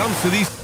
comes to these.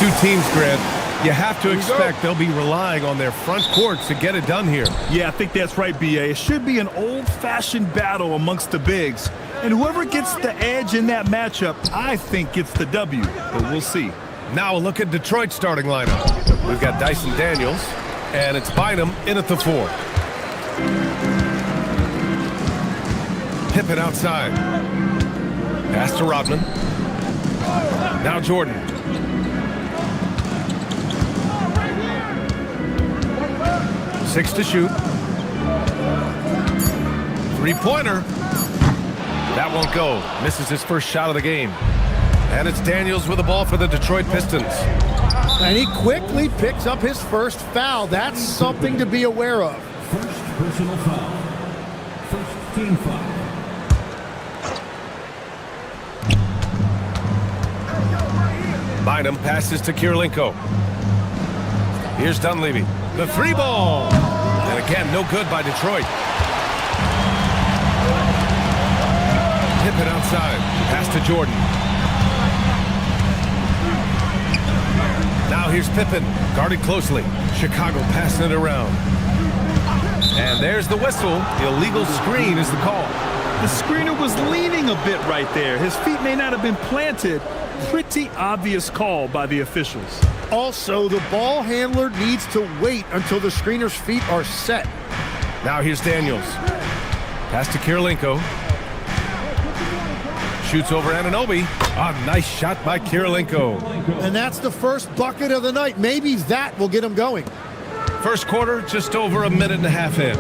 Two teams, Grant. You have to expect they'll be relying on their front court to get it done here. Yeah, I think that's right, B.A. It should be an old-fashioned battle amongst the bigs. And whoever gets the edge in that matchup, I think gets the W. But we'll see. Now a look at Detroit's starting lineup. We've got Dyson Daniels, and it's Bynum in at the 4. Pippen outside. Pass to Rodman. Now Jordan. 6 to shoot. Three-pointer. That won't go. Misses his first shot of the game. And it's Daniels with the ball for the Detroit Pistons. And he quickly picks up his first foul. That's something to be aware of. First personal foul. First team foul. Bynum passes to Kirilenko. Here's Dunleavy. The 3 ball. And again, no good by Detroit. Pippen outside. Pass to Jordan. Now here's Pippen. Guarded closely. Chicago passing it around. And there's the whistle. Illegal screen is the call. The screener was leaning a bit right there. His feet may not have been planted. Pretty obvious call by the officials. Also, the ball handler needs to wait until the screener's feet are set. Now here's Daniels. Pass to Kirilenko. Shoots over Anunoby. A nice shot by Kirilenko. And that's the first bucket of the night. Maybe that will get him going. First quarter, just over a minute and a half in.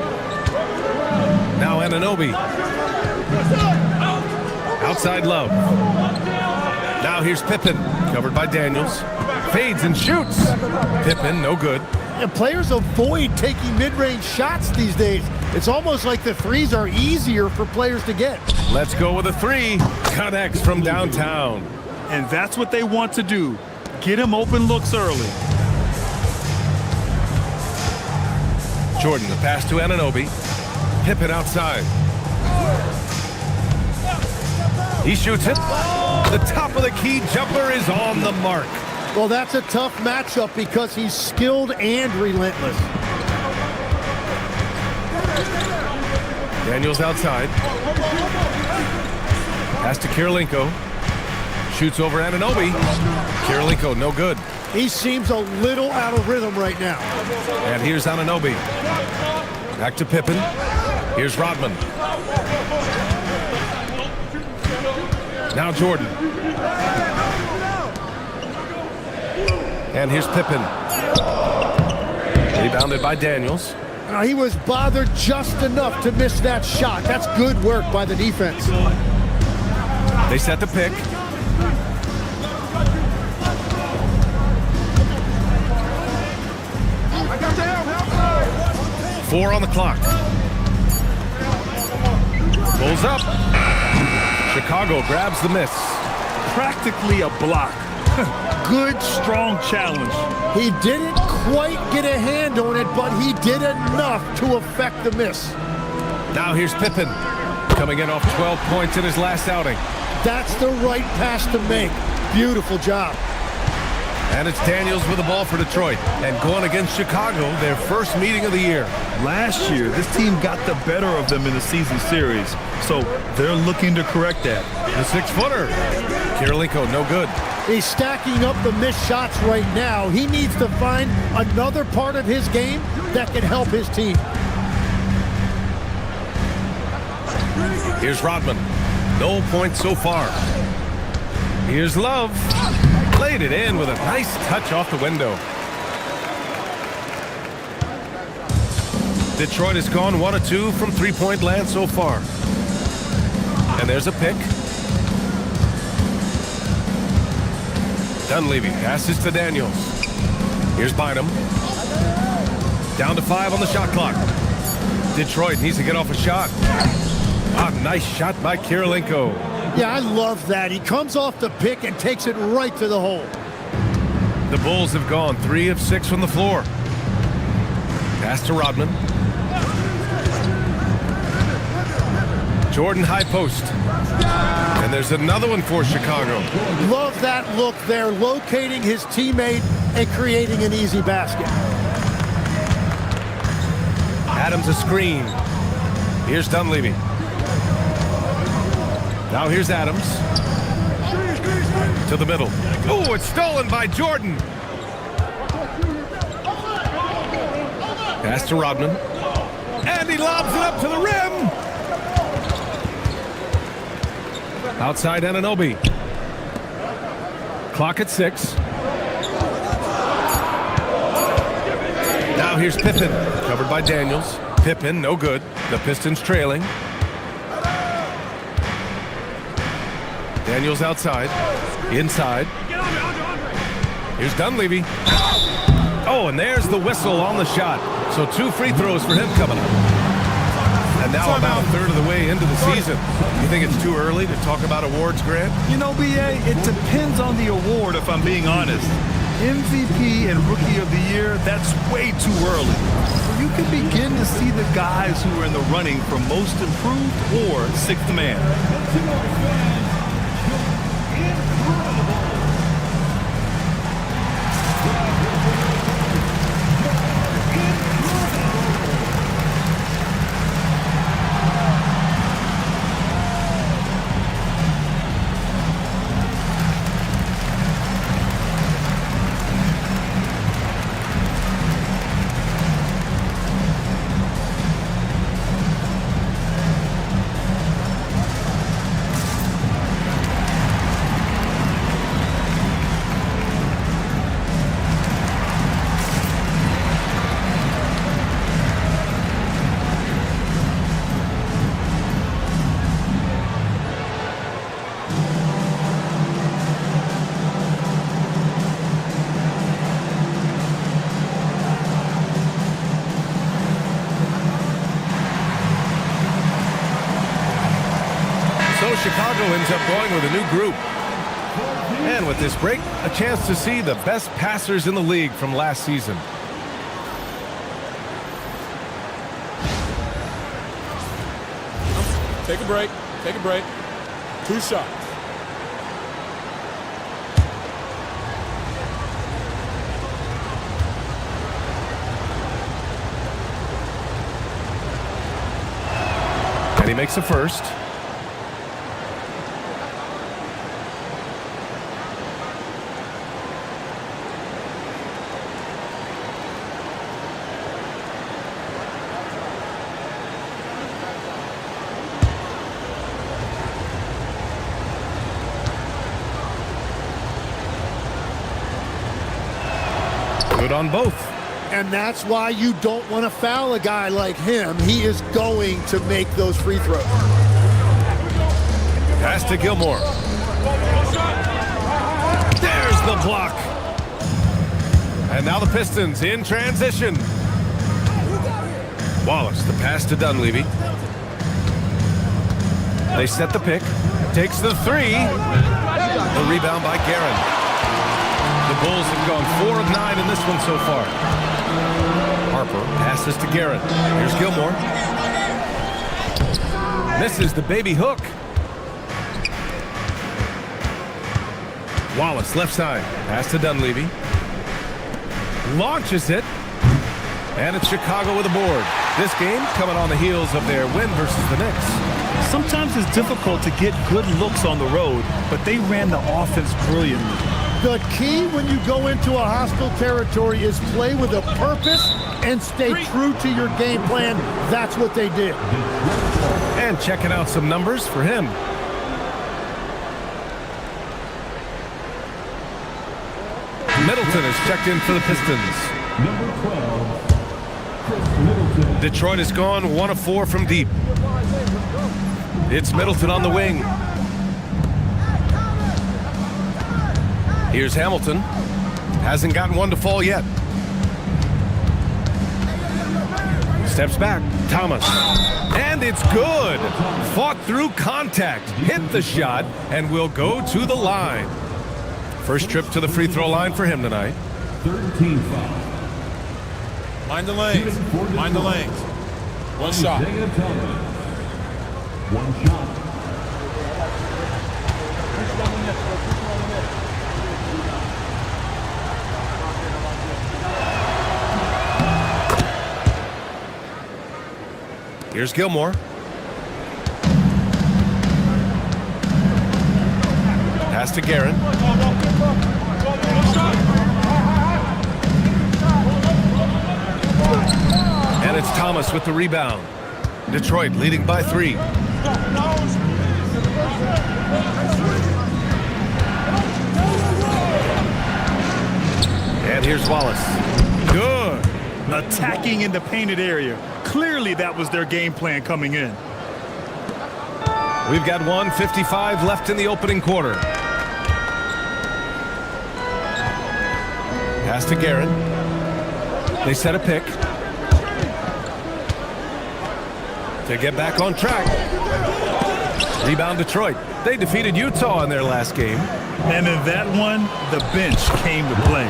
Now Anunoby. Outside Love. Now here's Pippen, covered by Daniels. Fades and shoots. Pippen, no good. And players avoid taking mid-range shots these days. It's almost like the threes are easier for players to get. Let's go with a 3. Connects from downtown. And that's what they want to do. Get him open looks early. Jordan, the pass to Anunoby. Pippen outside. He shoots it. The top of the key jumper is on the mark. Well, that's a tough matchup because he's skilled and relentless. Daniels outside. Pass to Kirilenko. Shoots over Anunoby. Kirilenko, no good. He seems a little out of rhythm right now. And here's Anunoby. Back to Pippen. Here's Rodman. Now Jordan. And here's Pippen. Rebounded by Daniels. He was bothered just enough to miss that shot. That's good work by the defense. They set the pick. Four on the clock. Pulls up. Chicago grabs the miss. Practically a block. Good, strong challenge. He didn't quite get a hand on it, but he did enough to affect the miss. Now here's Pippen, coming in off 12 points in his last outing. That's the right pass to make. Beautiful job. And it's Daniels with the ball for Detroit. And going against Chicago, their first meeting of the year. Last year, this team got the better of them in the season series, so they're looking to correct that. The 6-footer. Kirilenko, no good. He's stacking up the missed shots right now. He needs to find another part of his game that can help his team. Here's Rodman. No points so far. Here's Love. Played it in with a nice touch off the window. Detroit has gone 1 of 2 from three-point land so far. And there's a pick. Dunleavy passes to Daniels. Here's Bynum. Down to 5 on the shot clock. Detroit needs to get off a shot. Ah, nice shot by Kirilenko. Yeah, I love that. He comes off the pick and takes it right to the hole. The Bulls have gone 3 of 6 from the floor. Pass to Rodman. Jordan high post. And there's another one for Chicago. Love that look there, locating his teammate and creating an easy basket. Adams a screen. Here's Dunleavy. Now here's Adams. To the middle. Oh, it's stolen by Jordan. Pass to Rodman. And he lobs it up to the rim. Outside Anunoby. Clock at 6. Now here's Pippen. Covered by Daniels. Pippen, no good. The Pistons trailing. Daniels outside. Inside. Here's Dunleavy. Oh, and there's the whistle on the shot. So 2 free throws for him coming up. And now about a third of the way into the season. You think it's too early to talk about awards, Grant? You know, BA, it depends on the award, if I'm being honest. MVP and Rookie of the Year, that's way too early. So you can begin to see the guys who are in the running for Most Improved or Sixth Man. Chicago ends up going with a new group. And with this break, a chance to see the best passers in the league from last season. Take a break. Take a break. 2 shots. And he makes a first. Good on both. And that's why you don't want to foul a guy like him. He is going to make those free throws. Pass to Gilmore. There's the block. And now the Pistons in transition. Wallace, the pass to Dunleavy. They set the pick. Takes the 3. The rebound by Guerin. The Bulls have gone 4 of 9 in this one so far. Harper passes to Guerin. Here's Gilmore. Misses the baby hook. Wallace, left side. Pass to Dunleavy. Launches it. And it's Chicago with a board. This game coming on the heels of their win versus the Knicks. Sometimes it's difficult to get good looks on the road, but they ran the offense brilliantly. The key when you go into a hostile territory is play with a purpose and stay true to your game plan. That's what they did. And checking out some numbers for him. Middleton is checked in for the Pistons. Number 12, Chris Middleton. Detroit has gone 1 of 4 from deep. It's Middleton on the wing. Here's Hamilton. Hasn't gotten one to fall yet. Steps back. Thomas. And it's good. Fought through contact. Hit the shot and will go to the line. First trip to the free throw line for him tonight. 13 foul. Mind the lanes. Mind the lanes. One shot. One shot. Here's Gilmore. Pass to Guerin. And it's Thomas with the rebound. Detroit leading by 3. And here's Wallace. Good. Attacking in the painted area. Clearly that was their game plan coming in. We've got 1:55 left in the opening quarter. Pass to Guerin. They set a pick. To get back on track. Rebound Detroit. They defeated Utah in their last game. And in that one, the bench came to play.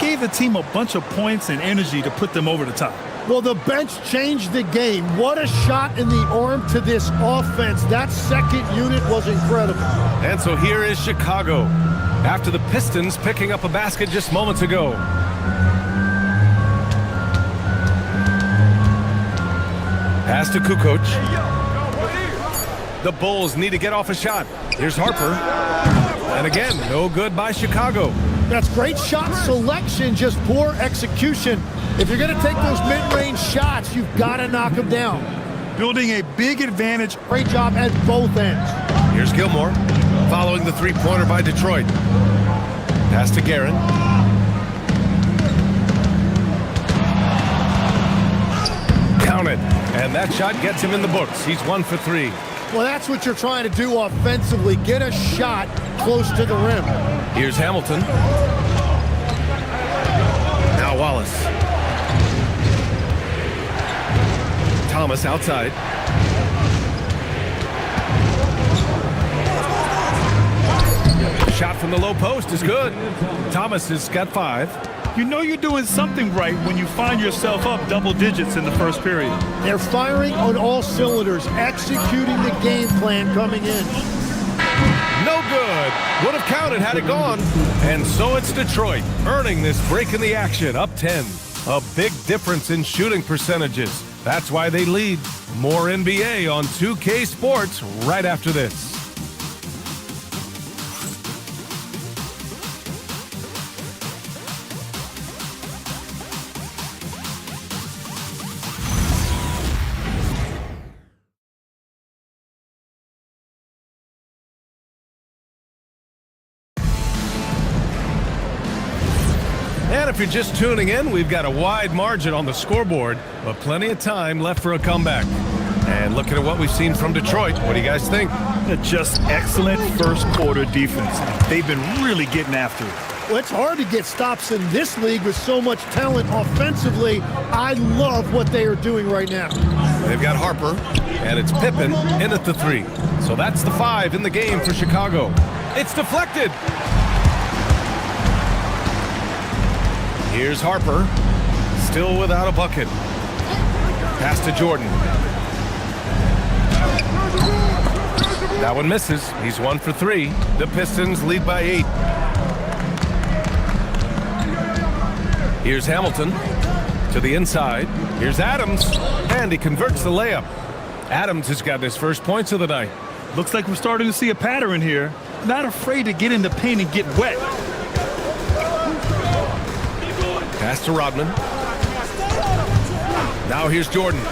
Gave the team a bunch of points and energy to put them over the top. Well, the bench changed the game. What a shot in the arm to this offense. That second unit was incredible. And so here is Chicago. After the Pistons picking up a basket just moments ago. Pass to Kukoc. The Bulls need to get off a shot. Here's Harper. And again, no good by Chicago. That's great shot selection, just poor execution. If you're going to take those mid-range shots, you've got to knock them down. Building a big advantage. Great job at both ends. Here's Gilmore, following the three-pointer by Detroit. Pass to Guerin. Count it. And that shot gets him in the books. He's 1 for 3. Well, that's what you're trying to do offensively. Get a shot close to the rim. Here's Hamilton. Now Wallace. Thomas outside. Shot from the low post is good. Thomas has got 5. You know you're doing something right when you find yourself up double digits in the first period. They're firing on all cylinders, executing the game plan coming in. No good. Would have counted had it gone. And so it's Detroit earning this break in the action, up 10. A big difference in shooting percentages. That's why they lead. More NBA on 2K Sports right after this. And if you're just tuning in, we've got a wide margin on the scoreboard, but plenty of time left for a comeback. And looking at what we've seen from Detroit, what do you guys think? Just excellent first quarter defense. They've been really getting after it. Well, it's hard to get stops in this league with so much talent offensively. I love what they are doing right now. They've got Harper, and it's Pippen in at the 3. So that's the 5 in the game for Chicago. It's deflected. Here's Harper, still without a bucket. Pass to Jordan. That one misses. He's 1 for 3. The Pistons lead by 8. Here's Hamilton to the inside. Here's Adams, and he converts the layup. Adams has got his first points of the night. Looks like we're starting to see a pattern here. Not afraid to get in the paint and get wet. Pass to Rodman. Now here's Jordan.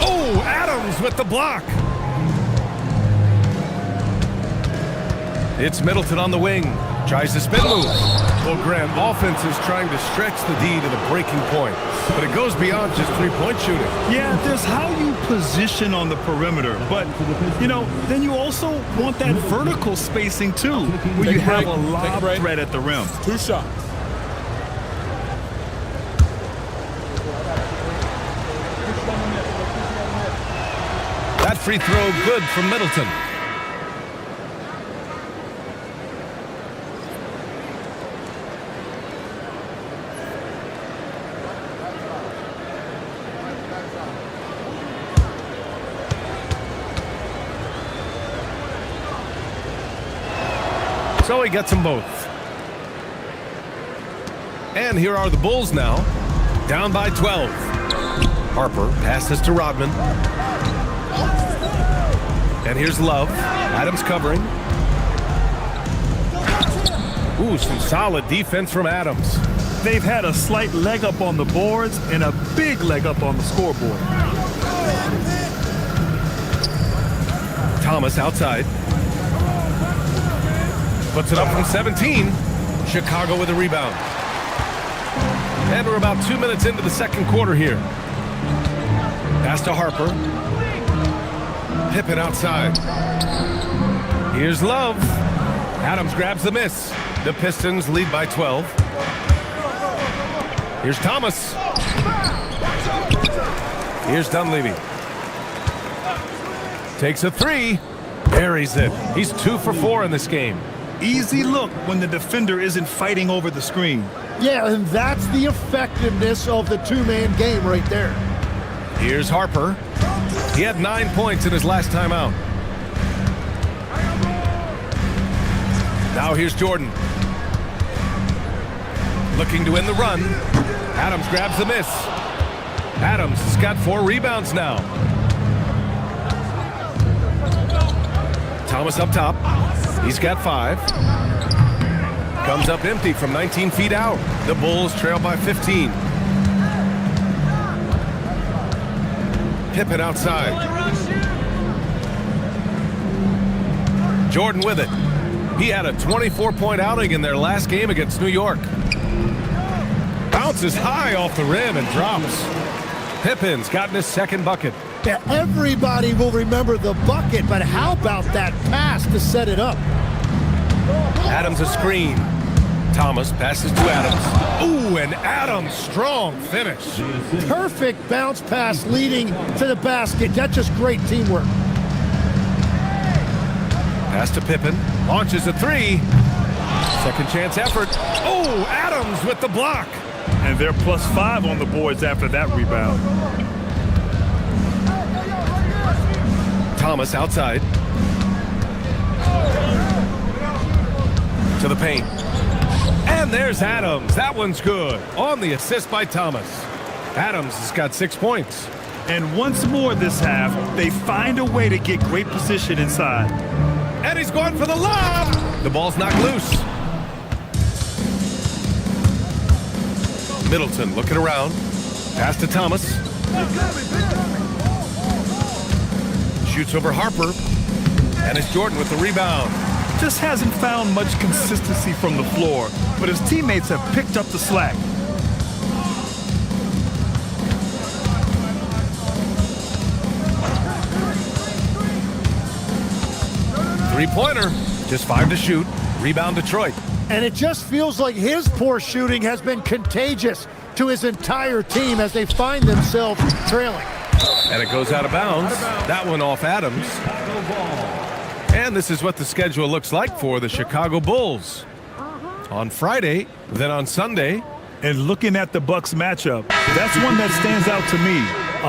Oh, Adams with the block. It's Middleton on the wing. Tries to spin move. Well, Grant, offense is trying to stretch the D to the breaking point, but it goes beyond just three-point shooting. Yeah, there's how you position on the perimeter, but, you know, then you also want that vertical spacing, too, where you have a lob threat at the rim. 2 shots. That free throw good from Middleton. So he gets them both. And here are the Bulls now, down by 12. Harper passes to Rodman. And here's Love. Adams covering. Ooh, some solid defense from Adams. They've had a slight leg up on the boards and a big leg up on the scoreboard. Thomas outside. Puts it up from 17. Chicago with a rebound. And we're about 2 minutes into the second quarter here. Pass to Harper. Pippen outside. Here's Love. Adams grabs the miss. The Pistons lead by 12. Here's Thomas. Here's Dunleavy. Takes a three. Buries it. He's 2 for 4 in this game. Easy look when the defender isn't fighting over the screen. Yeah, and that's the effectiveness of the two-man game right there. Here's Harper. He had 9 points in his last time out. Now here's Jordan. Looking to win the run. Adams grabs the miss. Adams has got 4 rebounds now. Thomas up top. He's got 5. Comes up empty from 19 feet out. The Bulls trail by 15. Pippen outside. Jordan with it. He had a 24-point outing in their last game against New York. Bounces high off the rim and drops. Pippen's gotten his second bucket. Yeah, everybody will remember the bucket, but how about that pass to set it up? Adams a screen. Thomas passes to Adams. Ooh, and Adams, strong finish. Perfect bounce pass leading to the basket. That's just great teamwork. Pass to Pippen. Launches a 3. Second chance effort. Oh, Adams with the block. And they're +5 on the boards after that rebound. Thomas outside. To the paint. And there's Adams. That one's good. On the assist by Thomas. Adams has got 6 points. And once more this half, they find a way to get great position inside. And he's going for the lob. The ball's knocked loose. Middleton looking around. Pass to Thomas. Shoots over Harper. And it's Jordan with the rebound. Just hasn't found much consistency from the floor, but his teammates have picked up the slack. Three-pointer. Just 5 to shoot. Rebound Detroit. And it just feels like his poor shooting has been contagious to his entire team as they find themselves trailing. And it goes out of bounds. That one off Adams. And this is what the schedule looks like for the Chicago Bulls. On Friday, then on Sunday. And looking at the Bucks matchup, that's one that stands out to me.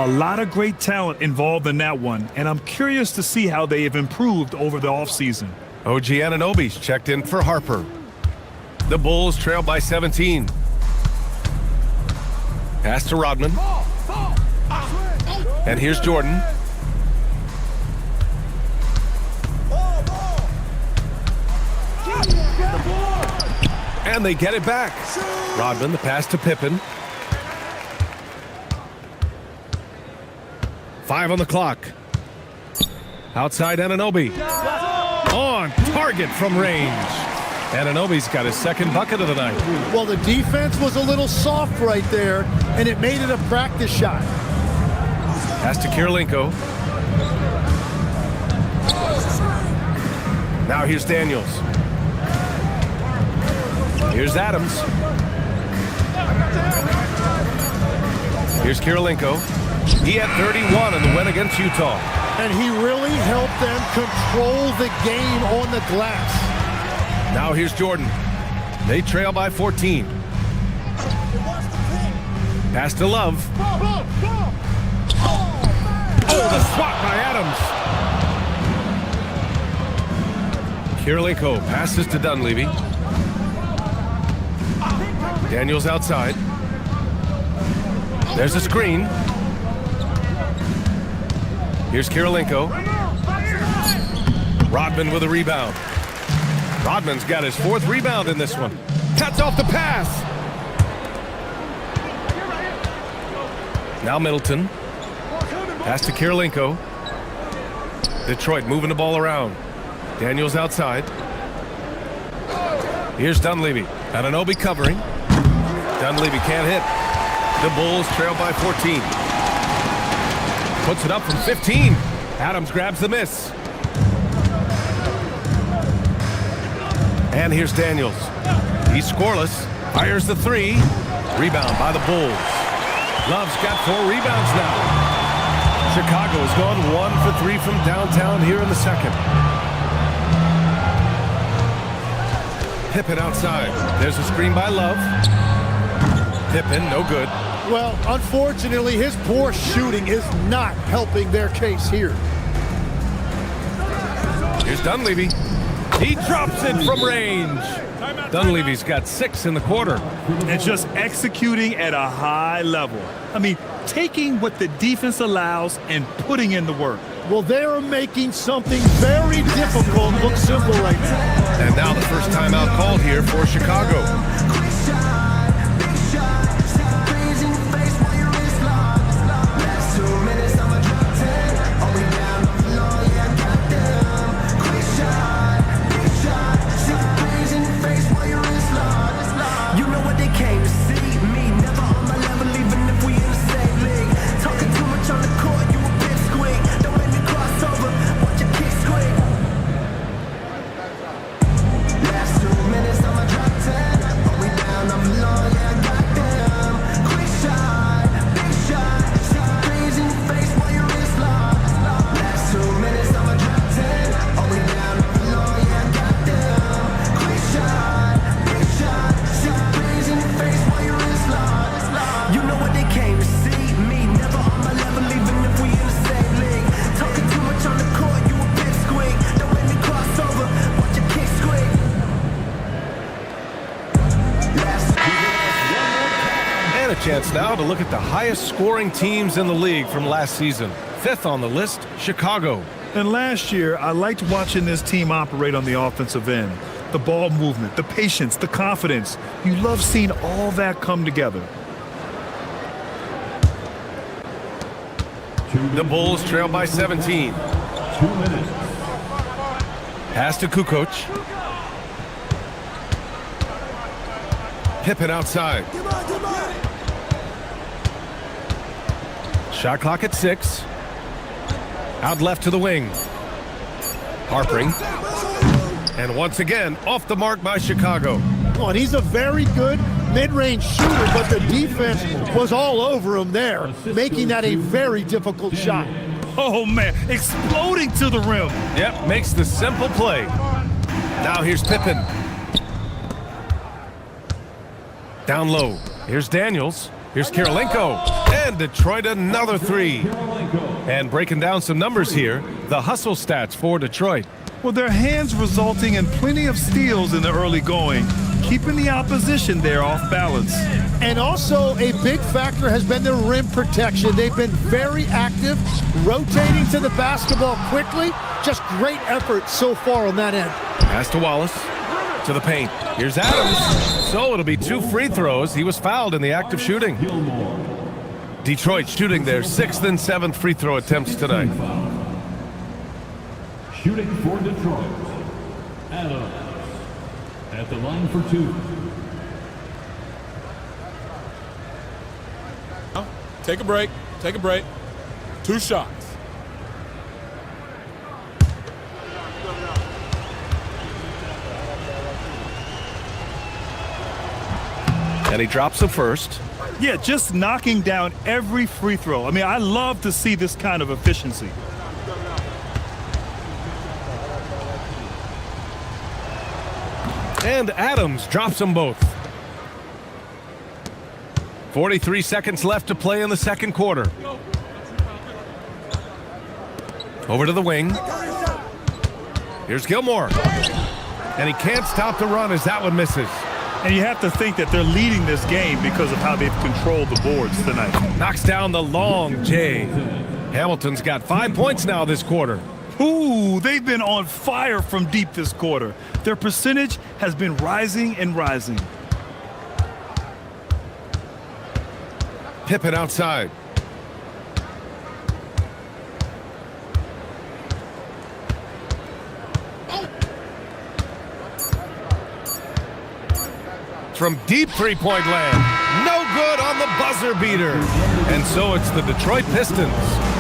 A lot of great talent involved in that one, and I'm curious to see how they have improved over the offseason. OG Anunoby's checked in for Harper. The Bulls trail by 17. Pass to Rodman. And here's Jordan. And they get it back. Rodman, the pass to Pippen. 5 on the clock. Outside Anunoby. On target from range. Anunoby's got his second bucket of the night. Well, the defense was a little soft right there, and it made it a practice shot. Pass to Kirilenko. Now here's Daniels. Here's Adams. Here's Kirilenko. He had 31 in the win against Utah. And he really helped them control the game on the glass. Now here's Jordan. They trail by 14. Pass to Love. Oh, the swat by Adams. Kirilenko passes to Dunleavy. Daniels outside. There's a screen. Here's Kirilenko. Rodman with a rebound. Rodman's got his 4th rebound in this one. Cuts off the pass. Now Middleton. Pass to Kirilenko. Detroit moving the ball around. Daniels outside. Here's Dunleavy. Anunoby covering. Dunleavy can't hit. The Bulls trail by 14. Puts it up from 15. Adams grabs the miss. And here's Daniels. He's scoreless. Fires the 3. Rebound by the Bulls. Love's got 4 rebounds now. Chicago has gone 1 for 3 from downtown here in the second. Pippen outside. There's a screen by Love. Pippen, no good. Well, unfortunately, his poor shooting is not helping their case here. Here's Dunleavy. He drops it from range. Dunleavy's got 6 in the quarter. And just executing at a high level. I mean, taking what the defense allows and putting in the work. Well, they're making something very difficult look simple right now. And now the first timeout called here for Chicago. Chance now to look at the highest scoring teams in the league from last season. 5th on the list, Chicago. And last year, I liked watching this team operate on the offensive end. The ball movement, the patience, the confidence. You love seeing all that come together. The Bulls trail by 17. 2 minutes. Pass to Kukoc. Pippen outside. Shot clock at 6. Out left to the wing. Harpering. And once again, off the mark by Chicago. Oh, and he's a very good mid-range shooter, but the defense was all over him there, making that a very difficult shot. Oh, man, exploding to the rim. Yep, makes the simple play. Now here's Pippen. Down low. Here's Daniels. Here's Kirilenko. And Detroit another 3. And breaking down some numbers here, the hustle stats for Detroit. Well, their hands resulting in plenty of steals in the early going, keeping the opposition there off balance. And also a big factor has been the rim protection. They've been very active, rotating to the basketball quickly. Just great effort so far on that end. Pass to Wallace. To the paint. Here's Adams. So it'll be 2 free throws. He was fouled in the act of shooting. Detroit shooting their 6th and 7th free throw attempts tonight. Shooting for Detroit, Adams at the line for 2. Take a break. Take a break. 2 shots. And he drops the first. Yeah, just knocking down every free throw. I mean, I love to see this kind of efficiency. And Adams drops them both. 43 seconds left to play in the second quarter. Over to the wing. Here's Gilmore. And he can't stop the run as that one misses. And you have to think that they're leading this game because of how they've controlled the boards tonight. Knocks down the long J. Hamilton's got 5 points now this quarter. Ooh, they've been on fire from deep this quarter. Their percentage has been rising and rising. Pippen outside. From deep three-point land. No good on the buzzer beater. And so it's the Detroit Pistons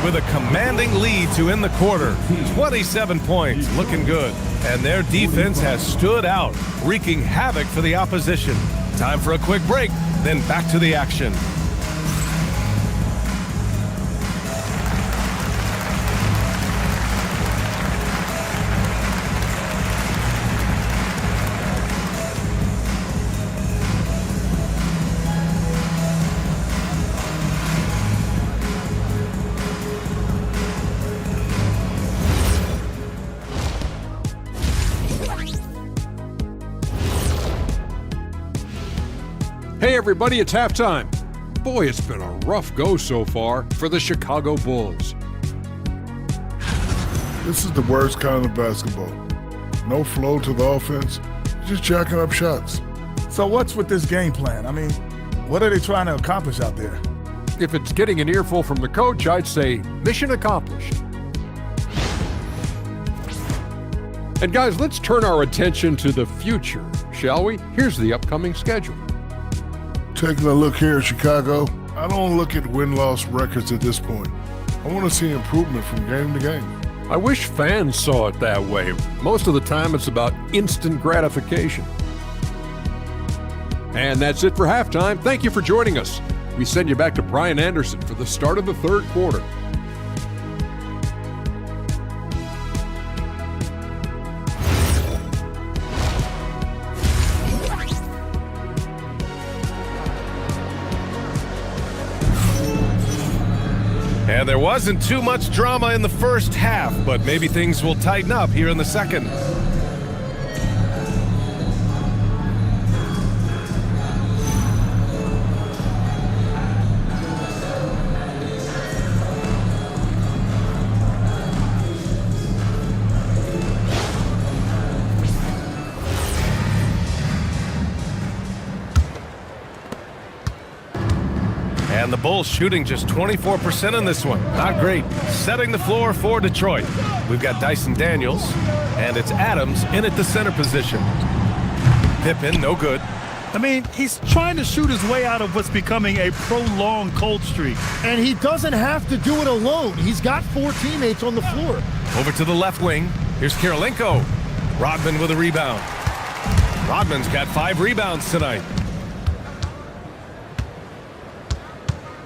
with a commanding lead to end the quarter. 27 points, looking good. And their defense has stood out, wreaking havoc for the opposition. Time for a quick break, then back to the action. Hey everybody, it's halftime. Boy, it's been a rough go so far for the Chicago Bulls. This is the worst kind of basketball. No flow to the offense, just jacking up shots. So what's with this game plan? I mean, what are they trying to accomplish out there? If it's getting an earful from the coach, I'd say mission accomplished. And guys, let's turn our attention to the future, shall we? Here's the upcoming schedule. Taking a look here at Chicago, I don't look at win-loss records at this point. I want to see improvement from game to game. I wish fans saw it that way. Most of the time, it's about instant gratification. And that's it for halftime. Thank you for joining us. We send you back to Brian Anderson for the start of the third quarter. And there wasn't too much drama in the first half, but maybe things will tighten up here in the second. And the Bulls shooting just 24% in this one. Not great. Setting the floor for Detroit. We've got Dyson Daniels, and it's Adams in at the center position. Pippen, no good. I mean, he's trying to shoot his way out of what's becoming a prolonged cold streak. And he doesn't have to do it alone. He's got 4 teammates on the floor. Over to the left wing. Here's Kirilenko. Rodman with a rebound. Rodman's got 5 rebounds tonight.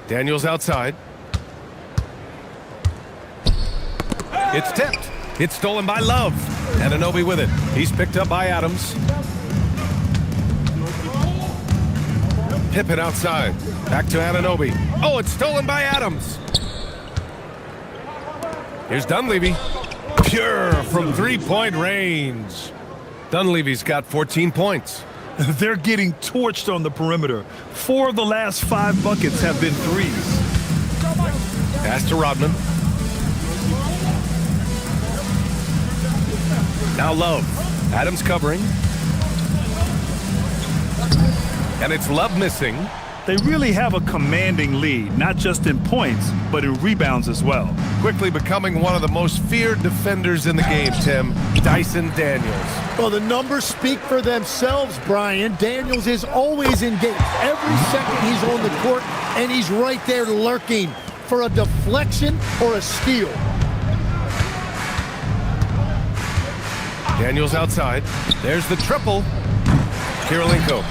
Daniels outside. It's tipped. It's stolen by Love. Anunoby with it. He's picked up by Adams. Pippen outside. Back to Anunoby. Oh, it's stolen by Adams. Here's Dunleavy. Pure from three-point range. Dunleavy's got 14 points. They're getting torched on the perimeter. 4 of the last 5 buckets have been threes. Pass to Rodman. Now Love. Adams covering. And it's Love missing. They really have a commanding lead, not just in points, but in rebounds as well. Quickly becoming one of the most feared defenders in the game, Tim. Dyson Daniels. Well, the numbers speak for themselves, Brian. Daniels is always engaged. Every second he's on the court, and he's right there lurking for a deflection or a steal. Daniels outside. There's the triple. Kirilenko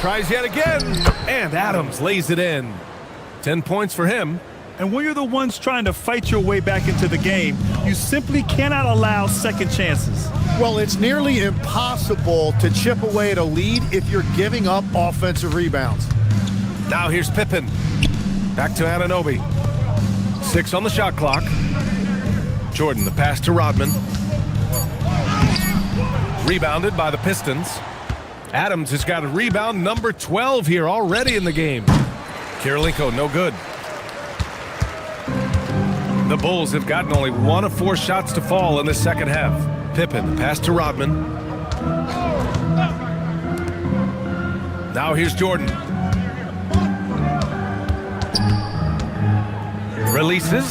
tries yet again, and Adams lays it in. 10 points for him. And when you're the ones trying to fight your way back into the game, you simply cannot allow second chances. Well, it's nearly impossible to chip away at a lead if you're giving up offensive rebounds. Now here's Pippen. Back to Anunoby. 6 on the shot clock. Jordan, the pass to Rodman. Rebounded by the Pistons. Adams has got a rebound number 12 here already in the game. Kirilenko, no good. The Bulls have gotten only 1 of 4 shots to fall in the second half. Pippen, the pass to Rodman. Now here's Jordan. Releases.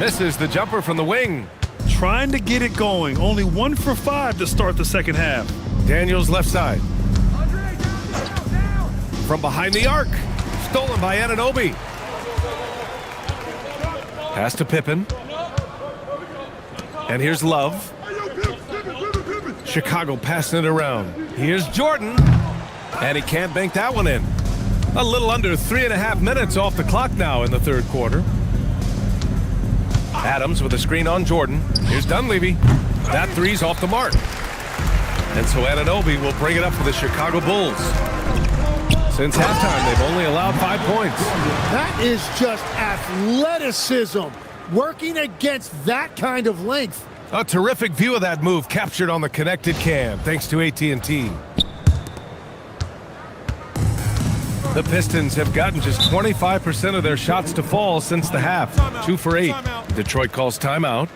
Misses the jumper from the wing. Trying to get it going. Only 1 for 5 to start the second half. Daniels left side. From behind the arc. Stolen by Anunoby. Pass to Pippen. And here's Love. Chicago passing it around. Here's Jordan. And he can't bank that one in. A little under 3.5 minutes off the clock now in the third quarter. Adams with a screen on Jordan. Here's Dunleavy. That three's off the mark. And so Anunoby will bring it up for the Chicago Bulls. Since halftime, they've only allowed 5 points. That is just athleticism, working against that kind of length. A terrific view of that move captured on the connected cam, thanks to AT&T. The Pistons have gotten just 25% of their shots to fall since the half. 2 for 8. Detroit calls timeout.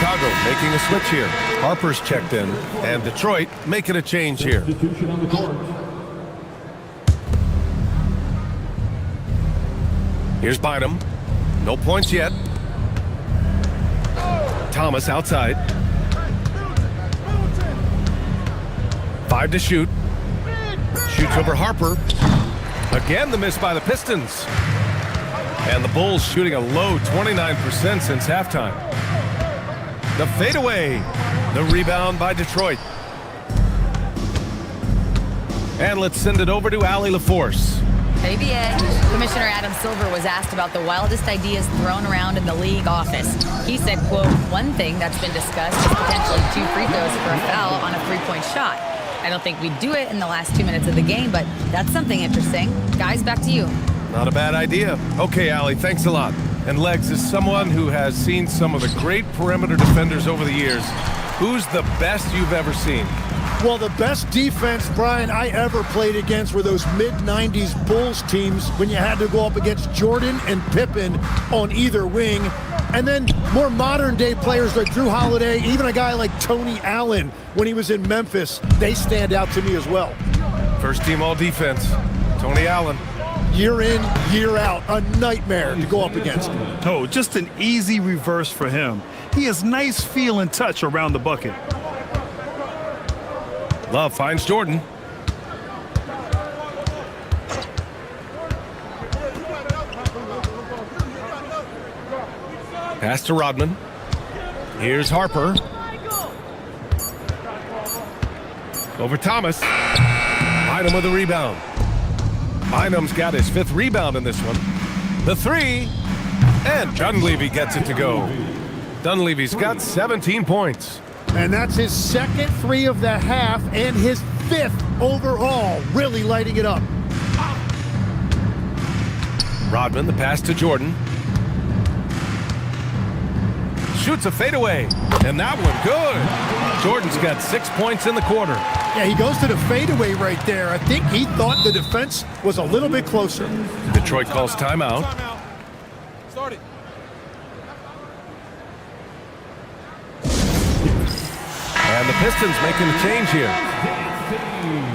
Chicago making a switch here. Harper's checked in, and Detroit making a change here. Substitution on the court. Here's Bynum. No points yet. Thomas outside. 5 to shoot. Shoots over Harper. Again, the miss by the Pistons. And the Bulls shooting a low 29% since halftime. The fadeaway. The rebound by Detroit. And let's send it over to Allie LaForce. ABA. Commissioner Adam Silver was asked about the wildest ideas thrown around in the league office. He said, quote, one thing that's been discussed is potentially 2 free throws for a foul on a 3-point shot. I don't think we'd do it in the last 2 minutes of the game, but that's something interesting. Guys, back to you. Not a bad idea. Okay, Allie, thanks a lot. And Legs, as someone who has seen some of the great perimeter defenders over the years, who's the best you've ever seen? Well, the best defense, Brian, I ever played against were those mid-90s Bulls teams when you had to go up against Jordan and Pippen on either wing. And then more modern-day players like Drew Holiday, even a guy like Tony Allen when he was in Memphis, they stand out to me as well. First team all defense, Tony Allen. year in, year out. A nightmare to go up against. Oh, just an easy reverse for him. He has nice feel and touch around the bucket. Love finds Jordan. Pass to Rodman. Here's Harper. Over Thomas. Bynum with a rebound. Bynum's got his 5th rebound in this one. The 3. And Dunleavy gets it to go. Dunleavy's got 17 points. And that's his 2nd 3 of the half and his 5th overall. Really lighting it up. Rodman, the pass to Jordan. Shoots a fadeaway, and that one good. Jordan's got 6 points in the quarter. Yeah, he goes to the fadeaway right there. I think he thought the defense was a little bit closer. Detroit calls timeout. Start it. And the Pistons making the change here.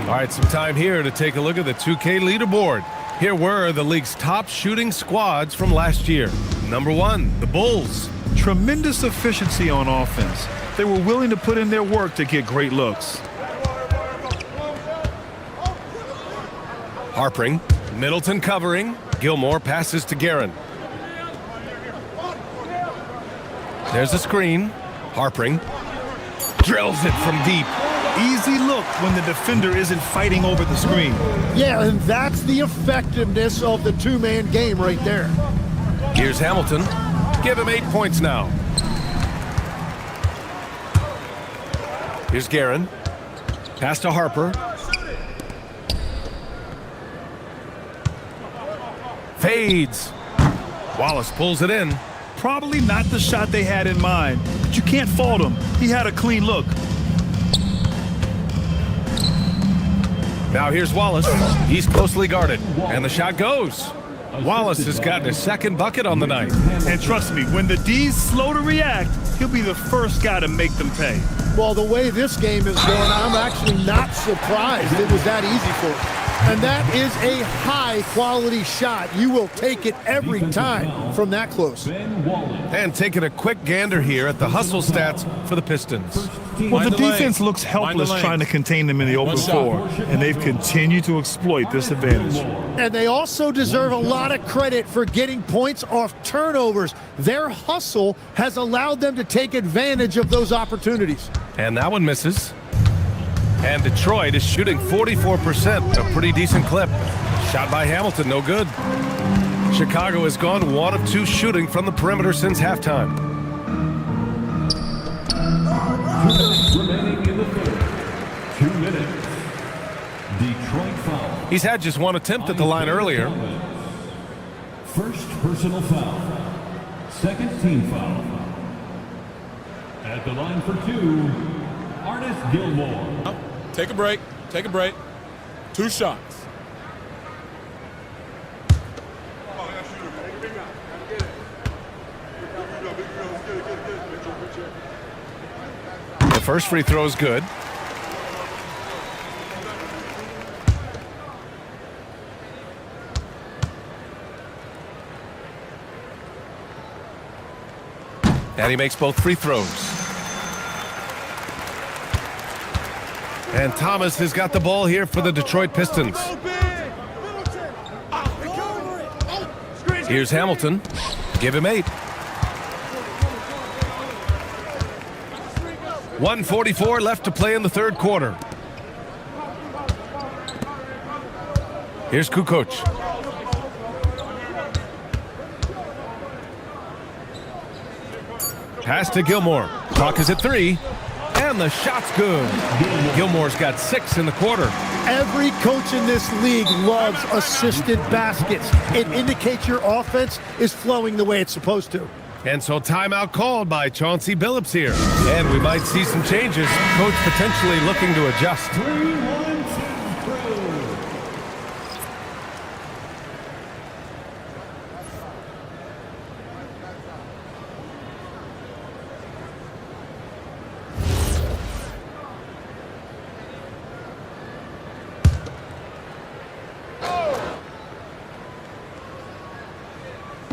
All right, some time here to take a look at the 2K leaderboard. Here were the league's top shooting squads from last year. Number 1, the Bulls. Tremendous efficiency on offense. They were willing to put in their work to get great looks. Harpering, Middleton covering. Gilmore passes to Guerin. There's a screen. Harpering drills it from deep. Easy look when the defender isn't fighting over the screen. Yeah, and that's the effectiveness of the 2-man game right there. Here's Hamilton. Give him 8 points now. Here's Guerin. Pass to Harper. Fades. Wallace pulls it in. Probably not the shot they had in mind, but you can't fault him. He had a clean look. Now here's Wallace. He's closely guarded, and the shot goes. Wallace has gotten his 2nd bucket on the night. And trust me, when the D's slow to react, he'll be the first guy to make them pay. Well, the way this game is going, I'm actually not surprised it was that easy for him. And that is a high-quality shot. You will take it every time from that close. And taking a quick gander here at the hustle stats for the Pistons. Well, the defense looks helpless trying to contain them in the open floor, and they've continued to exploit this advantage. And they also deserve a lot of credit for getting points off turnovers. Their hustle has allowed them to take advantage of those opportunities. And that one misses. And Detroit is shooting 44%, a pretty decent clip. Shot by Hamilton, no good. Chicago has gone 1 of 2 shooting from the perimeter since halftime. 2 minutes remaining in the third. 2 minutes. Detroit foul. He's had just 1 attempt at the line earlier. First personal foul. 2nd team foul. At the line for 2, Artis Gilmore. Take a break. Take a break. 2 shots. The first free throw is good. And he makes both free throws. And Thomas has got the ball here for the Detroit Pistons. Here's Hamilton. Give him 8. 1:44 left to play in the 3rd quarter. Here's Kukoc. Pass to Gilmore. Clock is at 3. And the shot's good. Gilmore's got 6 in the quarter. Every coach in this league loves assisted baskets. It indicates your offense is flowing the way it's supposed to. And so timeout called by Chauncey Billups here. And we might see some changes. Coach potentially looking to adjust. 3-1.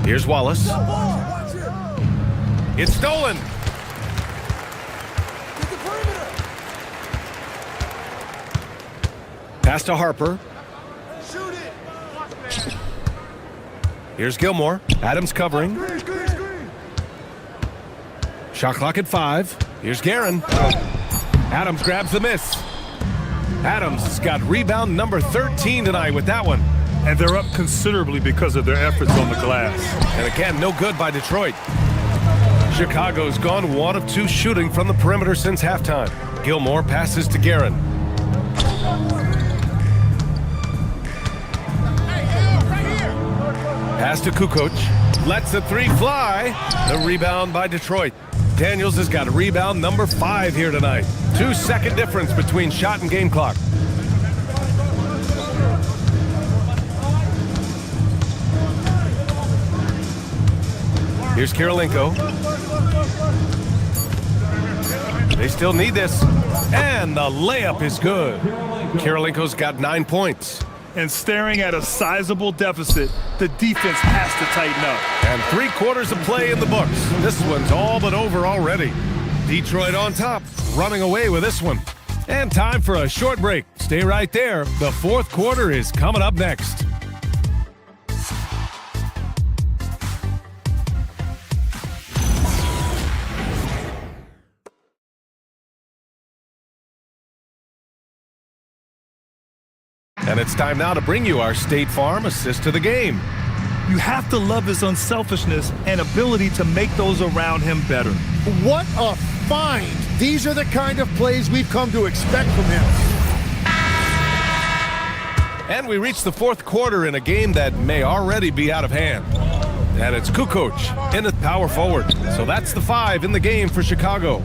Here's Wallace. It's stolen. Pass to Harper. Here's Gilmore. Adams covering. Shot clock at 5. Here's Guerin. Adams grabs the miss. Adams has got rebound number 13 tonight with that one. And they're up considerably because of their efforts on the glass. And again, no good by Detroit. Chicago's gone 1 of 2 shooting from the perimeter since halftime. Gilmore passes to Guerin. Pass to Kukoc. Lets the 3 fly. The rebound by Detroit. Daniels has got rebound number 5 here tonight. 2-second difference between shot and game clock. Here's Kirilenko. They still need this. And the layup is good. Kirilenko's got 9 points. And staring at a sizable deficit, the defense has to tighten up. And 3 quarters of play in the books. This one's all but over already. Detroit on top, running away with this one. And time for a short break. Stay right there. The 4th quarter is coming up next. And it's time now to bring you our State Farm assist to the game. You have to love his unselfishness and ability to make those around him better. What a find. These are the kind of plays we've come to expect from him. And we reach the 4th quarter in a game that may already be out of hand. And it's Kukoc in the power forward. So that's the 5 in the game for Chicago.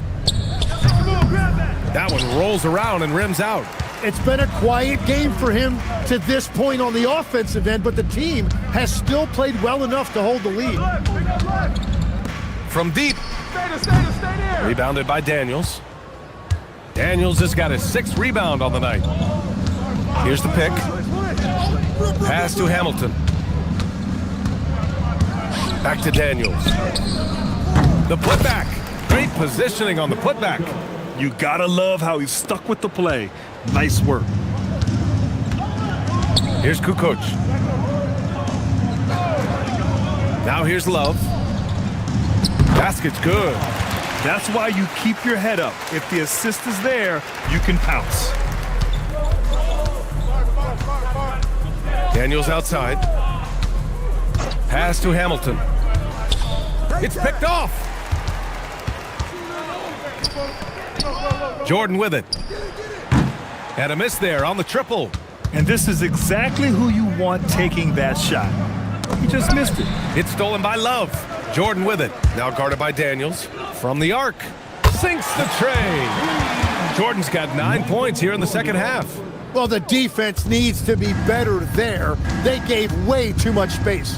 That one rolls around and rims out. It's been a quiet game for him to this point on the offensive end, but the team has still played well enough to hold the lead. From deep. Rebounded by Daniels. Daniels has got his 6th rebound on the night. Here's the pick. Pass to Hamilton. Back to Daniels. The putback. Great positioning on the putback. You gotta love how he stuck with the play. Nice work. Here's Kukoc. Now here's Love. Basket's good. That's why you keep your head up. If the assist is there, you can pounce. Daniels outside. Pass to Hamilton. It's picked off. Jordan with it. And a miss there on the triple. And this is exactly who you want taking that shot. He just missed it. It's stolen by Love. Jordan with it. Now guarded by Daniels. From the arc. Sinks the tray. Jordan's got 9 points here in the second half. Well, the defense needs to be better there. They gave way too much space.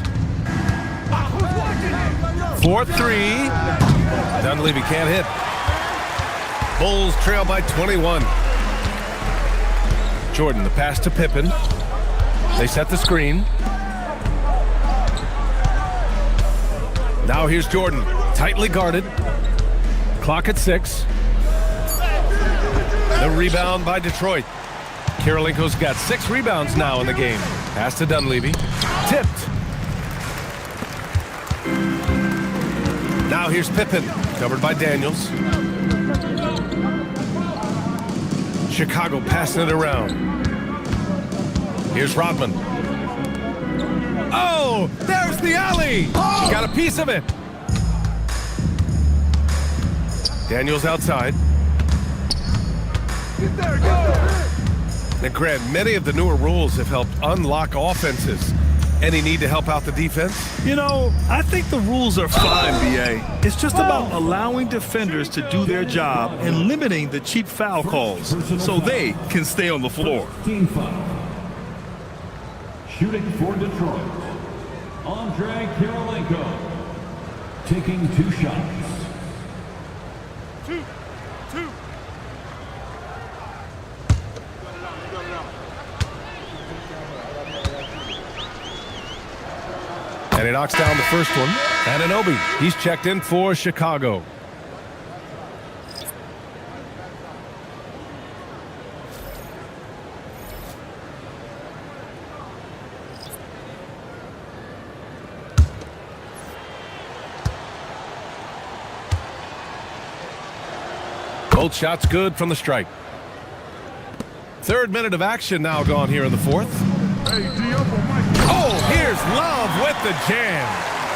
4-3. Dunleavy can't hit. Bulls trail by 21. Jordan, the pass to Pippen. They set the screen. Now here's Jordan, tightly guarded. Clock at 6. The rebound by Detroit. Kirilenko's got 6 rebounds now in the game. Pass to Dunleavy. Tipped. Now here's Pippen, covered by Daniels. Chicago passing it around. Here's Rodman. Oh, there's the alley. She got a piece of it. Daniels outside. And Grant, many of the newer rules have helped unlock offenses. Any need to help out the defense? You know, I think the rules are fine, B.A. It's just about allowing defenders to do their job and limiting the cheap foul calls so they can stay on the floor. Team foul. Shooting for Detroit, Andre Kirilenko, taking 2 shots. 2. And he knocks down the first one. Anunoby, he's checked in for Chicago. Both shots good from the strike. Third minute of action now gone here in the fourth. Oh, here's Love with the jam.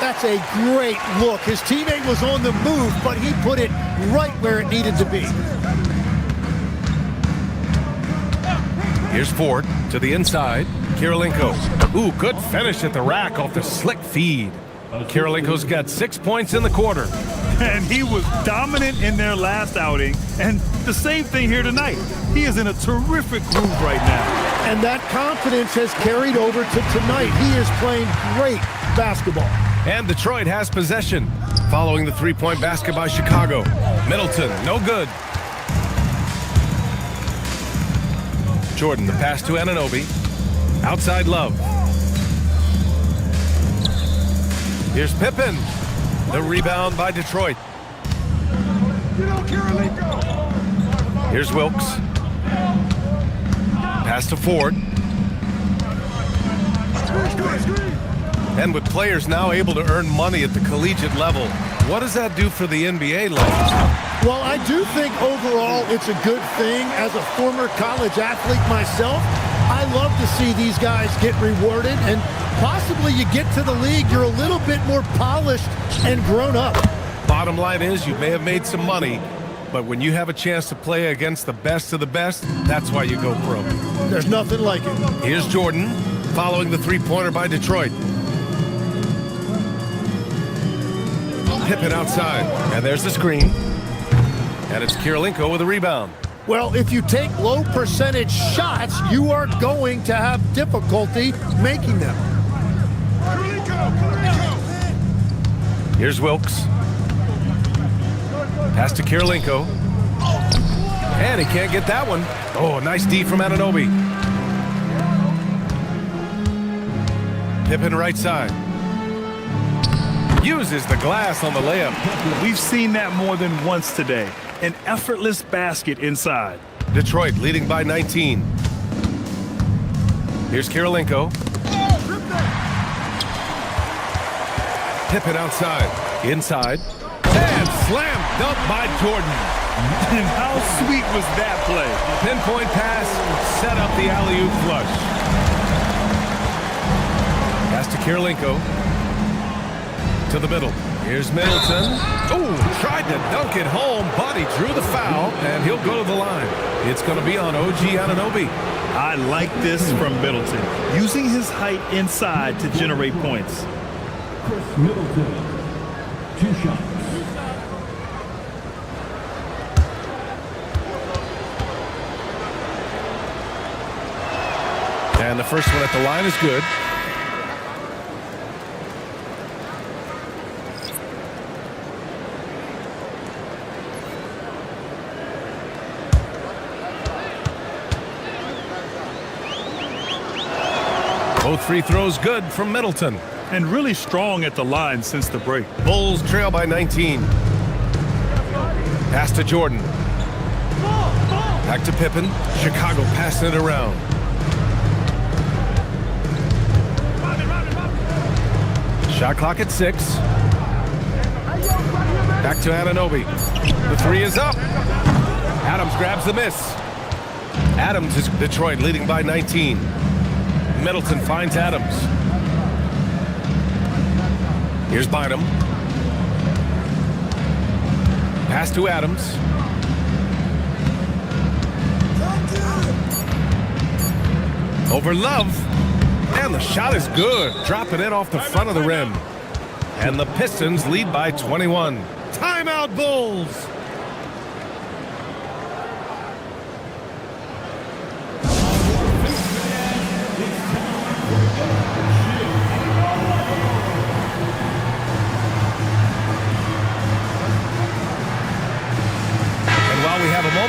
That's a great look. His teammate was on the move, but he put it right where it needed to be. Here's Ford to the inside. Kirilenko. Ooh, good finish at the rack off the slick feed. Kirilenko's got 6 points in the quarter. And he was dominant in their last outing. And the same thing here tonight. He is in a terrific groove right now. And that confidence has carried over to tonight. He is playing great basketball. And Detroit has possession following the three-point basket by Chicago. Middleton, no good. Jordan, the pass to Anunoby. Outside Love. Here's Pippen. The rebound by Detroit. Here's Wilkes. Pass to Ford. And with players now able to earn money at the collegiate level, what does that do for the NBA level? Well, I do think overall it's a good thing. As a former college athlete myself, I love to see these guys get rewarded, and possibly you get to the league, you're a little bit more polished and grown up. Bottom line is you may have made some money, but when you have a chance to play against the best of the best, that's why you go pro. There's nothing like it. Here's Jordan following the three-pointer by Detroit. Pippen outside, and there's the screen. And it's Kirilenko with a rebound. Well, if you take low percentage shots, you are going to have difficulty making them. Here's Wilkes. Pass to Kirilenko. And he can't get that one. Oh, nice D from Anunoby. Pippen right side. Uses the glass on the layup. We've seen that more than once today. An effortless basket inside. Detroit leading by 19. Here's Kirilenko. Pippen outside. Inside. And slam dunk by Jordan. And how sweet was that play? Pinpoint pass, set up the alley-oop flush. Pass to Kirilenko. To the middle. Here's Middleton. Oh, tried to dunk it home, but he drew the foul, and he'll go to the line. It's going to be on OG Anunoby. I like this from Middleton, using his height inside to generate points. Chris Middleton, 2 shots. And the first one at the line is good. Both free throws good from Middleton. And really strong at the line since the break. Bulls trail by 19. Pass to Jordan. Back to Pippen. Chicago passing it around. Shot clock at 6. Back to Anunoby. The three is up. Adams grabs the miss. Adams is Detroit leading by 19. Middleton finds Adams. Here's Bynum. Pass to Adams. Over Love. And the shot is good. Dropping it off the front of the rim. And the Pistons lead by 21. Timeout, Bulls!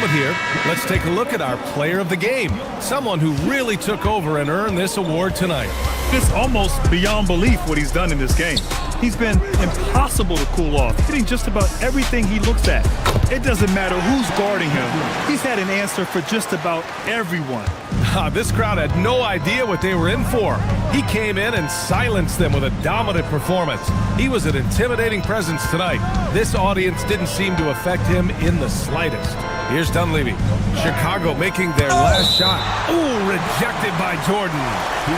Here, let's take a look at our player of the game, someone who really took over and earned this award tonight. It's almost beyond belief what he's done in this game. He's been impossible to cool off, hitting just about everything he looks at. It doesn't matter who's guarding him. He's had an answer for just about everyone. This crowd had no idea what they were in for. He came in and silenced them with a dominant performance. He was an intimidating presence tonight. This audience didn't seem to affect him in the slightest. Here's Dunleavy. Chicago making their last shot. Ooh, rejected by Jordan.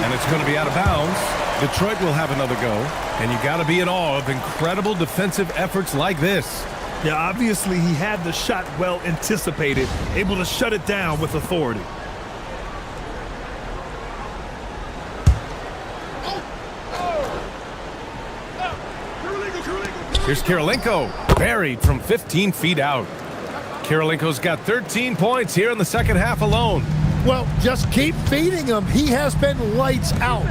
And it's going to be out of bounds. Detroit will have another go. And you got to be in awe of incredible defensive efforts like this. Yeah, obviously he had the shot well anticipated, able to shut it down with authority. Here's Kirilenko, buried from 15 feet out. Kirilenko's got 13 points here in the second half alone. Well, just keep feeding him. He has been lights out.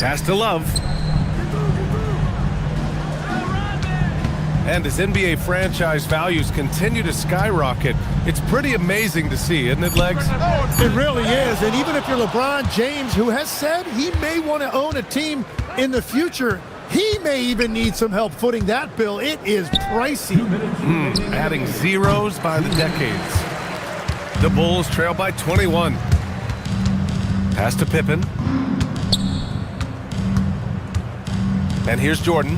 Pass to Love. And as NBA franchise values continue to skyrocket, it's pretty amazing to see, isn't it, Legs? It really is. And even if you're LeBron James, who has said he may want to own a team in the future, he may even need some help footing that bill. It is pricey. Adding zeros by the decades. The Bulls trail by 21. Pass to Pippen. And here's Jordan.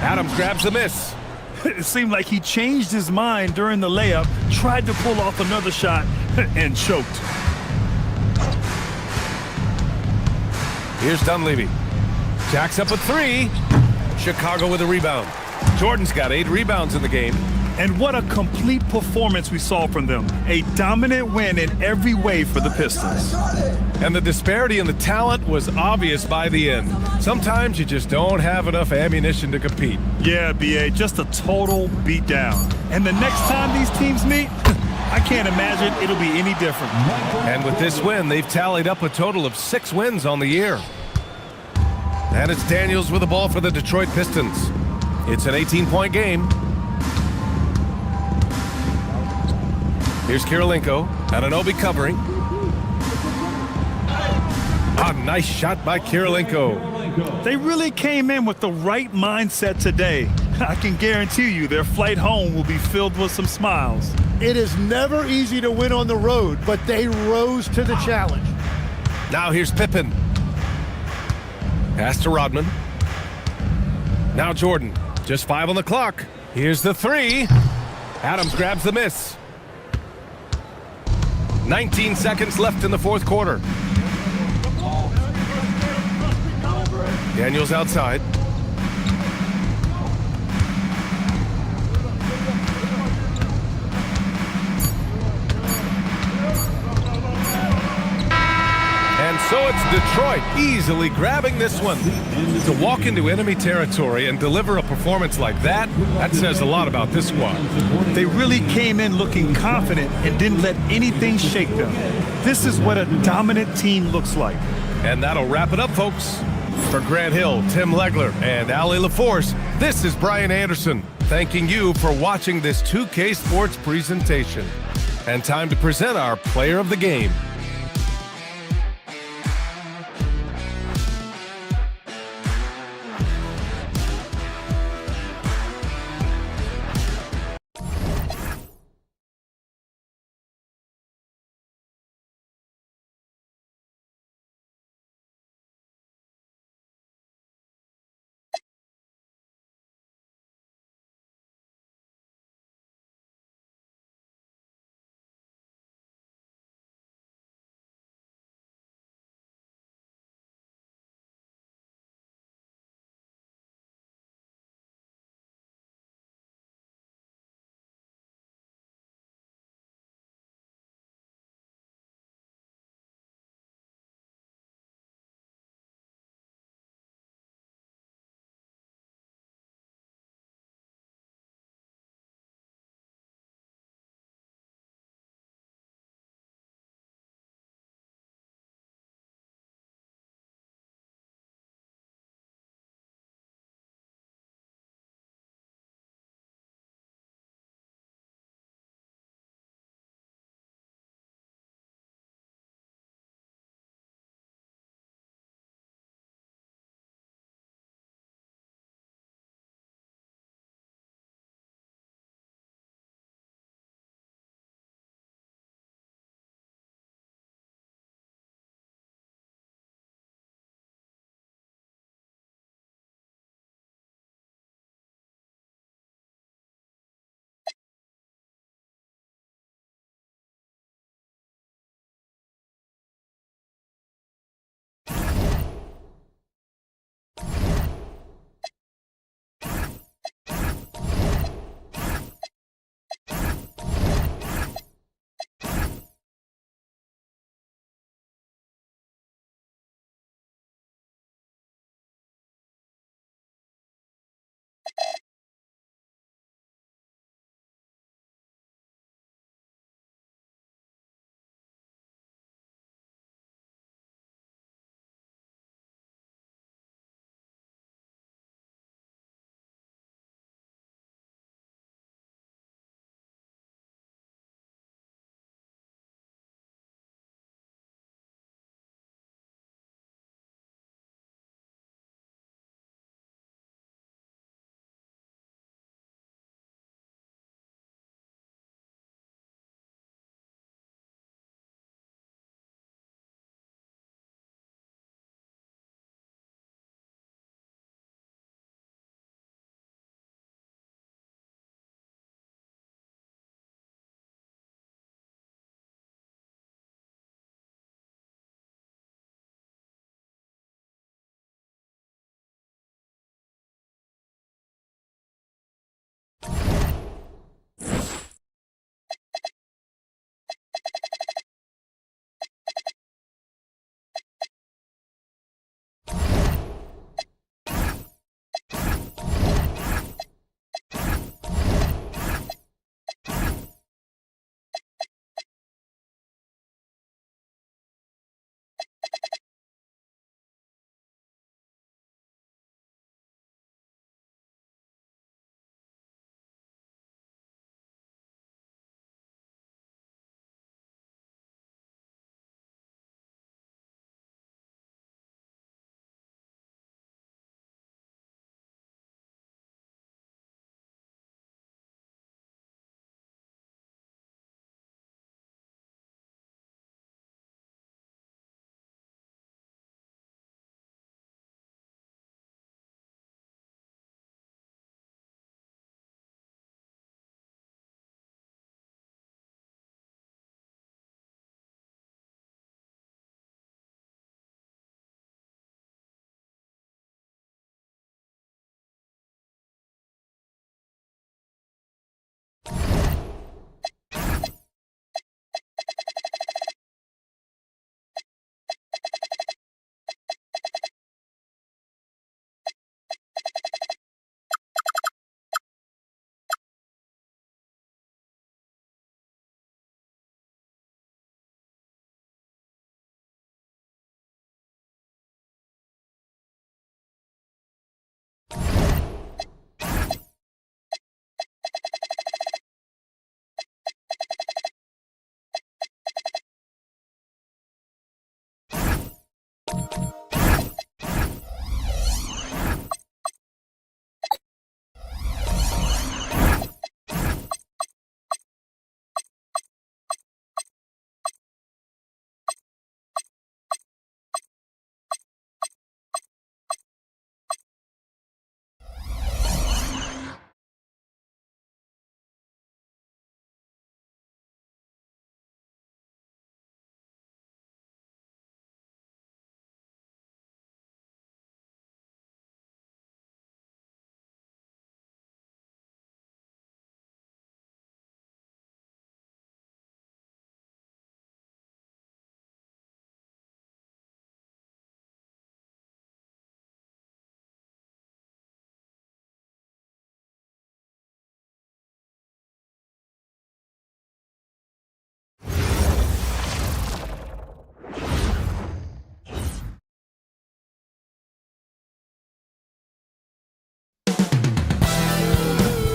Adams grabs the miss. It seemed like he changed his mind during the layup, tried to pull off another shot, and choked. Here's Dunleavy. Jacks up a three. Chicago with a rebound. Jordan's got 8 rebounds in the game. And what a complete performance we saw from them. A dominant win in every way for the Pistons. And the disparity in the talent was obvious by the end. Sometimes you just don't have enough ammunition to compete. Yeah, B.A., just a total beatdown. And the next time these teams meet, I can't imagine it'll be any different. And with this win, they've tallied up a total of 6 wins on the year. And it's Daniels with the ball for the Detroit Pistons. It's an 18-point game. Here's Kirilenko. Anunoby covering. A nice shot by Kirilenko. They really came in with the right mindset today. I can guarantee you their flight home will be filled with some smiles. It is never easy to win on the road, but they rose to the challenge. Now here's Pippen. Pass to Rodman. Now Jordan. Just 5 on the clock. Here's the 3. Adams grabs the miss. 19 seconds left in the fourth quarter. Daniels outside. And so it's Detroit easily grabbing this one. To walk into enemy territory and deliver a performance like that, that says a lot about this squad. They really came in looking confident and didn't let anything shake them. This is what a dominant team looks like. And that'll wrap it up, folks. For Grant Hill, Tim Legler, and Ali LaForce, this is Brian Anderson, thanking you for watching this 2K Sports presentation. And time to present our player of the game.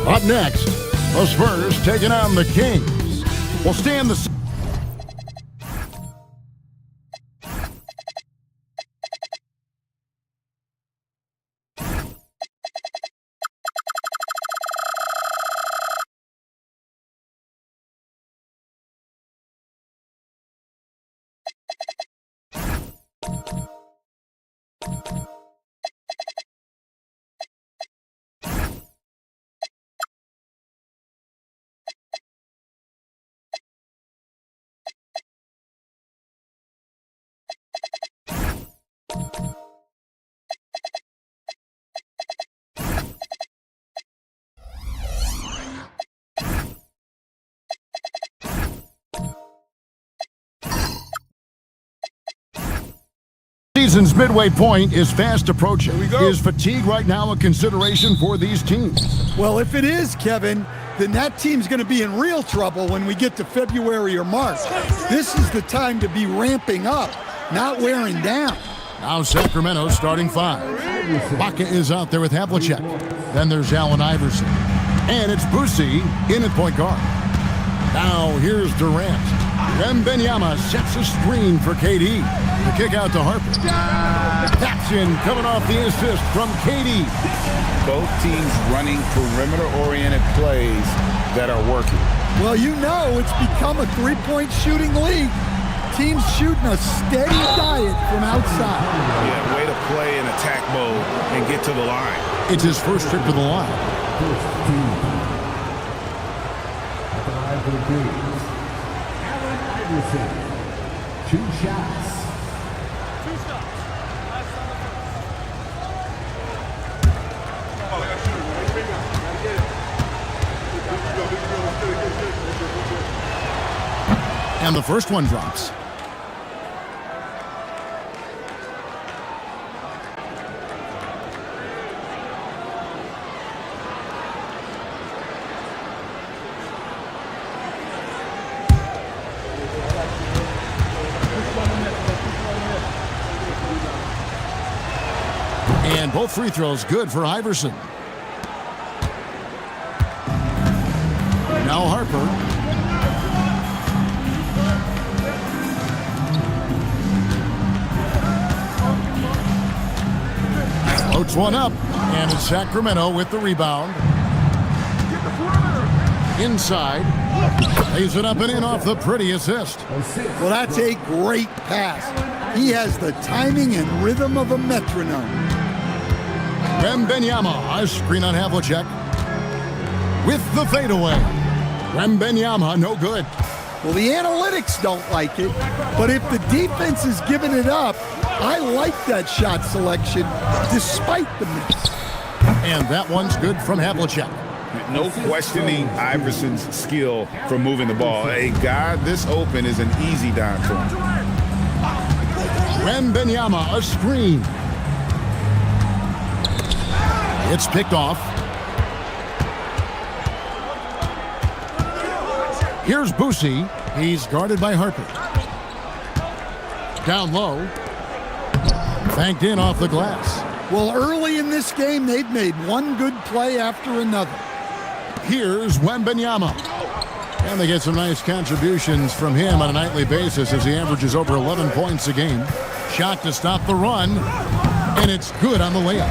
Up next, the Spurs taking on the Kings. We'll stay in the... Season's midway point is fast approaching. Is fatigue right now a consideration for these teams? Well, if it is, Kevin, then that team's going to be in real trouble when we get to February or March. This is the time to be ramping up, not wearing down. Now Sacramento starting 5. Baca is out there with Havlicek. Then there's Allen Iverson. And it's Boosie in at point guard. Now here's Durant. Wembanyama sets a screen for KD. The kick out to Harper. That's in, coming off the assist from KD. Both teams running perimeter-oriented plays that are working. Well, you know it's become a three-point shooting league. Teams shooting a steady diet from outside. Yeah, way to play in attack mode and get to the line. It's his first trip to the line. First team. At the line for the Kings, Allen Iverson. 2 shots. And the first one drops. And both free throws good for Iverson. Now Harper. Floats one up, and it's Sacramento with the rebound. Inside, lays it up and in off the pretty assist. Well, that's a great pass. He has the timing and rhythm of a metronome. Wembanyama, a screen on Havlicek. With the fadeaway. Wembanyama, no good. Well, the analytics don't like it, but if the defense is giving it up, I like that shot selection despite the miss. And that one's good from Havlicek. No questioning Iverson's skill for moving the ball. A guy this open is an easy dime for him. Wembanyama, a screen. It's picked off. Here's Boosie. He's guarded by Harper. Down low. Banked in off the glass. Well, early in this game, they've made one good play after another. Here's Wembanyama. And they get some nice contributions from him on a nightly basis as he averages over 11 points a game. Shot to stop the run, and it's good on the layup.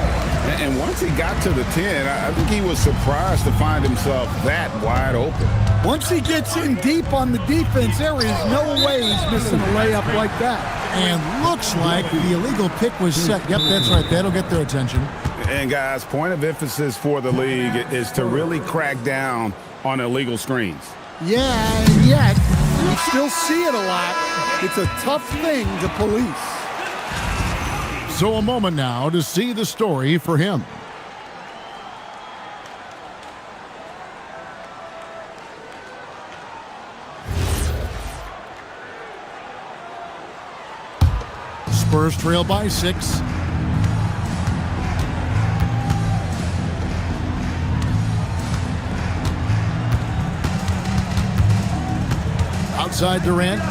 And once he got to the 10, I think he was surprised to find himself that wide open. Once he gets in deep on the defense, there is no way he's missing a layup like that. And looks like the illegal pick was set. Yep, that's right. That'll get their attention. And guys, point of emphasis for the league is to really crack down on illegal screens. Yeah, and yet we still see it a lot. It's a tough thing to police. So a moment now to see the story for him. Spurs trail by 6. Outside Durant.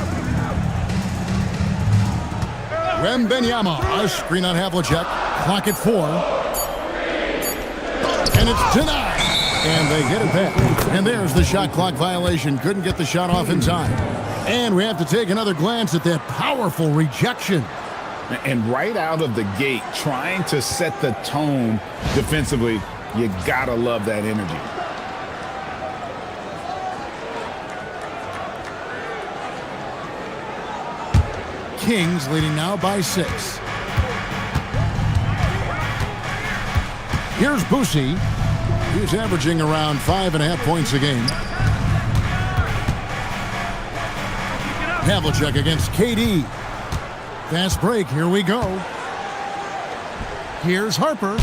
Wembanyama, a screen on Havlicek. Clock at 4. And it's denied. And they hit it back. And there's the shot clock violation. Couldn't get the shot off in time. And we have to take another glance at that powerful rejection. And right out of the gate, trying to set the tone defensively, you gotta love that energy. Kings leading now by 6. Here's Boosie. He's averaging around 5.5 points a game. Havlicek against KD. Fast break, here we go. Here's Harper,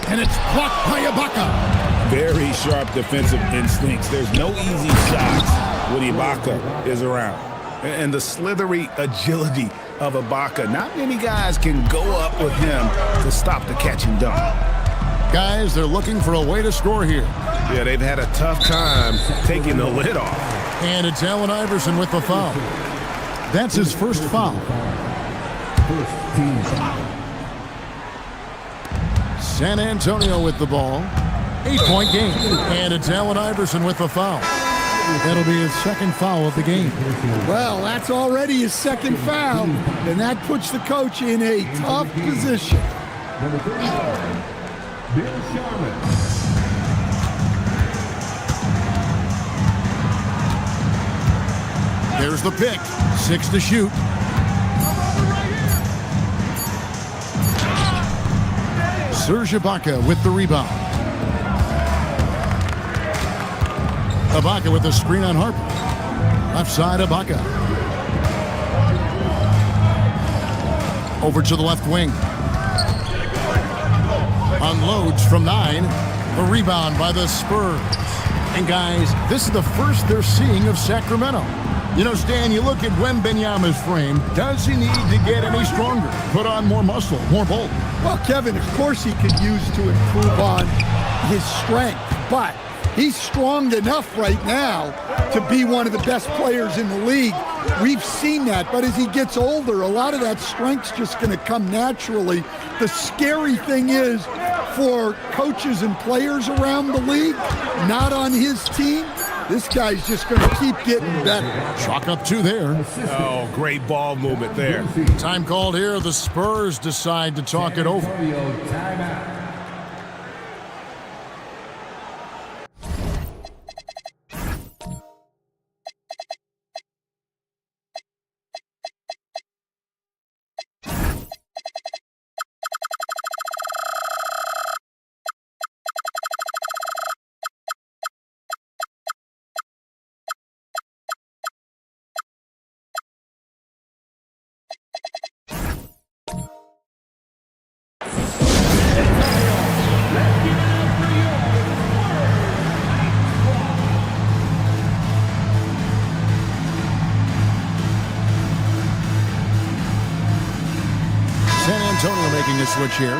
and it's blocked by Ibaka. Very sharp defensive instincts. There's no easy shots when Ibaka is around. And the slithery agility of Ibaka. Not many guys can go up with him to stop the catch and dunk. Guys, they're looking for a way to score here. Yeah, they've had a tough time taking the lid off. And it's Allen Iverson with the foul. That's his first foul. San Antonio with the ball. 8-point game. And it's Allen Iverson with the foul. That'll be his second foul of the game. Well, that's already his second foul, and that puts the coach in a tough position. Number 39, Bill Sharman. There's the pick. 6 to shoot. Serge Ibaka with the rebound. Ibaka with the screen on Harper. Left side, Ibaka. Over to the left wing. Unloads from 9. The rebound by the Spurs. And guys, this is the first they're seeing of Sacramento. You know, Stan, you look at Wembanyama's frame. Does he need to get any stronger? Put on more muscle, more bulk? Well, Kevin, of course he could use to improve on his strength, but he's strong enough right now to be one of the best players in the league. We've seen that, but as he gets older, a lot of that strength's just going to come naturally. The scary thing is for coaches and players around the league, not on his team, this guy's just going to keep getting better. Chalk up 2 there. Oh, great ball movement there. Time called here. The Spurs decide to talk it over. San Antonio making a switch here.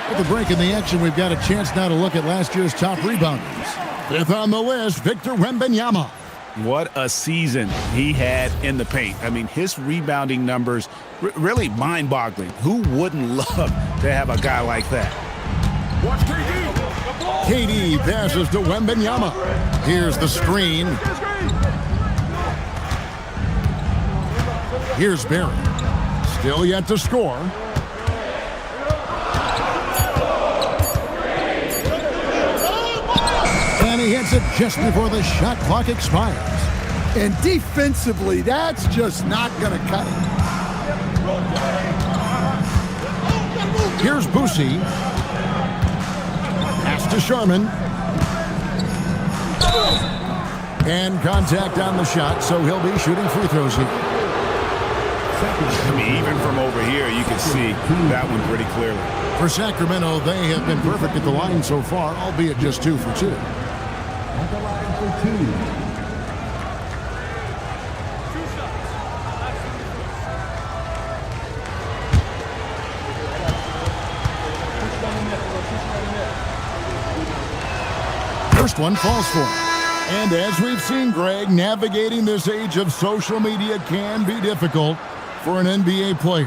With the break in the action, we've got a chance now to look at last year's top rebounders. 5th on the list, Victor Wembanyama. What a season he had in the paint. I mean, his rebounding numbers, really mind-boggling. Who wouldn't love to have a guy like that? Watch KD. KD passes to Wembanyama. Here's the screen. Here's Barry. Still yet to score. And he hits it just before the shot clock expires. And defensively, that's just not going to cut it. Here's Boosie. Pass to Sharman. And contact on the shot, so he'll be shooting free throws here. I mean, even from over here, you can see that one pretty clearly. For Sacramento, they have been perfect at the line so far, albeit just 2 for 2. At the line for 2. First one falls for him. And as we've seen, Greg, navigating this age of social media can be difficult for an NBA player.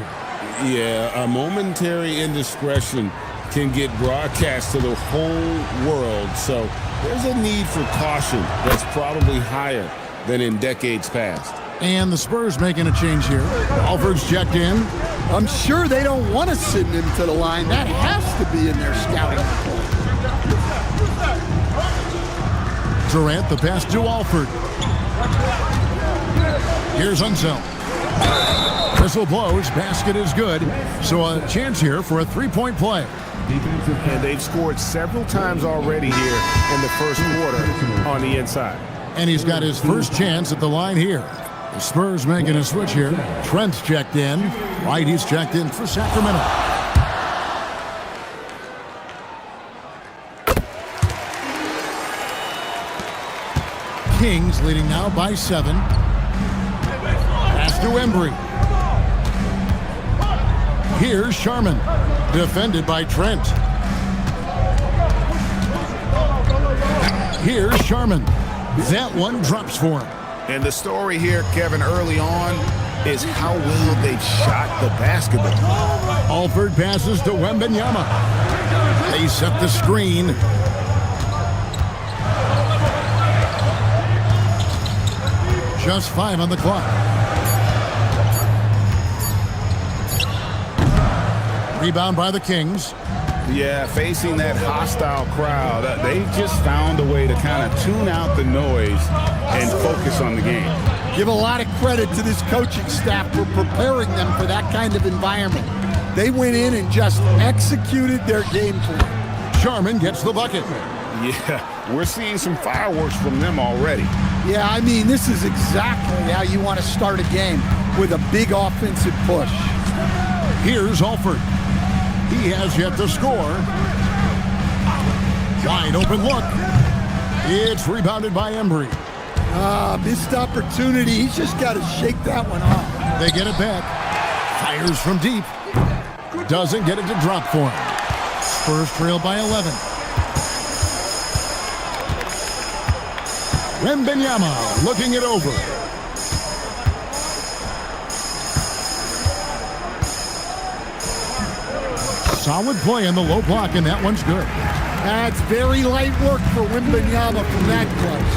Yeah, a momentary indiscretion can get broadcast to the whole world. So there's a need for caution that's probably higher than in decades past. And the Spurs making a change here. Alford's checked in. I'm sure they don't want to send him to the line. That has to be in their scouting report. Durant, the pass to Alford. Here's Unseld. Whistle blows, basket is good. So a chance here for a three-point play. And they've scored several times already here in the first quarter on the inside. And he's got his first chance at the line here. The Spurs making a switch here. Trent's checked in. White, he's checked in for Sacramento. Kings leading now by 7. Pass to Embry. Here's Sharman. Defended by Trent. Here's Sharman. That one drops for him. And the story here, Kevin, early on is how well they've shot the basketball. Alford passes to Wembanyama. They set the screen. Just 5 on the clock. Rebound by the Kings. Yeah, facing that hostile crowd, they just found a way to kind of tune out the noise and focus on the game. Give a lot of credit to this coaching staff for preparing them for that kind of environment. They went in and just executed their game plan. Sharman gets the bucket. Yeah, we're seeing some fireworks from them already. Yeah, I mean, this is exactly how you want to start a game, with a big offensive push. Here's Alford. He has yet to score. Wide open look. It's rebounded by Embry. Missed opportunity. He's just got to shake that one off. They get it back. Fires from deep. Doesn't get it to drop for him. Spurs trail by 11. Wembanyama looking it over. Solid play in the low block, and that one's good. That's very light work for Wembanyama from that close.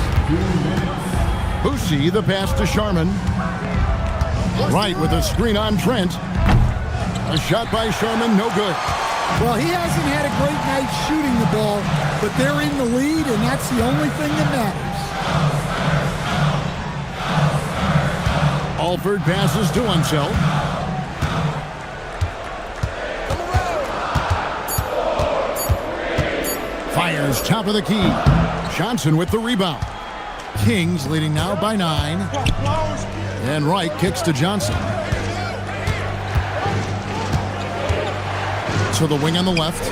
Boosie, the pass to Sharman. Right with a screen on Trent. A shot by Sharman, no good. Well, he hasn't had a great night shooting the ball, but they're in the lead, and that's the only thing that matters. Alford passes to Unseld. Fires top of the key. Johnson with the rebound. Kings leading now by 9. And Wright kicks to Johnson. To the wing on the left.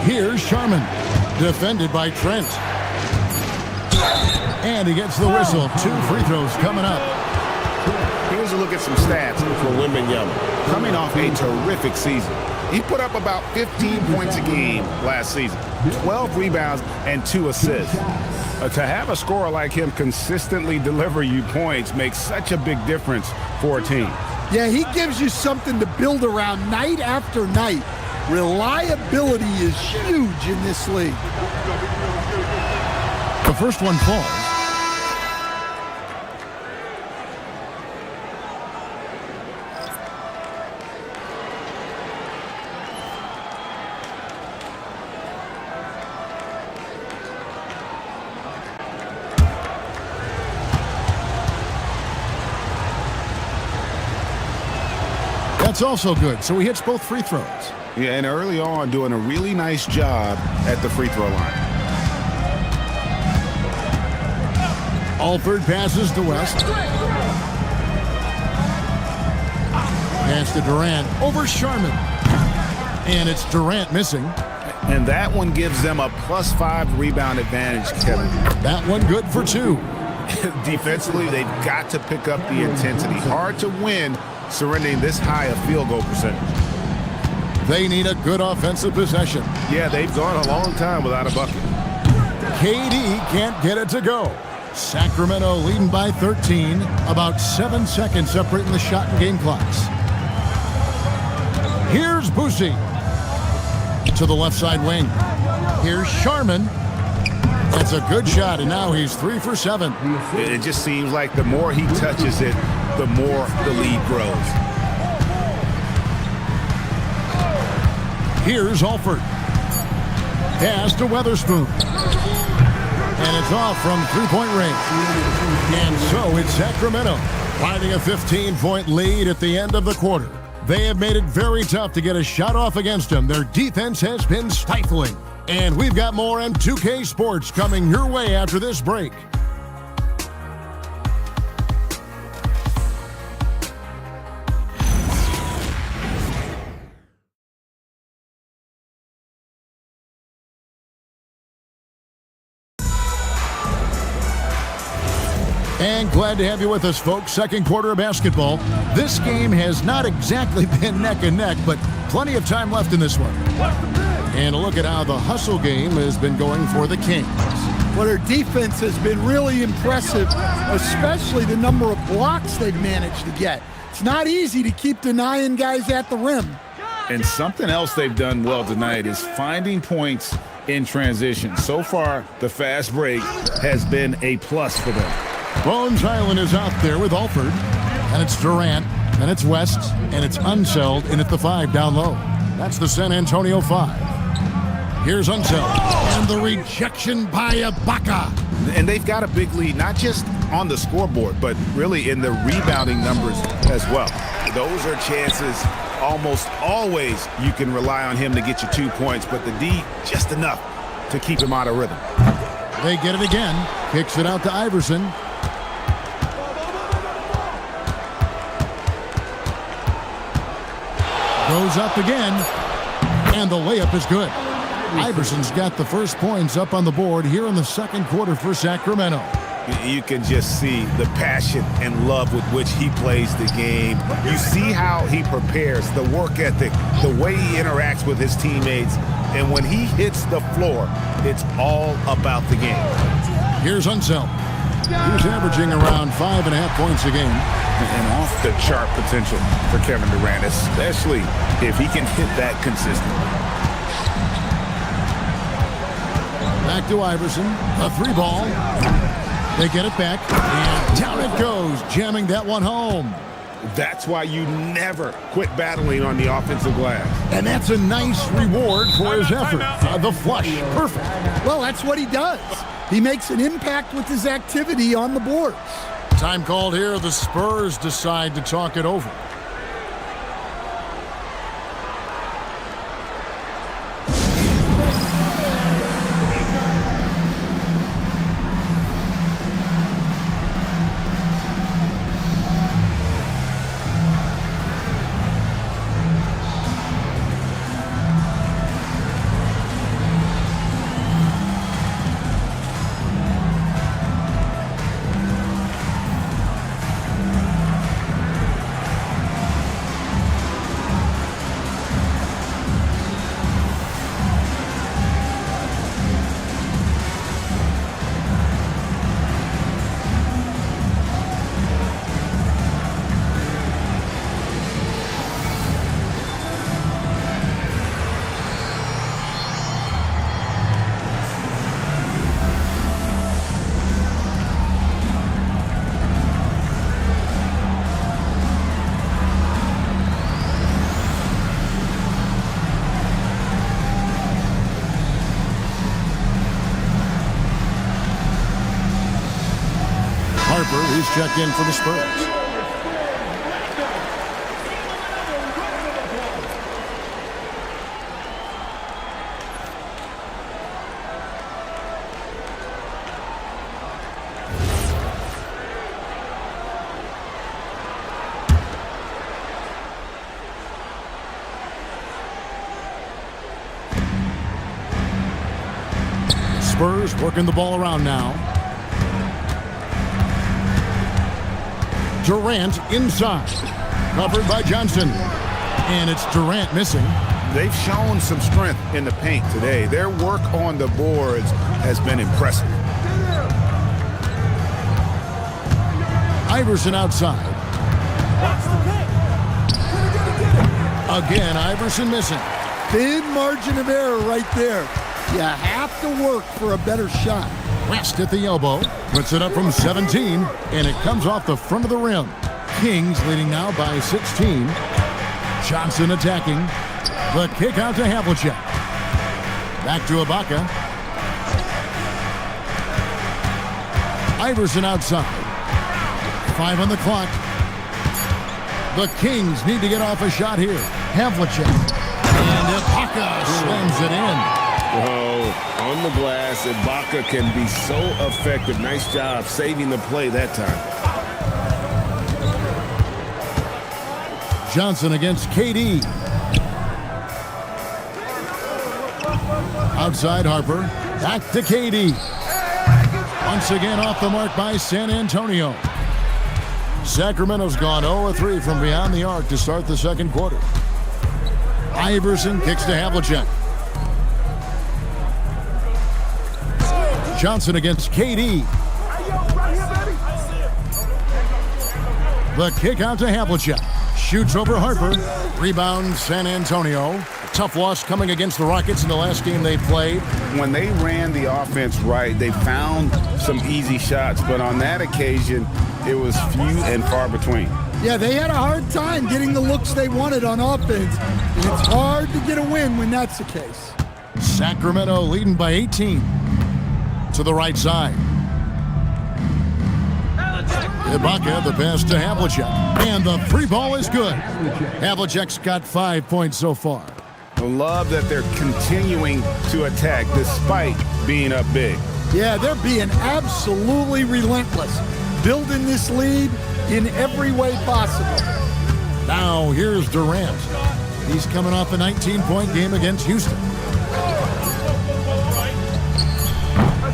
Here's Sharman. Defended by Trent. And he gets the whistle. 2 free throws coming up. Here's a look at some stats for Wembanyama. Coming off a terrific season. He put up about 15 points a game last season, 12 rebounds, and 2 assists. To have a scorer like him consistently deliver you points makes such a big difference for a team. Yeah, he gives you something to build around night after night. Reliability is huge in this league. The first one falls. That's also good. So he hits both free throws. Yeah, and early on doing a really nice job at the free throw line. Alford passes to West. Pass to Durant over Sharman. And it's Durant missing. And that one gives them a +5 rebound advantage, Kevin. That one good for 2. Defensively, they've got to pick up the intensity. Hard to win surrendering this high a field goal percentage. They need a good offensive possession. Yeah, they've gone a long time without a bucket. KD can't get it to go. Sacramento leading by 13. About 7 seconds separating the shot and game clocks. Boosie to the left side wing. Here's Sharman. That's a good shot, and now he's 3 for 7. It just seems like the more he touches it, the more the lead grows. Here's Alford. Pass to Weatherspoon. And it's off from three-point range. And so it's Sacramento, finding a 15-point lead at the end of the quarter. They have made it very tough to get a shot off against them. Their defense has been stifling. And we've got more on 2K Sports coming your way after this break. And glad to have you with us, folks. Second quarter of basketball. This game has not exactly been neck and neck, but plenty of time left in this one. And a look at how the hustle game has been going for the Kings. Well, their defense has been really impressive, especially the number of blocks they've managed to get. It's not easy to keep denying guys at the rim. And something else they've done well tonight is finding points in transition. So far, the fast break has been a plus for them. Bones Island is out there with Alford, and it's Durant, and it's West, and it's Unseld, and at the 5 down low. That's the San Antonio 5. Here's Unseld, and the rejection by Ibaka. And they've got a big lead, not just on the scoreboard, but really in the rebounding numbers as well. Those are chances almost always you can rely on him to get you 2 points, but the D, just enough to keep him out of rhythm. They get it again. Kicks it out to Iverson. Goes up again, and the layup is good. Iverson's got the first points up on the board here in the second quarter for Sacramento. You can just see the passion and love with which he plays the game. You see how he prepares, the work ethic, the way he interacts with his teammates. And when he hits the floor, it's all about the game. Here's Unseld. He's averaging around 5.5 points a game. And off the chart potential for Kevin Durant, especially if he can hit that consistently. Back to Iverson, a 3-ball. They get it back, and down it goes, jamming that one home. That's why you never quit battling on the offensive glass. And that's a nice reward for his effort. The flush, perfect. Well, that's what he does. He makes an impact with his activity on the boards. Time called here. The Spurs decide to talk it over. He's checked in for the Spurs. Spurs working the ball around now. Durant inside, covered by Johnson, and it's Durant missing. They've shown some strength in the paint today. Their work on the boards has been impressive. Iverson outside. Again, Iverson missing. Thin margin of error right there. You have to work for a better shot. West at the elbow. Puts it up from 17, and it comes off the front of the rim. Kings leading now by 16. Johnson attacking. The kick out to Havlicek. Back to Ibaka. Iverson outside. 5 on the clock. The Kings need to get off a shot here. Havlicek. And Ibaka slams it in. Oh, on the glass, Ibaka can be so effective. Nice job saving the play that time. Johnson against KD. Outside Harper. Back to KD. Once again off the mark by San Antonio. Sacramento's gone 0-3 from beyond the arc to start the second quarter. Iverson kicks to Havlicek. Johnson against KD. The kick out to Havlicek. Shoots over Harper. Rebound San Antonio. Tough loss coming against the Rockets in the last game they played. When they ran the offense right, they found some easy shots, but on that occasion, it was few and far between. Yeah, they had a hard time getting the looks they wanted on offense, and it's hard to get a win when that's the case. Sacramento leading by 18. To the right side. Ibaka, the pass to Havlicek. And the free ball is good. Havlicek's got 5 points so far. I love that they're continuing to attack despite being up big. Yeah, they're being absolutely relentless, building this lead in every way possible. Now here's Durant. He's coming off a 19-point game against Houston.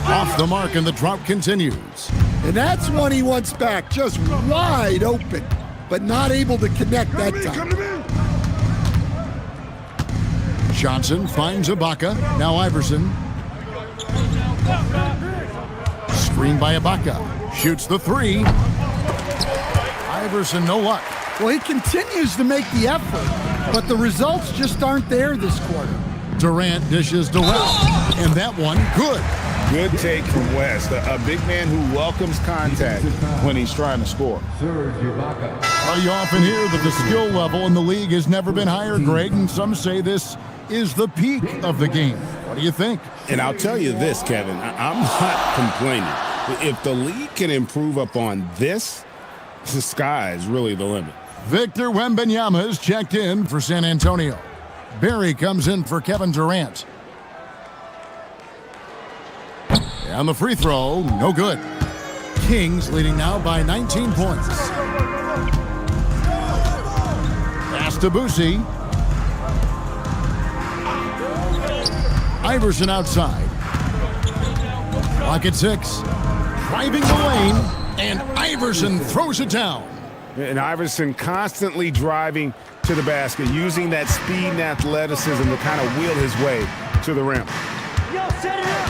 Off the mark, and the drought continues. And that's one he wants back, just wide open, but not able to connect that time. Johnson finds Ibaka. Now Iverson. Screen by Ibaka. Shoots the three. Iverson, no luck. Well, he continues to make the effort, but the results just aren't there this quarter. Durant dishes to West, and that one, good. Good take from West, a big man who welcomes contact when he's trying to score. Well, you often hear that the skill level in the league has never been higher, Greg, and some say this is the peak of the game. What do you think? And I'll tell you this, Kevin, I'm not complaining. If the league can improve upon this, the sky is really the limit. Victor Wembanyama is checked in for San Antonio. Barry comes in for Kevin Durant. And the free throw, no good. Kings leading now by 19 points. Pass to Boosie. Iverson outside. Clock at 6. Driving the lane, and Iverson throws it down. And Iverson constantly driving to the basket, using that speed and athleticism to kind of wheel his way to the rim. Yo, set it up.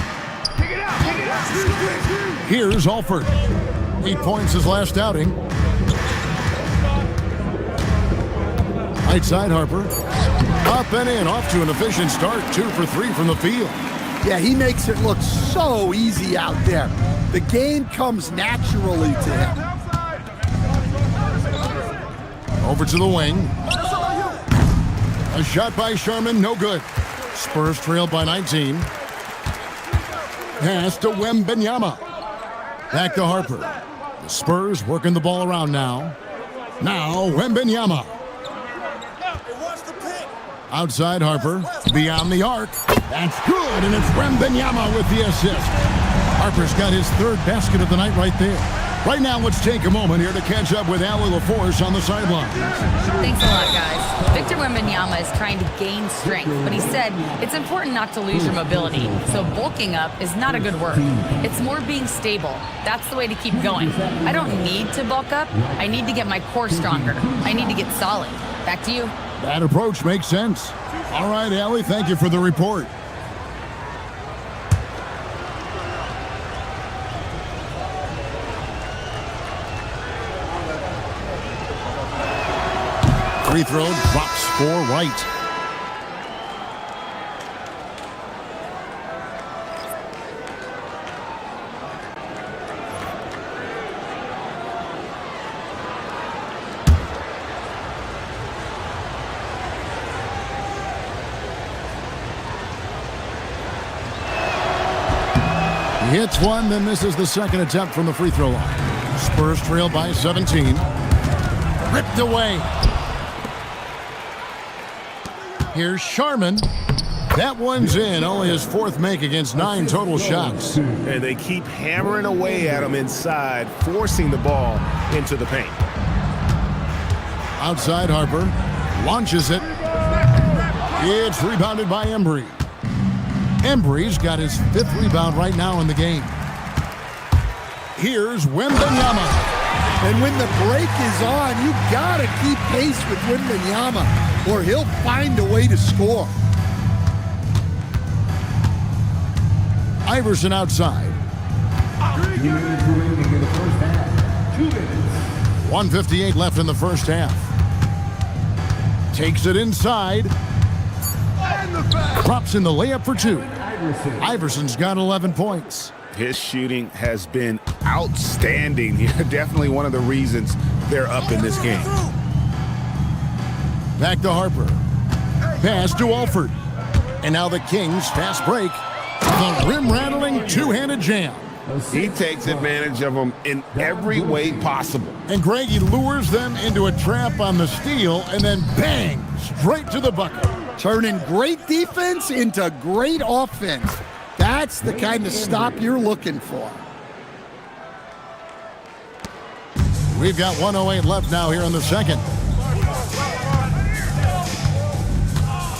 Pick it up. Pick it up. Here's Alford. 8 points his last outing. Right side Harper. Up and in, off to an efficient start. 2 for 3 from the field. Yeah, he makes it look so easy out there. The game comes naturally to him. Over to the wing. A shot by Sharman, no good. Spurs trailed by 19. Pass to Wembanyama. Back to Harper. The Spurs working the ball around now. Now Wembanyama. Outside Harper. Beyond the arc. That's good, and it's Wembanyama with the assist. Harper's got his third basket of the night right there. Right now, let's take a moment here to catch up with Allie LaForce on the sideline. Thanks a lot, guys. Victor Wembanyama is trying to gain strength, but he said it's important not to lose your mobility. So bulking up is not a good word. It's more being stable. That's the way to keep going. I don't need to bulk up. I need to get my core stronger. I need to get solid. Back to you. That approach makes sense. All right, Allie, thank you for the report. free throw drops for White. He hits one, then misses the second attempt from the free throw line. Spurs trail by 17. Ripped away. Here's Sharman. That one's in. Only his fourth make against 9 total shots. And they keep hammering away at him inside, forcing the ball into the paint. Outside Harper. Launches it. It's rebounded by Embry. Embry's got his 5th rebound right now in the game. Here's Wembanyama. And when the break is on, you got to keep pace with Wembanyama, or he'll find a way to score. Iverson outside. 3 minutes remaining in the first half. 2 minutes. 1:58 left in the first half. Takes it inside. Drops in the layup for 2. Iverson's got 11 points. His shooting has been outstanding. Definitely one of the reasons they're up in this game. Back to Harper. Pass to Alford. And now the Kings fast break. The rim-rattling two-handed jam. He takes advantage of them in every way possible. And Greg, he lures them into a trap on the steal, and then bang, straight to the bucket. Turning great defense into great offense. That's the kind of stop you're looking for. We've got 1:08 left now here in the second.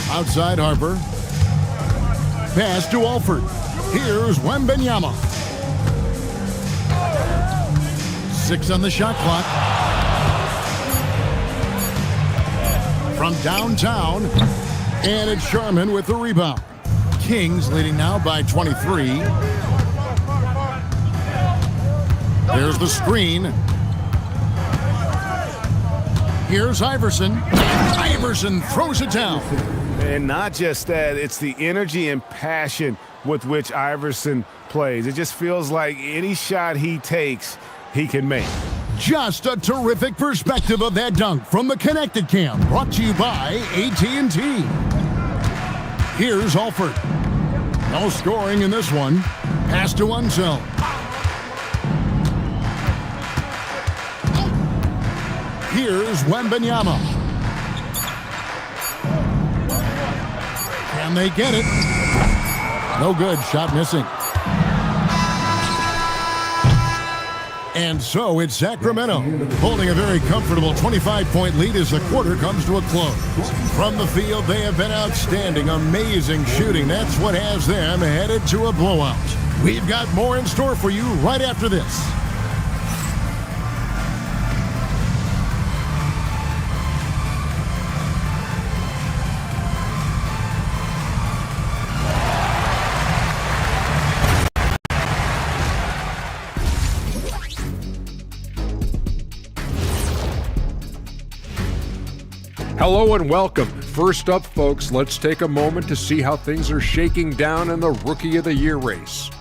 Outside Harper. Pass to Alford. Here's Wembanyama. 6 on the shot clock. From downtown, and it's Sharman with the rebound. Kings leading now by 23. There's the screen. Here's Iverson. Iverson throws it down. And not just that, it's the energy and passion with which Iverson plays. It just feels like any shot he takes, he can make. Just a terrific perspective of that dunk from the Connected Cam, brought to you by AT&T. Here's Alford. No scoring in this one. Pass to Unseld. Here's Wembanyama. Can they get it? No good. Shot missing. And so it's Sacramento holding a very comfortable 25-point lead as the quarter comes to a close. From the field, they have been outstanding, amazing shooting. That's what has them headed to a blowout. We've got more in store for you right after this. Hello and welcome. First up, folks, let's take a moment to see how things are shaking down in the Rookie of the Year race.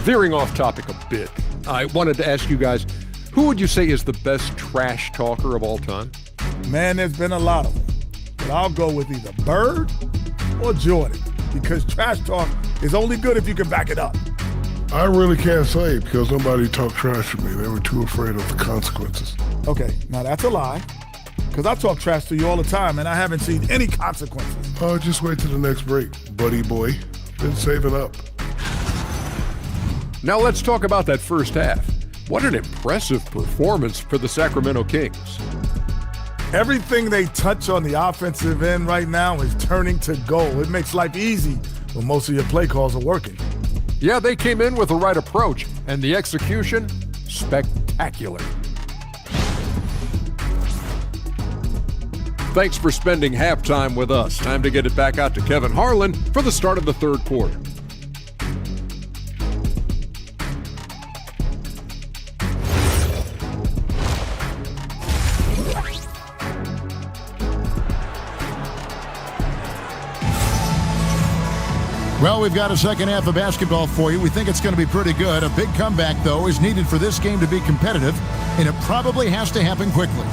Veering off topic a bit, I wanted to ask you guys, who would you say is the best trash talker of all time? Man, there's been a lot of them. But I'll go with either Bird or Jordan, because trash talk is only good if you can back it up. I really can't say because nobody talked trash to me. They were too afraid of the consequences. Okay, now that's a lie. Because I talk trash to you all the time, and I haven't seen any consequences. Oh, just wait till the next break, buddy boy. Been saving up. Now let's talk about that first half. What an impressive performance for the Sacramento Kings. Everything they touch on the offensive end right now is turning to goal. It makes life easy when most of your play calls are working. Yeah, they came in with the right approach, and the execution, spectacular. Thanks for spending halftime with us. Time to get it back out to Kevin Harlan for the start of the third quarter. Well, we've got a second half of basketball for you. We think it's going to be pretty good. A big comeback, though, is needed for this game to be competitive, and it probably has to happen quickly.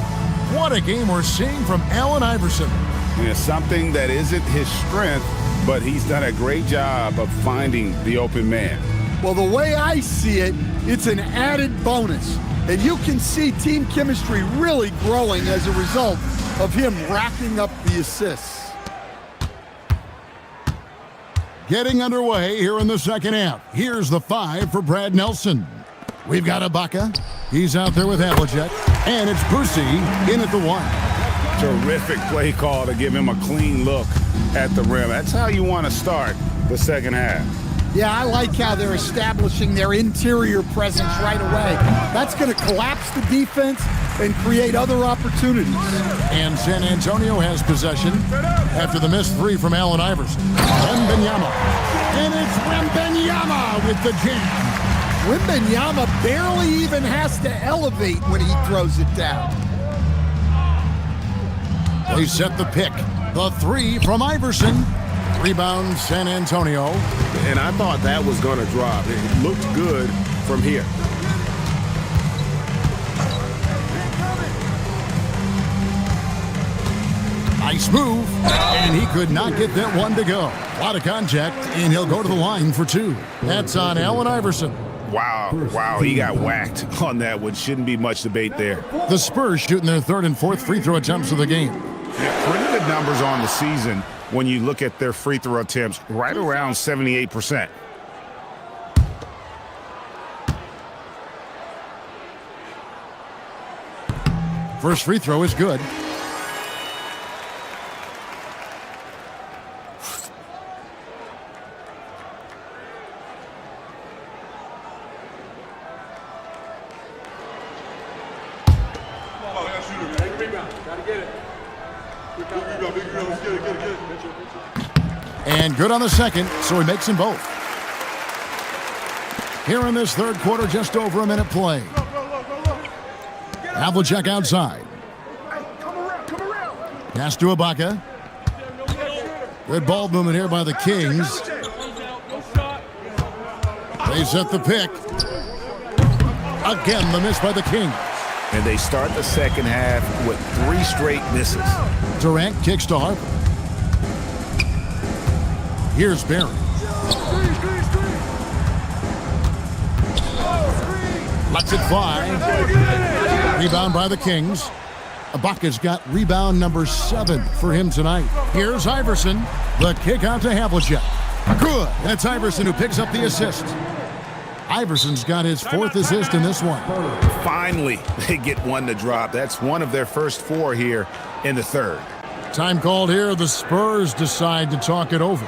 What a game we're seeing from Allen Iverson. Yeah, something that isn't his strength, but he's done a great job of finding the open man. Well, the way I see it, it's an added bonus. And you can see team chemistry really growing as a result of him racking up the assists. Getting underway here in the second half. Here's the 5 for Brad Nelson. We've got Ibaka. He's out there with Havlicek. And it's Boosie in at the 1. Terrific play call to give him a clean look at the rim. That's how you want to start the second half. Yeah, I like how they're establishing their interior presence right away. That's going to collapse the defense and create other opportunities. And San Antonio has possession after the missed 3 from Allen Iverson. Wembanyama. And it's Wembanyama with the jam. Wembanyama barely even has to elevate when he throws it down. They set the pick. The 3 from Iverson. Rebound, San Antonio. And I thought that was going to drop. It looked good from here. Nice move. And he could not get that one to go. A lot of contact, and he'll go to the line for 2. That's on Allen Iverson. Wow, he got whacked on that one. Shouldn't be much debate there. The Spurs shooting their 3rd and 4th free throw attempts of the game. Yeah, pretty good numbers on the season when you look at their free throw attempts, right around 78%. First free throw is good. And good on the second, so he makes them both. Here in this third quarter, just over a minute play. Havlicek outside. Pass to Ibaka. Good ball movement here by the Kings. They set the pick. Again, the miss by the Kings. And they start the second half with 3 straight misses. Durant kicks to Harper. Here's Barry. Lets it fly. Rebound by the Kings. Ibaka's got rebound number 7 for him tonight. Here's Iverson. The kick out to Havlicek. Good. And it's Iverson who picks up the assist. Iverson's got his 4th assist in this one. Finally, they get one to drop. That's one of their first 4 here in the third. Time called here. The Spurs decide to talk it over.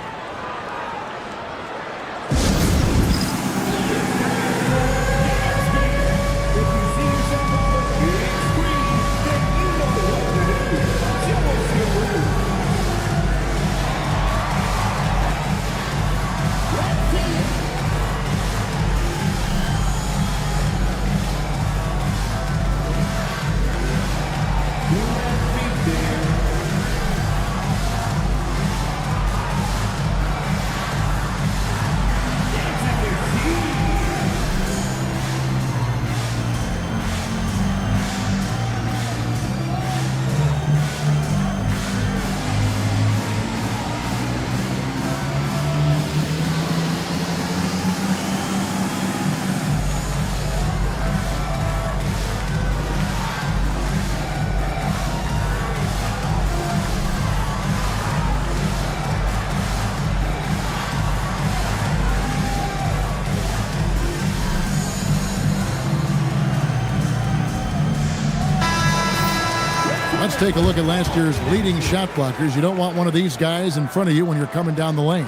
Let's take a look at last year's leading shot blockers. You don't want one of these guys in front of you when you're coming down the lane.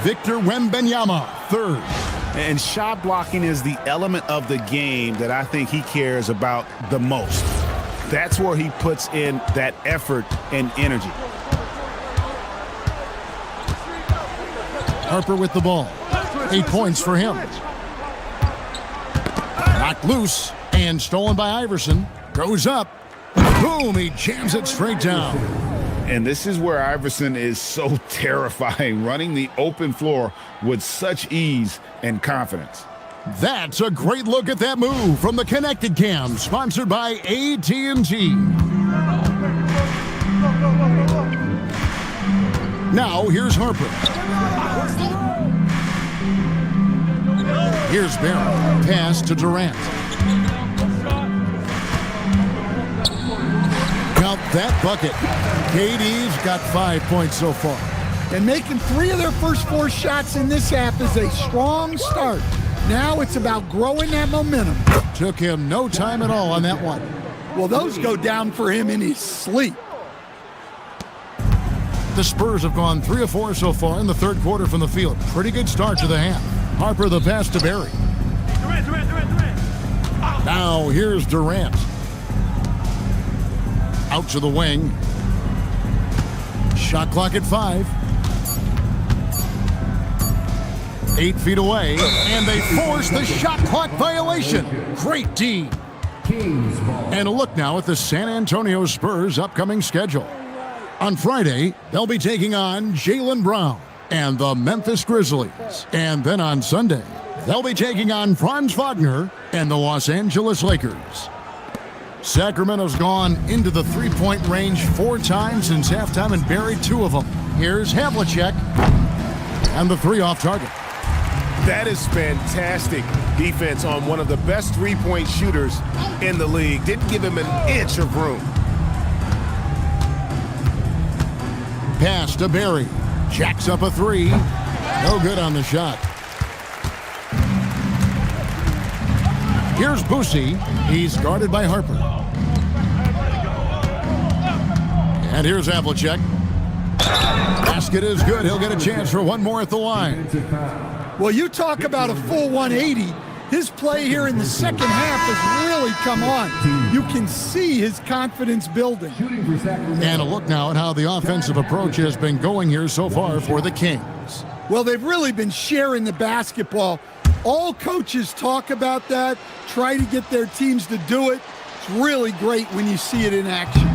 Victor Wembanyama, 3rd. And shot blocking is the element of the game that I think he cares about the most. That's where he puts in that effort and energy. Harper with the ball. 8 points for him. Knocked loose and stolen by Iverson. Goes up. Boom, he jams it straight down. And this is where Iverson is so terrifying, running the open floor with such ease and confidence. That's a great look at that move from the Connected Cam, sponsored by AT&T. Now, here's Harper. Here's Barrett. Pass to Durant. Count that bucket. KD's got 5 points so far. And making 3 of their first 4 shots in this half is a strong start. Now it's about growing that momentum. Took him no time at all on that one. Well, those go down for him in his sleep. The Spurs have gone 3 of 4 so far in the third quarter from the field. Pretty good start to the half. Harper the pass to Barry. Durant. Now here's Durant. Out to the wing. Shot clock at 5. 8 feet away, and they force the shot clock violation. Great D. And a look now at the San Antonio Spurs' upcoming schedule. On Friday, they'll be taking on Jaylen Brown and the Memphis Grizzlies. And then on Sunday, they'll be taking on Franz Wagner and the Los Angeles Lakers. Sacramento's gone into the three-point range 4 times since halftime and buried 2 of them. Here's Havlicek, and the 3 off target. That is fantastic defense on one of the best three-point shooters in the league. Didn't give him an inch of room. Pass to Barry. Jacks up a 3. No good on the shot. Here's Boosie. He's guarded by Harper. And here's Havlicek. Basket is good. He'll get a chance for one more at the line. Well, you talk about a full 180. His play here in the second half has really come on. You can see his confidence building. And a look now at how the offensive approach has been going here so far for the Kings. Well, they've really been sharing the basketball. All coaches talk about that, try to get their teams to do it. It's really great when you see it in action.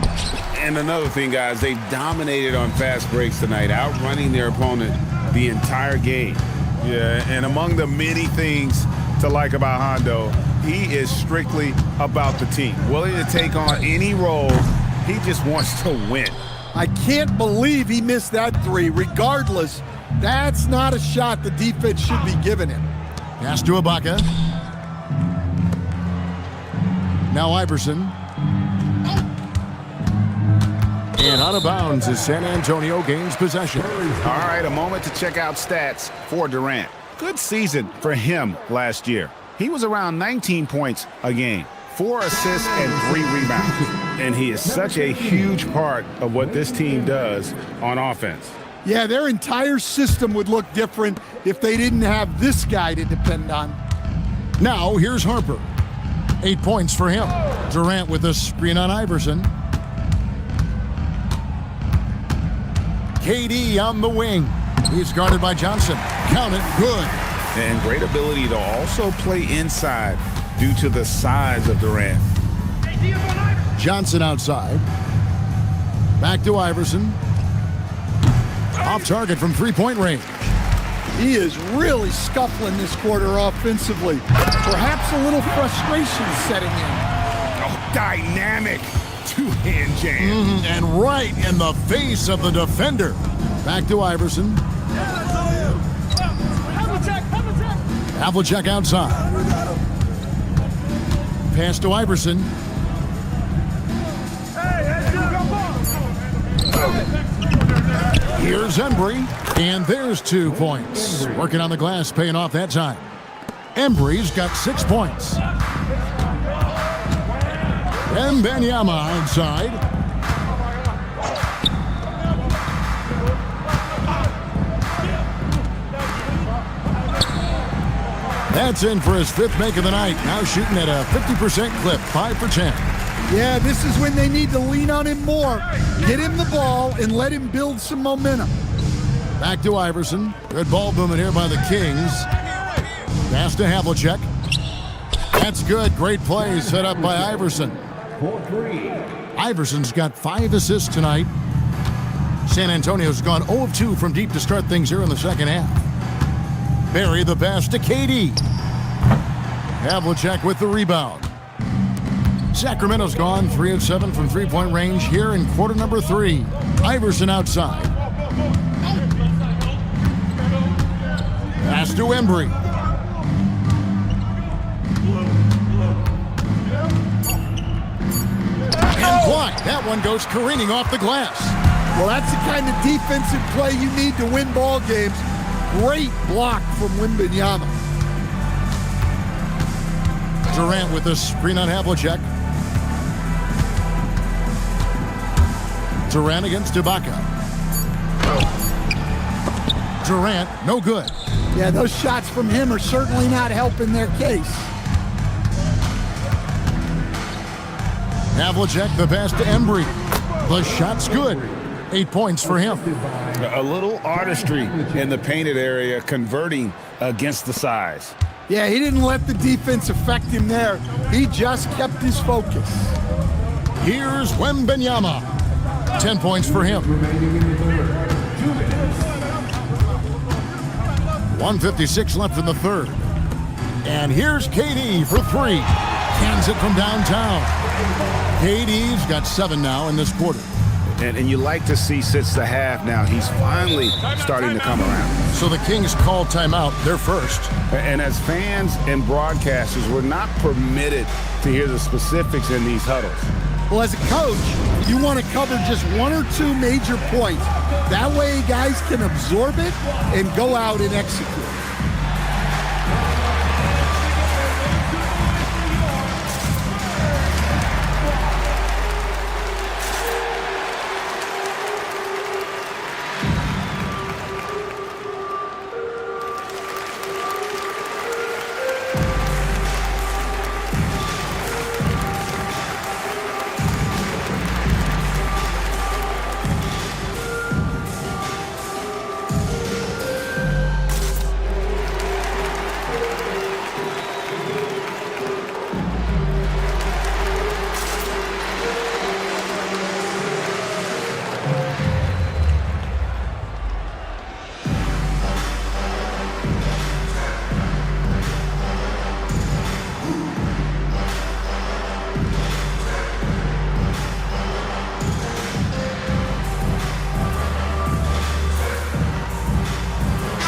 And another thing, guys, they've dominated on fast breaks tonight, outrunning their opponent the entire game. Yeah, and among the many things to like about Hondo, he is strictly about the team. Willing to take on any role. He just wants to win. I can't believe he missed that 3. Regardless, that's not a shot the defense should be giving him. Pass to Ibaka. Now Iverson. And out of bounds as San Antonio gains possession. All right, a moment to check out stats for Durant. Good season for him last year. He was around 19 points a game, 4 assists and 3 rebounds. And he is such a huge part of what this team does on offense. Yeah, their entire system would look different if they didn't have this guy to depend on. Now here's Harper. 8 points for him. Durant with a screen on Iverson. KD on the wing. He's guarded by Johnson. Count it, good. And great ability to also play inside due to the size of Durant. Johnson outside. Back to Iverson. Off target from three-point range. He is really scuffling this quarter offensively. Perhaps a little frustration setting in. Oh, dynamic two-hand jam. And right in the face of the defender. Back to Iverson. Havlicek outside. Pass to Iverson. Here's Embry, and there's 2 points. Working on the glass, paying off that time. Embry's got 6 points. And Benyama outside. That's in for his 5th make of the night. Now shooting at a 50% clip, 5 for 10. Yeah, this is when they need to lean on him more. Get him the ball and let him build some momentum. Back to Iverson. Good ball movement here by the Kings. Pass to Havlicek. That's good. Great play set up by Iverson. Iverson's got 5 assists tonight. San Antonio's gone 0 of 2 from deep to start things here in the second half. Barry the pass to KD. Havlicek with the rebound. Sacramento's gone 3 of 7 from three-point range here in quarter number 3. Iverson outside. Pass to Embry. And blocked. That one goes careening off the glass. Well, that's the kind of defensive play you need to win ball games. Great block from Wembanyama. Durant with the screen on Havlicek. Durant against Ibaka. Durant, no good. Yeah, those shots from him are certainly not helping their case. Havlicek, the pass to Embry. The shot's good. 8 points for him. A little artistry in the painted area, converting against the size. Yeah, he didn't let the defense affect him there. He just kept his focus. Here's Wembanyama. 10 points for him. 1:56 left in the third. And here's KD for 3. Cans it from downtown. KD's got 7 now in this quarter. And you like to see since the half now, he's finally starting to come around. So the Kings call timeout. They're first. And as fans and broadcasters, we're not permitted to hear the specifics in these huddles. Well, as a coach, you want to cover just 1 or 2 major points. That way guys can absorb it and go out and execute.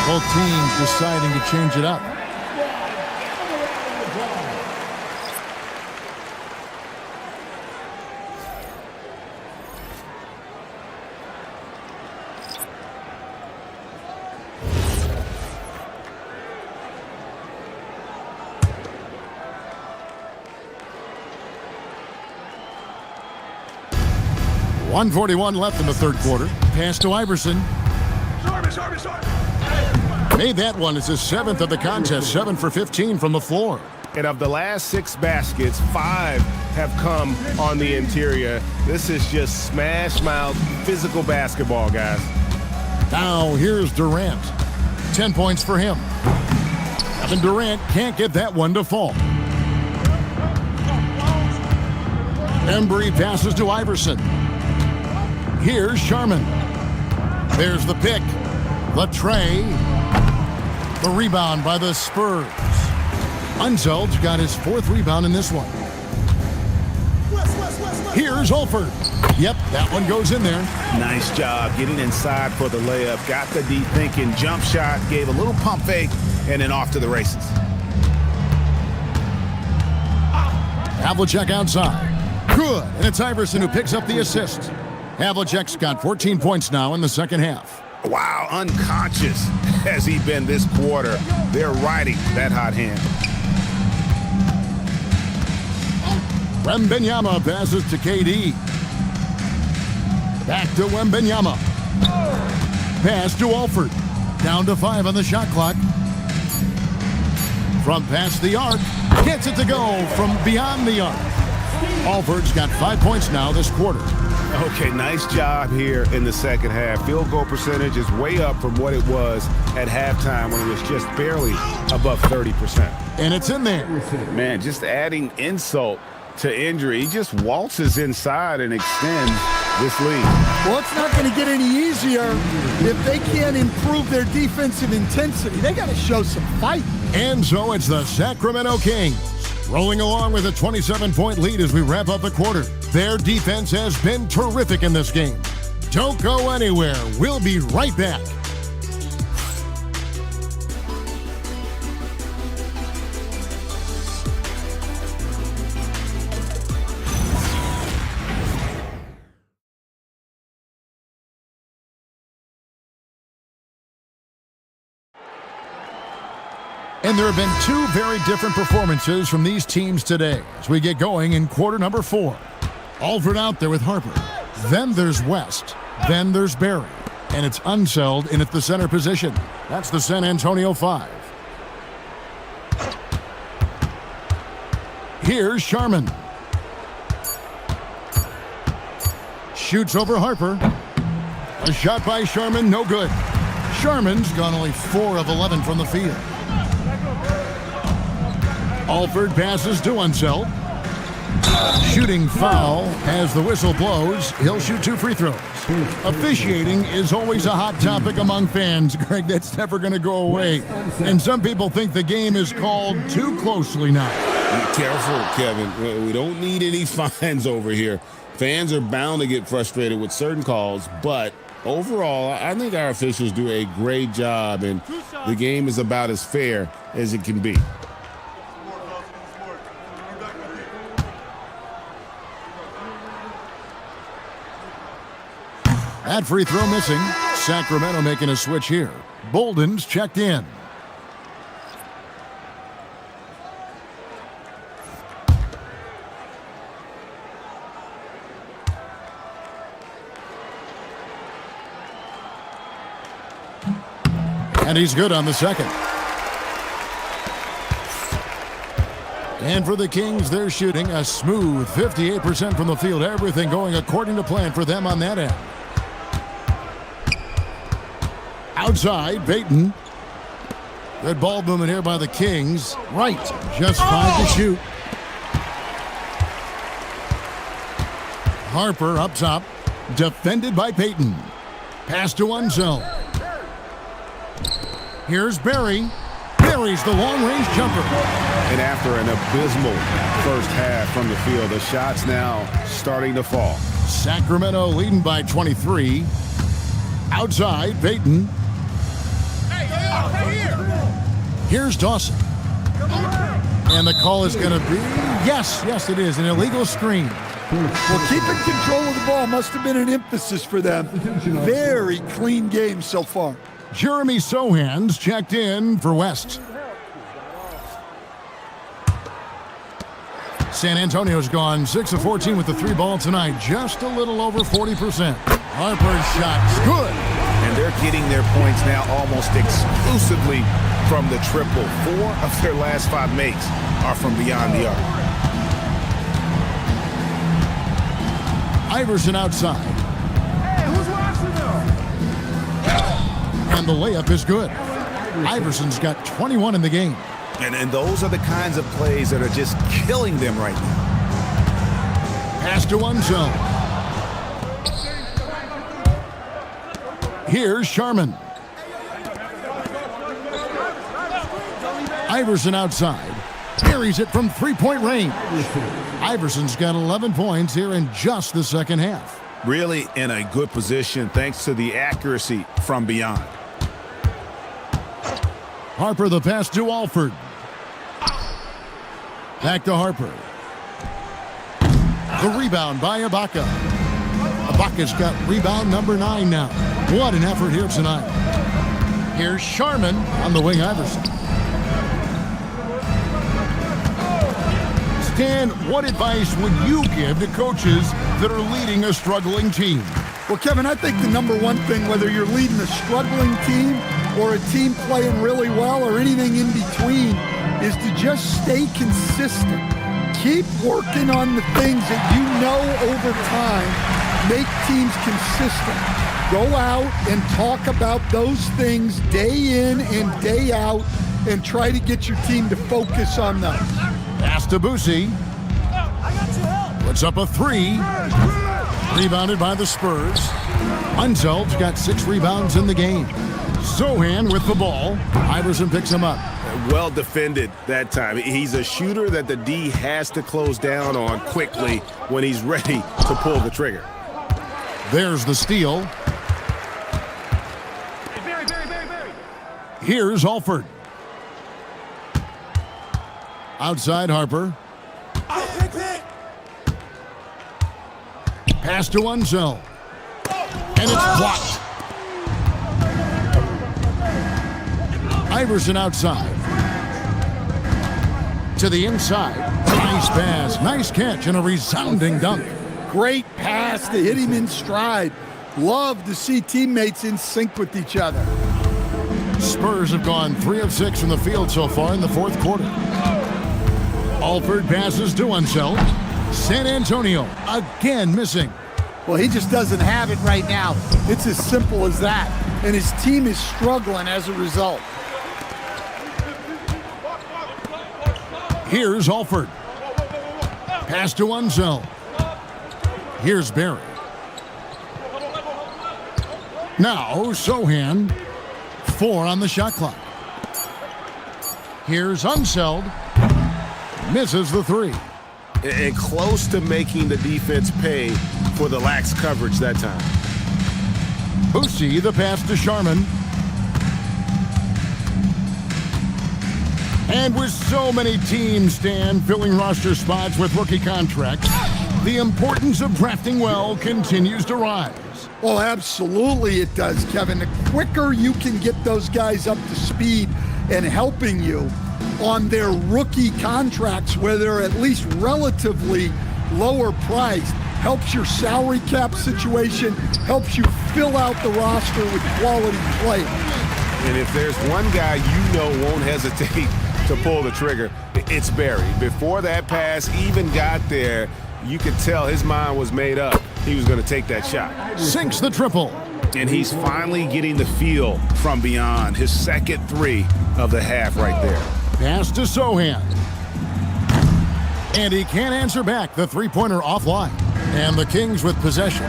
Both teams deciding to change it up. .141 left in the third quarter. Pass to Iverson. Made that one. It's his 7th of the contest. 7 for 15 from the floor. And of the last 6 baskets, 5 have come on the interior. This is just smash mouth physical basketball, guys. Now here's Durant. 10 points for him. Kevin Durant can't get that one to fall. Embry passes to Iverson. Here's Sharman. There's the pick. The tray. The rebound by the Spurs. Unzeld's got his 4th rebound in this one. Here's Olford. Yep, that one goes in there. Nice job getting inside for the layup. Got the deep thinking jump shot, gave a little pump fake, and then off to the races. Havlicek outside. Good, and it's Iverson who picks up the assist. Havlicek's got 14 points now in the second half. Wow, unconscious has he been this quarter. They're riding that hot hand. Wembanyama passes to KD. Back to Wembanyama. Pass to Alford. Down to 5 on the shot clock. From past the arc. Gets it to go from beyond the arc. Alford's got 5 points now this quarter. Okay, nice job here in the second half. Field goal percentage is way up from what it was at halftime when it was just barely above 30%. And it's in there. Man, just adding insult to injury. He just waltzes inside and extends this league. Well, it's not going to get any easier if they can't improve their defensive intensity. They got to show some fight. And so it's the Sacramento Kings rolling along with a 27-point lead as we wrap up the quarter. Their defense has been terrific in this game. Don't go anywhere. We'll be right back. And there have been two very different performances from these teams today as we get going in quarter number 4. Alford out there with Harper. Then there's West. Then there's Barry. And it's Unseld in at the center position. That's the San Antonio 5. Here's Sharman. Shoots over Harper. A shot by Sharman, no good. Sharman's gone only 4 of 11 from the field. Alford passes to Unseld. Shooting foul as the whistle blows. He'll shoot 2 free throws. Officiating is always a hot topic among fans, Greg. That's never going to go away. And some people think the game is called too closely now. Be careful, Kevin. We don't need any fines over here. Fans are bound to get frustrated with certain calls, but overall, I think our officials do a great job, and the game is about as fair as it can be. That free throw missing. Sacramento making a switch here. Bolden's checked in. And he's good on the second. And for the Kings, they're shooting a smooth 58% from the field. Everything going according to plan for them on that end. Outside, Payton. Good ball movement here by the Kings. Right, just 5 to shoot. Harper up top, defended by Payton. Pass to Unseld. Here's Barry. Barry's the long-range jumper. And after an abysmal first half from the field, the shots now starting to fall. Sacramento leading by 23. Outside, Payton. Here's Dawson. And the call is going to be, yes, it is, an illegal screen. Well, keeping control of the ball must have been an emphasis for them. Very clean game so far. Jeremy Sohan's checked in for West. San Antonio's gone 6 of 14 with the 3 ball tonight, just a little over 40%. Harper's shot's good. And they're getting their points now almost exclusively from the triple. 4 of their last 5 makes are from beyond the arc. Iverson outside. Hey, who's watching though? And the layup is good. Iverson's got 21 in the game. And those are the kinds of plays that are just killing them right now. Pass to Unseld. Here's Sharman. Iverson outside. Carries it from 3-point range. Iverson's got 11 points here in just the second half. Really in a good position thanks to the accuracy from beyond. Harper the pass to Alford. Back to Harper. The rebound by Ibaka. Ibaka's got rebound number 9 now. What an effort here tonight. Here's Sharman on the wing. Iverson. Stan, what advice would you give to coaches that are leading a struggling team? Well, Kevin, I think the number one thing, whether you're leading a struggling team or a team playing really well or anything in between, is to just stay consistent. Keep working on the things that you know over time make teams consistent. Go out and talk about those things day in and day out and try to get your team to focus on those. Pass to Boosie. Puts up a 3. Rebounded by the Spurs. Unseld's got 6 rebounds in the game. Sohan with the ball. Iverson picks him up. Well defended that time. He's a shooter that the D has to close down on quickly when he's ready to pull the trigger. There's the steal. Here's Alford. Outside Harper. Pass to Unseld. And it's blocked. Iverson outside. To the inside. Nice pass. Nice catch and a resounding dunk. Great pass to hit him in stride. Love to see teammates in sync with each other. Spurs have gone 3 of 6 from the field so far in the fourth quarter. Alford passes to Unseld. San Antonio again missing. Well, he just doesn't have it right now. It's as simple as that. And his team is struggling as a result. Here's Alford. Pass to Unseld. Here's Barry. Now Sohan. 4 on the shot clock. Here's Unseld. Misses the 3. And close to making the defense pay for the lax coverage that time. Boosie, the pass to Sharman. And with so many teams, Stan, filling roster spots with rookie contracts, the importance of drafting well continues to rise. Well, absolutely it does, Kevin. The quicker you can get those guys up to speed and helping you on their rookie contracts, where they're at least relatively lower priced, helps your salary cap situation, helps you fill out the roster with quality players. And if there's one guy you know won't hesitate to pull the trigger, it's Barry. Before that pass even got there, you could tell his mind was made up. He was going to take that shot. Sinks the triple. And he's finally getting the feel from beyond. His second 3 of the half right there. Pass to Sohan. And he can't answer back. The three-pointer offline. And the Kings with possession.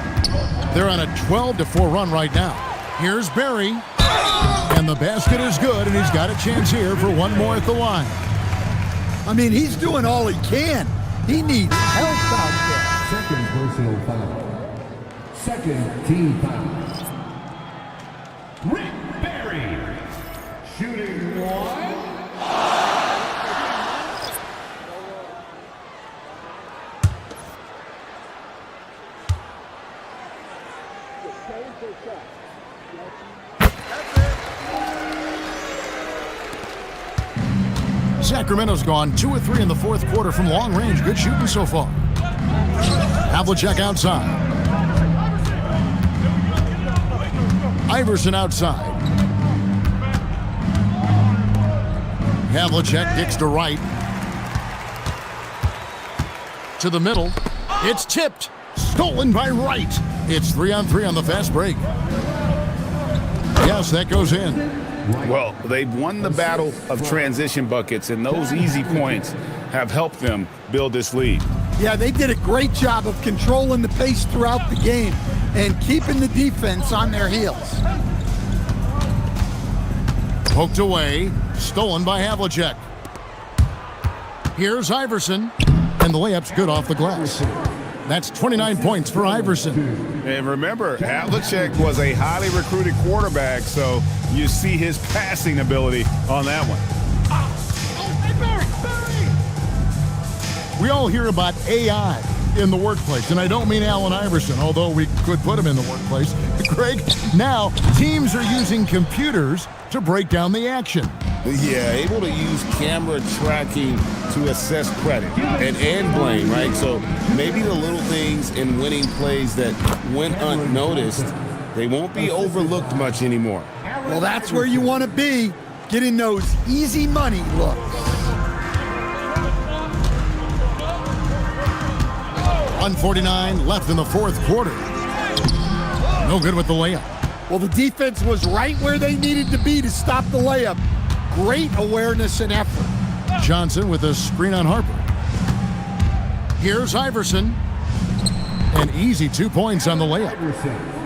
They're on a 12-4 run right now. Here's Barry. And the basket is good, and he's got a chance here for one more at the line. I mean, he's doing all he can. He needs help out there. Second personal foul. Second team foul. Rick Barry. Shooting 1. Sacramento's gone 2 of 3 in the fourth quarter from long range. Good shooting so far. Havlicek outside. Iverson outside. Havlicek kicks to right. To the middle. It's tipped. Stolen by Wright. It's 3-on-3 on the fast break. Yes, that goes in. Well, they've won the battle of transition buckets, and those easy points have helped them build this lead. Yeah, they did a great job of controlling the pace throughout the game and keeping the defense on their heels. Poked away, stolen by Havlicek. Here's Iverson, and the layup's good off the glass. That's 29 points for Iverson. And remember, Havlicek was a highly recruited quarterback, so you see his passing ability on that one. We all hear about AI in the workplace, and I don't mean Allen Iverson, although we could put him in the workplace. Greg, now teams are using computers to break down the action. Yeah, able to use camera tracking to assess credit and blame, right? So maybe the little things in winning plays that went unnoticed, they won't be overlooked much anymore. Well, that's where you want to be, getting those easy money looks. 1:49 left in the fourth quarter. No good with the layup. Well, the defense was right where they needed to be to stop the layup. Great awareness and effort. Johnson with a screen on Harper. Here's Iverson. An easy 2 points on the layup.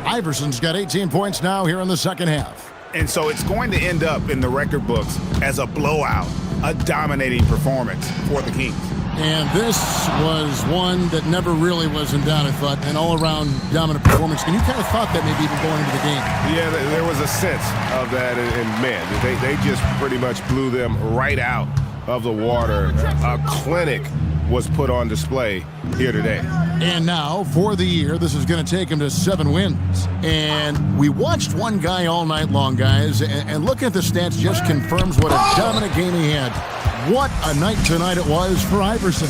Iverson's got 18 points now here in the second half. And so it's going to end up in the record books as a blowout, a dominating performance for the Kings. And this was one that never really was in doubt, I thought, an all-around dominant performance. And you kind of thought that maybe even going into the game. Yeah, there was a sense of that, and man, they just pretty much blew them right out of the water. A clinic was put on display here today. And now, for the year, this is going to take him to 7 wins. And we watched one guy all night long, guys, and looking at the stats just confirms what a dominant game he had. What a night tonight it was for Iverson.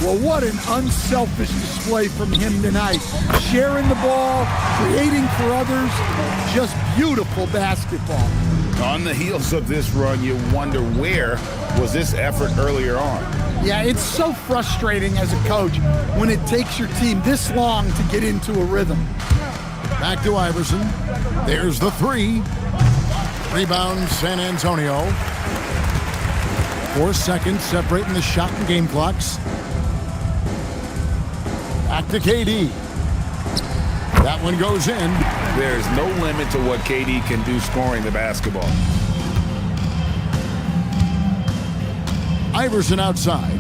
Well, what an unselfish display from him tonight. Sharing the ball, creating for others, just beautiful basketball. On the heels of this run, you wonder where was this effort earlier on? Yeah, it's so frustrating as a coach when it takes your team this long to get into a rhythm. Back to Iverson. There's the 3. Rebound, San Antonio. 4 seconds separating the shot and game clocks. Back to KD. That one goes in. There's no limit to what KD can do scoring the basketball. Iverson outside.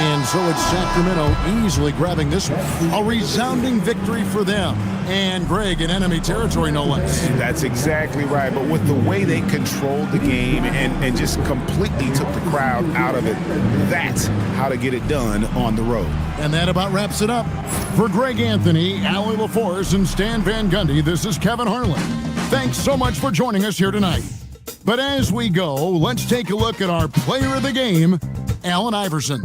And so it's Sacramento easily grabbing this one. A resounding victory for them. And Greg in enemy territory, no less. That's exactly right. But with the way they controlled the game and just completely took the crowd out of it, that's how to get it done on the road. And that about wraps it up. For Greg Anthony, Allie LaForce, and Stan Van Gundy, this is Kevin Harlan. Thanks so much for joining us here tonight. But as we go, let's take a look at our player of the game, Allen Iverson.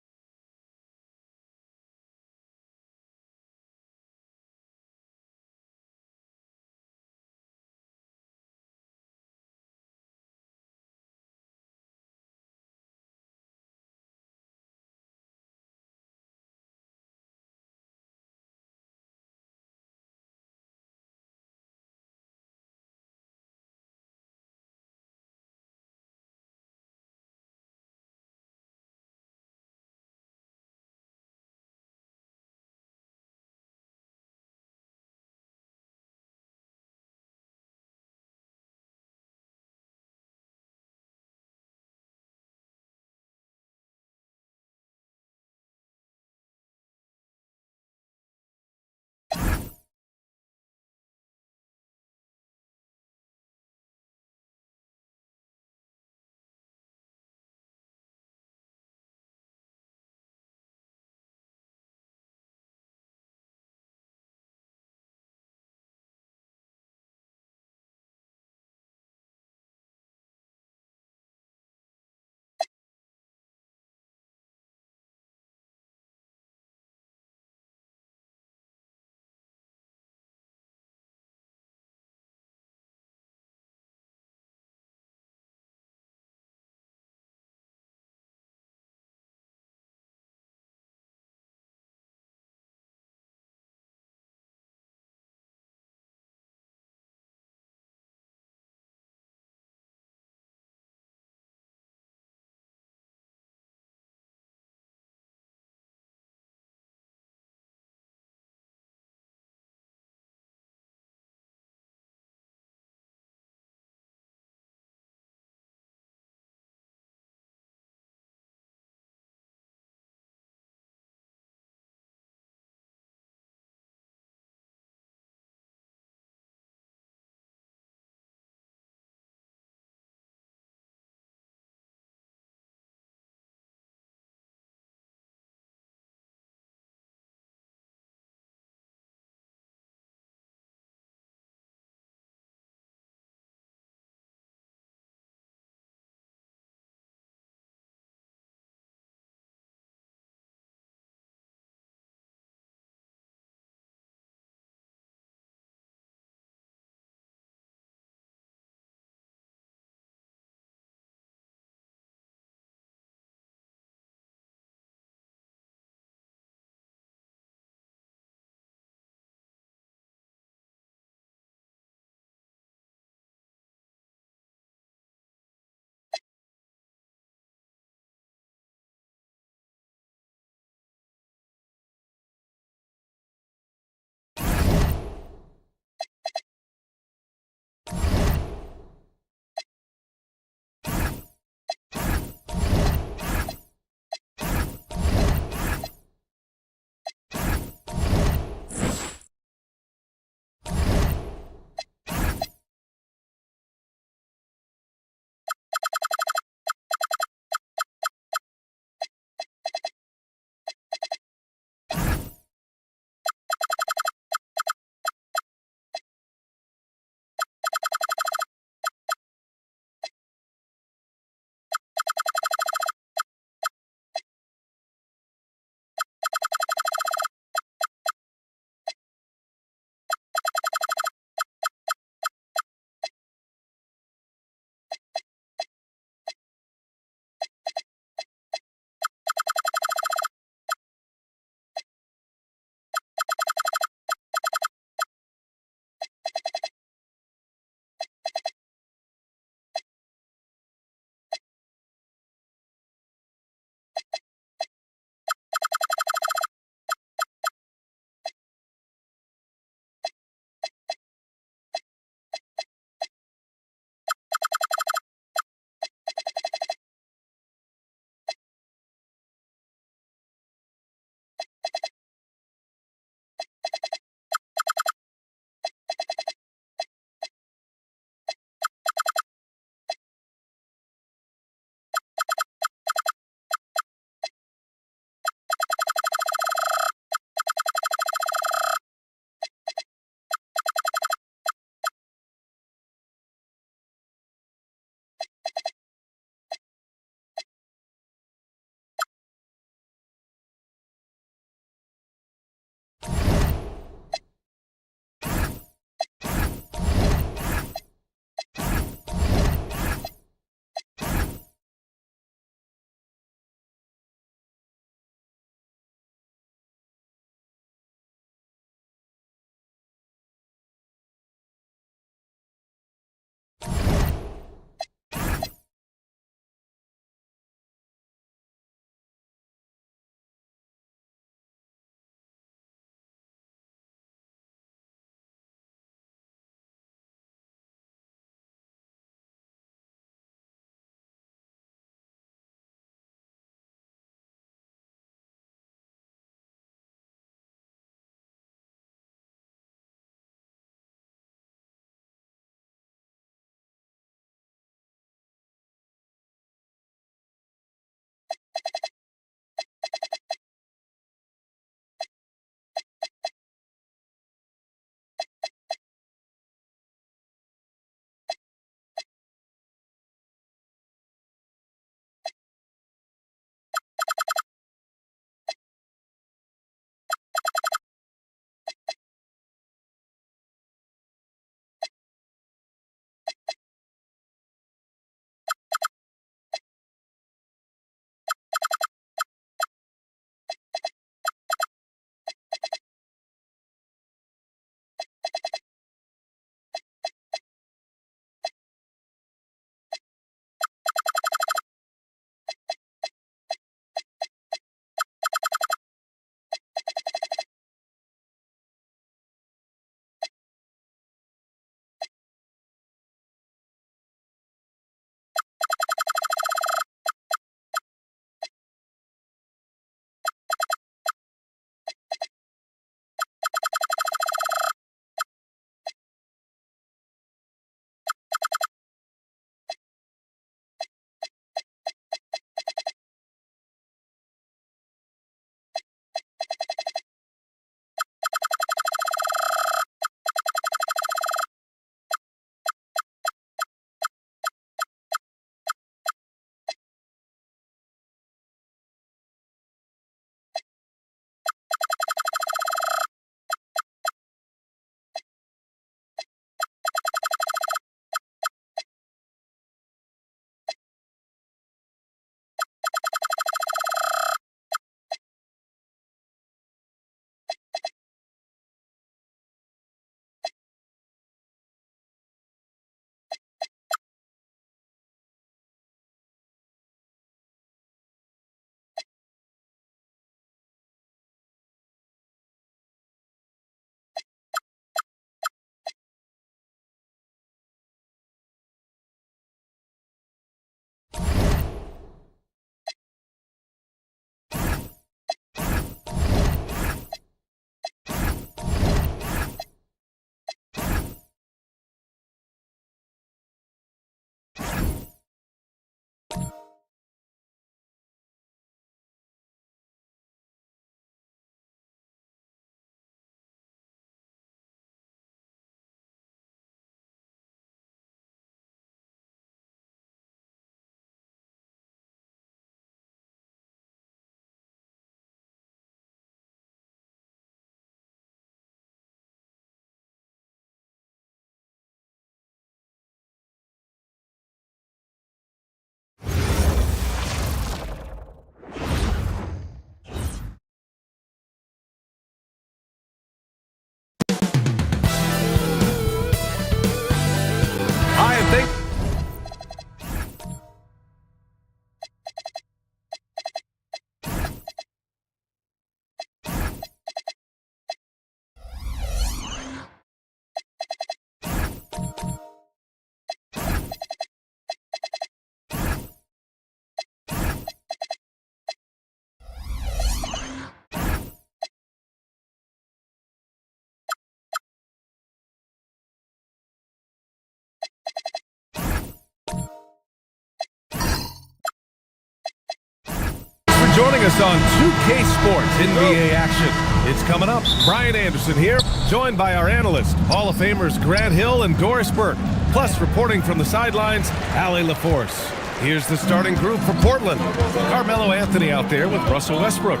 Joining us on 2K Sports NBA action. It's coming up. Brian Anderson here, joined by our analysts, Hall of Famers Grant Hill and Doris Burke. Plus, reporting from the sidelines, Allie LaForce. Here's the starting group for Portland. Carmelo Anthony out there with Russell Westbrook.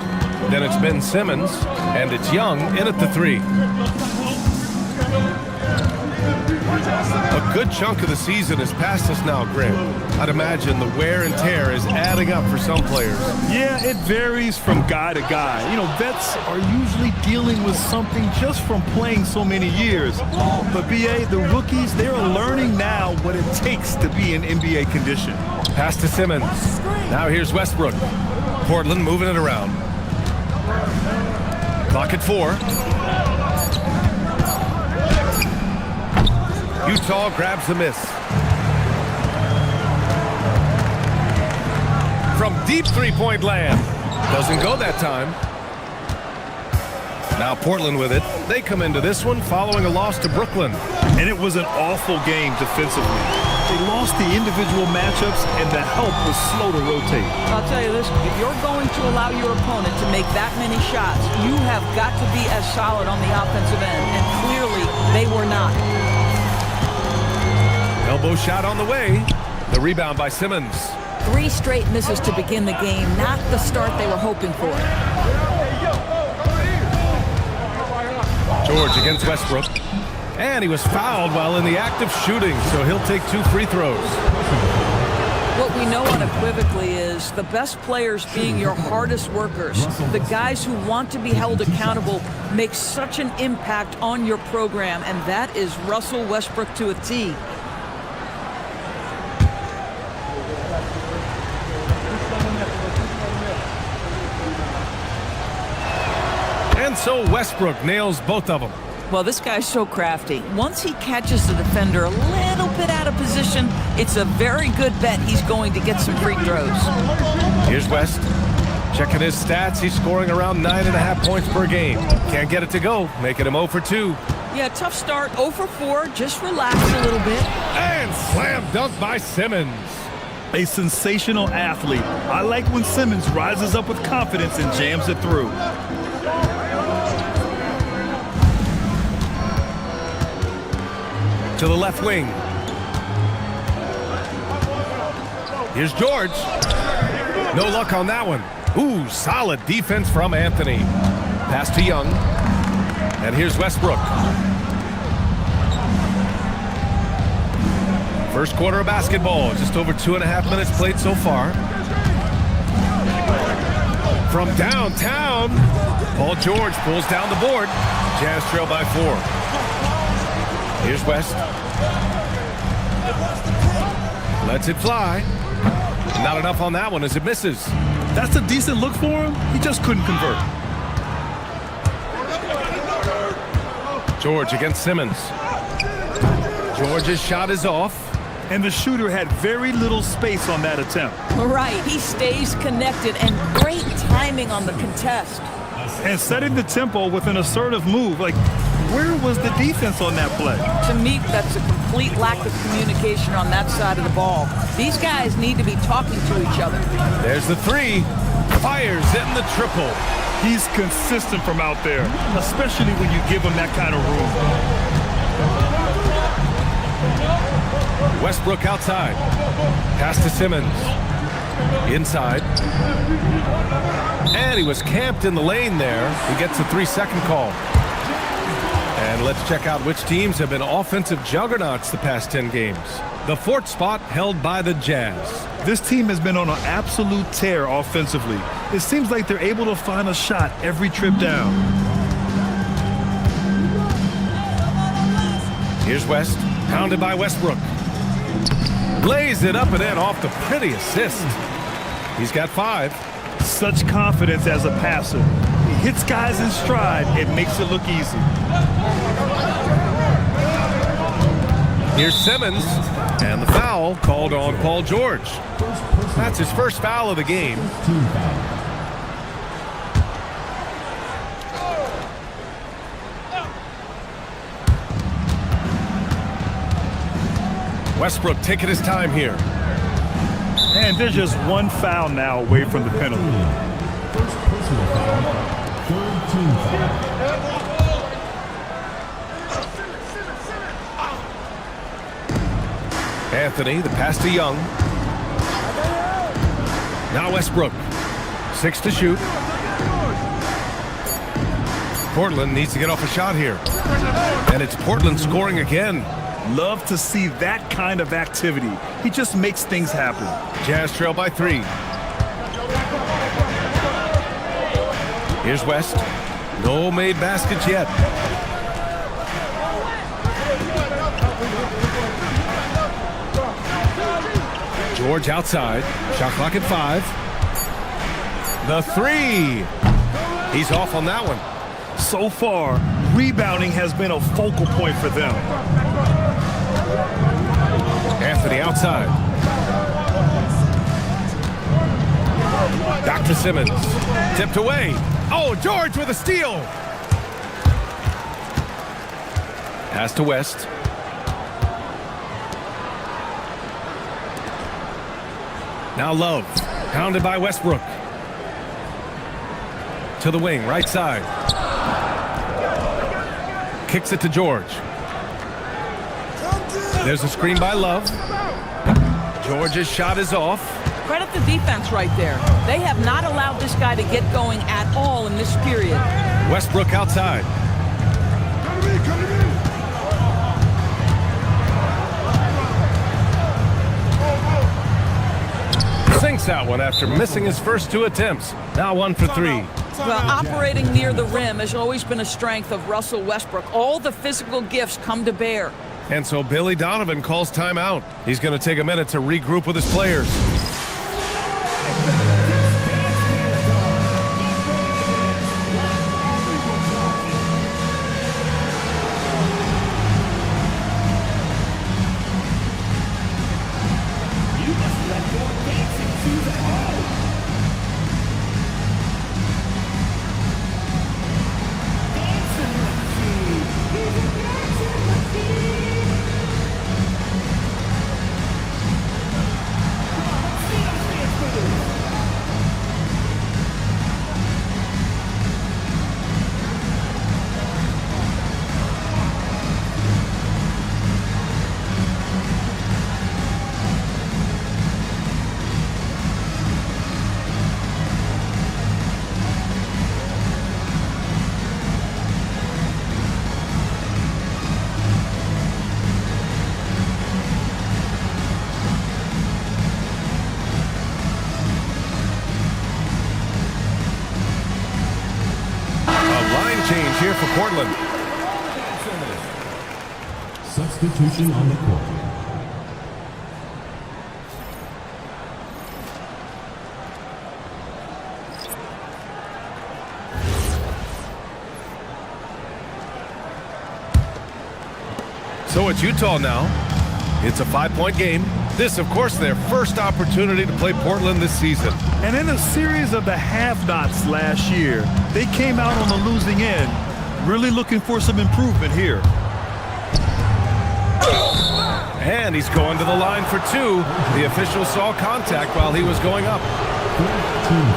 Then it's Ben Simmons, and it's Young in at the 3. A good chunk of the season is past us now, Grant. I'd imagine the wear and tear is adding up for some players. Yeah, it varies from guy to guy. You know, vets are usually dealing with something just from playing so many years. But, B.A., the rookies, they're learning now what it takes to be in NBA condition. Pass to Simmons. Now here's Westbrook. Portland moving it around. Clock at 4. Utah grabs the miss. From deep three-point land. Doesn't go that time. Now Portland with it. They come into this one following a loss to Brooklyn. And it was an awful game defensively. They lost the individual matchups, and the help was slow to rotate. I'll tell you this, if you're going to allow your opponent to make that many shots, you have got to be as solid on the offensive end, and clearly they were not. Elbow shot on the way. The rebound by Simmons. 3 straight misses to begin the game, not the start they were hoping for. George against Westbrook. And he was fouled while in the act of shooting, so he'll take 2 free throws. What we know unequivocally is the best players being your hardest workers, the guys who want to be held accountable, make such an impact on your program, and that is Russell Westbrook to a T. And so Westbrook nails both of them. Well, this guy's so crafty. Once he catches the defender a little bit out of position, it's a very good bet he's going to get some free throws. Here's West. Checking his stats, he's scoring around 9.5 points per game. Can't get it to go, making him 0 for 2. Yeah, tough start, 0 for 4. Just relax a little bit. And slam dunk by Simmons. A sensational athlete. I like when Simmons rises up with confidence and jams it through. To the left wing. Here's George. No luck on that one. Ooh, solid defense from Anthony. Pass to Young. And here's Westbrook. First quarter of basketball. Just over 2.5 minutes played so far. From downtown, Paul George pulls down the board. Jazz trail by 4. Here's West. Lets it fly. Not enough on that one as it misses. That's a decent look for him. He just couldn't convert. George against Simmons. George's shot is off. And the shooter had very little space on that attempt. Right, he stays connected, and great timing on the contest. And setting the tempo with an assertive move. Like, where was the defense on that play? To me, that's a complete lack of communication on that side of the ball. These guys need to be talking to each other. There's the 3. Fires in the triple. He's consistent from out there, especially when you give him that kind of room. Westbrook outside. Pass to Simmons. Inside. And he was camped in the lane there. He gets a 3-second call. And let's check out which teams have been offensive juggernauts the past 10 games. The 4th spot held by the Jazz. This team has been on an absolute tear offensively. It seems like they're able to find a shot every trip down. Here's West, pounded by Westbrook. Lays it up and in off the pretty assist. He's got 5. Such confidence as a passer. He hits guys in stride. It makes it look easy. Here's Simmons, and the foul called on Paul George. That's his first foul of the game. Westbrook taking his time here. And there's just one foul now away from the penalty. personal foul. Third team foul. Anthony, the pass to Young. Now Westbrook. 6 to shoot. Portland needs to get off a shot here. And it's Portland scoring again. Love to see that kind of activity. He just makes things happen. Jazz trail by 3. Here's West. No made baskets yet. George outside. Shot clock at 5. The 3. He's off on that one. So far, rebounding has been a focal point for them. Anthony outside. Dr. Simmons tipped away. Oh, George with a steal. Pass to West. Now Love, pounded by Westbrook. To the wing, right side. Kicks it to George. There's a screen by Love. George's shot is off. Credit the defense right there. They have not allowed this guy to get going at all in this period. Westbrook outside. Sinks that one after missing his first 2 attempts. Now 1 for 3. Well, operating near the rim has always been a strength of Russell Westbrook. All the physical gifts come to bear. And so Billy Donovan calls timeout. He's going to take a minute to regroup with his players. Change here for Portland. Substitution on the court. So it's Utah now. It's a 5-point game. This, of course, their first opportunity to play Portland this season. And in a series of the have-nots last year, they came out on the losing end, really looking for some improvement here. And he's going to the line for 2. The official saw contact while he was going up.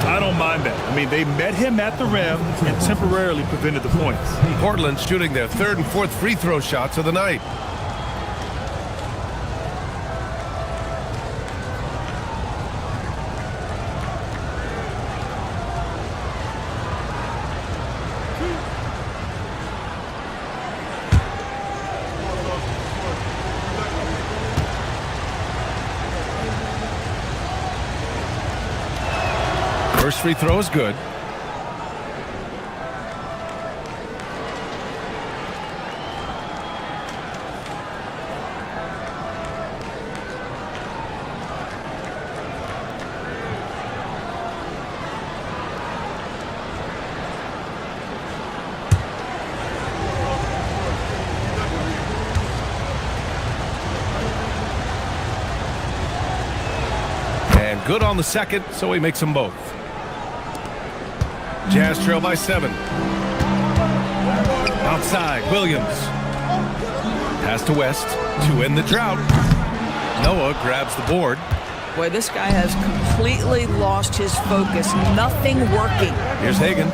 I don't mind that. I mean, they met him at the rim and temporarily prevented the points. Portland shooting their 3rd and 4th free throw shots of the night. First free throw is good. And good on the second, so he makes them both. Jazz trail by 7. Outside, Williams. Pass to West to end the drought. Noah grabs the board. Boy, this guy has completely lost his focus. Nothing working. Here's Hagan.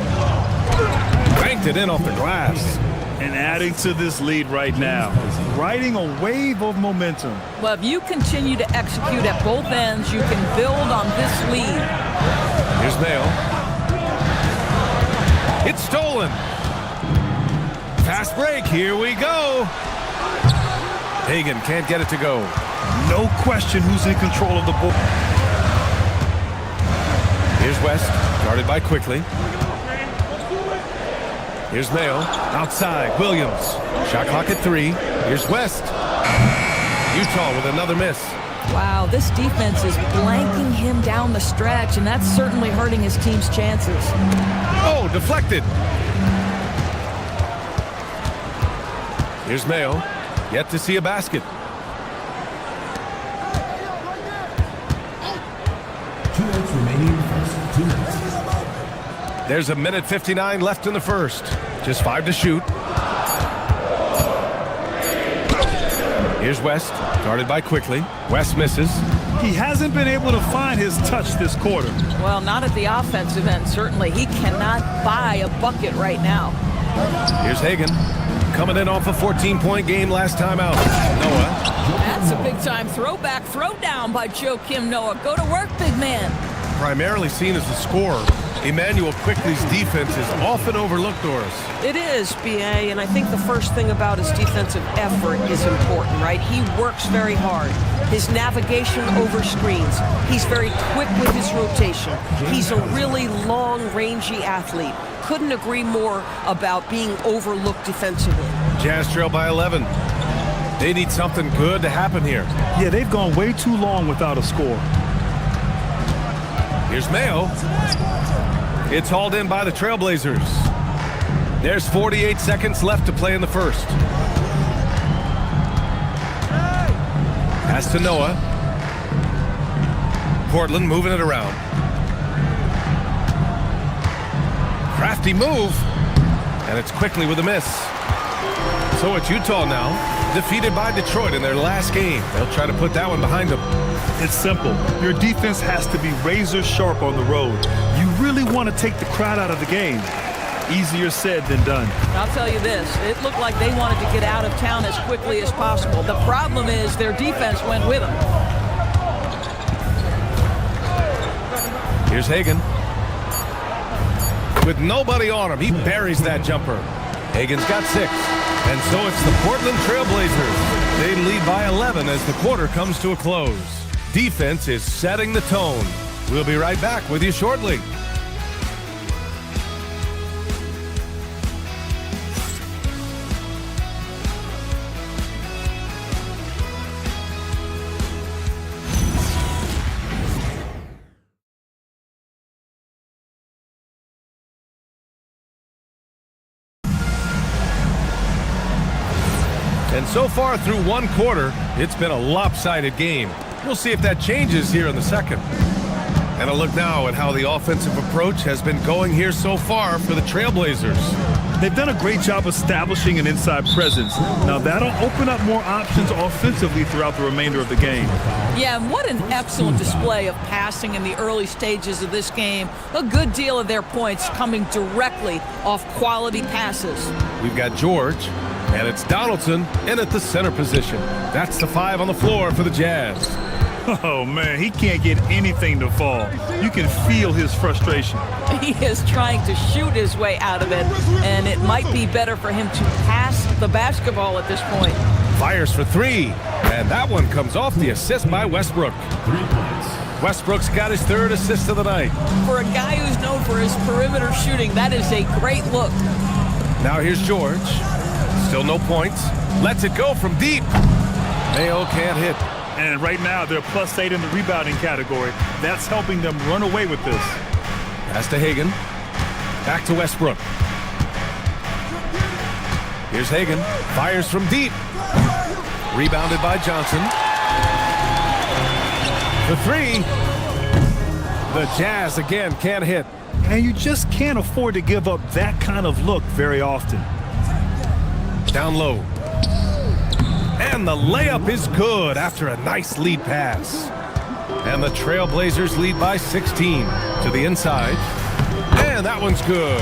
Banked it in off the glass. And adding to this lead right now, riding a wave of momentum. Well, if you continue to execute at both ends, you can build on this lead. Here's Mail. It's stolen. Fast break. Here we go. Hagan can't get it to go. No question who's in control of the ball. Here's West, guarded by Quickly. Here's Mayo, outside, Williams. Shot clock at 3. Here's West. Utah with another miss. Wow, this defense is blanking him down the stretch, and that's certainly hurting his team's chances. Oh, deflected. Here's Mayo, yet to see a basket. There's a minute 59 left in the first. Just 5 to shoot. Here's West, guarded by Quickly. West misses. He hasn't been able to find his touch this quarter. Well, not at the offensive end, certainly. He cannot buy a bucket right now. Here's Hagan, coming in off a 14-point game last time out. Noah. That's a big-time throwback throwdown by Joakim Noah. Go to work, big man. Primarily seen as a scorer, Emmanuel Quickly's defense is often overlooked, Doris. It is, B.A., and I think the first thing about his defensive effort is important, right? He works very hard. His navigation over screens. He's very quick with his rotation. He's a really long, rangy athlete. Couldn't agree more about being overlooked defensively. Jazz trail by 11. They need something good to happen here. Yeah, they've gone way too long without a score. Here's Mayo. It's hauled in by the Trailblazers. There's 48 seconds left to play in the first. Pass to Noah. Portland moving it around. Crafty move. And it's Quickly with a miss. So it's Utah now, defeated by Detroit in their last game. They'll try to put that one behind them. It's simple. Your defense has to be razor sharp on the road. You really want to take the crowd out of the game. Easier said than done. I'll tell you this, it looked like they wanted to get out of town as quickly as possible. The problem is their defense went with them. Here's Hagan. With nobody on him, he buries that jumper. Hagan's got 6. And so it's the Portland Trailblazers. They lead by 11 as the quarter comes to a close. Defense is setting the tone. We'll be right back with you shortly. And so far through one quarter, it's been a lopsided game. We'll see if that changes here in the second. And a look now at how the offensive approach has been going here so far for the Trailblazers. They've done a great job establishing an inside presence. Now that'll open up more options offensively throughout the remainder of the game. Yeah, and what an excellent display of passing in the early stages of this game. A good deal of their points coming directly off quality passes. We've got George, and it's Donaldson in at the center position. That's the 5 on the floor for the Jazz. Oh, man, he can't get anything to fall. You can feel his frustration. He is trying to shoot his way out of it, and it might be better for him to pass the basketball at this point. Fires for 3, and that one comes off the assist by Westbrook. 3 points. Westbrook's got his 3rd assist of the night. For a guy who's known for his perimeter shooting, that is a great look. Now here's George. Still no points. Lets it go from deep. Mayo can't hit. And right now, they're +8 in the rebounding category. That's helping them run away with this. Pass to Hagan. Back to Westbrook. Here's Hagan. Fires from deep. Rebounded by Johnson. The 3. The Jazz again can't hit. And you just can't afford to give up that kind of look very often. Down low. And the layup is good after a nice lead pass. And the Trailblazers lead by 16. To the inside. And that one's good.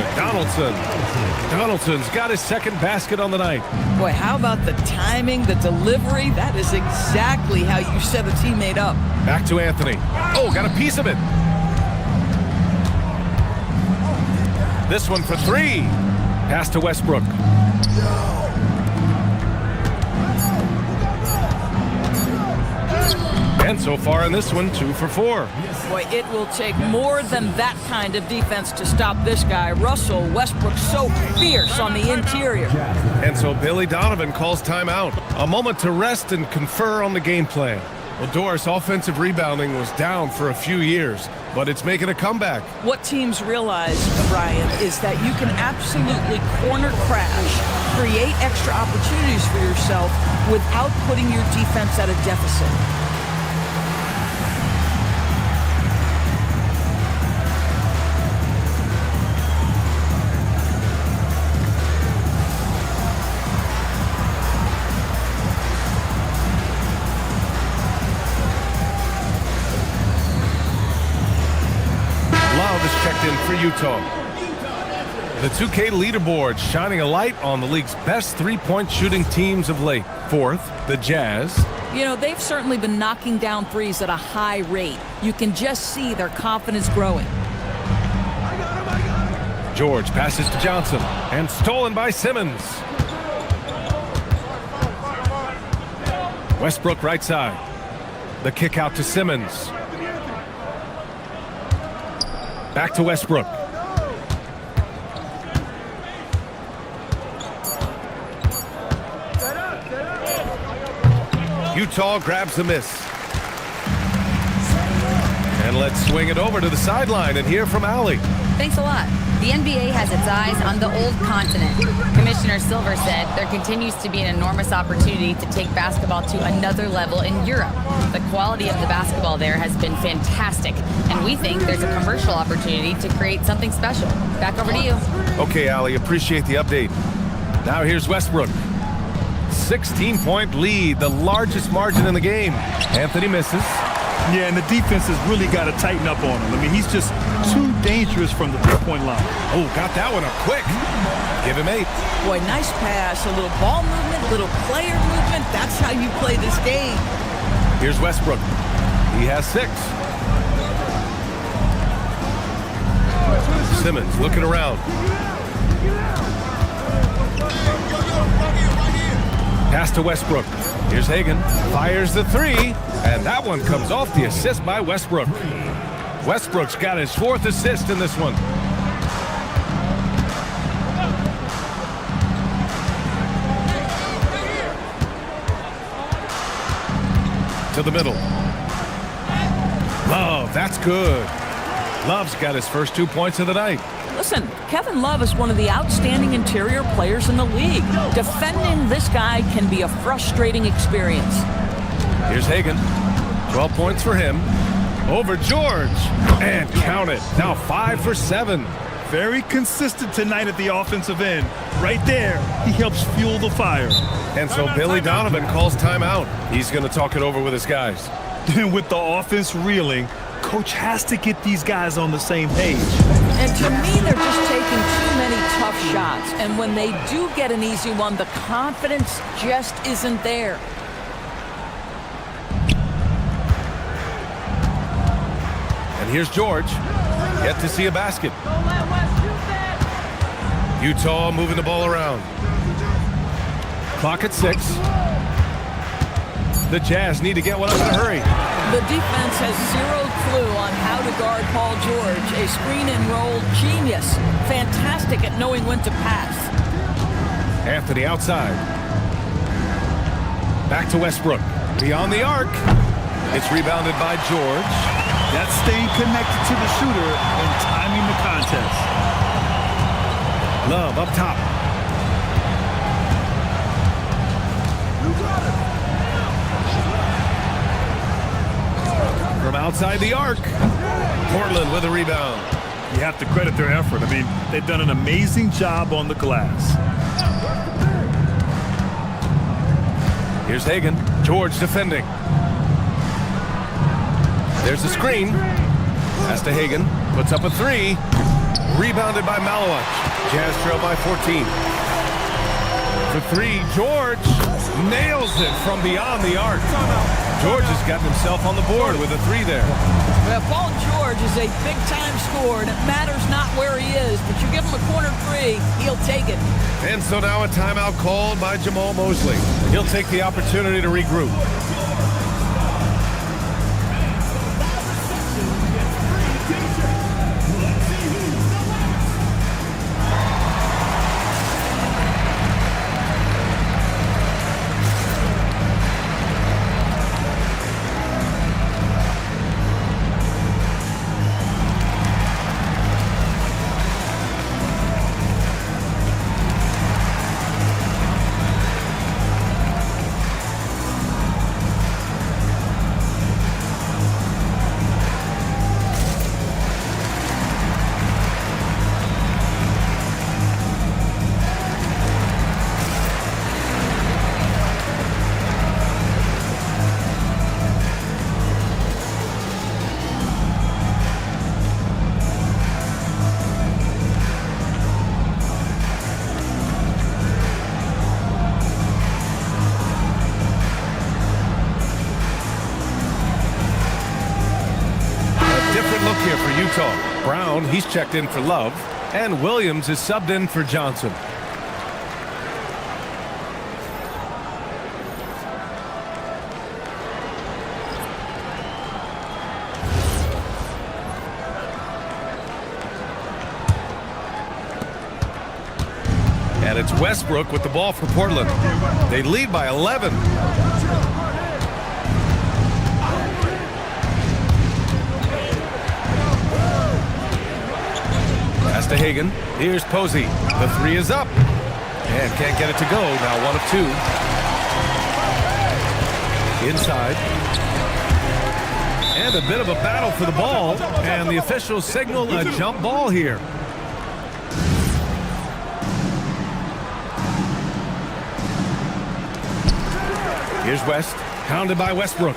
Donaldson's got his second basket on the night. Boy, how about the timing, the delivery? That is exactly how you set a teammate up. Back to Anthony. Oh, got a piece of it. This one for three. Pass to Westbrook. And so far in this one, 2 for 4. Boy, it will take more than that kind of defense to stop this guy. Russell Westbrook so fierce on the interior. And so Billy Donovan calls timeout. A moment to rest and confer on the game plan. Well, Doris, offensive rebounding was down for a few years, but it's making a comeback. What teams realize, Brian, is that you can absolutely corner crash, create extra opportunities for yourself without putting your defense at a deficit. For Utah. The 2K leaderboard shining a light on the league's best three-point shooting teams of late. Fourth, the Jazz. You know, they've certainly been knocking down threes at a high rate. You can just see their confidence growing. George passes to Johnson and stolen by Simmons. Westbrook right side. The kick out to Simmons. Back to Westbrook. Utah grabs the miss. And let's swing it over to the sideline and hear from Allie. Thanks a lot. The NBA has its eyes on the old continent. Commissioner Silver said there continues to be an enormous opportunity to take basketball to another level in Europe. The quality of the basketball there has been fantastic, and we think there's a commercial opportunity to create something special. Back over to you. Okay, Allie, appreciate the update. Now here's Westbrook. 16-point lead, the largest margin in the game. Anthony misses. Yeah, and the defense has really got to tighten up on him. I mean, he's just too dangerous from the three-point line. Oh, got that one up quick. Give him 8. Boy, nice pass. A little ball movement, little player movement. That's how you play this game. Here's Westbrook. He has 6. Simmons looking around. Pass to Westbrook. Here's Hagan. Fires the 3. And that one comes off the assist by Westbrook. Westbrook's got his 4th assist in this one. To the middle. Love, that's good. Love's got his first 2 points of the night. Listen, Kevin Love is one of the outstanding interior players in the league. Defending this guy can be a frustrating experience. Here's Hagan. 12 points for him. Over George. And count it. Now 5 for 7. Very consistent tonight at the offensive end. Right there, he helps fuel the fire. And so Billy Donovan calls timeout. He's going to talk it over with his guys. And with the offense reeling, coach has to get these guys on the same page. And to me, they're just taking too many tough shots. And when they do get an easy one, the confidence just isn't there. And here's George. Yet to see a basket. Utah moving the ball around. Clock at 6. The Jazz need to get one up in a hurry. The defense has zero clue on how to guard Paul George. A screen and roll genius. Fantastic at knowing when to pass. Anthony outside. Back to Westbrook. Beyond the arc. It's rebounded by George. That's staying connected to the shooter and timing the contest. Love up top. From outside the arc. Portland with a rebound. You have to credit their effort. I mean, they've done an amazing job on the glass. Here's Hagan. George defending. There's the screen. Pass to Hagan. Puts up a three. Rebounded by Malowich. Jazz trail by 14. For three, George nails it from beyond the arc. George has gotten himself on the board with a three there. Well, Paul George is a big-time scorer, and it matters not where he is, but you give him a corner three, he'll take it. And so now a timeout called by Jamal Mosley. He'll take the opportunity to regroup. Look here for Utah. Brown, he's checked in for Love, and Williams is subbed in for Johnson. And it's Westbrook with the ball for Portland. They lead by 11. To Hagan. Here's Posey. The three is up. And can't get it to go. Now 1 of 2. Inside. And a bit of a battle for the ball. And the officials signal a jump ball here. Here's West. Hounded by Westbrook.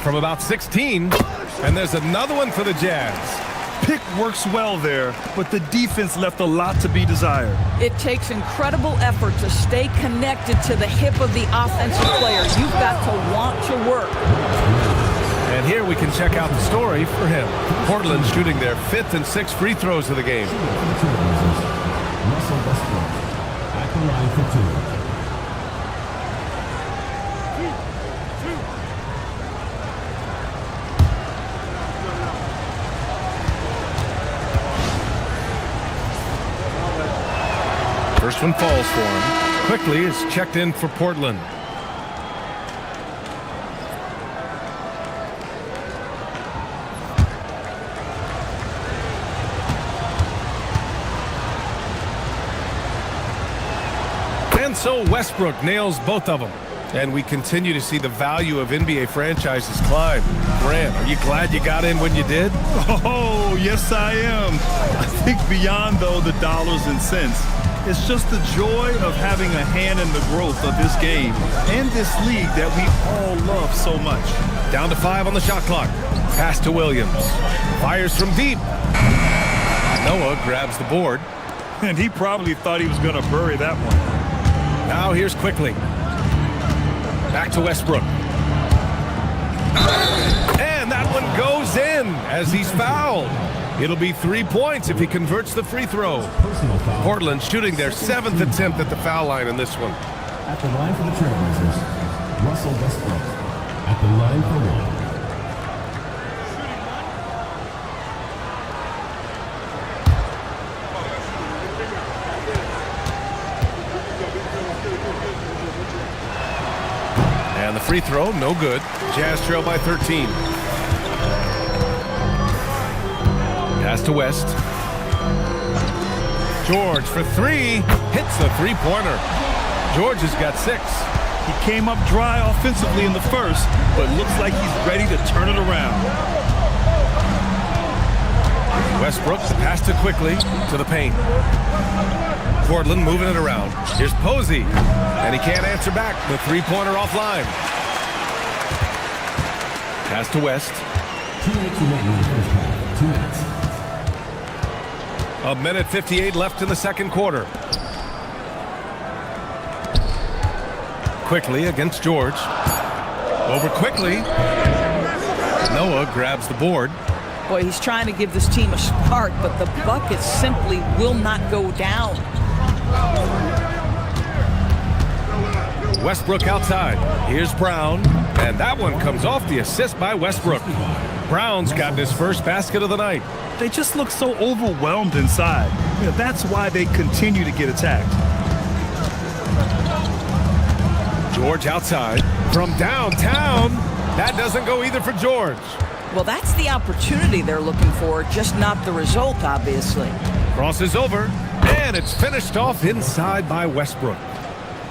From about 16. And there's another one for the Jazz. Pick works well there, but the defense left a lot to be desired. It takes incredible effort to stay connected to the hip of the offensive player. You've got to want to work. And here we can check out the story for him. Portland shooting their 5th and 6th free throws of the game. Russell Westbrook at the line for 2. First one falls for him. Quickly is checked in for Portland. And so Westbrook nails both of them. And we continue to see the value of NBA franchises climb. Grant, are you glad you got in when you did? Oh, yes, I am. I think beyond, though, the dollars and cents, it's just the joy of having a hand in the growth of this game and this league that we all love so much. Down to 5 on the shot clock. Pass to Williams. Fires from deep. Noah grabs the board. And he probably thought he was going to bury that one. Now here's Quickly. Back to Westbrook. And that one goes in as he's fouled. It'll be 3 points if he converts the free throw. Portland shooting their 7th attempt at the foul line in this one. At the line for the Trailblazers, Russell Westbrook. At the line for 1. And the free throw, no good. Jazz trail by 13. Pass to West. George for 3. Hits the three-pointer. George has got 6. He came up dry offensively in the first, but looks like he's ready to turn it around. Westbrook, the pass to Quickly to the paint. Portland moving it around. Here's Posey, and he can't answer back. The three-pointer offline. Pass to West. 2 minutes remaining in the first half. 2 minutes. A minute 58 left in the second quarter. Quickly against George. Over quickly. Noah grabs the board. Boy, he's trying to give this team a spark, but the bucket simply will not go down. Westbrook outside. Here's Brown. And that one comes off the assist by Westbrook. Brown's gotten his first basket of the night. They just look so overwhelmed inside. You know, that's why they continue to get attacked. George outside. From downtown. That doesn't go either for George. Well, that's the opportunity they're looking for, just not the result, obviously. Crosses over, and it's finished off inside by Westbrook.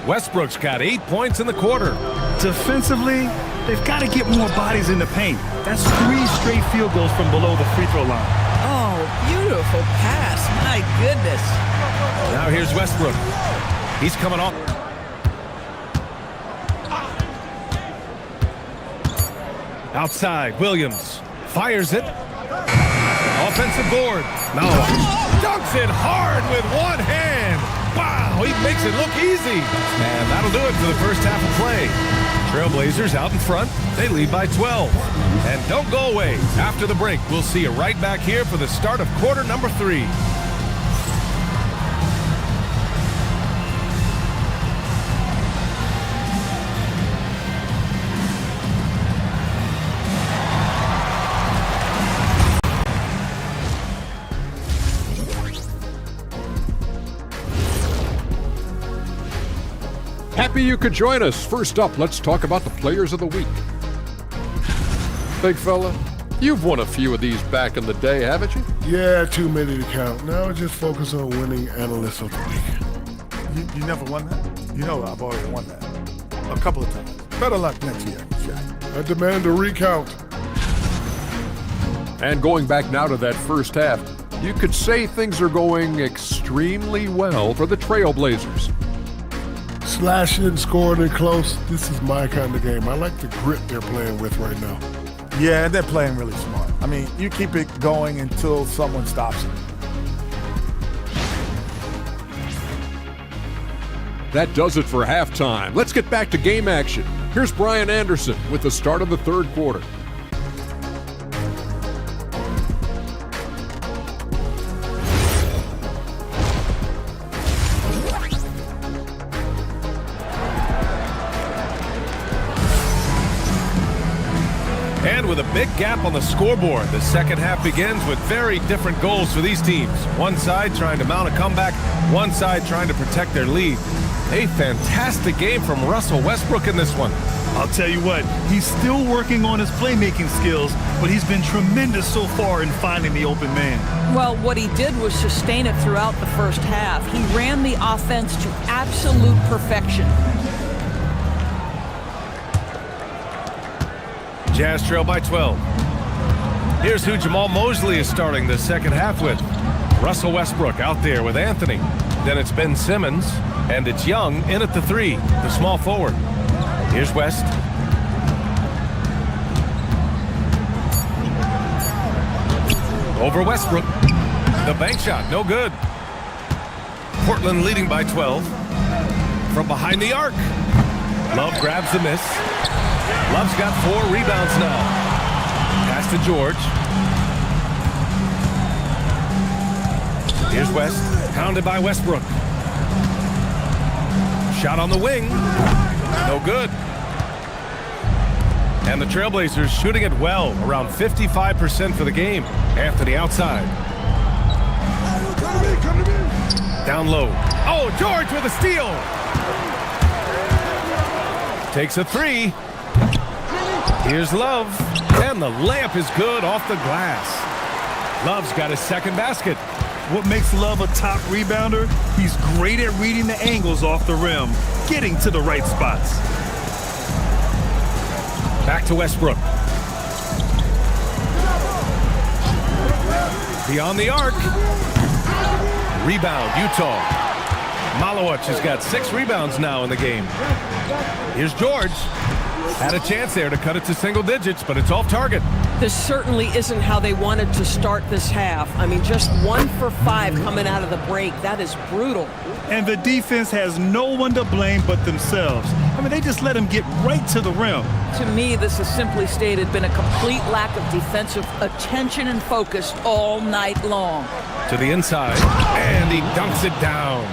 Westbrook's got 8 points in the quarter. Defensively, they've got to get more bodies in the paint. That's 3 straight field goals from below the free throw line. Oh, beautiful pass. My goodness. Now here's Westbrook. He's coming off. Outside, Williams fires it. Offensive board. No. Dunks it hard with one hand. Wow, he makes it look easy. And that'll do it for the first half of play. Trailblazers out in front. They lead by 12. And don't go away. After the break, we'll see you right back here for the start of quarter number 3. Happy you could join us. First up, let's talk about the players of the week. Big fella, you've won a few of these back in the day, haven't you? Yeah, too many to count. Now I just focus on winning analyst of the week. You never won that? You know I've already won that. A couple of times. Better luck next year, Shaq. I demand a recount. And going back now to that first half, you could say things are going extremely well for the Trailblazers. Slashing and scoring and close. This is my kind of game. I like the grit they're playing with right now. Yeah, and they're playing really smart. I mean, you keep it going until someone stops it. That does it for halftime. Let's get back to game action. Here's Brian Anderson with the start of the third quarter. And with a big gap on the scoreboard, the second half begins with very different goals for these teams. One side trying to mount a comeback, one side trying to protect their lead. A fantastic game from Russell Westbrook in this one. I'll tell you what, he's still working on his playmaking skills, but he's been tremendous so far in finding the open man. Well, what he did was sustain it throughout the first half. He ran the offense to absolute perfection. Jazz trail by 12. Here's who Jamal Mosley is starting the second half with. Russell Westbrook out there with Anthony. Then it's Ben Simmons, and it's Young in at the 3, the small forward. Here's West. Over Westbrook. The bank shot, no good. Portland leading by 12. From behind the arc. Love grabs the miss. Love's got 4 rebounds now. Pass to George. Here's West, pounded by Westbrook. Shot on the wing. No good. And the Trailblazers shooting it well, around 55% for the game. Anthony outside. Down low. Oh, George with a steal. Takes a 3. Here's Love, and the layup is good off the glass. Love's got his second basket. What makes Love a top rebounder? He's great at reading the angles off the rim, getting to the right spots. Back to Westbrook. Beyond the arc. Rebound, Utah. Malowicz has got 6 rebounds now in the game. Here's George. Had a chance there to cut it to single digits, but it's off target. This certainly isn't how they wanted to start this half. I mean, just 1 for 5 coming out of the break. That is brutal. And the defense has no one to blame but themselves. I mean, they just let him get right to the rim. To me, this has simply stated been a complete lack of defensive attention and focus all night long. To the inside, and he dunks it down.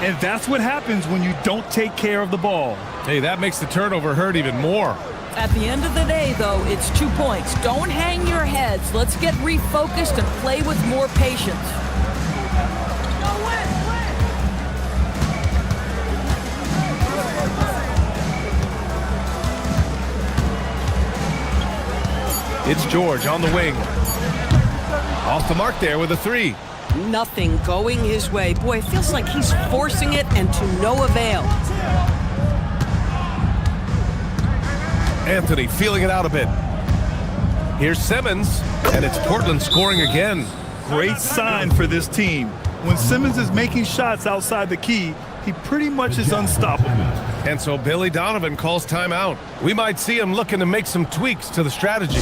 And that's what happens when you don't take care of the ball. Hey, that makes the turnover hurt even more. At the end of the day, though, it's 2 points. Don't hang your heads. Let's get refocused and play with more patience. It's George on the wing. Off the mark there with a 3. Nothing going his way. Boy, it feels like he's forcing it and to no avail. Anthony feeling it out a bit. Here's Simmons, and it's Portland scoring again. Great sign for this team. When Simmons is making shots outside the key, he pretty much is unstoppable. And so Billy Donovan calls timeout. We might see him looking to make some tweaks to the strategy.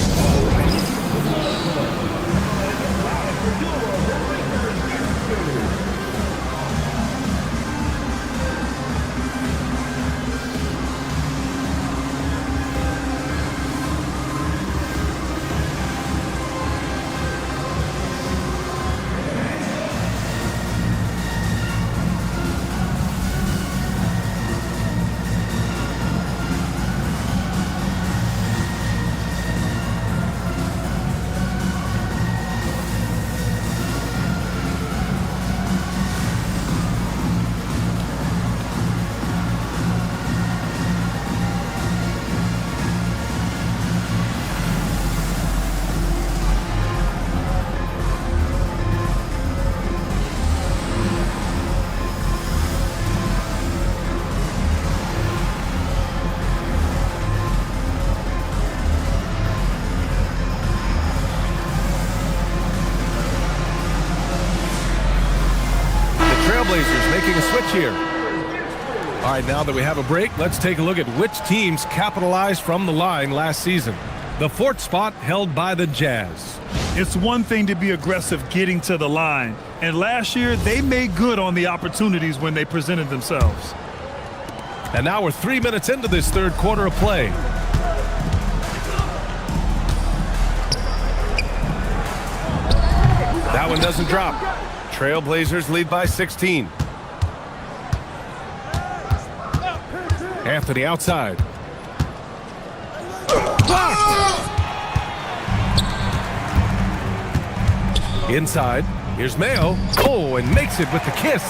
Trailblazers making a switch here. All right, now that we have a break, let's take a look at which teams capitalized from the line last season. The 4th spot held by the Jazz. It's one thing to be aggressive getting to the line, and last year they made good on the opportunities when they presented themselves. And now we're 3 minutes into this third quarter of play. That one doesn't drop. Trailblazers lead by 16. Anthony outside. Blocked! Inside. Here's Mayo. Oh, and makes it with the kiss.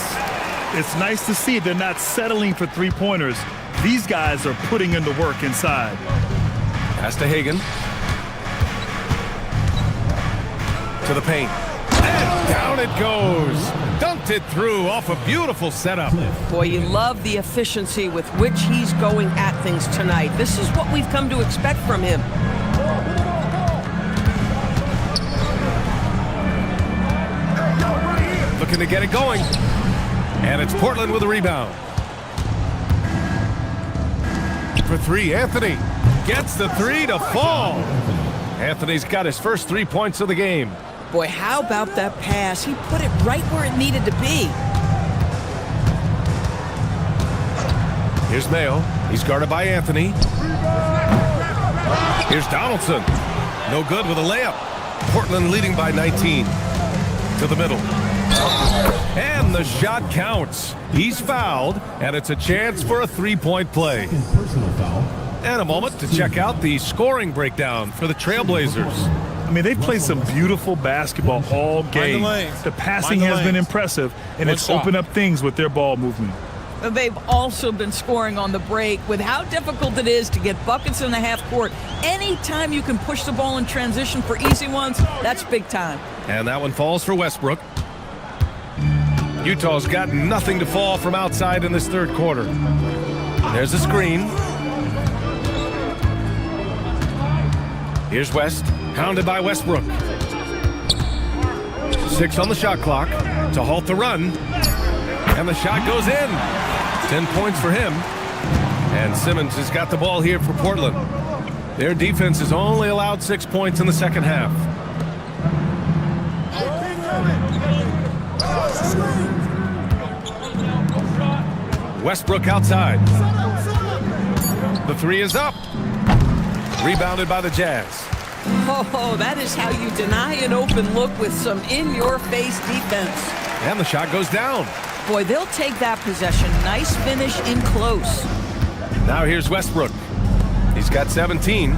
It's nice to see they're not settling for three-pointers. These guys are putting in the work inside. Pass to Hagan. To the paint. And down it goes. Dunked it through off a beautiful setup. Boy, you love the efficiency with which he's going at things tonight. This is what we've come to expect from him. Looking to get it going. And it's Portland with a rebound. For 3, Anthony gets the 3 to fall. Anthony's got his first 3 points of the game. Boy, how about that pass? He put it right where it needed to be. Here's Mayo. He's guarded by Anthony. Here's Donaldson. No good with a layup. Portland leading by 19. To the middle. And the shot counts. He's fouled, and it's a chance for a three-point play. And a moment to check out the scoring breakdown for the Trailblazers. I mean, they've played some beautiful basketball all game. The passing has been impressive, and it's opened up things with their ball movement. They've also been scoring on the break. With how difficult it is to get buckets in the half court, anytime you can push the ball in transition for easy ones, that's big time. And that one falls for Westbrook. Utah's got nothing to fall from outside in this third quarter. There's a screen. Here's West, hounded by Westbrook. 6 on the shot clock to halt the run. And the shot goes in. 10 points for him. And Simmons has got the ball here for Portland. Their defense has only allowed 6 points in the second half. Westbrook outside. The three is up. Rebounded by the Jazz. Oh, that is how you deny an open look with some in-your-face defense. And the shot goes down. Boy, they'll take that possession. Nice finish in close. Now here's Westbrook. He's got 17.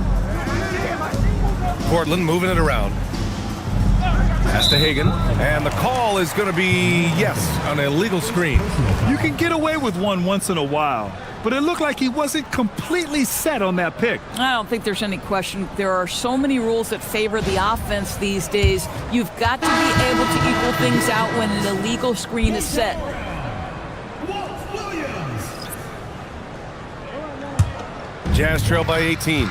Portland moving it around. Pass to Hagan. And the call is going to be, yes, an illegal screen. You can get away with one once in a while, but it looked like he wasn't completely set on that pick. I don't think there's any question. There are so many rules that favor the offense these days. You've got to be able to equal things out when an illegal screen is set. Jazz trail by 18.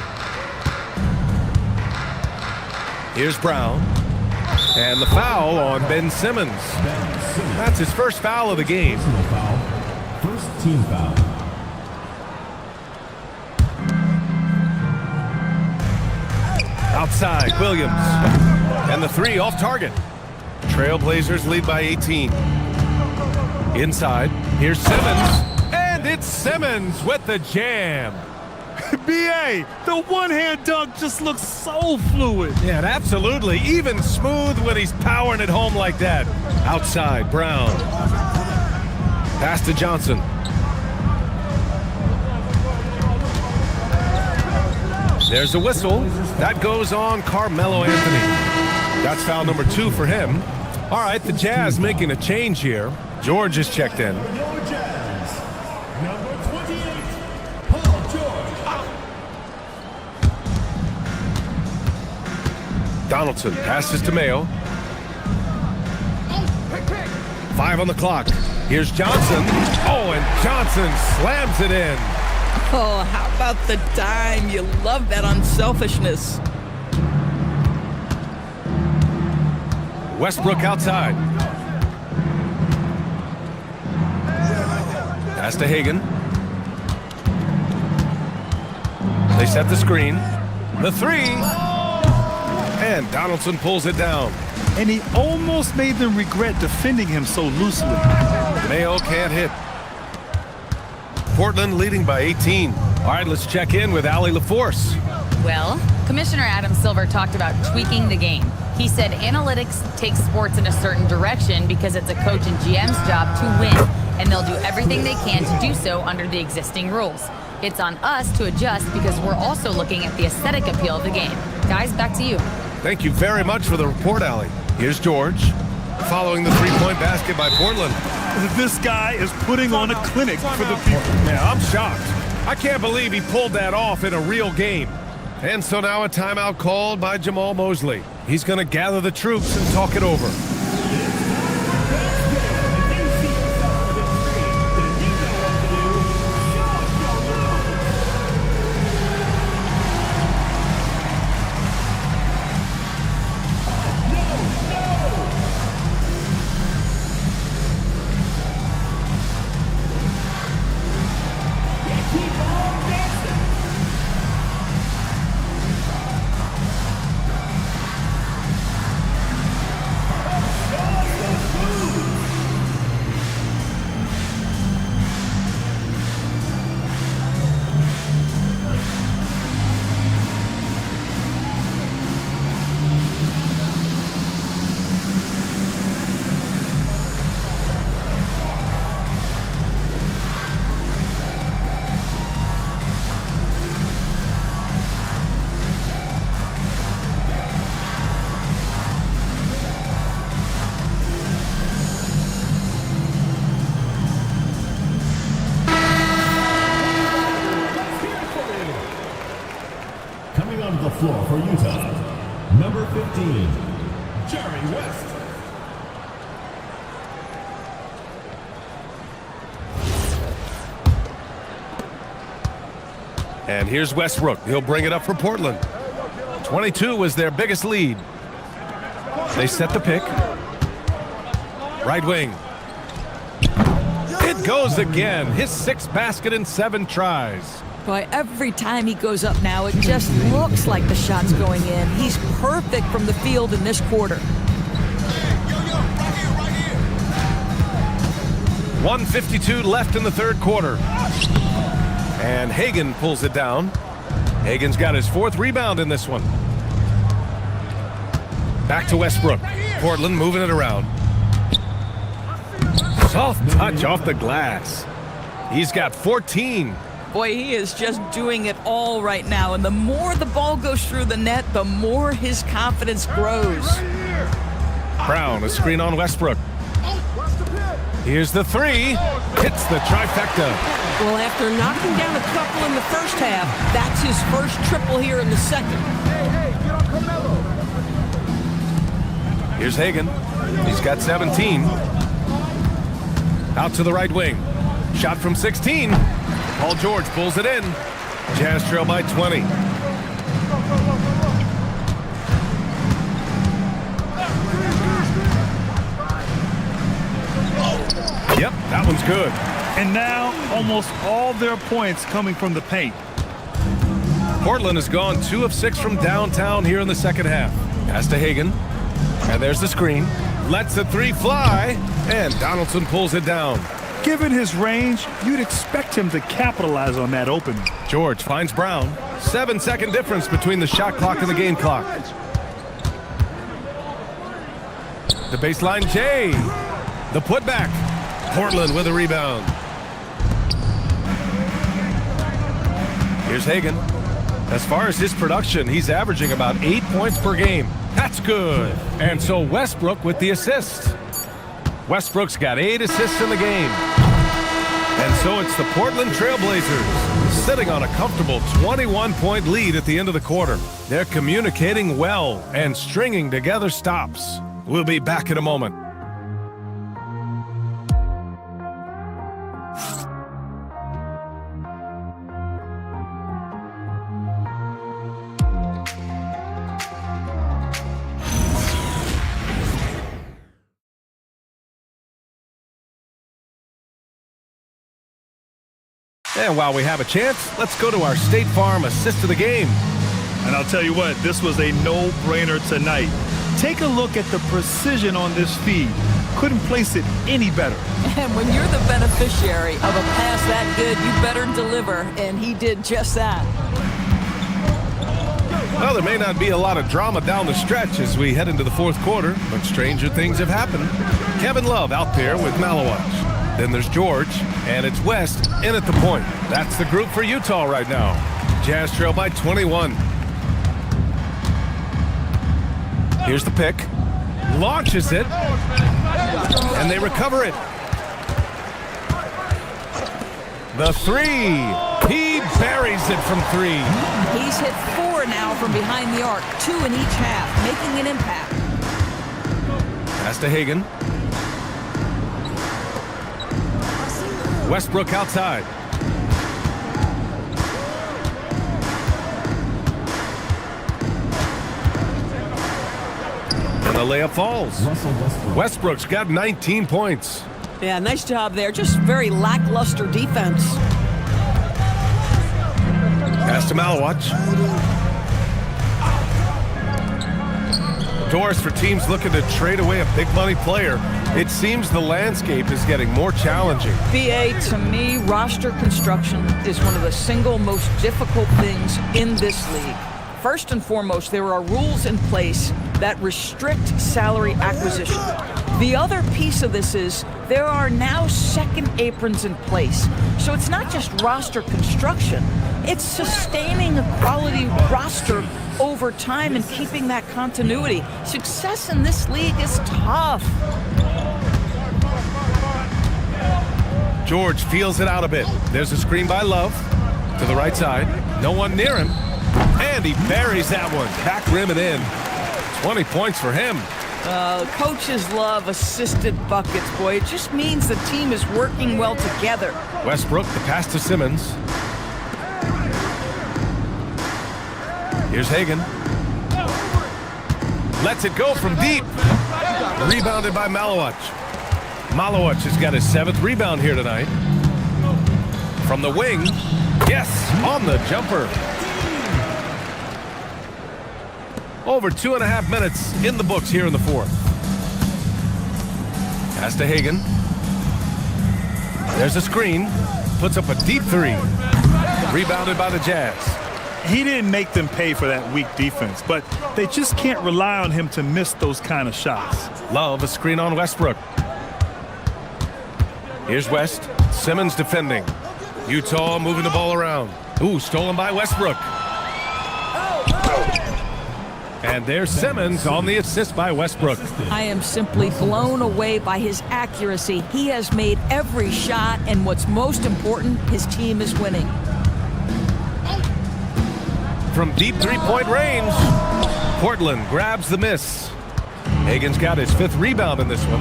Here's Brown. And the foul on Ben Simmons. That's his first foul of the game. First team foul. Outside, Williams. And the three off target. Trailblazers lead by 18. Inside, here's Simmons. And it's Simmons with the jam. B.A., the one-hand dunk just looks so fluid. Yeah, absolutely. Even smooth when he's powering it home like that. Outside, Brown. Pass to Johnson. There's a whistle. That goes on Carmelo Anthony. That's foul number 2 for him. All right, the Jazz making a change here. George is checked in. Donaldson passes to Mayo. 5 on the clock. Here's Johnson. Oh, and Johnson slams it in. Oh, how about the dime? You love that unselfishness. Westbrook outside. Pass to Hagan. They set the screen. The three. And Donaldson pulls it down. And he almost made them regret defending him so loosely. Mayo can't hit. Portland leading by 18. All right, let's check in with Allie LaForce. Well, Commissioner Adam Silver talked about tweaking the game. He said analytics takes sports in a certain direction because it's a coach and GM's job to win, and they'll do everything they can to do so under the existing rules. It's on us to adjust because we're also looking at the aesthetic appeal of the game. Guys, back to you. Thank you very much for the report, Allie. Here's George. Following the three-point basket by Portland. This guy is putting on a clinic for the people. Yeah, I'm shocked. I can't believe he pulled that off in a real game. And so now a timeout called by Jamal Mosley. He's going to gather the troops and talk it over. On the floor for Utah, number 15, Jerry West. And here's Westbrook. He'll bring it up for Portland. 22 was their biggest lead. They set the pick. Right wing. It goes again. His 6th basket in 7 tries. Boy, every time he goes up now, it just looks like the shot's going in. He's perfect from the field in this quarter. 1:52 left in the third quarter. And Hagan pulls it down. Hagan's got his 4th rebound in this one. Back to Westbrook. Portland moving it around. Soft touch off the glass. He's got 14. Boy, he is just doing it all right now. And the more the ball goes through the net, the more his confidence grows. Brown, a screen on Westbrook. Here's the 3. Hits the trifecta. Well, after knocking down a couple in the first half, that's his first triple here in the second. Here's Hagan. He's got 17. Out to the right wing. Shot from 16. Paul George pulls it in. Jazz trail by 20. Yep, that one's good. And now almost all their points coming from the paint. Portland has gone 2 of 6 from downtown here in the second half. Pass to Hagan. And there's the screen. Lets the 3 fly. And Donaldson pulls it down. Given his range, you'd expect him to capitalize on that opening. George finds Brown. 7-second difference between the shot clock and the game clock. The baseline J. The putback. Portland with a rebound. Here's Hagan. As far as his production, he's averaging about 8 points per game. That's good. And so Westbrook with the assist. Westbrook's got 8 assists in the game. And so it's the Portland Trailblazers sitting on a comfortable 21-point lead at the end of the quarter. They're communicating well and stringing together stops. We'll be back in a moment. And while we have a chance, let's go to our State Farm assist of the game. And I'll tell you what, this was a no-brainer tonight. Take a look at the precision on this feed. Couldn't place it any better. And when you're the beneficiary of a pass that good, you better deliver, and he did just that. Well, there may not be a lot of drama down the stretch as we head into the fourth quarter, but stranger things have happened. Kevin Love out there with Malawach. Then there's George, and it's West in at the point. That's the group for Utah right now. Jazz trail by 21. Here's the pick. Launches it. And they recover it. The 3. He buries it from 3. He's hit 4 now from behind the arc, 2 in each half, making an impact. Pass to Hagan. Westbrook outside. And the layup falls. Westbrook's got 19 points. Yeah, nice job there. Just very lackluster defense. Pass to Malawach. Doors for teams looking to trade away a big money player. It seems the landscape is getting more challenging. BA, to me, roster construction is one of the single most difficult things in this league. First and foremost, there are rules in place that restrict salary acquisition. The other piece of this is there are now second aprons in place. So it's not just roster construction, it's sustaining a quality roster over time and keeping that continuity. Success in this league is tough. George feels it out a bit. There's a screen by Love to the right side. No one near him. And he buries that one. Back rim and in. 20 points for him. Coaches love assisted buckets, boy. It just means the team is working well together. Westbrook, the pass to Simmons. Here's Hagan. Lets it go from deep. Rebounded by Malawach. Malawach has got his 7th rebound here tonight. From the wing, Yes, on the jumper. Over 2.5 minutes in the books here in the fourth. Pass to Hagan. There's a screen. Puts up a deep three. Rebounded by the Jazz. He didn't make them pay for that weak defense, but they just can't rely on him to miss those kind of shots. Love a screen on Westbrook. Here's West. Simmons defending. Utah moving the ball around. Ooh, stolen by Westbrook. And there's Simmons on the assist by Westbrook. I am simply blown away by his accuracy. He has made every shot, and what's most important, his team is winning. From deep three-point range, Portland grabs the miss. Hagan's got his 5th rebound in this one.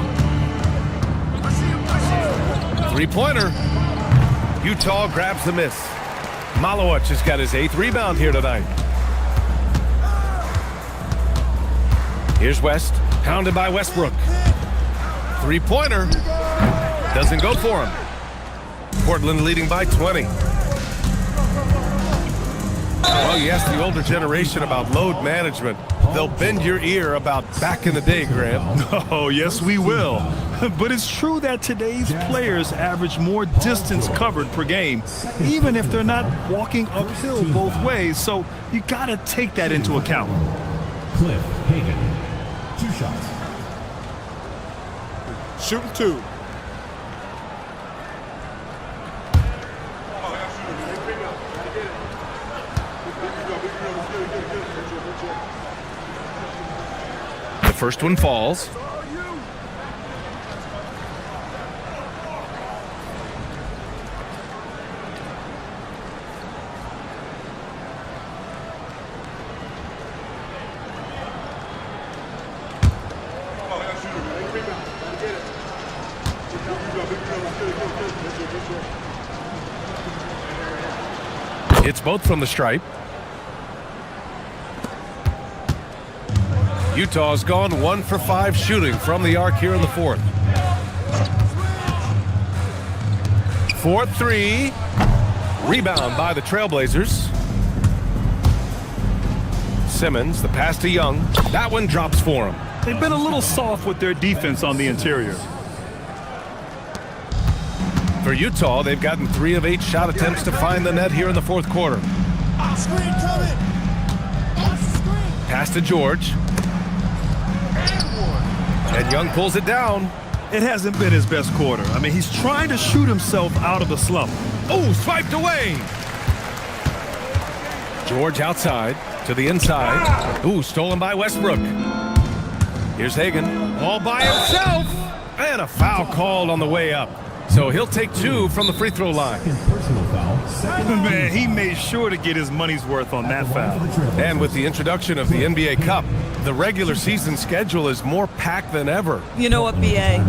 Three-pointer. Utah grabs the miss. Malowicz has got his 8th rebound here tonight. Here's West, pounded by Westbrook. Three-pointer. Doesn't go for him. Portland leading by 20. Well, you ask the older generation about load management. They'll bend your ear about back in the day, Graham. Oh, yes, we will. But it's true that today's players average more distance covered per game, even if they're not walking uphill both ways. So you got to take that into account. Cliff Hagan. 2 shots. Shooting 2. The first one falls. It's both from the stripe. Utah's gone 1 for 5 shooting from the arc here in the fourth. 4-3. Rebound by the Trailblazers. Simmons, the pass to Young. That one drops for him. They've been a little soft with their defense on the interior. For Utah, they've gotten 3 of 8 shot attempts to find the net here in the fourth quarter. Screen coming. Pass to George. And Young pulls it down. It hasn't been his best quarter. I mean, he's trying to shoot himself out of the slump. Oh, swiped away. George outside to the inside. Ooh, stolen by Westbrook. Here's Hagan, all by himself. And a foul called on the way up. So he'll take 2 from the free throw line. Personal foul. Man, he made sure to get his money's worth on that foul. And with the introduction of the NBA Cup, the regular season schedule is more packed than ever. You know what, BA?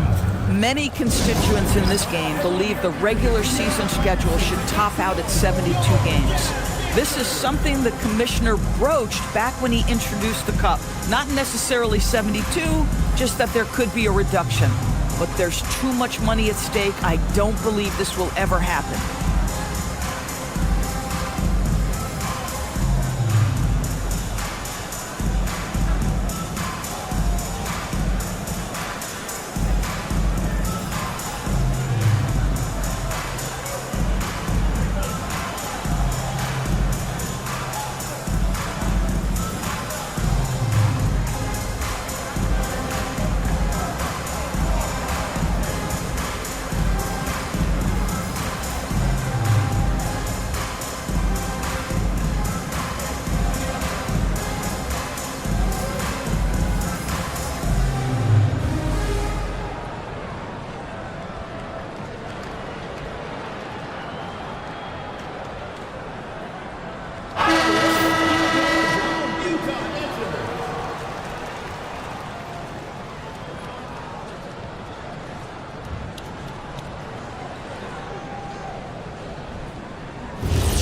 Many constituents in this game believe the regular season schedule should top out at 72 games. This is something the commissioner broached back when he introduced the Cup. Not necessarily 72, just that there could be a reduction. But there's too much money at stake. I don't believe this will ever happen.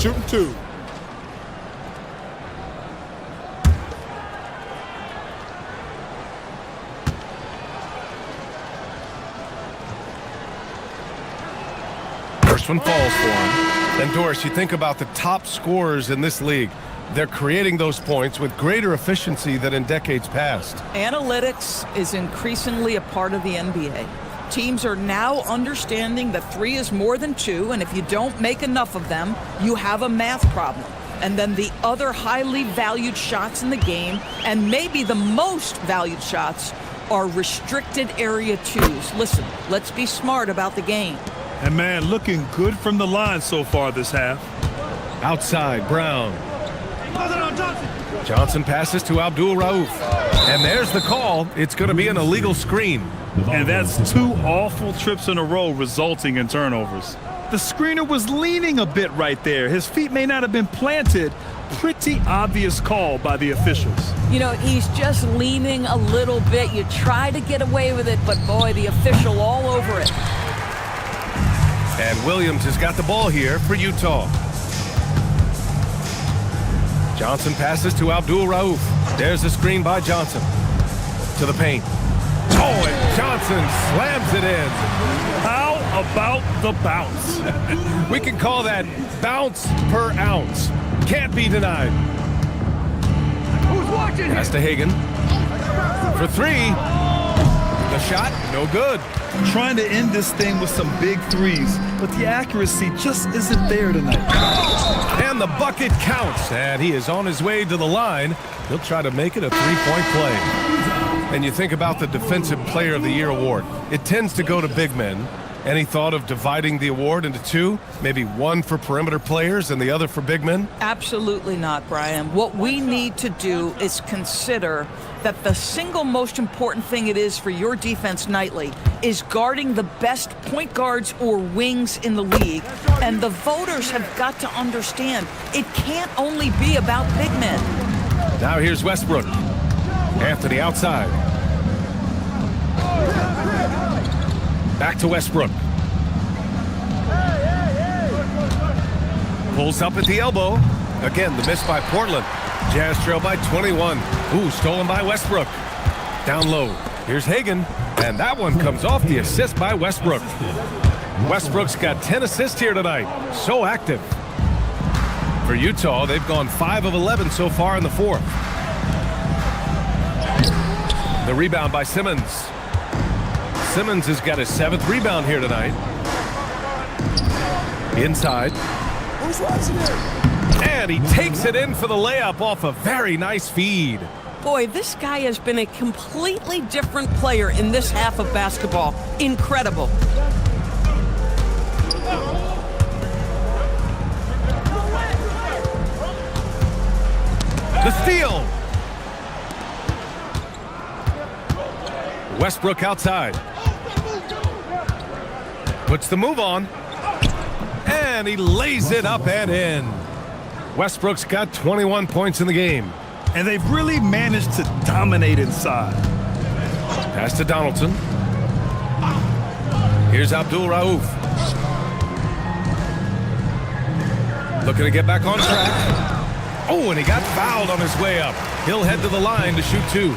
Shooting 2. First one falls for him. And Doris, you think about the top scorers in this league. They're creating those points with greater efficiency than in decades past. Analytics is increasingly a part of the NBA. Teams are now understanding that 3 is more than 2, and if you don't make enough of them, you have a math problem. And then the other highly valued shots in the game, and maybe the most valued shots, are restricted area 2s. Listen, let's be smart about the game. And man, looking good from the line so far this half. Outside, Brown. Johnson passes to Abdul Rauf. And there's the call. It's going to be an illegal screen. And that's 2 awful trips in a row resulting in turnovers. The screener was leaning a bit right there. His feet may not have been planted. Pretty obvious call by the officials. You know, he's just leaning a little bit. You try to get away with it, but boy, the official all over it. And Williams has got the ball here for Utah. Johnson passes to Abdul Rauf. There's a screen by Johnson. To the paint. Oh, and Johnson slams it in. How about the bounce? We can call that bounce per ounce. Can't be denied. Who's watching? Pass to Hagan. For 3. The shot, no good. Trying to end this thing with some big 3s, but the accuracy just isn't there tonight. And the bucket counts, and he is on his way to the line. He'll try to make it a 3-point play. And you think about the Defensive Player of the Year award. It tends to go to big men. Any thought of dividing the award into 2? Maybe 1 for perimeter players and the other for big men? Absolutely not, Brian. What we need to do is consider that the single most important thing it is for your defense nightly is guarding the best point guards or wings in the league. And the voters have got to understand it can't only be about big men. Now here's Westbrook. Anthony outside. Back to Westbrook. Pulls up at the elbow. Again, the miss by Portland. Jazz trail by 21. Ooh, stolen by Westbrook. Down low. Here's Hagan. And that one comes off the assist by Westbrook. Westbrook's got 10 assists here tonight. So active. For Utah, they've gone 5 of 11 so far in the 4th. The rebound by Simmons. Simmons has got his 7th rebound here tonight. Inside. Who's watching it? And he takes it in for the layup off a very nice feed. Boy, this guy has been a completely different player in this half of basketball. Incredible. The steal. Westbrook outside. Puts the move on. And he lays it up and in. Westbrook's got 21 points in the game. And they've really managed to dominate inside. Pass to Donaldson. Here's Abdul Rauf. Looking to get back on track. Oh, and he got fouled on his way up. He'll head to the line to shoot 2.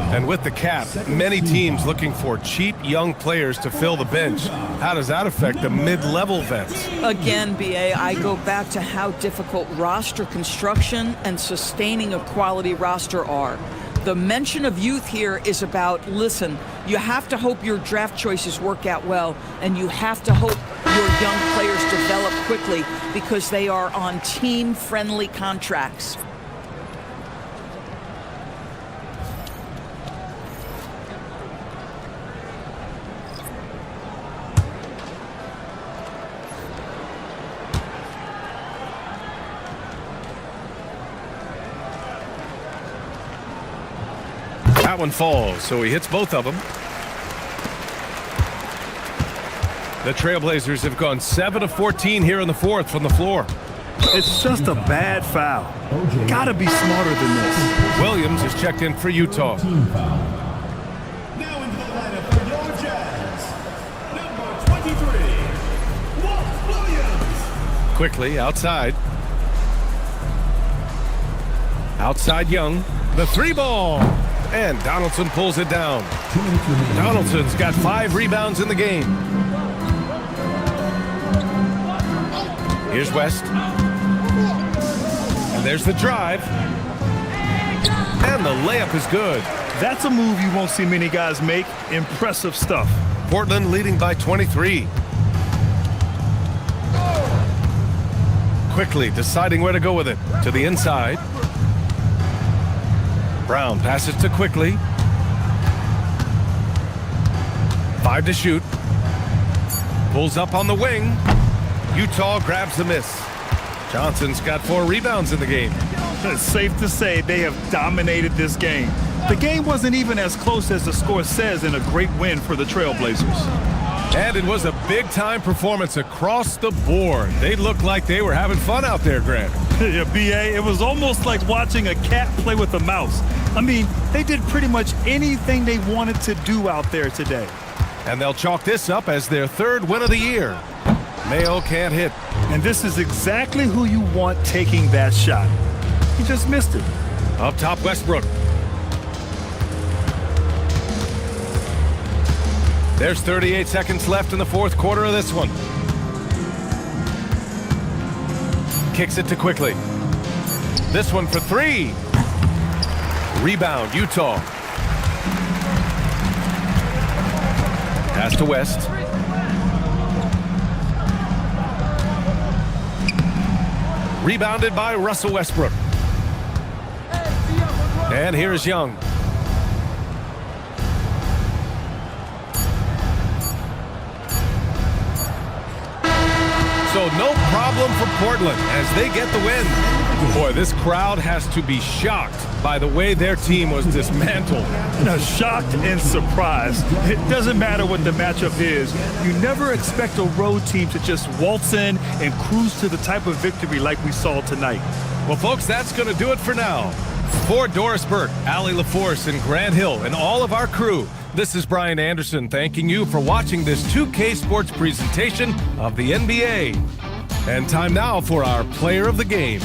And with the cap, many teams looking for cheap young players to fill the bench. How does that affect the mid-level vets? Again, BA, I go back to how difficult roster construction and sustaining a quality roster are. The mention of youth here is about, listen, you have to hope your draft choices work out well, and you have to hope your young players develop quickly because they are on team-friendly contracts. That one falls, so he hits both of them. The Trailblazers have gone 7 of 14 here in the 4th from the floor. It's just a bad foul. Gotta be smarter than this. Williams is checked in for Utah. Now into the lineup for your Jazz, number 23, Walt Williams. Quickly, outside. Outside Young. The 3-ball. And Donaldson pulls it down. Donaldson's got 5 rebounds in the game. Here's West. And there's the drive. And the layup is good. That's a move you won't see many guys make. Impressive stuff. Portland leading by 23. Quickly deciding where to go with it. To the inside. Brown passes to Quickly. 5 to shoot. Pulls up on the wing. Utah grabs the miss. Johnson's got 4 rebounds in the game. It's safe to say they have dominated this game. The game wasn't even as close as the score says in a great win for the Trailblazers. And it was a big-time performance across the board. They looked like they were having fun out there, Grant. Yeah, B.A., it was almost like watching a cat play with a mouse. I mean, they did pretty much anything they wanted to do out there today. And they'll chalk this up as their 3rd win of the year. Mayo can't hit. And this is exactly who you want taking that shot. He just missed it. Up top, Westbrook. There's 38 seconds left in the 4th quarter of this one. Kicks it to Quickly. This one for 3. Rebound, Utah. Pass to West. Rebounded by Russell Westbrook. And here is Young. So no problem for Portland as they get the win. Boy, this crowd has to be shocked by the way their team was dismantled. Shocked and surprised. It doesn't matter what the matchup is. You never expect a road team to just waltz in and cruise to the type of victory like we saw tonight. Well, folks, that's going to do it for now. For Doris Burke, Allie LaForce, and Grant Hill, and all of our crew, this is Brian Anderson thanking you for watching this 2K Sports presentation of the NBA. And time now for our player of the game.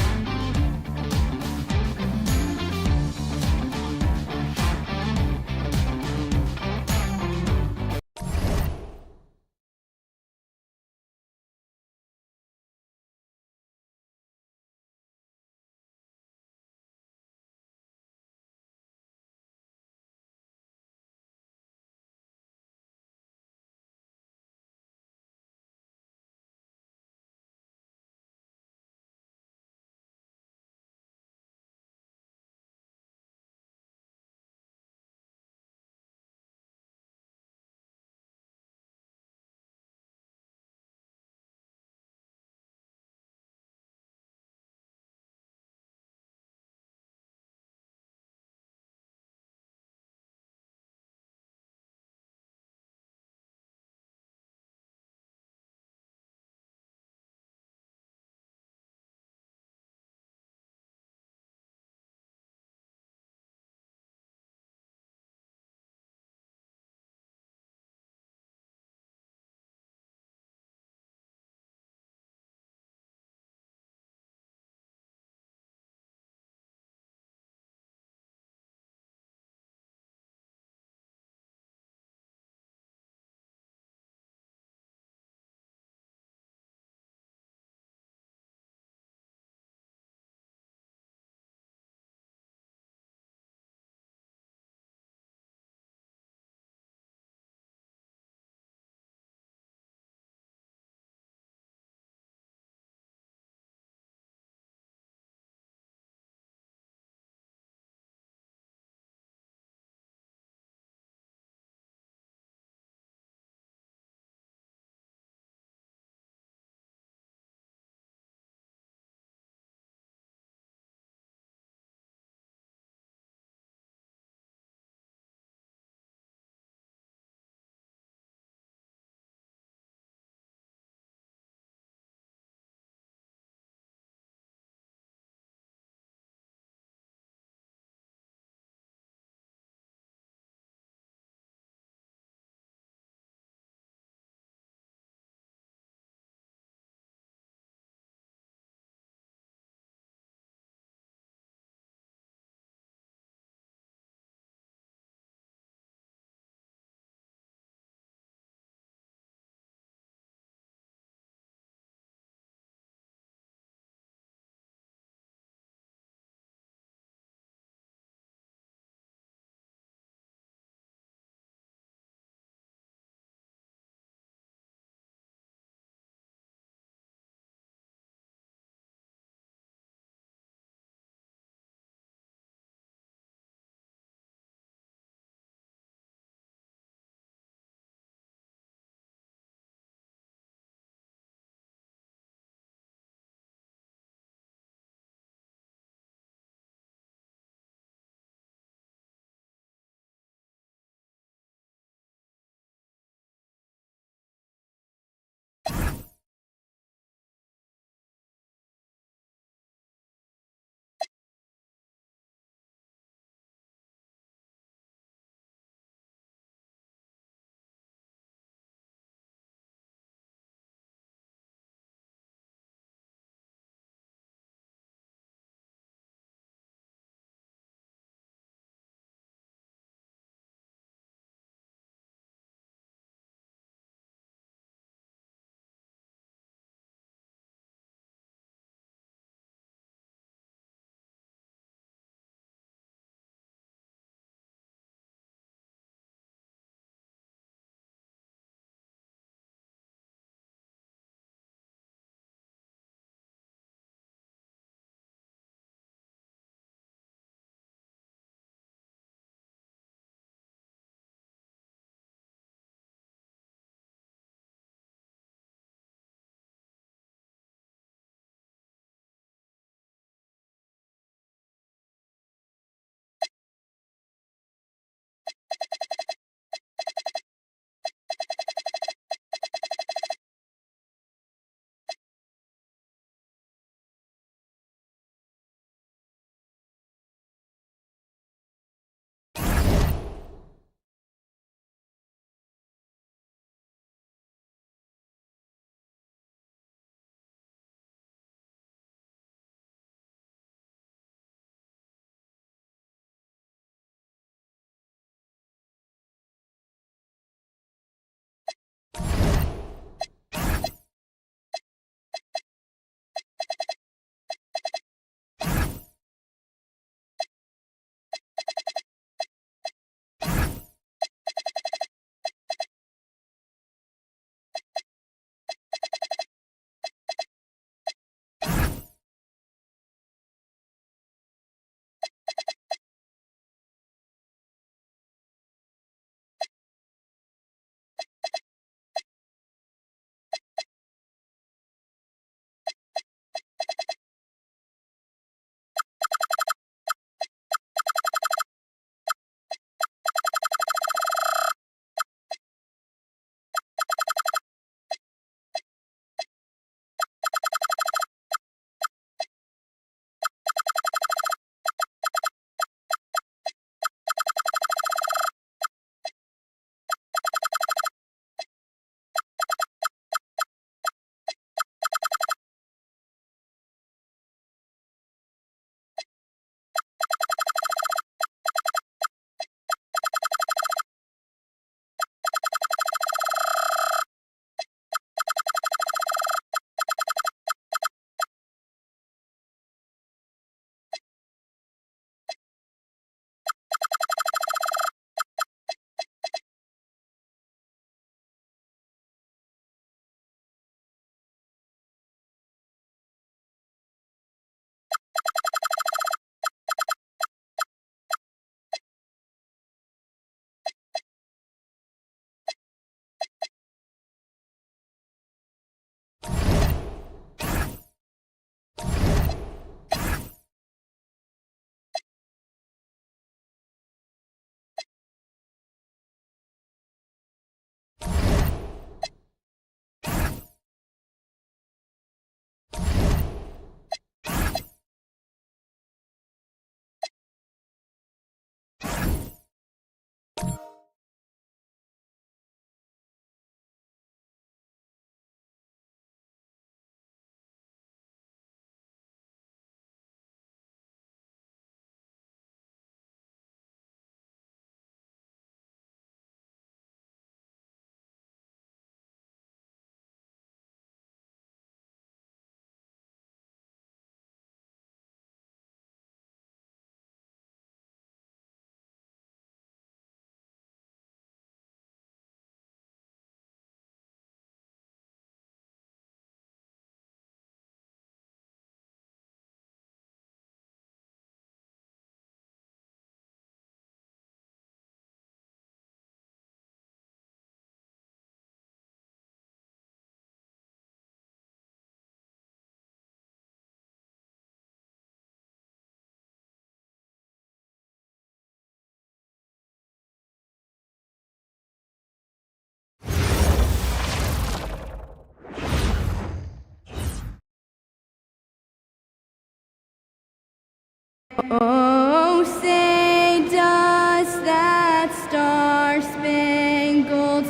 Oh, say does that star-spangled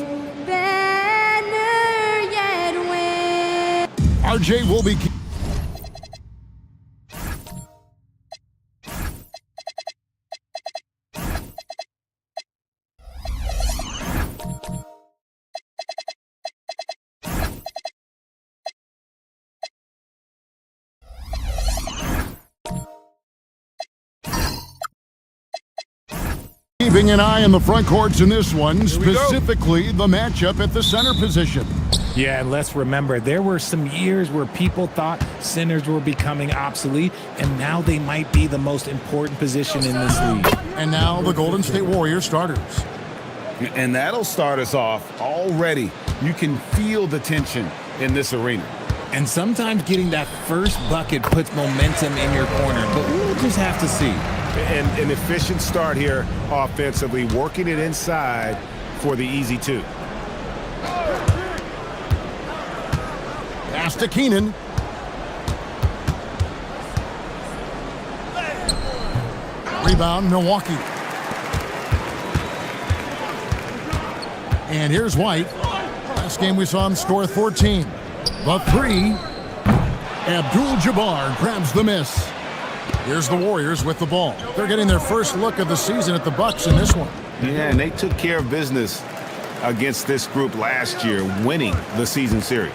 banner yet wave? RJ will be... Keeping an eye on the front courts in this one, specifically the matchup at the center position. Yeah, and let's remember, there were some years where people thought centers were becoming obsolete, and now they might be the most important position in this league. And now the Golden State Warriors starters. And that'll start us off already. You can feel the tension in this arena. And sometimes getting that first bucket puts momentum in your corner, but we'll just have to see. And an efficient start here offensively, working it inside for the easy two. Pass to Keenan. Rebound, Milwaukee. And here's White. Last game we saw him score 14. The three. Abdul-Jabbar grabs the miss. Here's the Warriors with the ball. They're getting their first look of the season at the Bucks in this one. Yeah, and they took care of business against this group last year, winning the season series.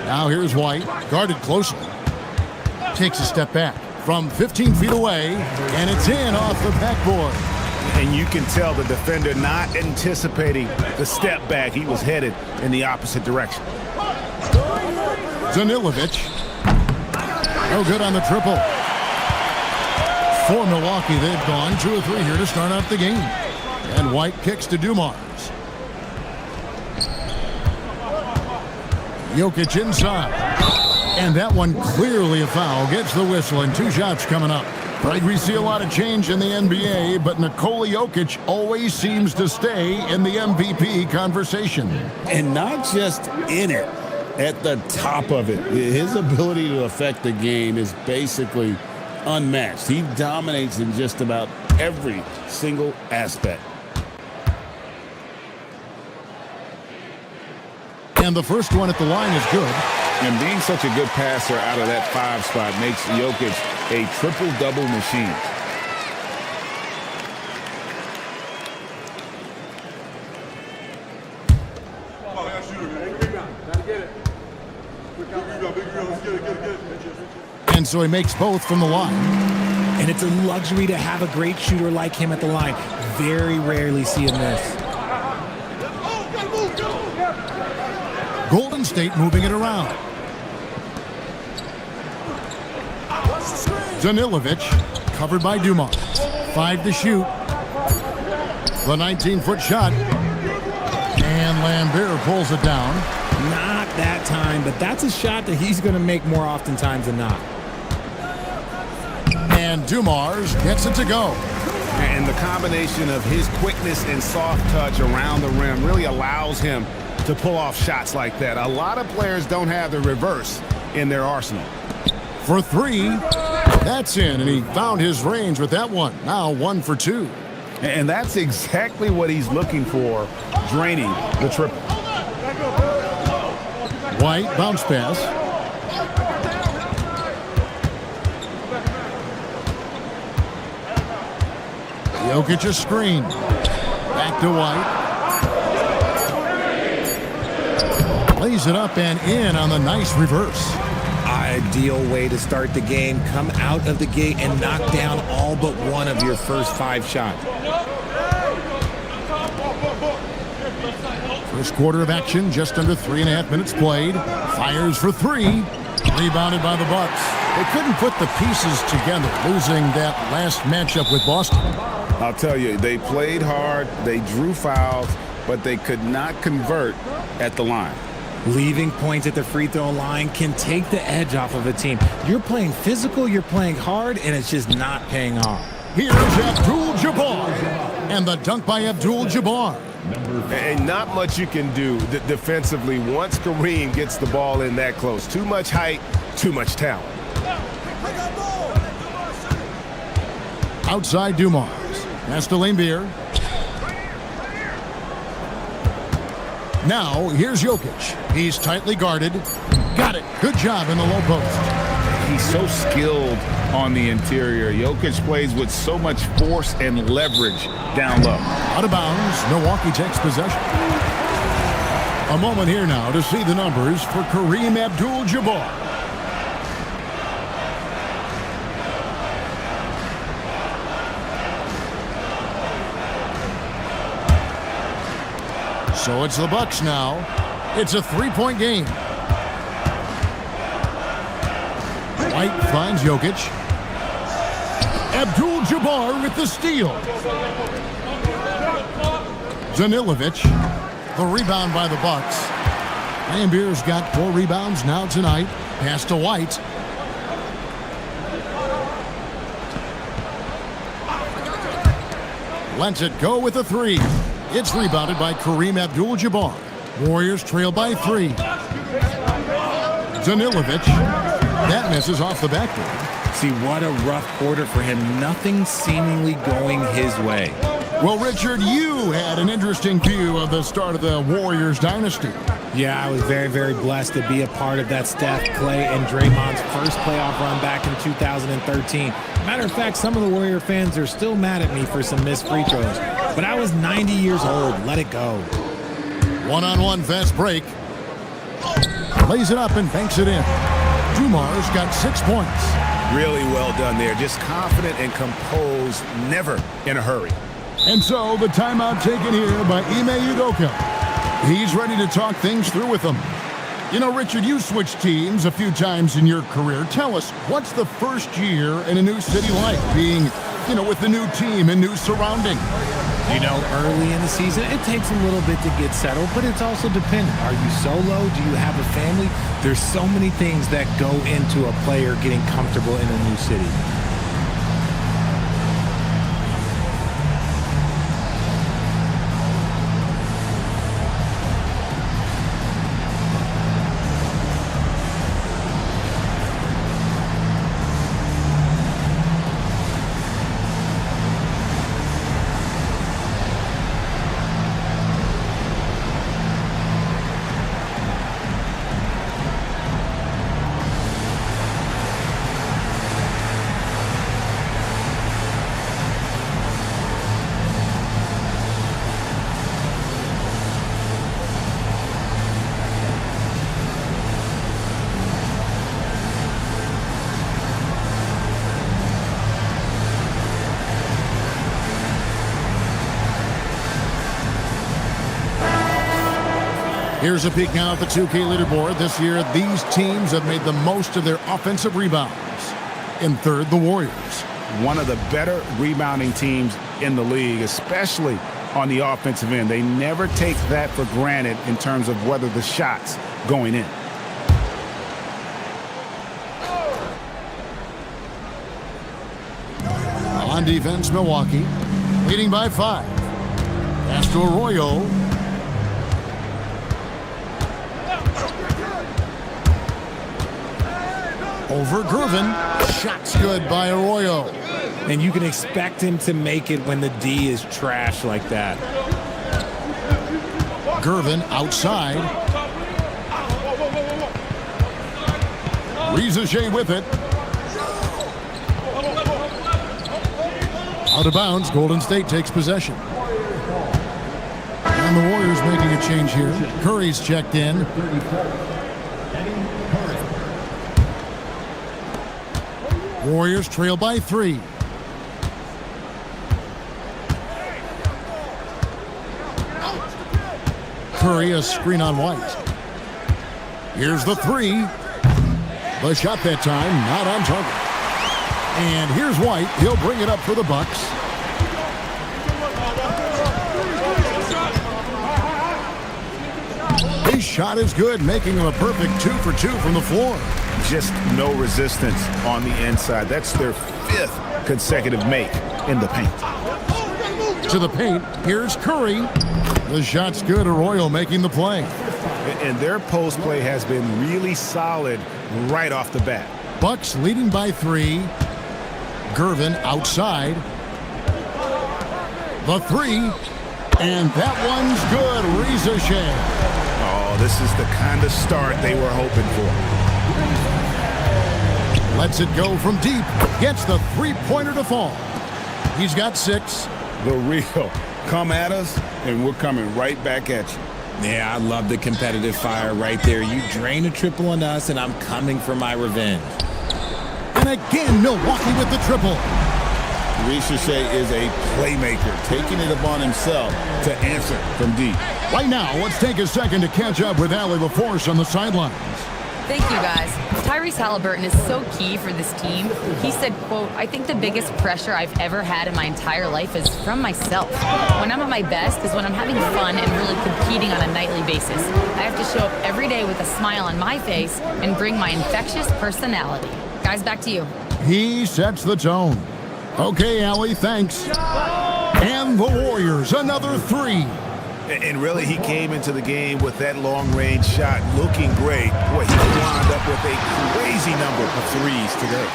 Now here's White, guarded closely. Takes a step back from 15 feet away, and it's in off the backboard. And you can tell the defender not anticipating the step back. He was headed in the opposite direction. Danilovic. No good on the triple. For Milwaukee, they've gone 2 of 3 here to start out the game. And White kicks to Dumars. Jokic inside. And that one clearly a foul. Gets the whistle, and 2 shots coming up. Right, we see a lot of change in the NBA, but Nikola Jokic always seems to stay in the MVP conversation. And not just in it, at the top of it. His ability to affect the game is basically unmatched. He dominates in just about every single aspect. And the first one at the line is good. And being such a good passer out of that 5 spot makes Jokic a triple-double machine. And so he makes both from the line. And it's a luxury to have a great shooter like him at the line. Very rarely see him miss. Golden State moving it around. Danilovic, covered by Dumars. 5 to shoot. The 19-foot shot. And Lambert pulls it down. Not that time, but that's a shot that he's going to make more oftentimes than not. And Dumars gets it to go. And the combination of his quickness and soft touch around the rim really allows him to pull off shots like that. A lot of players don't have the reverse in their arsenal. For 3, that's in, and he found his range with that one. Now 1 for 2. And that's exactly what he's looking for, draining the triple. White, bounce pass. Jokic a screen. Back to White. Lays it up and in on the nice reverse. Ideal way to start the game. Come out of the gate and knock down all but one of your first 5 shots. First quarter of action, just under 3.5 minutes played. Fires for 3. Rebounded by the Bucks. They couldn't put the pieces together, losing that last matchup with Boston. I'll tell you, they played hard, they drew fouls, but they could not convert at the line. Leaving points at the free throw line can take the edge off of a team. You're playing physical, you're playing hard, and it's just not paying off. Here's Abdul-Jabbar. And the dunk by Abdul-Jabbar. And not much you can do defensively once Kareem gets the ball in that close. Too much height, too much talent. Outside Dumars. Pass to Lambier. Now, here's Jokic. He's tightly guarded. Got it. Good job in the low post. He's so skilled on the interior. Jokic plays with so much force and leverage down low. Out of bounds. Milwaukee takes possession. A moment here now to see the numbers for Kareem Abdul-Jabbar. So it's the Bucks now. It's a three-point game. White finds Jokic. Abdul-Jabbar with the steal. Danilovic. The rebound by the Bucks. Lambier's got 4 rebounds now tonight. Pass to White. Lets it go with a 3. It's rebounded by Kareem Abdul-Jabbar. Warriors trail by 3. Danilovic. That misses off the backboard. See, what a rough quarter for him. Nothing seemingly going his way. Well, Richard, you had an interesting view of the start of the Warriors dynasty. Yeah, I was very, very blessed to be a part of that Steph, Clay, and Draymond's first playoff run back in 2013. Matter of fact, some of the Warrior fans are still mad at me for some missed free throws. But I was 90 years old. Let it go. One-on-one fast break. Lays it up and banks it in. Dumars got 6 points. Really well done there. Just confident and composed, never in a hurry. And so the timeout taken here by Ime Udoka. He's ready to talk things through with them. You know, Richard, you switched teams a few times in your career. Tell us, what's the first year in a new city like, being, you know, with the new team and new surrounding? You know, early in the season, it takes a little bit to get settled, but it's also dependent. Are you solo? Do you have a family? There's so many things that go into a player getting comfortable in a new city. Here's a peek now at the 2K leaderboard. This year, these teams have made the most of their offensive rebounds. In third, the Warriors. One of the better rebounding teams in the league, especially on the offensive end. They never take that for granted in terms of whether the shot's going in. On defense, Milwaukee, leading by 5. Pass to Arroyo. Over Gervin. Shot's good by Arroyo. And you can expect him to make it when the D is trash like that. Gervin outside. Rizajay with it. Out of bounds, Golden State takes possession. And the Warriors making a change here. Curry's checked in. Warriors trail by 3. Curry, a screen on White. Here's the 3. The shot that time, not on target. And here's White. He'll bring it up for the Bucks. His shot is good, making him a perfect 2 for 2 from the floor. Just no resistance on the inside. That's their 5th consecutive make in the paint. To the paint, here's Curry. The shot's good. Arroyo making the play. And their post play has been really solid right off the bat. Bucks leading by 3. Gervin outside. The 3. And that one's good. SacVsSaS. Oh, this is the kind of start they were hoping for. Lets it go from deep. Gets the three-pointer to fall. He's got 6. The real. Come at us, and we're coming right back at you. Yeah, I love the competitive fire right there. You drain a triple on us, and I'm coming for my revenge. And again, Milwaukee with the triple. SacVsSaS is a playmaker, taking it upon himself to answer from deep. Right now, let's take a second to catch up with Allie LaForce on the sidelines. Thank you, guys. Tyrese Halliburton is so key for this team. He said, quote, "I think the biggest pressure I've ever had in my entire life is from myself. When I'm at my best is when I'm having fun and really competing on a nightly basis. I have to show up every day with a smile on my face and bring my infectious personality." Guys, back to you. He sets the tone. Okay, Allie, thanks. And the Warriors, another 3. And really, he came into the game with that long-range shot looking great. Boy, he wound up with a crazy number of threes today.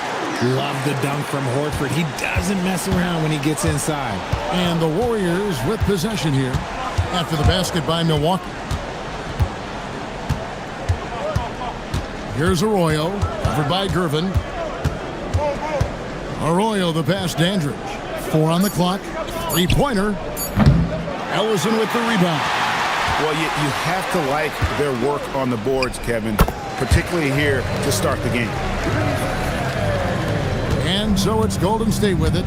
Love the dunk from Horford. He doesn't mess around when he gets inside. And the Warriors with possession here after the basket by Milwaukee. Here's Arroyo, covered by Gervin. Arroyo, the pass, Dandridge. 4 on the clock. Three-pointer. Ellison with the rebound. Well, you have to like their work on the boards, Kevin, particularly here to start the game. And so it's Golden State with it,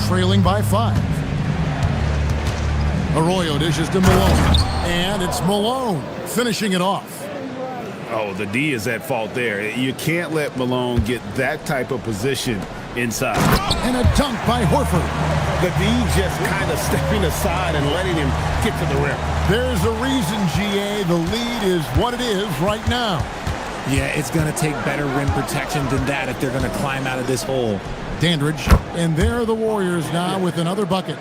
trailing by 5. Arroyo dishes to Malone. And it's Malone finishing it off. Oh, the D is at fault there. You can't let Malone get that type of position inside. And a dunk by Horford. The D just kind of stepping aside and letting him get to the rim. There's a reason, GA, the lead is what it is right now. Yeah, it's going to take better rim protection than that if they're going to climb out of this hole. Dandridge, and there are the Warriors now with another bucket.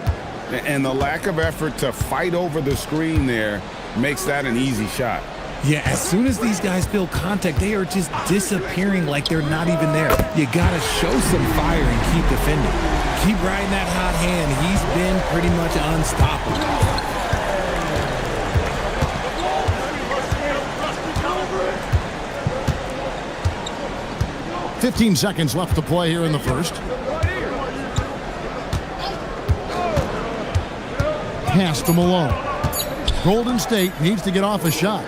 And the lack of effort to fight over the screen there makes that an easy shot. Yeah, as soon as these guys feel contact, they are just disappearing like they're not even there. You got to show some fire and keep defending. Keep riding that hot hand. He's been pretty much unstoppable. $15 seconds left to play here in the first. Pass to Malone. Golden State needs to get off a shot.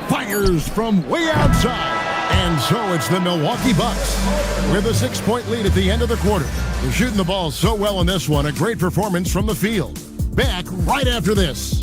Fires from way outside. And so it's the Milwaukee Bucks with a 6-point lead at the end of the quarter. They're shooting the ball so well in this one. A great performance from the field. Back right after this.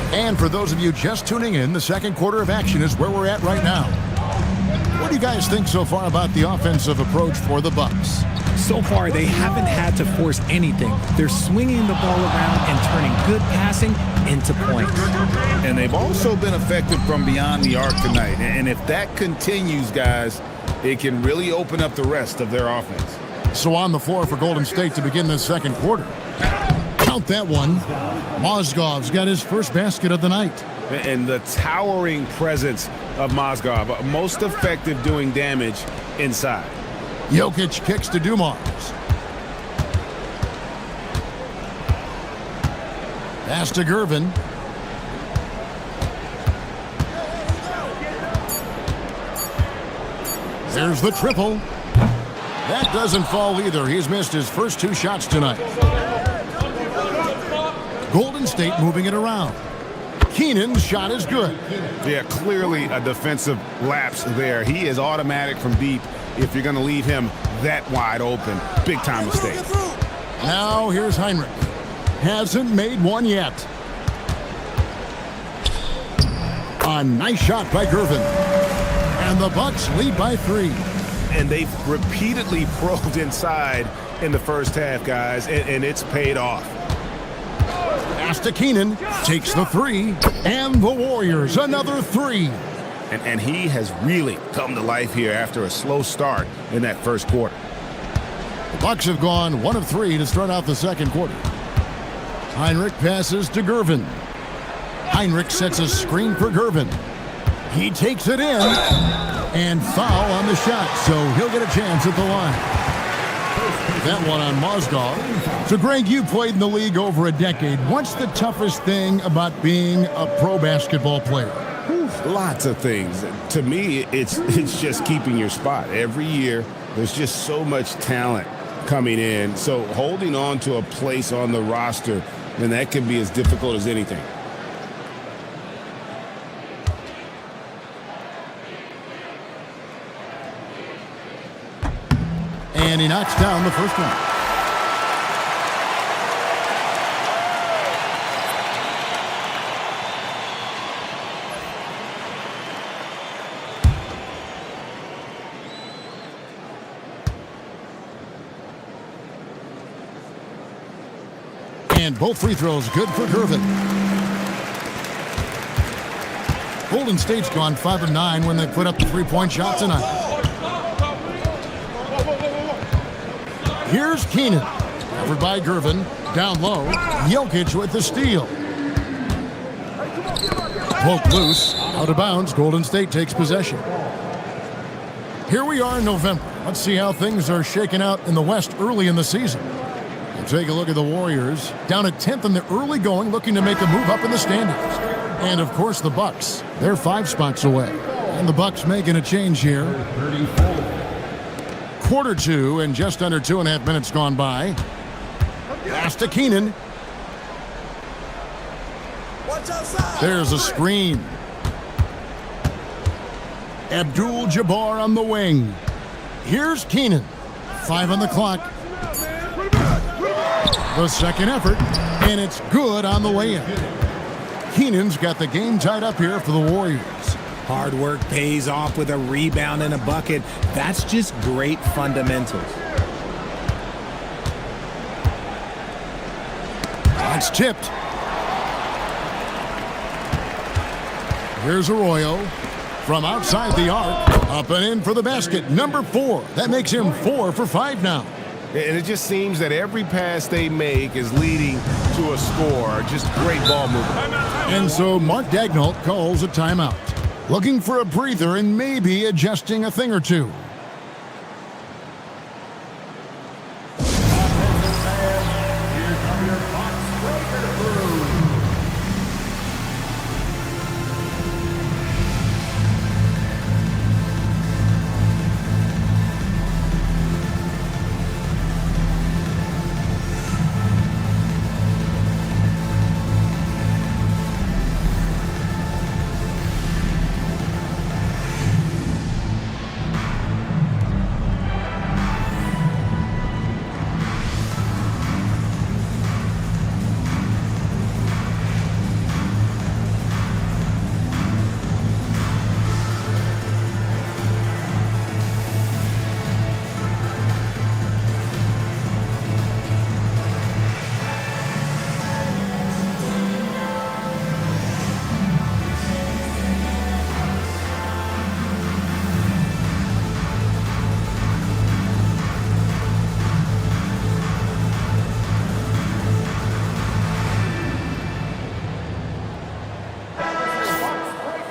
And for those of you just tuning in, the second quarter of action is where we're at right now. What do you guys think so far about the offensive approach for the Bucks? So far, they haven't had to force anything. They're swinging the ball around and turning good passing into points. And they've also been effective from beyond the arc tonight. And if that continues, guys, it can really open up the rest of their offense. So on the floor for Golden State to begin this second quarter. Count that one. Mozgov's got his first basket of the night. And the towering presence of Mozgov, most effective doing damage inside. Jokic kicks to Dumars. Pass to Gervin. There's the triple. That doesn't fall either. He's missed his first 2 shots tonight. Golden State moving it around. Keenan's shot is good. Yeah, clearly a defensive lapse there. He is automatic from deep if you're going to leave him that wide open. Big time mistake. Now here's Heinrich. Hasn't made one yet. A nice shot by Gervin. And the Bucks lead by 3. and they've repeatedly probed inside in the first half, guys, and it's paid off. Pass to Keenan, takes the three, and the Warriors another three. And he has really come to life here after a slow start in that first quarter. The Bucks have gone 1 of 3 to start out the second quarter. Heinrich passes to Gervin. Heinrich sets a screen for Gervin. He takes it in, and foul on the shot, so he'll get a chance at the line. That one on Mozgov. So, Greg, you played in the league over a decade. What's the toughest thing about being a pro basketball player? Lots of things. To me, it's just keeping your spot. Every year, there's just so much talent coming in. So holding on to a place on the roster, then that can be as difficult as anything. And he knocks down the first one. And both free throws good for Gervin. Golden State's gone 5 of 9 when they put up the three-point shot tonight. Here's Keenan. Covered by Gervin. Down low. Jokic with the steal. Poke loose. Out of bounds. Golden State takes possession. Here we are in November. Let's see how things are shaking out in the West early in the season. Take a look at the Warriors, down at 10th in the early going, looking to make a move up in the standings. And, of course, the Bucks. They're 5 spots away. And the Bucks making a change here. Quarter 2 and just under 2.5 minutes gone by. Pass to Keenan. There's a screen. Abdul-Jabbar on the wing. Here's Keenan. 5 on the clock. The second effort, and it's good on the way in. Keenan's got the game tied up here for the Warriors. Hard work pays off with a rebound and a bucket. That's just great fundamentals. It's tipped. Here's Arroyo from outside the arc. Up and in for the basket. Number 4. That makes him 4 for 5 now. And it just seems that every pass they make is leading to a score. Just great ball movement. And so Mark Daigneault calls a timeout. Looking for a breather and maybe adjusting a thing or two.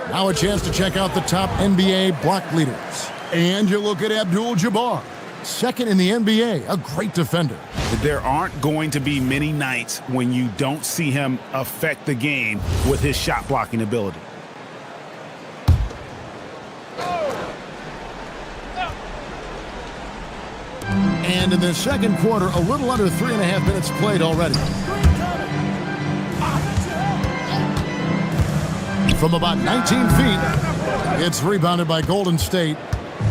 Now a chance to check out the top NBA block leaders. And you look at Abdul-Jabbar, second in the NBA, a great defender. There aren't going to be many nights when you don't see him affect the game with his shot blocking ability. And in the second quarter, a little under 3.5 minutes played already. From about 19 feet, it's rebounded by Golden State.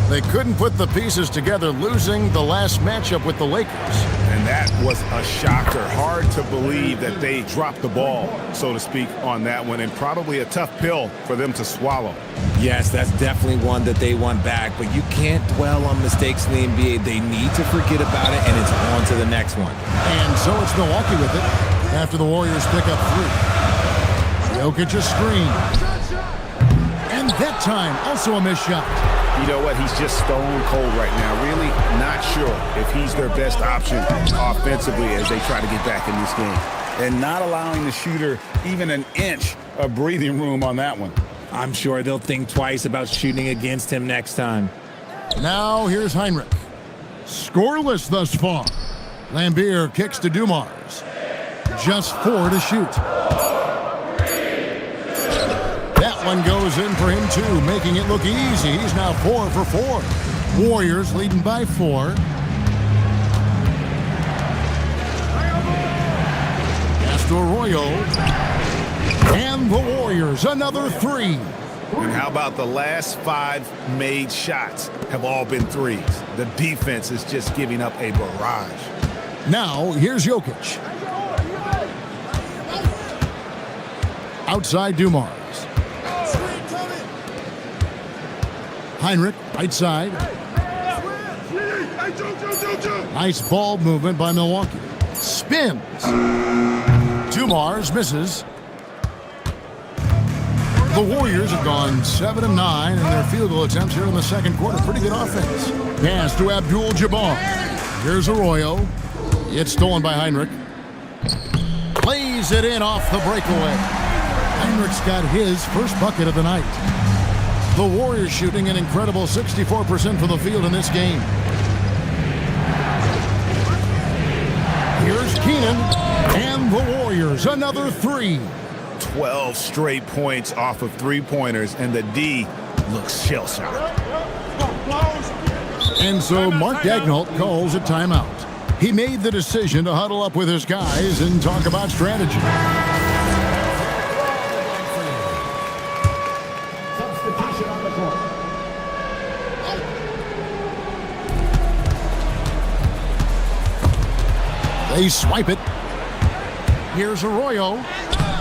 They couldn't put the pieces together, losing the last matchup with the Lakers. And that was a shocker. Hard to believe that they dropped the ball, so to speak, on that one, and probably a tough pill for them to swallow. Yes, that's definitely one that they want back, but you can't dwell on mistakes in the NBA. They need to forget about it, and it's on to the next one. And so it's Milwaukee with it after the Warriors pick up 3. Jokic a screen. And that time, also a missed shot. You know what? He's just stone cold right now. Really not sure if he's their best option offensively as they try to get back in this game. And not allowing the shooter even an inch of breathing room on that one. I'm sure they'll think twice about shooting against him next time. Now here's Heinrich. Scoreless thus far. Lambeer kicks to Dumars. Just 4 to shoot. That one goes in for him too, making it look easy. He's now 4 for 4. Warriors leading by 4. Arroyo. And the Warriors, another 3. And how about the last 5 made shots have all been threes? The defense is just giving up a barrage. Now, here's Jokic. Outside Dumars. Heinrich, right side. Nice ball movement by Milwaukee. Spins. Dumars misses. The Warriors have gone 7-9 in their field goal attempts here in the second quarter. Pretty good offense. Pass to Abdul-Jabbar. Here's Arroyo. It's stolen by Heinrich. Plays it in off the breakaway. Heinrich's got his first bucket of the night. The Warriors shooting an incredible 64% from the field in this game. Here's Keenan, and the Warriors, another 3. 12 straight points off of 3-pointers, and the D looks shell-shocked. And so Mark Daigneault calls a timeout. He made the decision to huddle up with his guys and talk about strategy. They swipe it. Here's Arroyo.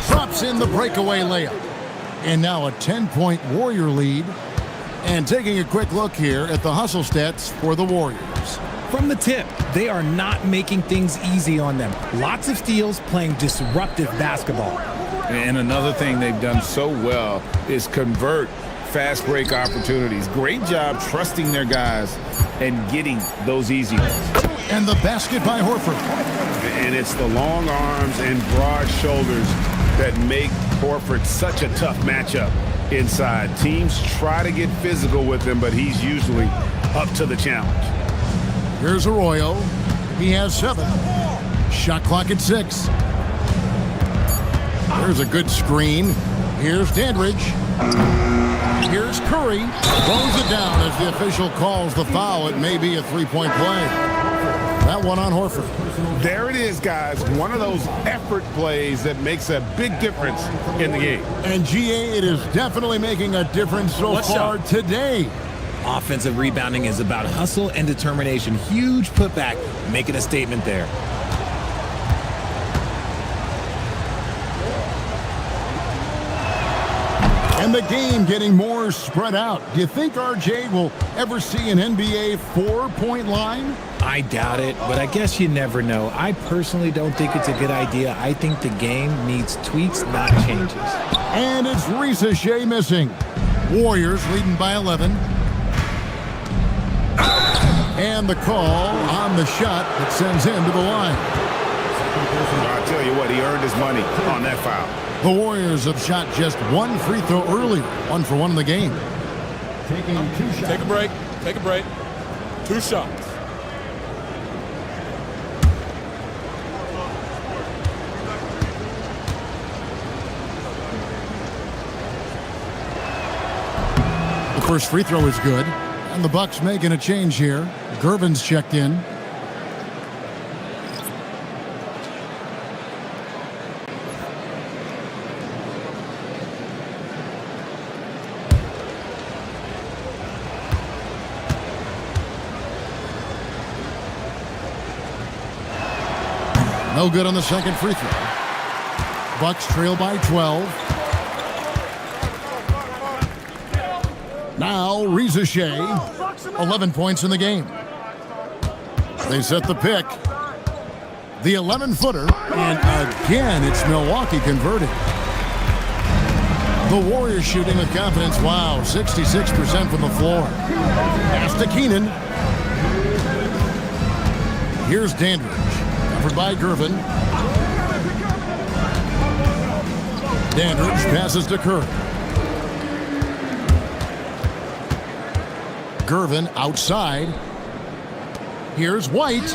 Drops in the breakaway layup. And now a 10-point Warrior lead. And taking a quick look here at the hustle stats for the Warriors. From the tip, they are not making things easy on them. Lots of steals, playing disruptive basketball. And another thing they've done so well is convert fast break opportunities. Great job trusting their guys and getting those easy ones. And the basket by Horford. And it's the long arms and broad shoulders that make Horford such a tough matchup inside. Teams try to get physical with him, but he's usually up to the challenge. Here's Arroyo. He has 7. Shot clock at 6. There's a good screen. Here's Dandridge. Here's Curry. Throws it down as the official calls the foul. It may be a 3-point play. That one on Horford. There it is, guys. One of those effort plays that makes a big difference in the game. And GA, it is definitely making a difference so far today. Offensive rebounding is about hustle and determination. Huge putback, making a statement there. And the game getting more spread out. Do you think RJ will ever see an NBA 4-point line? I doubt it, but I guess you never know. I personally don't think it's a good idea. I think the game needs tweaks, not changes. And it's SacVsSaS missing. Warriors leading by 11. And the call on the shot that sends him to the line. I'll tell you what, he earned his money on that foul. The Warriors have shot just 1 free throw earlier, 1 for 1 in the game. Taking 2 shots. Take a break. Take a break. 2 shots. The first free throw is good. And the Bucks making a change here. Gervin's checked in. No good on the second free throw. Bucks trail by 12. Now SacVsSaS, 11 points in the game. They set the pick. The 11-footer, and again, it's Milwaukee converting. The Warriors shooting with confidence. Wow, 66% from the floor. Pass to Keenan. Here's Dandridge, covered by Gervin. Dandridge passes to Kerr. Gervin outside. Here's White.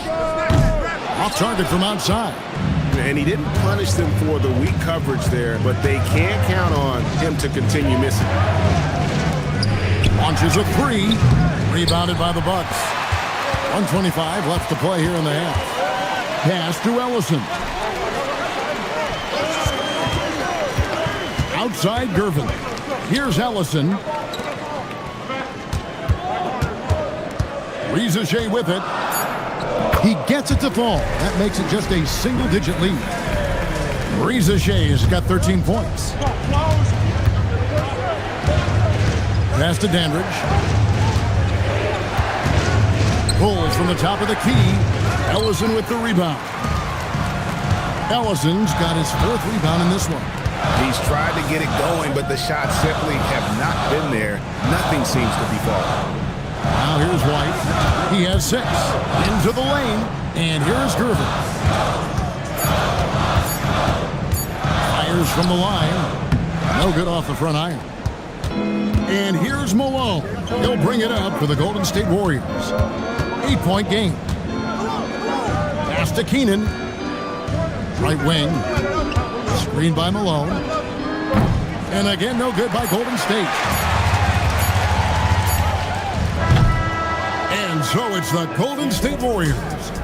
Off target from outside. And he didn't punish them for the weak coverage there, but they can't count on him to continue missing. Launches a three. Rebounded by the Bucks. 1:25 left to play here in the half. Pass to Ellison. Outside Gervin. Here's Ellison. SacVsSaS with it. He gets it to fall. That makes it just a single-digit lead. SacVsSaS has got 13 points. Pass to Dandridge. Pulls from the top of the key. Ellison with the rebound. Ellison's got his 4th rebound in this one. He's tried to get it going, but the shots simply have not been there. Nothing seems to be falling. Now here's White. He has 6. Into the lane. And here's Gervin. Fires from the line. No good off the front iron. And here's Malone. He'll bring it up for the Golden State Warriors. 8-point game. Pass to Keenan. Right wing. Screen by Malone. And again, no good by Golden State. And so it's the Golden State Warriors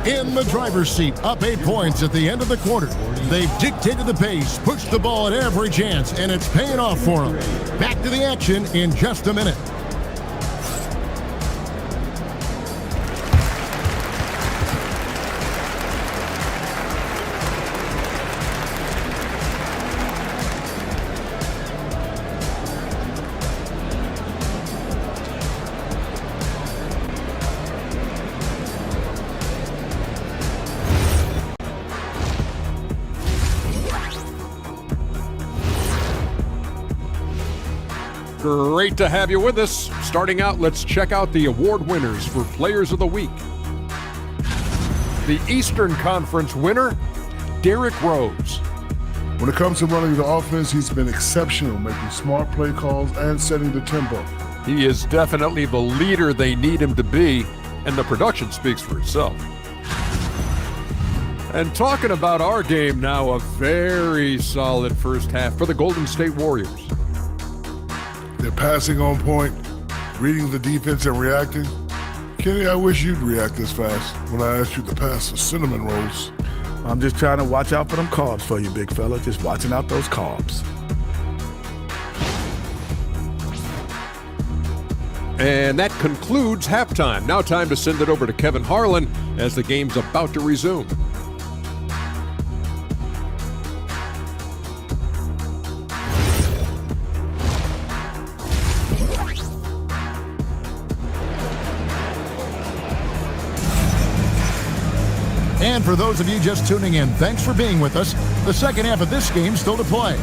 in the driver's seat, up 8 points at the end of the quarter. They've dictated the pace, pushed the ball at every chance, and it's paying off for them. Back to the action in just a minute. Great to have you with us. Starting out, let's check out the award winners for Players of the Week. The Eastern Conference winner, Derrick Rose. When it comes to running the offense, he's been exceptional, making smart play calls and setting the tempo. He is definitely the leader they need him to be, and the production speaks for itself. And talking about our game now, a very solid first half for the Golden State Warriors. They're passing on point, reading the defense and reacting. Kenny, I wish you'd react this fast when I asked you to pass the cinnamon rolls. I'm just trying to watch out for them carbs for you, big fella. Just watching out those carbs. And that concludes halftime. Now time to send it over to Kevin Harlan as the game's about to resume. And for those of you just tuning in, thanks for being with us. The second half of this game still to play.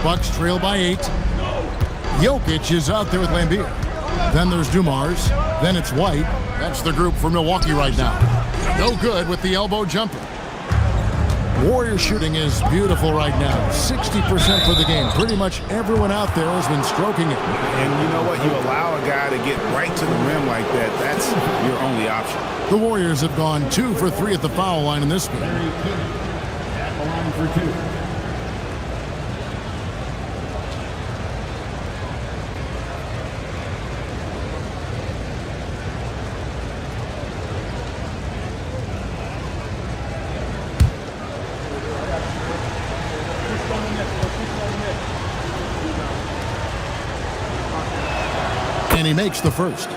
Bucks trail by 8. Jokic is out there with Lambeer. Then there's Dumars. Then it's White. That's the group for Milwaukee right now. No good with the elbow jumper. Warrior shooting is beautiful right now. 60% for the game. Pretty much everyone out there has been stroking it. And you know what? You allow a guy to get right to the rim like that. That's your only option. The Warriors have gone 2 for 3 at the foul line in this game. At the line for 2. And he makes the first.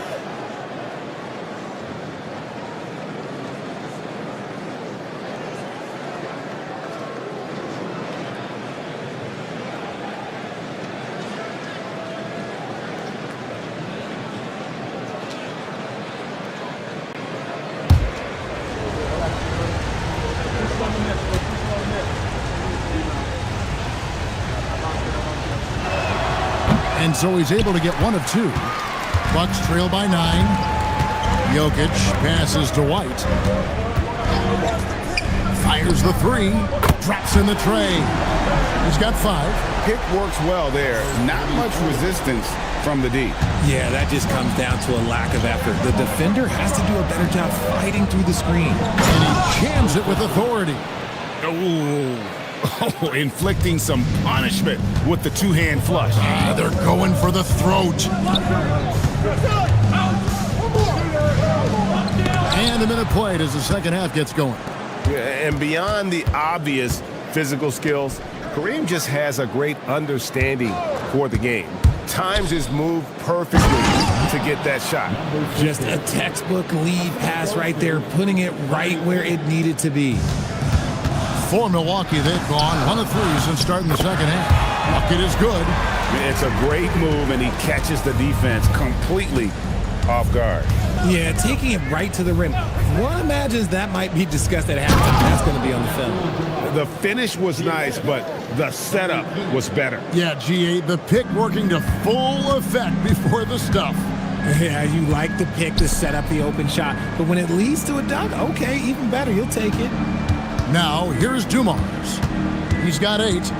And so he's able to get one of two. Bucks trail by 9. Jokic passes to White. Fires the 3. Drops in the tray. He's got 5. Pick works well there. Not much resistance from the D. Yeah, that just comes down to a lack of effort. The defender has to do a better job fighting through the screen. And he jams it with authority. Oh, inflicting some punishment with the two-hand flush. They're going for the throat. And a minute played as the second half gets going. And beyond the obvious physical skills, Kareem just has a great understanding for the game. Times his move perfectly to get that shot. Just a textbook lead pass right there, putting it right where it needed to be. For Milwaukee, they've gone 1 of 3 since starting the second half. Bucket is good. It's a great move, and he catches the defense completely off guard. Yeah, taking it right to the rim. One imagines that might be discussed at halftime. That's going to be on the film. The finish was nice, but the setup was better. Yeah, G8, the pick working to full effect before the stuff. Yeah, you like the pick to set up the open shot, but when it leads to a dunk, okay, even better, you'll take it. Now, here's Dumars. He's got 8.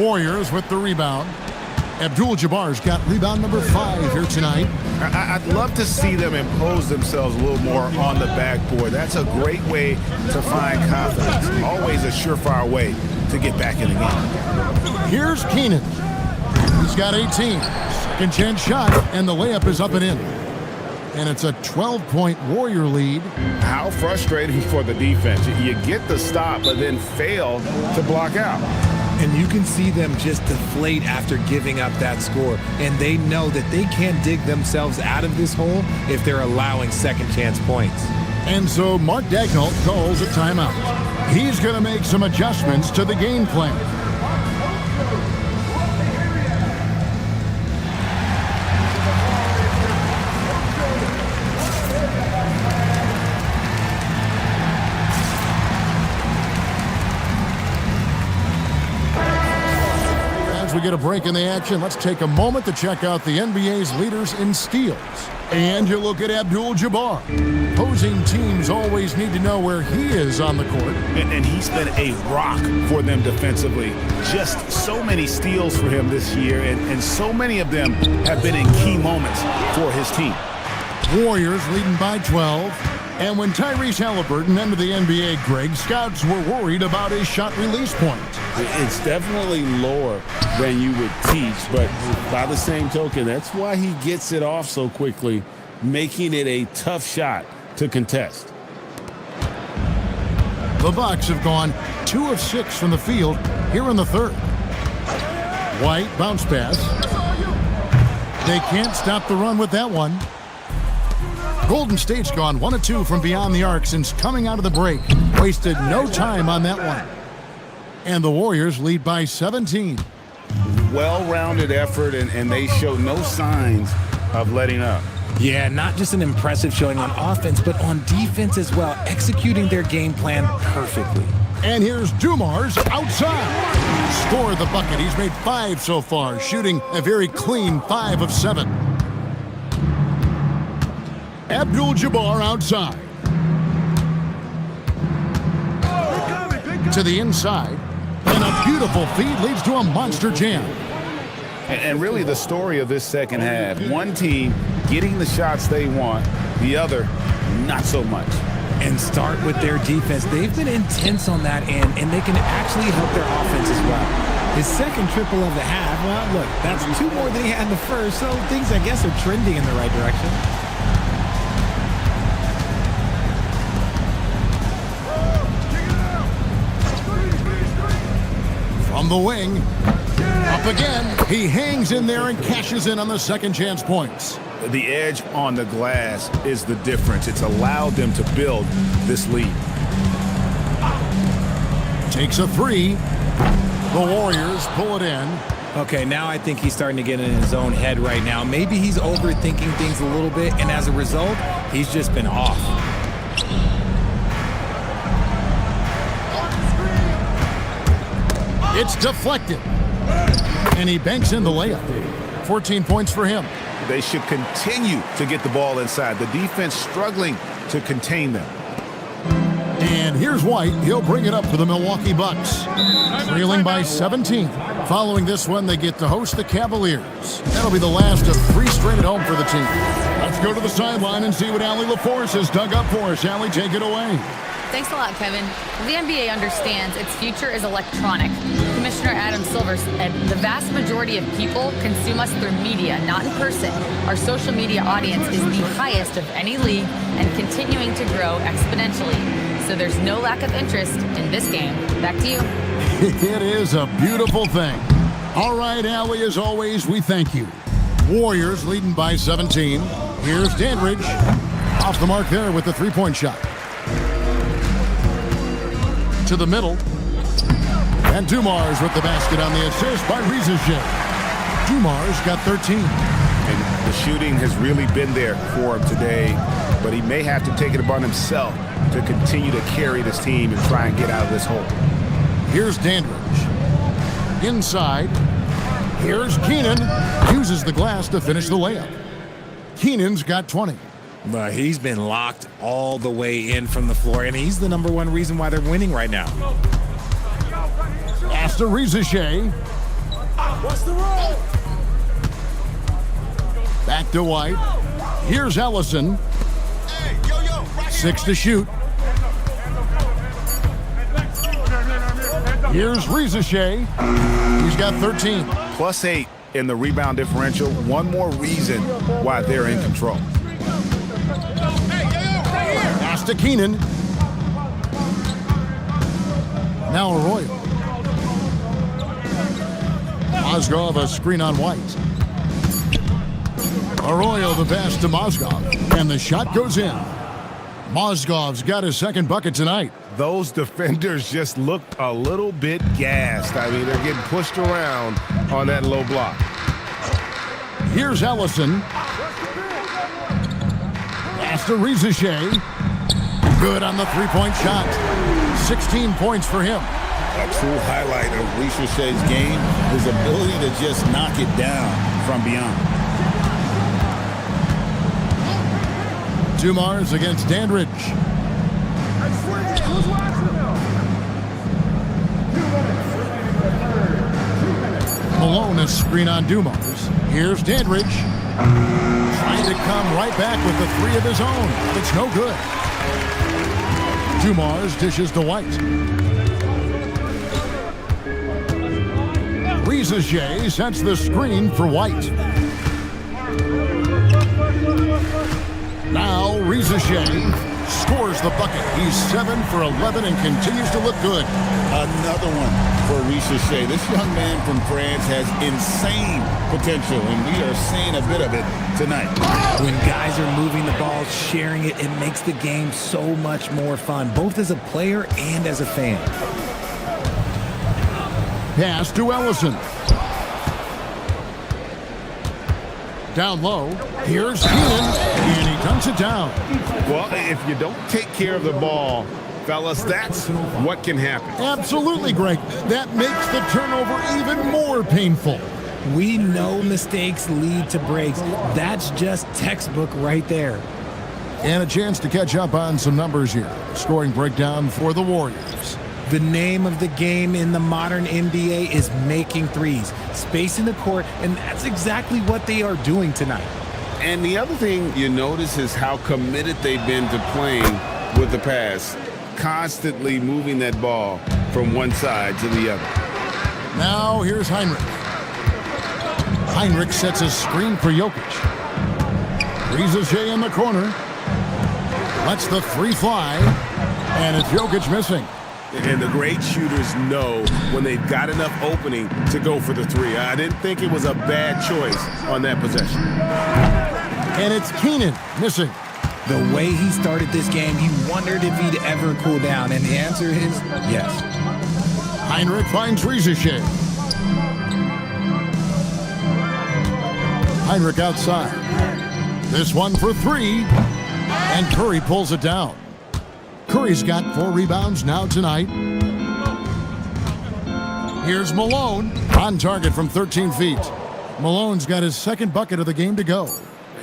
Warriors with the rebound. Abdul-Jabbar's got rebound number 5 here tonight. I'd love to see them impose themselves a little more on the backboard. That's a great way to find confidence. Always a surefire way to get back in the game. Here's Keenan. He's got 18. Second chance shot, and the layup is up and in. And it's a 12-point Warrior lead. How frustrating for the defense. You get the stop, but then fail to block out. And you can see them just deflate after giving up that score. And they know that they can't dig themselves out of this hole if they're allowing second chance points. And so Mark Daigneault calls a timeout. He's going to make some adjustments to the game plan. We get a break in the action. Let's take a moment to check out the NBA's leaders in steals. And you look at Abdul-Jabbar. Opposing teams always need to know where he is on the court. And he's been a rock for them defensively. Just so many steals for him this year, and so many of them have been in key moments for his team. Warriors leading by 12. And when Tyrese Halliburton entered the NBA, Greg, scouts were worried about his shot release point. It's definitely lower than you would teach, but by the same token, that's why he gets it off so quickly, making it a tough shot to contest. The Bucks have gone 2 of 6 from the field here in the third. White bounce pass. They can't stop the run with that one. Golden State's gone 1 of 2 from beyond the arc since coming out of the break. Wasted no time on that one. And the Warriors lead by 17. Well-rounded effort, and they show no signs of letting up. Yeah, not just an impressive showing on offense, but on defense as well, executing their game plan perfectly. And here's Dumars outside. Scored the bucket. He's made 5 so far, shooting a very clean 5 of 7. Abdul-Jabbar outside. To the inside. And a beautiful feed leads to a monster jam. And really the story of this second half, one team getting the shots they want, the other not so much. And start with their defense. They've been intense on that end, and they can actually help their offense as well. His second triple of the half, well, look, that's 2 more than he had in the first, so things, I guess, are trending in the right direction. From the wing, up Up again. He hangs in there and cashes in on the second chance points. The edge on the glass is the difference. It's allowed them to build this lead. Takes a three. The Warriors pull it in. Okay, now I think he's starting to get in his own head right now. Maybe he's overthinking things a little bit, and as a result, he's just been off. It's deflected. And he banks in the layup. 14 points for him. They should continue to get the ball inside. The defense struggling to contain them. And here's White. He'll bring it up for the Milwaukee Bucks. Trailing by 17. Following this one, they get to host the Cavaliers. That'll be the last of 3 straight at home for the team. Let's go to the sideline and see what Allie LaForce has dug up for us. Allie, take it away. Thanks a lot, Kevin. The NBA understands its future is electronic. Commissioner Adam Silver said the vast majority of people consume us through media, not in person. Our social media audience is the highest of any league and continuing to grow exponentially. So there's no lack of interest in this game. Back to you. It is a beautiful thing. All right, Allie, as always, we thank you. Warriors leading by 17. Here's Dandridge. Off the mark there with the three-point shot. To the middle. And Dumars with the basket on the assist by SacVsSaS. Dumars got 13. And the shooting has really been there for him today, but he may have to take it upon himself to continue to carry this team and try and get out of this hole. Here's Dandridge. Inside. Here's Keenan. Uses the glass to finish the layup. Keenan's got 20. But he's been locked all the way in from the floor, and he's the #1 reason why they're winning right now. Pass to SacVsSaS. What's the roll? Back to White. Here's Ellison. 6 to shoot. Here's SacVsSaS. He's got 13. +8 in the rebound differential. One more reason why they're in control. Pass to Keenan. Now Arroyo. Mozgov a screen on White. Arroyo the pass to Mozgov. And the shot goes in. Mozgov's got his second bucket tonight. Those defenders just looked a little bit gassed. I mean, they're getting pushed around on that low block. Here's Ellison. Pass to SacVsSaS. Good on the three-point shot. 16 points for him. A true highlight of SacVsSa's game, his ability to just knock it down from beyond. Dumars against Dandridge. Malone a screen on Dumars. Here's Dandridge. Trying to come right back with the 3 of his own. It's no good. Dumars dishes to White. SacVsSaS sets the screen for White. Now SacVsSaS scores the bucket. He's 7 for 11 and continues to look good. Another one for SacVsSaS. This young man from France has insane potential, and we are seeing a bit of it tonight. When guys are moving the ball, sharing it, it makes the game so much more fun, both as a player and as a fan. Pass to Ellison. Down low. Here's Keenan, and he dunks it down. Well, if you don't take care of the ball, fellas, that's what can happen. Absolutely, Greg. That makes the turnover even more painful. We know mistakes lead to breaks. That's just textbook right there. And a chance to catch up on some numbers here. Scoring breakdown for the Warriors. The name of the game in the modern NBA is making threes, spacing the court, and that's exactly what they are doing tonight. And the other thing you notice is how committed they've been to playing with the pass, constantly moving that ball from one side to the other. Now here's Heinrich. Heinrich sets a screen for Jokic. SacVsSaS in the corner. Lets the 3 fly, and it's Jokic missing. And the great shooters know when they've got enough opening to go for the three. I didn't think it was a bad choice on that possession. And it's Keenan missing. The way he started this game, you wondered if he'd ever cool down, and the answer is yes. Heinrich finds SacVsSaS. Heinrich outside. This one for three, and Curry pulls it down. Curry's got 4 rebounds now tonight. Here's Malone on target from 13 feet. Malone's got his second bucket of the game to go.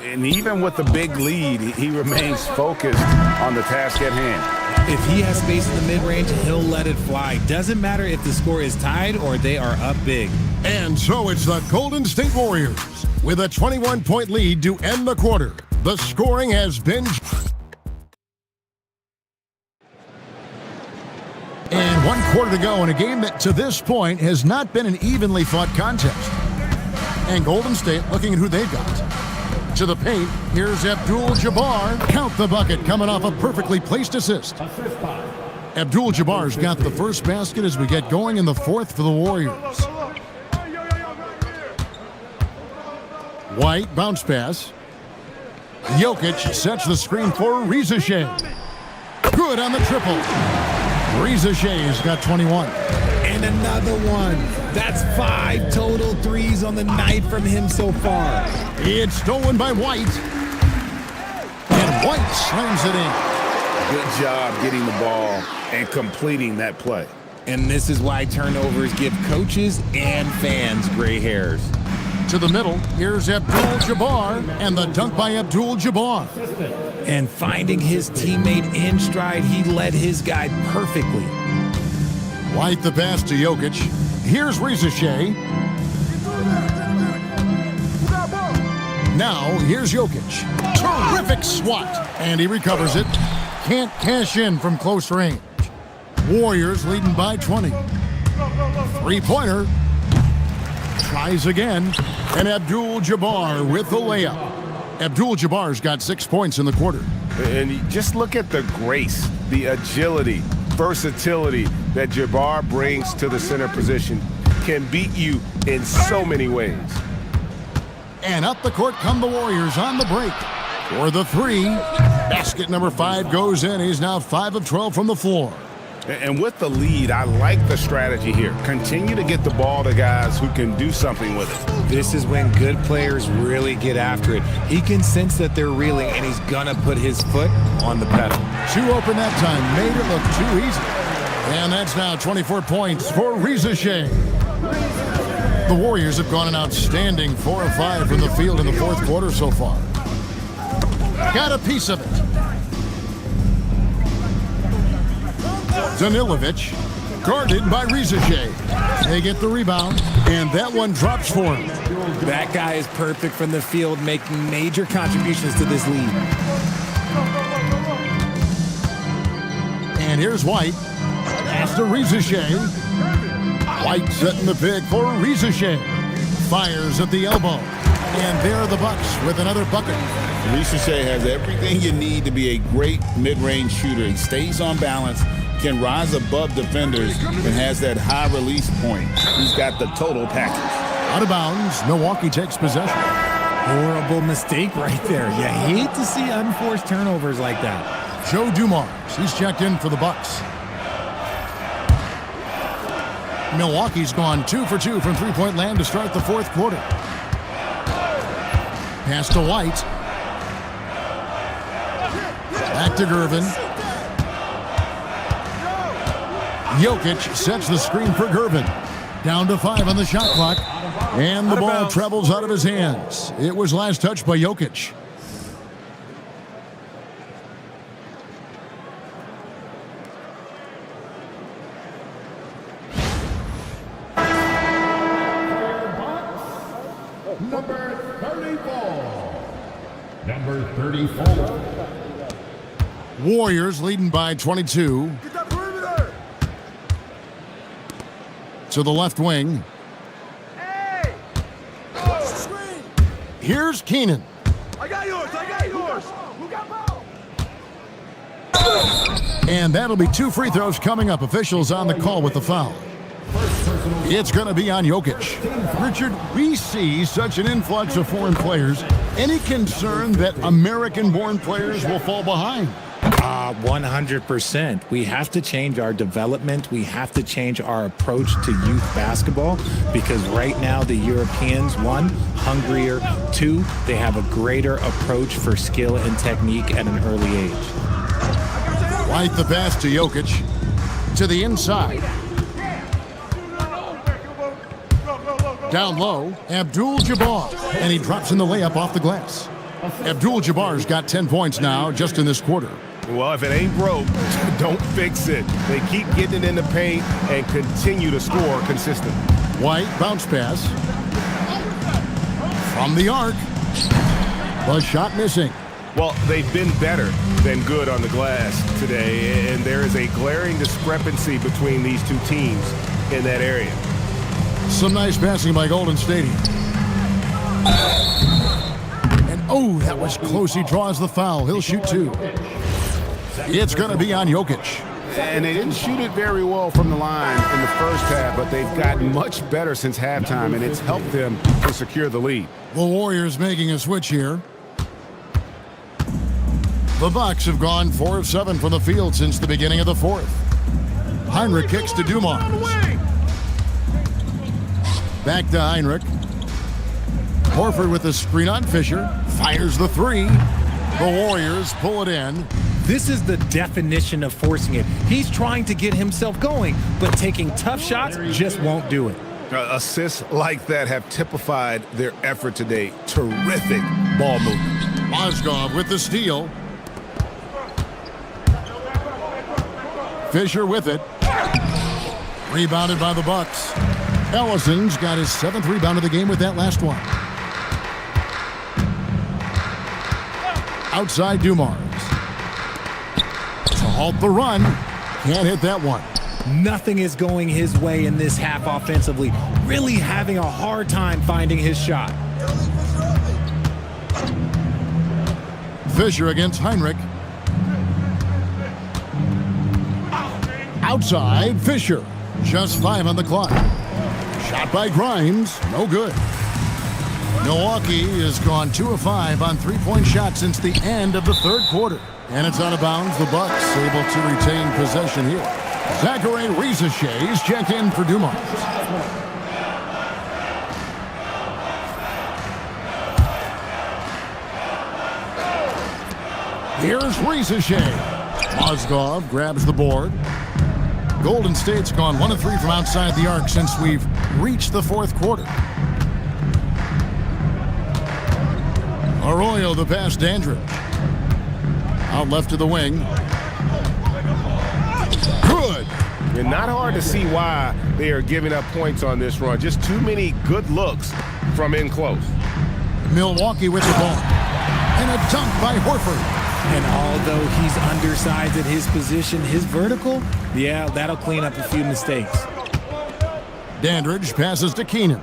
And even with the big lead, he remains focused on the task at hand. If he has space in the mid-range, he'll let it fly. Doesn't matter if the score is tied or they are up big. And so it's the Golden State Warriors with a 21-point lead to end the quarter. The scoring has been... And 1 quarter to go in a game that to this point has not been an evenly fought contest. And Golden State looking at who they've got. To the paint, here's Abdul-Jabbar. Count the bucket coming off a perfectly placed assist. Abdul-Jabbar's got the first basket as we get going in the fourth for the Warriors. White bounce pass. Jokic sets the screen for SacVsSaS. Good on the triple. SacVsSaS got 21. And another one. That's 5 total threes on the night from him so far. It's stolen by White. And White slams it in. Good job getting the ball and completing that play. And this is why turnovers give coaches and fans gray hairs. To the middle, here's Abdul-Jabbar, and the dunk by Abdul-Jabbar. And finding his teammate in stride, he led his guy perfectly. White the pass to Jokic. Here's SacVsSaS. Now, here's Jokic. Terrific swat. And he recovers it. Can't cash in from close range. Warriors leading by 20. Three-pointer. Tries again. And Abdul-Jabbar with the layup. Abdul-Jabbar's got 6 points in the quarter. And you just look at the grace, the agility, versatility that Jabbar brings to the center position. Can beat you in so many ways. And up the court come the Warriors on the break. For the three. Basket number 5 goes in. He's now 5 of 12 from the floor. And with the lead, I like the strategy here. Continue to get the ball to guys who can do something with it. This is when good players really get after it. He can sense that they're reeling, and he's gonna put his foot on the pedal. 2 open that time, made it look too easy. And that's now 24 points for SacVsSaS. The Warriors have gone an outstanding 4 of 5 from the field in the fourth quarter so far. Got a piece of it. Danilovic, guarded by SacVsSaS. They get the rebound, and that one drops for him. That guy is perfect from the field, making major contributions to this lead. And here's White. Pass to SacVsSaS. White setting the pick for SacVsSaS. Fires at the elbow. And there are the Bucks with another bucket. SacVsSaS has everything you need to be a great mid-range shooter. He stays on balance, can rise above defenders, and has that high release point. He's got the total package. Out of bounds, Milwaukee takes possession. Horrible mistake right there. You hate to see unforced turnovers like that. Joe Dumars, he's checked in for the Bucks. Milwaukee's gone 2 for 2 from three-point land to start the fourth quarter. Pass to White. Back to Gervin. Jokic sets the screen for Gervin. Down to 5 on the shot clock. And the ball travels out of his hands. It was last touched by Jokic. Number 34. Number 34. Warriors leading by 22. To the left wing. Hey! Here's Keenan. I got yours! Who got ball? And that'll be 2 free throws coming up. Officials on the call with the foul. It's going to be on Jokic. Richard, we see such an influx of foreign players. Any concern that American-born players will fall behind? 100%. We have to change our development. We have to change our approach to youth basketball because right now the Europeans, 1, hungrier, 2, they have a greater approach for skill and technique at an early age. White the pass to Jokic. To the inside. Down low, Abdul-Jabbar. And he drops in the layup off the glass. Abdul-Jabbar's got 10 points now just in this quarter. Well, if it ain't broke, don't fix it. They keep getting it in the paint and continue to score consistently. White bounce pass. From the arc. The shot missing. Well, they've been better than good on the glass today, and there is a glaring discrepancy between these two teams in that area. Some nice passing by Golden State. And oh, that was close. He draws the foul. He'll shoot 2. It's going to be on Jokic. And they didn't shoot it very well from the line in the first half, but they've gotten much better since halftime, and it's helped them to secure the lead. The Warriors making a switch here. The Bucks have gone 4 of 7 from the field since the beginning of the 4th. Heinrich kicks to Dumars. Back to Heinrich. Horford with the screen on Fisher. Fires the 3. The Warriors pull it in. This is the definition of forcing it. He's trying to get himself going, but taking tough shots just won't do it. Assists like that have typified their effort today. Terrific ball movement. Mozgov with the steal. Fisher with it. Rebounded by the Bucks. Ellison's got his 7th rebound of the game with that last one. Outside Dumars. To halt the run. Can't hit that one. Nothing is going his way in this half offensively. Really having a hard time finding his shot. Fisher against Heinrich. Outside, Fisher. Just 5 on the clock. Shot by Grimes. No good. Milwaukee has gone 2 of 5 on 3-point shots since the end of the 3rd quarter. And it's out of bounds. The Bucks able to retain possession here. Zachary Rizashay's check in for Dumars. Here's Rizashay. Mozgov grabs the board. Golden State's gone 1 of 3 from outside the arc since we've reached the 4th quarter. Arroyo the pass, Dandridge. Out left to the wing. Good. And not hard to see why they are giving up points on this run. Just too many good looks from in close. Milwaukee with the ball. And a dunk by Horford. And although he's undersized at his position, his vertical, yeah, that'll clean up a few mistakes. Dandridge passes to Keenan.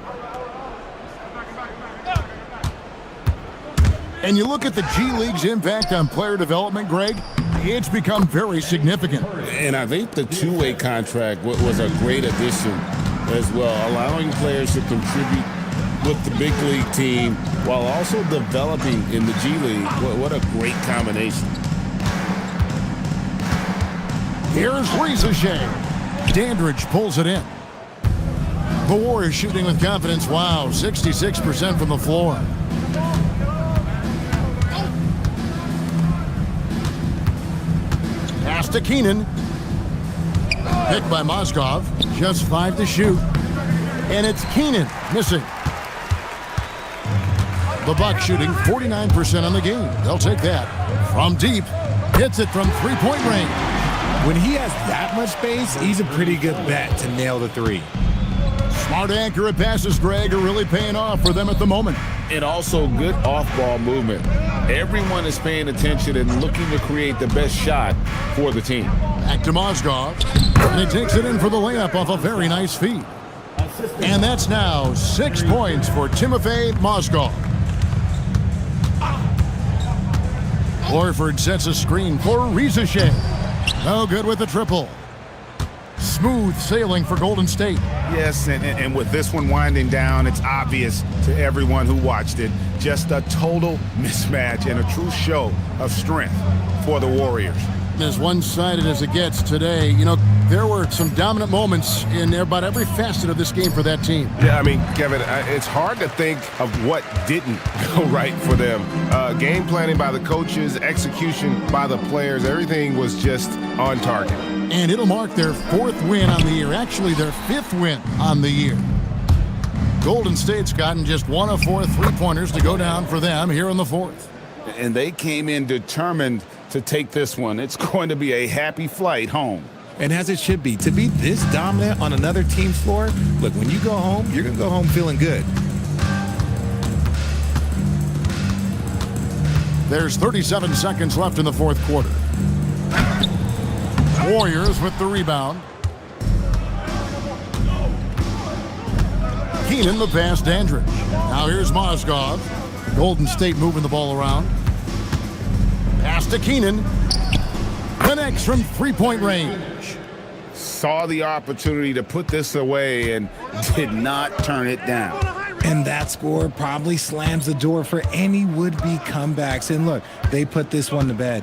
And you look at the G League's impact on player development, Greg, it's become very significant. And I think the two-way contract was a great addition as well, allowing players to contribute with the big league team while also developing in the G League. What a great combination. Here's Rizashay. Dandridge pulls it in. The Warriors shooting with confidence. Wow, 66% from the floor. Pass to Keenan. Picked by Mozgov. Just 5 to shoot. And it's Keenan missing. The Bucks shooting 49% on the game. They'll take that. From deep. Hits it from 3-point range. When he has that much space, he's a pretty good bet to nail the 3. Smart, accurate passes, Greg, are really paying off for them at the moment. And also good off-ball movement. Everyone is paying attention and looking to create the best shot for the team. Back to Mozgov. And he takes it in for the layup off a very nice feed. And that's now 6 points for Timofey Mozgov. Horford sets a screen for Rizashay. No good with the triple. Smooth sailing for Golden State. Yes, and with this one winding down, it's obvious to everyone who watched it. Just a total mismatch and a true show of strength for the Warriors. As one-sided as it gets today, you know, there were some dominant moments in about every facet of this game for that team. Yeah, I mean, Kevin, it's hard to think of what didn't go right for them. Game planning by the coaches, execution by the players, everything was just on target. And it'll mark their 4th win on the year, actually their 5th win on the year. Golden State's gotten just 1 of 4 3-pointers to go down for them here in the 4th. And they came in determined to take this one. It's going to be a happy flight home. And as it should be, to be this dominant on another team's floor, look, when you go home, you're going to go home feeling good. There's 37 seconds left in the 4th quarter. Warriors with the rebound. Keenan the pass, Dandridge. Now here's Mozgov. Golden State moving the ball around. Pass to Keenan. Connects from 3-point range. Saw the opportunity to put this away and did not turn it down. And that score probably slams the door for any would-be comebacks. And look, they put this one to bed.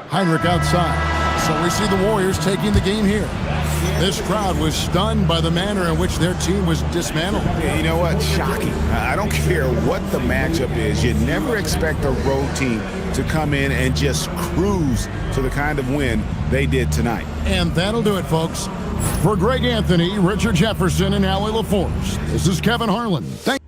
Heinrich outside. So we see the Warriors taking the game here. This crowd was stunned by the manner in which their team was dismantled. Yeah, you know what? Shocking. I don't care what the matchup is. You never expect a road team to come in and just cruise to the kind of win they did tonight. And that'll do it, folks. For Greg Anthony, Richard Jefferson, and Allie LaForce, this is Kevin Harlan. Thank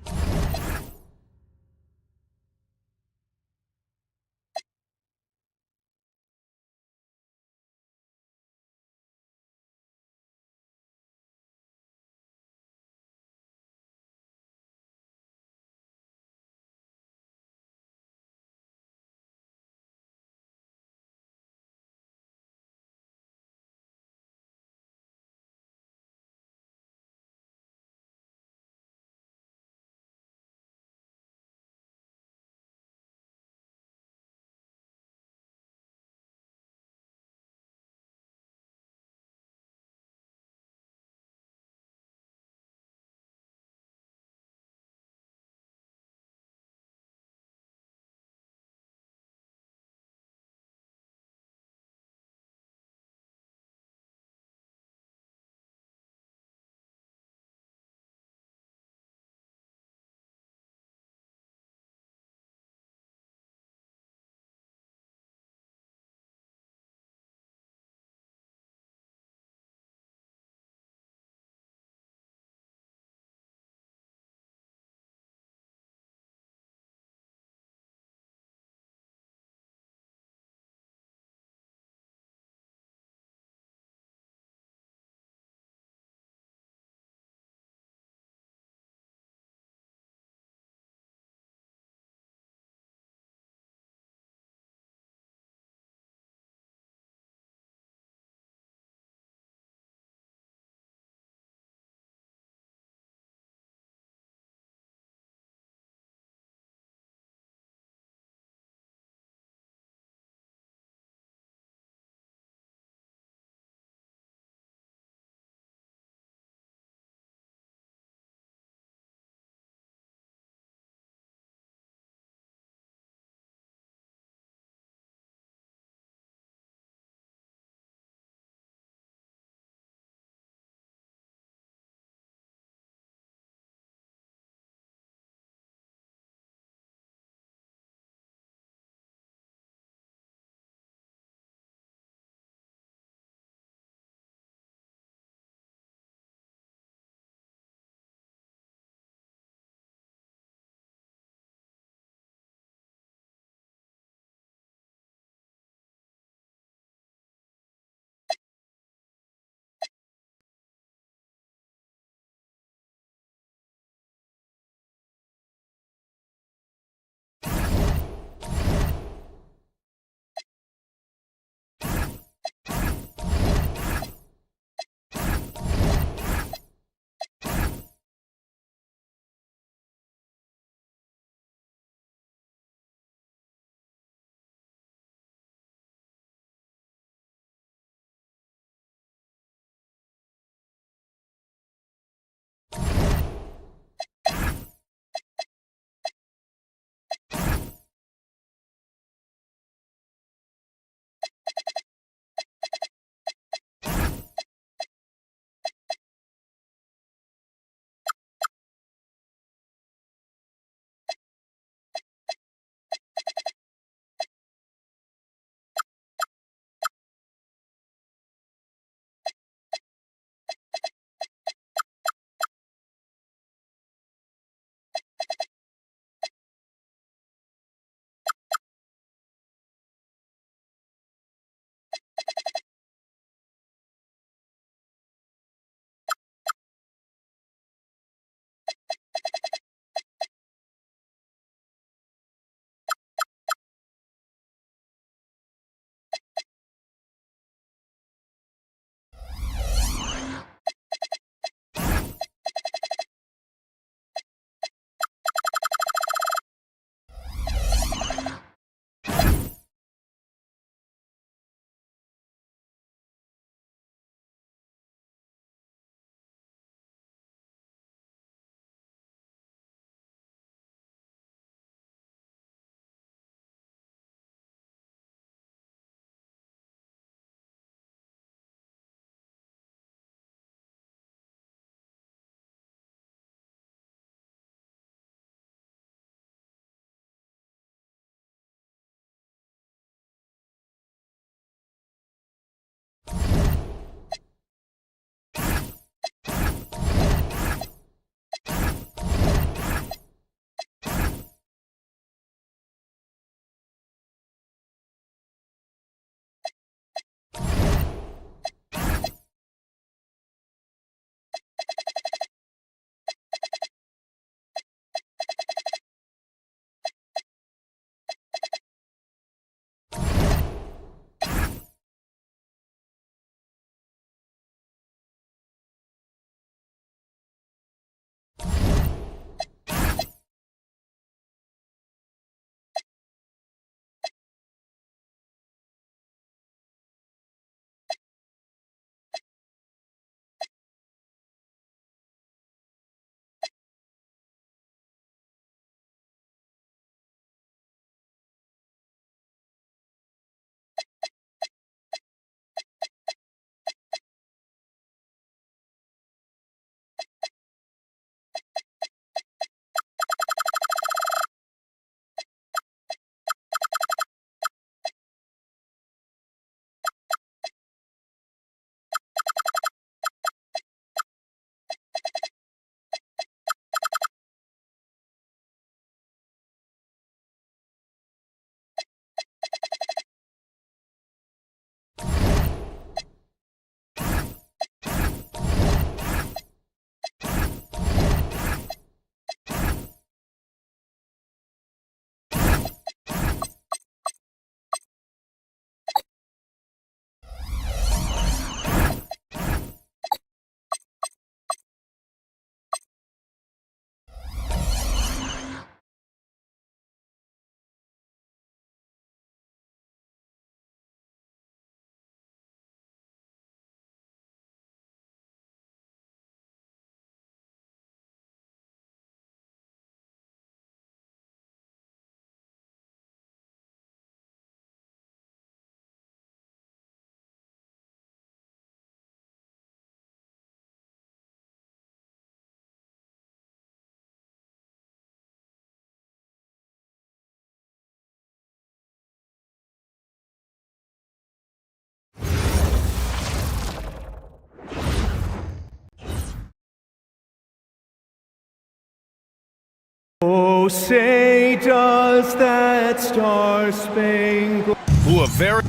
Oh, say does that star-spangled... Who a very...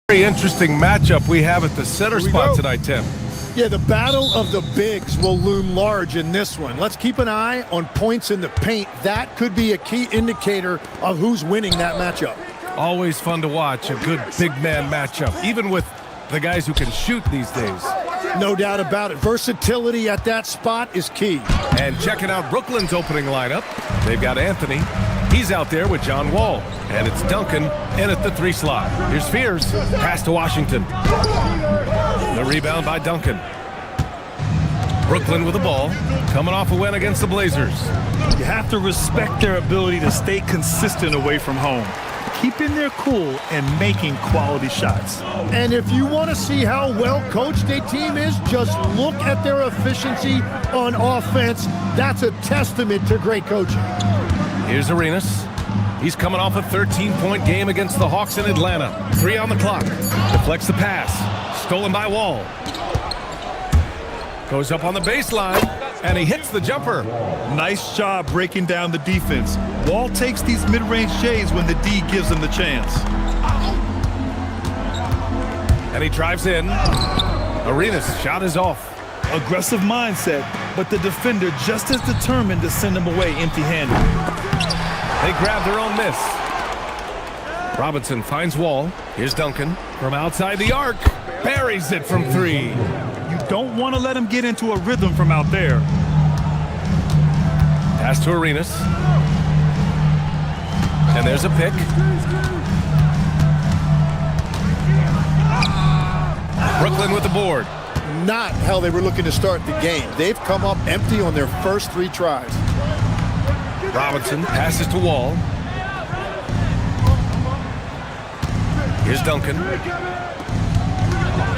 Very interesting matchup we have at the center spot tonight, Tim. Yeah, the battle of the bigs will loom large in this one. Let's keep an eye on points in the paint. That could be a key indicator of who's winning that matchup. Always fun to watch a good big man matchup, even with the guys who can shoot these days. No doubt about it. Versatility at that spot is key. And checking out Brooklyn's opening lineup, they've got Anthony. He's out there with John Wall. And it's Duncan in at the 3 slot. Here's Fears. Pass to Washington. The rebound by Duncan. Brooklyn with the ball. Coming off a win against the Blazers. You have to respect their ability to stay consistent away from home. Keeping their cool and making quality shots. And if you want to see how well coached a team is, just look at their efficiency on offense. That's a testament to great coaching. Here's Arenas. He's coming off a 13-point game against the Hawks in Atlanta. 3 on the clock. Deflects the pass. Stolen by Wall. Goes up on the baseline, and he hits the jumper. Nice job breaking down the defense. Wall takes these mid-range J's when the D gives him the chance. And he drives in. Arenas' shot is off. Aggressive mindset, but the defender just as determined to send him away empty-handed. They grab their own miss. Robinson finds Wall. Here's Duncan from outside the arc. Buries it from 3. You don't want to let him get into a rhythm from out there. Pass to Arenas. And there's a pick. Brooklyn with the board. Not how they were looking to start the game. They've come up empty on their first 3 tries. Robinson passes to Wall. Here's Duncan.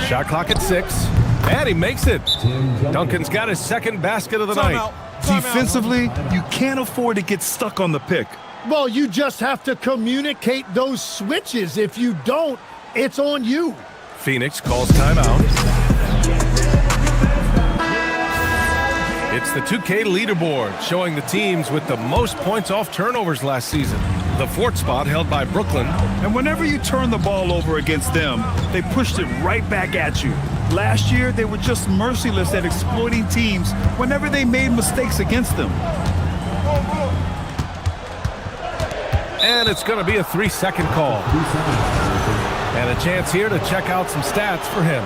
Shot clock at 6. And he makes it. Duncan's got his second basket of the night. Defensively, you can't afford to get stuck on the pick. Well, you just have to communicate those switches. If you don't, it's on you. Phoenix calls timeout. It's the 2K leaderboard showing the teams with the most points off turnovers last season. The 4th spot held by Brooklyn. And whenever you turn the ball over against them, they pushed it right back at you. Last year, they were just merciless at exploiting teams whenever they made mistakes against them. And it's going to be a 3-second call. And a chance here to check out some stats for him.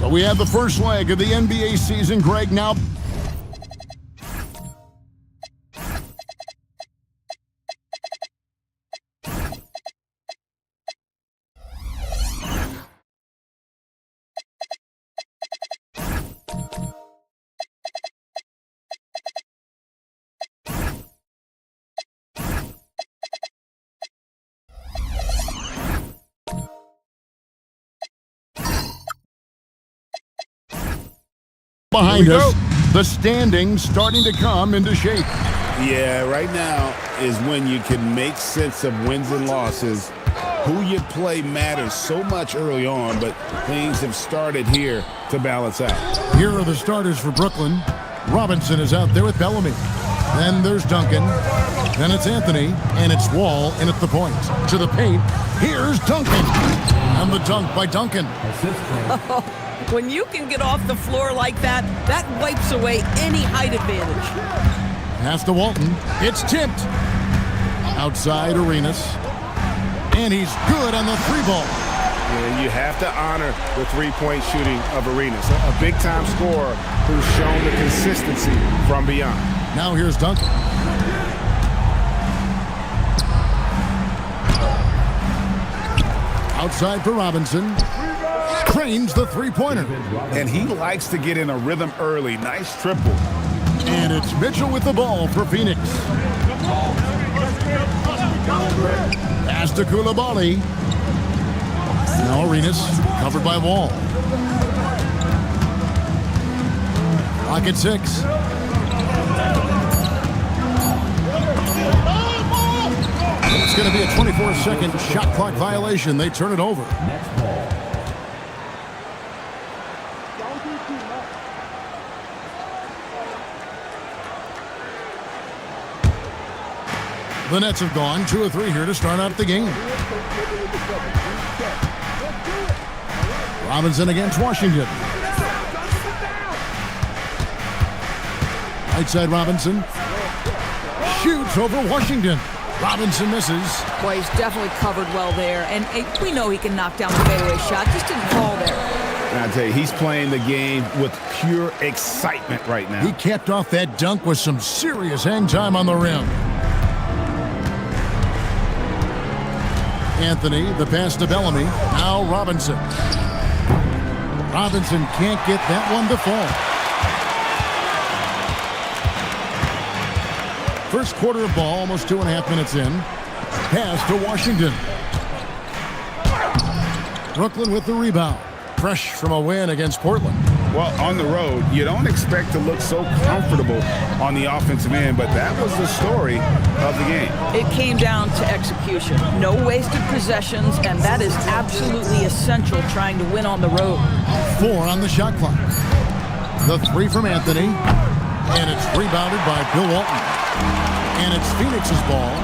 So we have the first leg of the NBA season, Greg, now. Behind us, the standings starting to come into shape. Yeah, right now is when you can make sense of wins and losses. Who you play matters so much early on, but things have started here to balance out. Here are the starters for Brooklyn. Robinson is out there with Bellamy. Then there's Duncan. Then it's Anthony, and it's Wall in at the point. To the paint, here's Duncan. And the dunk by Duncan. When you can get off the floor like that, that wipes away any height advantage. Pass to Walton. It's tipped. Outside Arenas. And he's good on the three ball. Yeah, you have to honor the three-point shooting of Arenas. A big-time scorer who's shown the consistency from beyond. Now here's Duncan. Outside for Robinson. Cranes the three-pointer. And he likes to get in a rhythm early. Nice triple. And it's Mitchell with the ball for Phoenix. Pass to Koulibaly. Now Arenas, covered by Wall. Clock at 6. It's going to be a 24-second shot clock violation. They turn it over. The Nets have gone 2 of 3 here to start out the game. Robinson against Washington. Right side Robinson. Shoots over Washington. Robinson misses. Boy, he's definitely covered well there. And we know he can knock down the fadeaway shot. Just didn't fall there. And I tell you, he's playing the game with pure excitement right now. He capped off that dunk with some serious hang time on the rim. Anthony, the pass to Bellamy. Now Robinson. Robinson can't get that one to fall. First quarter of ball, almost 2.5 minutes in. Pass to Washington. Brooklyn with the rebound. Fresh from a win against Portland. Well, on the road, you don't expect to look so comfortable on the offensive end, but that was the story of the game. It came down to execution. No wasted possessions, and that is absolutely essential trying to win on the road. 4 on the shot clock. The 3 from Anthony, and it's rebounded by Bill Walton. And it's Phoenix's ball.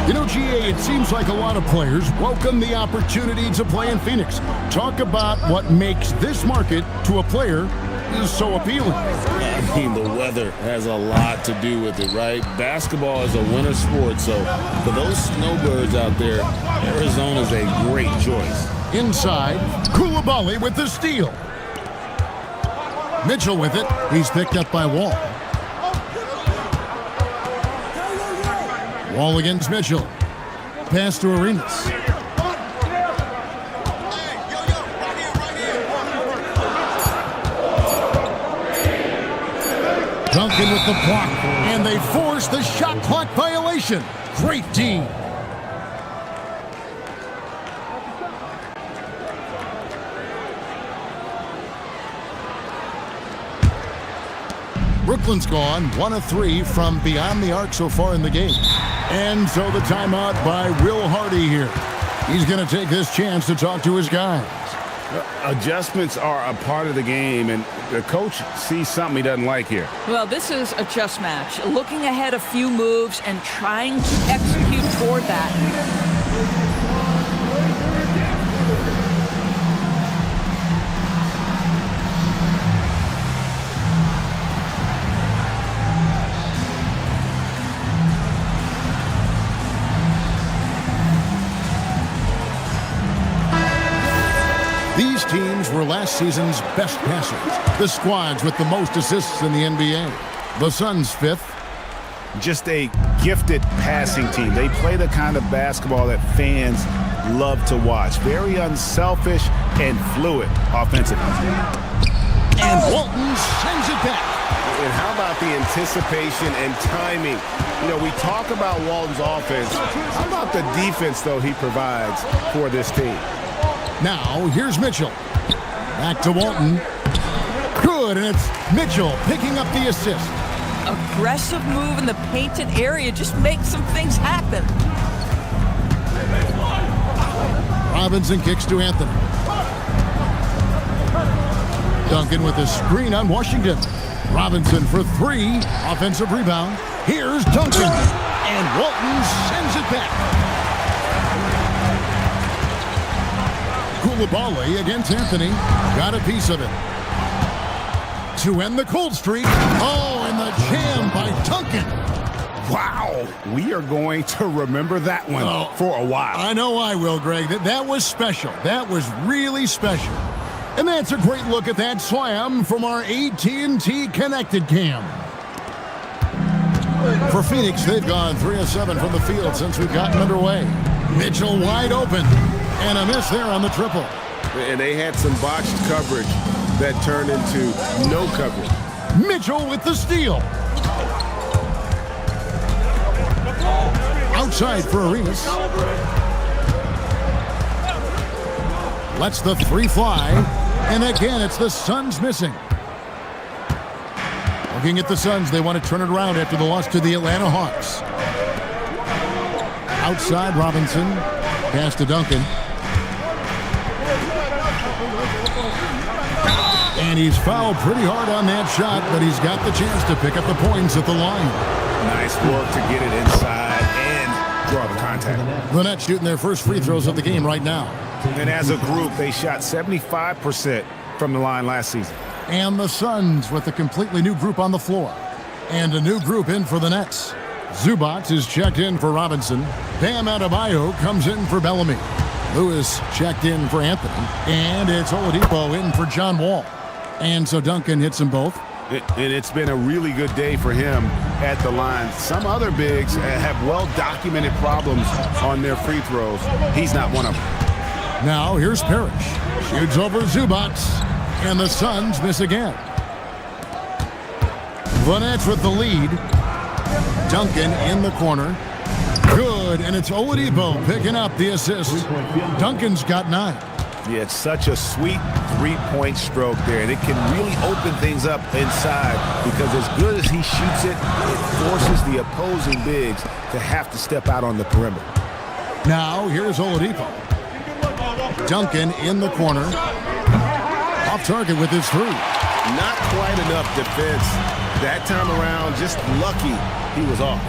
You know, GA, it seems like a lot of players welcome the opportunity to play in Phoenix. Talk about what makes this market to a player is so appealing. I mean, the weather has a lot to do with it, right? Basketball is a winter sport, so for those snowbirds out there, Arizona's a great choice. Inside, Koulibaly with the steal. Mitchell with it. He's picked up by Wall. Wall against Mitchell. Pass to Arenas. Duncan with the block, and they force the shot clock violation. Great D. Brooklyn's gone 1 of 3 from beyond the arc so far in the game. And so the timeout by Will Hardy here. He's going to take this chance to talk to his guys. Adjustments are a part of the game, and the coach sees something he doesn't like here. Well, this is a chess match. Looking ahead a few moves and trying to execute toward that. These teams teams were last season's best passers. The squads with the most assists in the NBA. The Suns 5th. Just a gifted passing team. They play the kind of basketball that fans love to watch. Very unselfish and fluid offensively. And Walton sends it back. And how about the anticipation and timing? You know, we talk about Walton's offense. How about the defense, though, he provides for this team? Now, here's Mitchell. Back to Walton. Good, and it's Mitchell picking up the assist. Aggressive move in the painted area just makes some things happen. Robinson kicks to Anthony. Duncan with a screen on Washington. Robinson for 3. Offensive rebound. Here's Duncan. And Walton sends it back. Koulibaly against Anthony. Got a piece of it. To end the cold streak. Oh, and the jam by Duncan. Wow. We are going to remember that one for a while. I know I will, Greg. That was special. That was really special. And that's a great look at that slam from our AT&T Connected Cam. For Phoenix, they've gone 3 of 7 from the field since we've gotten underway. Mitchell wide open. And a miss there on the triple. And they had some botched coverage that turned into no coverage. Mitchell with the steal. Outside for Arenas. Lets the 3 fly. And again, it's the Suns missing. Looking at the Suns, they want to turn it around after the loss to the Atlanta Hawks. Outside, Robinson. Pass to Duncan. And he's fouled pretty hard on that shot, but he's got the chance to pick up the points at the line. Nice work to get it inside and draw the contact. The Nets shooting their first free throws of the game right now. And as a group, they shot 75% from the line last season. And the Suns with a completely new group on the floor. And a new group in for the Nets. Zubac is checked in for Robinson. Bam Adebayo comes in for Bellamy. Lewis checked in for Anthony. And it's Oladipo in for John Wall. And so Duncan hits them both. And it's been a really good day for him at the line. Some other bigs have well-documented problems on their free throws. He's not one of them. Now here's Parrish. Shoots over Zubac. And the Suns miss again. The Nets with the lead. Duncan in the corner. Good, and it's Oladipo picking up the assist. Duncan's got 9. Yeah, it's such a sweet three-point stroke there, and it can really open things up inside because as good as he shoots it, it forces the opposing bigs to have to step out on the perimeter. Now, here's Oladipo. Duncan in the corner. Off target with his 3. Not quite enough defense. That time around, just lucky he was off.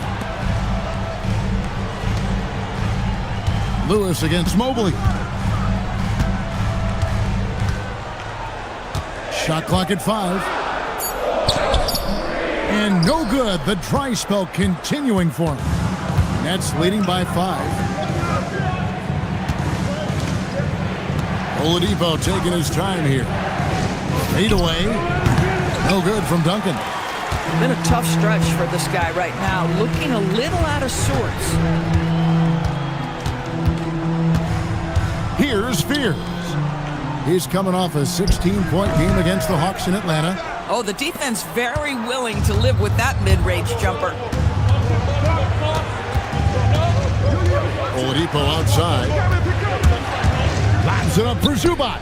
Lewis against Mobley. Shot clock at 5. And no good. The dry spell continuing for him. Nets leading by 5. Oladipo taking his time here. Fade away. No good from Duncan. Been a tough stretch for this guy right now. Looking a little out of sorts. Here's Spears. He's coming off a 16-point game against the Hawks in Atlanta. Oh, the defense very willing to live with that mid-range jumper. Oladipo outside. Lines it up for Zubac.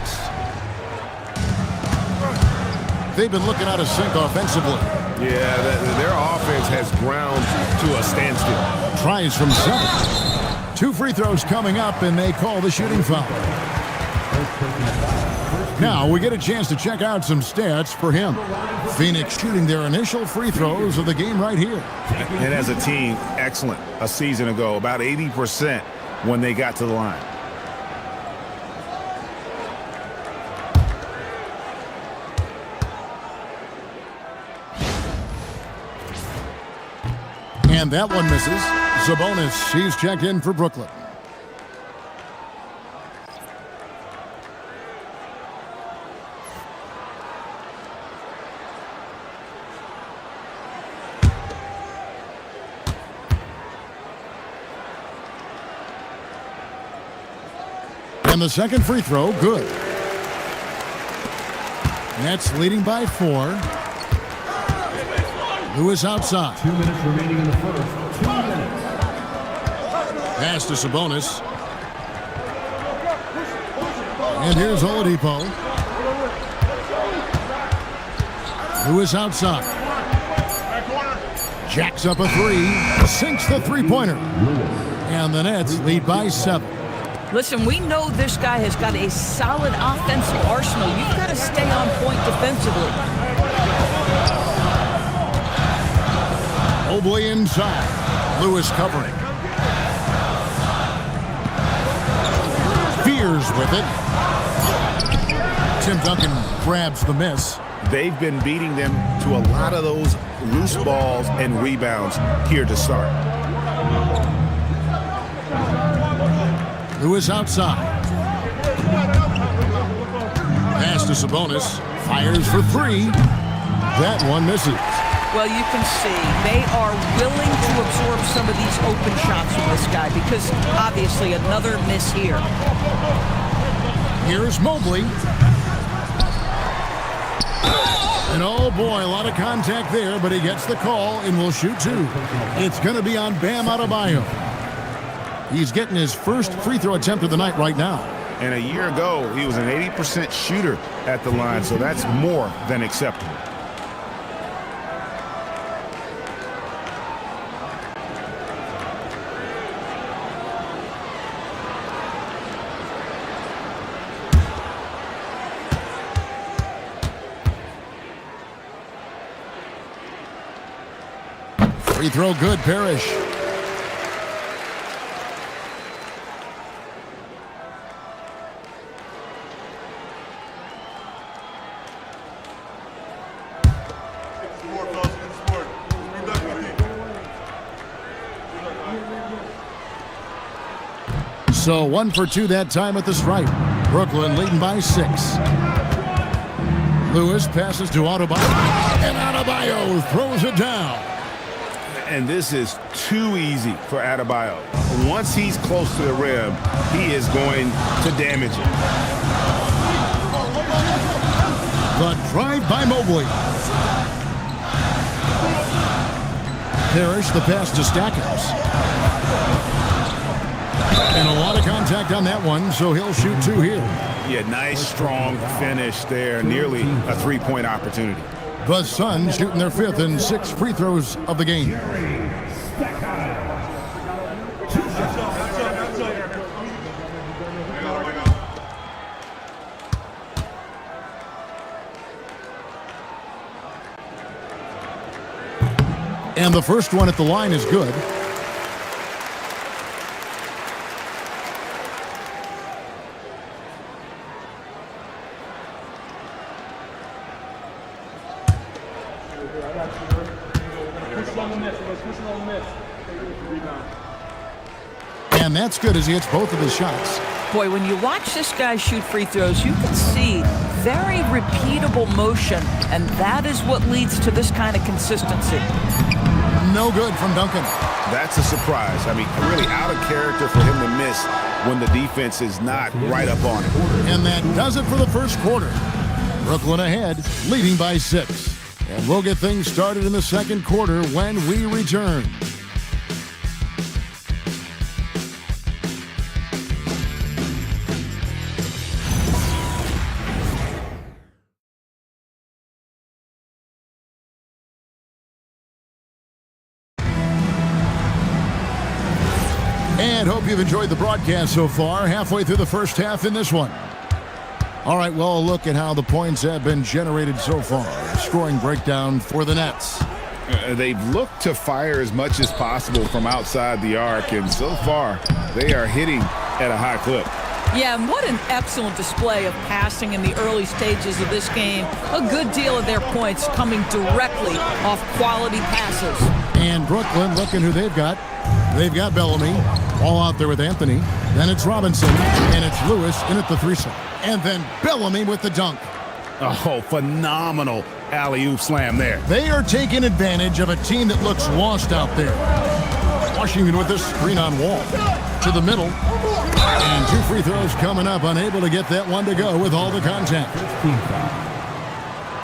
They've been looking out of sync offensively. Yeah, their offense has ground to a standstill. Tries from 7. 2 free throws coming up, and they call the shooting foul. Now we get a chance to check out some stats for him. Phoenix shooting their initial free throws of the game right here. And as a team, excellent. A season ago, about 80% when they got to the line. And that one misses. Sabonis, he's checked in for Brooklyn. And the second free throw, good. Nets leading by 4. Lewis outside. 2 minutes remaining in the first. 2 minutes. Pass to Sabonis. And here's Oladipo. Lewis outside. Jacks up a 3. Sinks the three-pointer. And the Nets lead by 7. Listen, we know this guy has got a solid offensive arsenal. You've got to stay on point defensively. Mobley inside. Lewis covering. Fears with it. Tim Duncan grabs the miss. They've been beating them to a lot of those loose balls and rebounds here to start. Lewis outside. Pass to Sabonis. Fires for 3. That one misses. Well, you can see they are willing to absorb some of these open shots from this guy because obviously another miss here. Here's Mobley. And oh boy, a lot of contact there, but he gets the call and will shoot 2. It's going to be on Bam Adebayo. He's getting his first free throw attempt of the night right now. And a year ago, he was an 80% shooter at the line, so that's more than acceptable. Free throw good, Parrish. So 1 for 2 that time at the stripe. Brooklyn leading by 6. Lewis passes to Adebayo, and Adebayo throws it down. And this is too easy for Adebayo. Once he's close to the rim, he is going to damage it. The drive by Mobley. Parrish, the pass to Stackhouse. And a lot of contact on that one, so he'll shoot 2 here. Yeah, nice, strong finish there. Nearly a three-point opportunity. The Suns shooting their 5th and 6th free throws of the game. And the first one at the line is good. And that's good as he hits both of his shots. Boy, when you watch this guy shoot free throws, you can see very repeatable motion, and that is what leads to this kind of consistency. No good from Duncan. That's a surprise. I mean, really out of character for him to miss when the defense is not right up on him. And that does it for the first quarter. Brooklyn ahead, leading by 6. And we'll get things started in the second quarter when we return. And hope you've enjoyed the broadcast so far. Halfway through the first half in this one. All right, well, a look at how the points have been generated so far. Scoring breakdown for the Nets. They've looked to fire as much as possible from outside the arc, and so far, they are hitting at a high clip. Yeah, and what an excellent display of passing in the early stages of this game. A good deal of their points coming directly off quality passes. And Brooklyn, looking who they've got. They've got Bellamy, all out there with Anthony. Then it's Robinson, and it's Lewis in at the threesome. And then Bellamy with the dunk. Oh, phenomenal alley-oop slam there. They are taking advantage of a team that looks lost out there. Washington with this screen on Wall. To the middle. And 2 free throws coming up, unable to get that one to go with all the contact.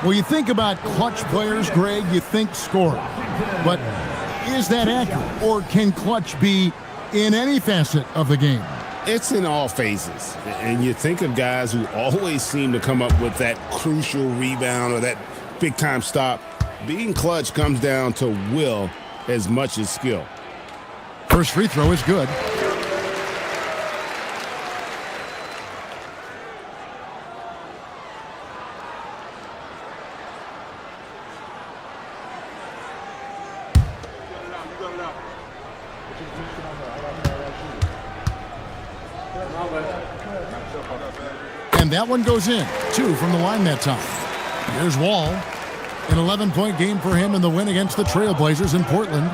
Well, you think about clutch players, Greg, you think score. But is that accurate, or can clutch be in any facet of the game? It's in all phases. And you think of guys who always seem to come up with that crucial rebound or that big-time stop. Being clutch comes down to will as much as skill. First free throw is good. And that one goes in. 2 from the line that time. Here's Wall. An 11-point game for him in the win against the Trailblazers in Portland.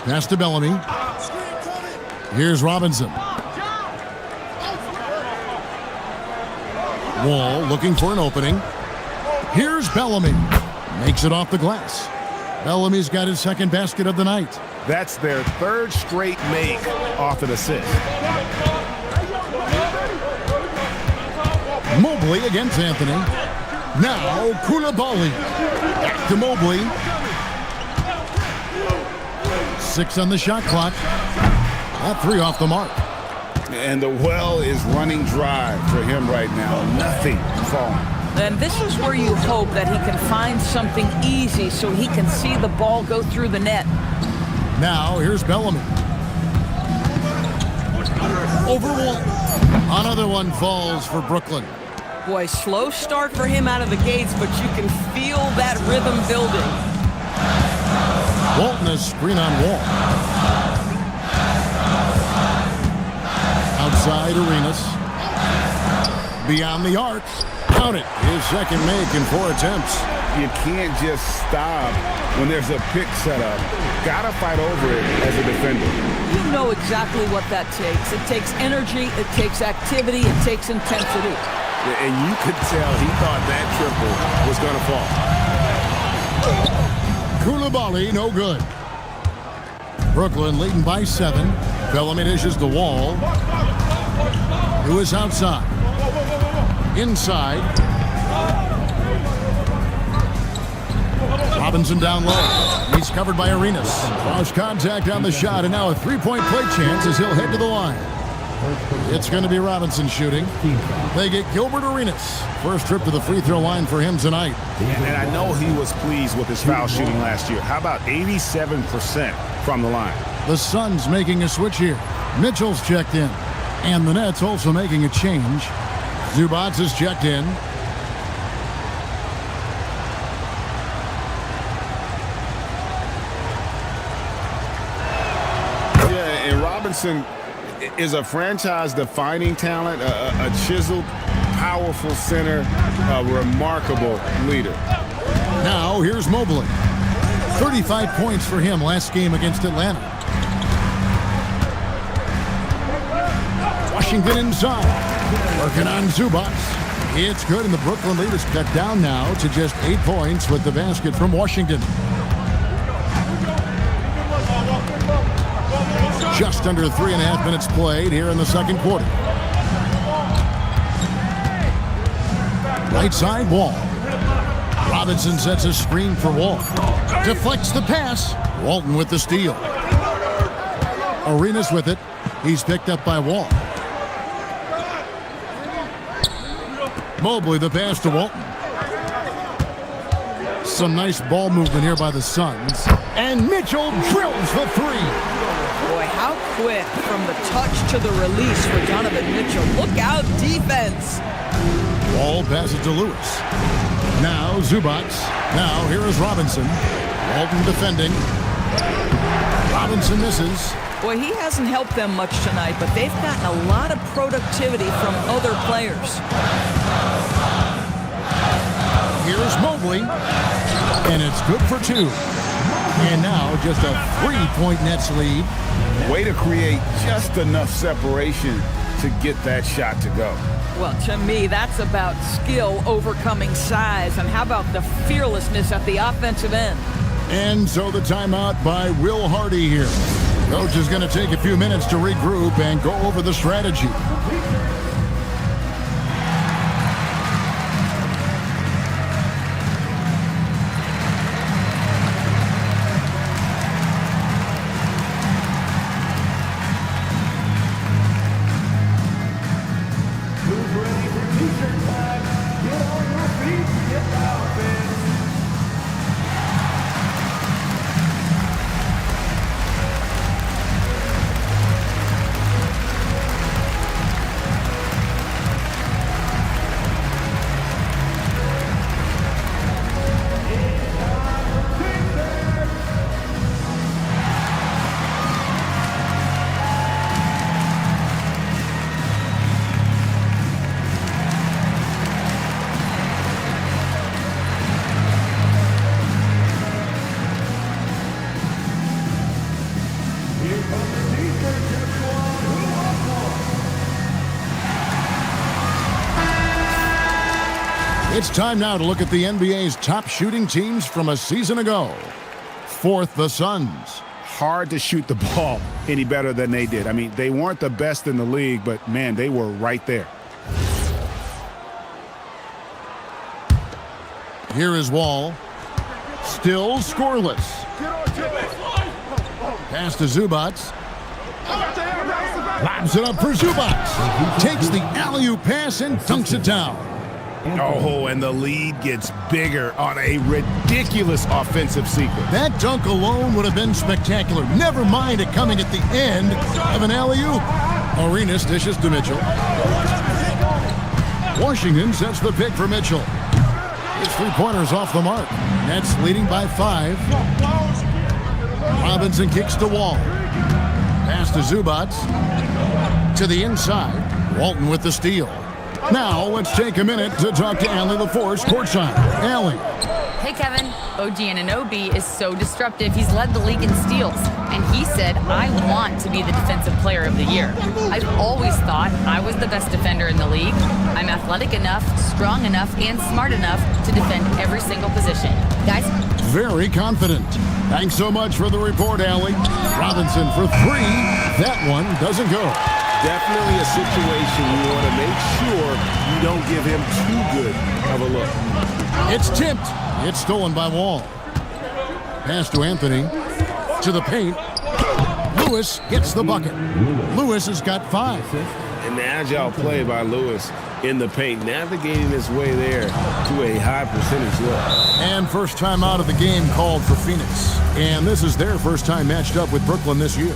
Pass to Bellamy. Here's Robinson. Wall looking for an opening. Here's Bellamy. Makes it off the glass. Bellamy's got his second basket of the night. That's their 3rd straight make off an assist. Mobley against Anthony. Now Koulibaly. Back to Mobley. 6 on the shot clock. That 3 off the mark. And the well is running dry for him right now. Nothing falling. And this is where you hope that he can find something easy so he can see the ball go through the net. Now here's Bellamy. Over Wall. Another one falls for Brooklyn. Boy, slow start for him out of the gates, but you can feel that rhythm building. Walton is screen on Wall. Outside Arenas. Beyond the arc. Count it. His second make in 4 attempts. You can't just stop when there's a pick set up. Gotta fight over it as a defender. You know exactly what that takes. It takes energy, it takes activity, it takes intensity. And you could tell he thought that triple was going to fall. Koulibaly, no good. Brooklyn leading by 7. Bellamy dishes the Wall. Who is outside? Inside. Robinson down low. He's covered by Arenas. Cross contact on the shot, and now a 3-point play chance as he'll head to the line. It's going to be Robinson shooting. They get Gilbert Arenas. First trip to the free throw line for him tonight. And I know he was pleased with his foul shooting last year. How about 87% from the line? The Suns making a switch here. Mitchell's checked in. And the Nets also making a change. Zubac is checked in. Yeah, and Robinson is a franchise-defining talent, a chiseled, powerful center, a remarkable leader. Now here's Mobley. 35 points for him last game against Atlanta. Washington inside. Working on Zubac. It's good, and the Brooklyn lead is cut down now to just 8 points with the basket from Washington. Just under 3.5 minutes played here in the second quarter. Right side, Wall. Robinson sets a screen for Wall. Deflects the pass. Walton with the steal. Arenas with it. He's picked up by Wall. Mobley the pass to Walton. Some nice ball movement here by the Suns. And Mitchell drills the 3. Boy, how quick from the touch to the release for Donovan Mitchell. Look out, defense. Wall passes to Lewis. Now Zubac. Now here is Robinson. Walton defending. Robinson misses. Boy, he hasn't helped them much tonight, but they've gotten a lot of productivity from other players. Here's Mobley. And it's good for 2. And now just a 3-point Nets lead. Way to create just enough separation to get that shot to go. Well, to me, that's about skill overcoming size. And how about the fearlessness at the offensive end? And so the timeout by Will Hardy here. Coach is going to take a few minutes to regroup and go over the strategy. It's time now to look at the NBA's top shooting teams from a season ago. Fourth, the Suns. Hard to shoot the ball any better than they did. I mean, they weren't the best in the league, but man, they were right there. Here is Wall. Still scoreless. Pass to Zubats. Lobs it up for Zubats. Takes the alley-oop pass and dunks it down. Oh, and the lead gets bigger on a ridiculous offensive sequence. That dunk alone would have been spectacular. Never mind it coming at the end of an alley-oop. Arenas dishes to Mitchell. Washington sets the pick for Mitchell. His three-pointers off the mark. Nets leading by 5. Robinson kicks to Wall. Pass to Zubats. To the inside. Walton with the steal. Now, let's take a minute to talk to Allie LaForce courtside. Allie. Hey, Kevin. OG Anunoby is so disruptive. He's led the league in steals. And he said, I want to be the Defensive Player of the Year. I've always thought I was the best defender in the league. I'm athletic enough, strong enough, and smart enough to defend every single position. Guys? Very confident. Thanks so much for the report, Allie. Robinson for 3. That one doesn't go. Definitely a situation you want to make sure you don't give him too good of a look. It's tipped. It's stolen by Wall. Pass to Anthony. To the paint. Lewis gets the bucket. Lewis has got 5. An agile play by Lewis in the paint, navigating his way there to a high percentage look. And first time out of the game called for Phoenix. And this is their first time matched up with Brooklyn this year.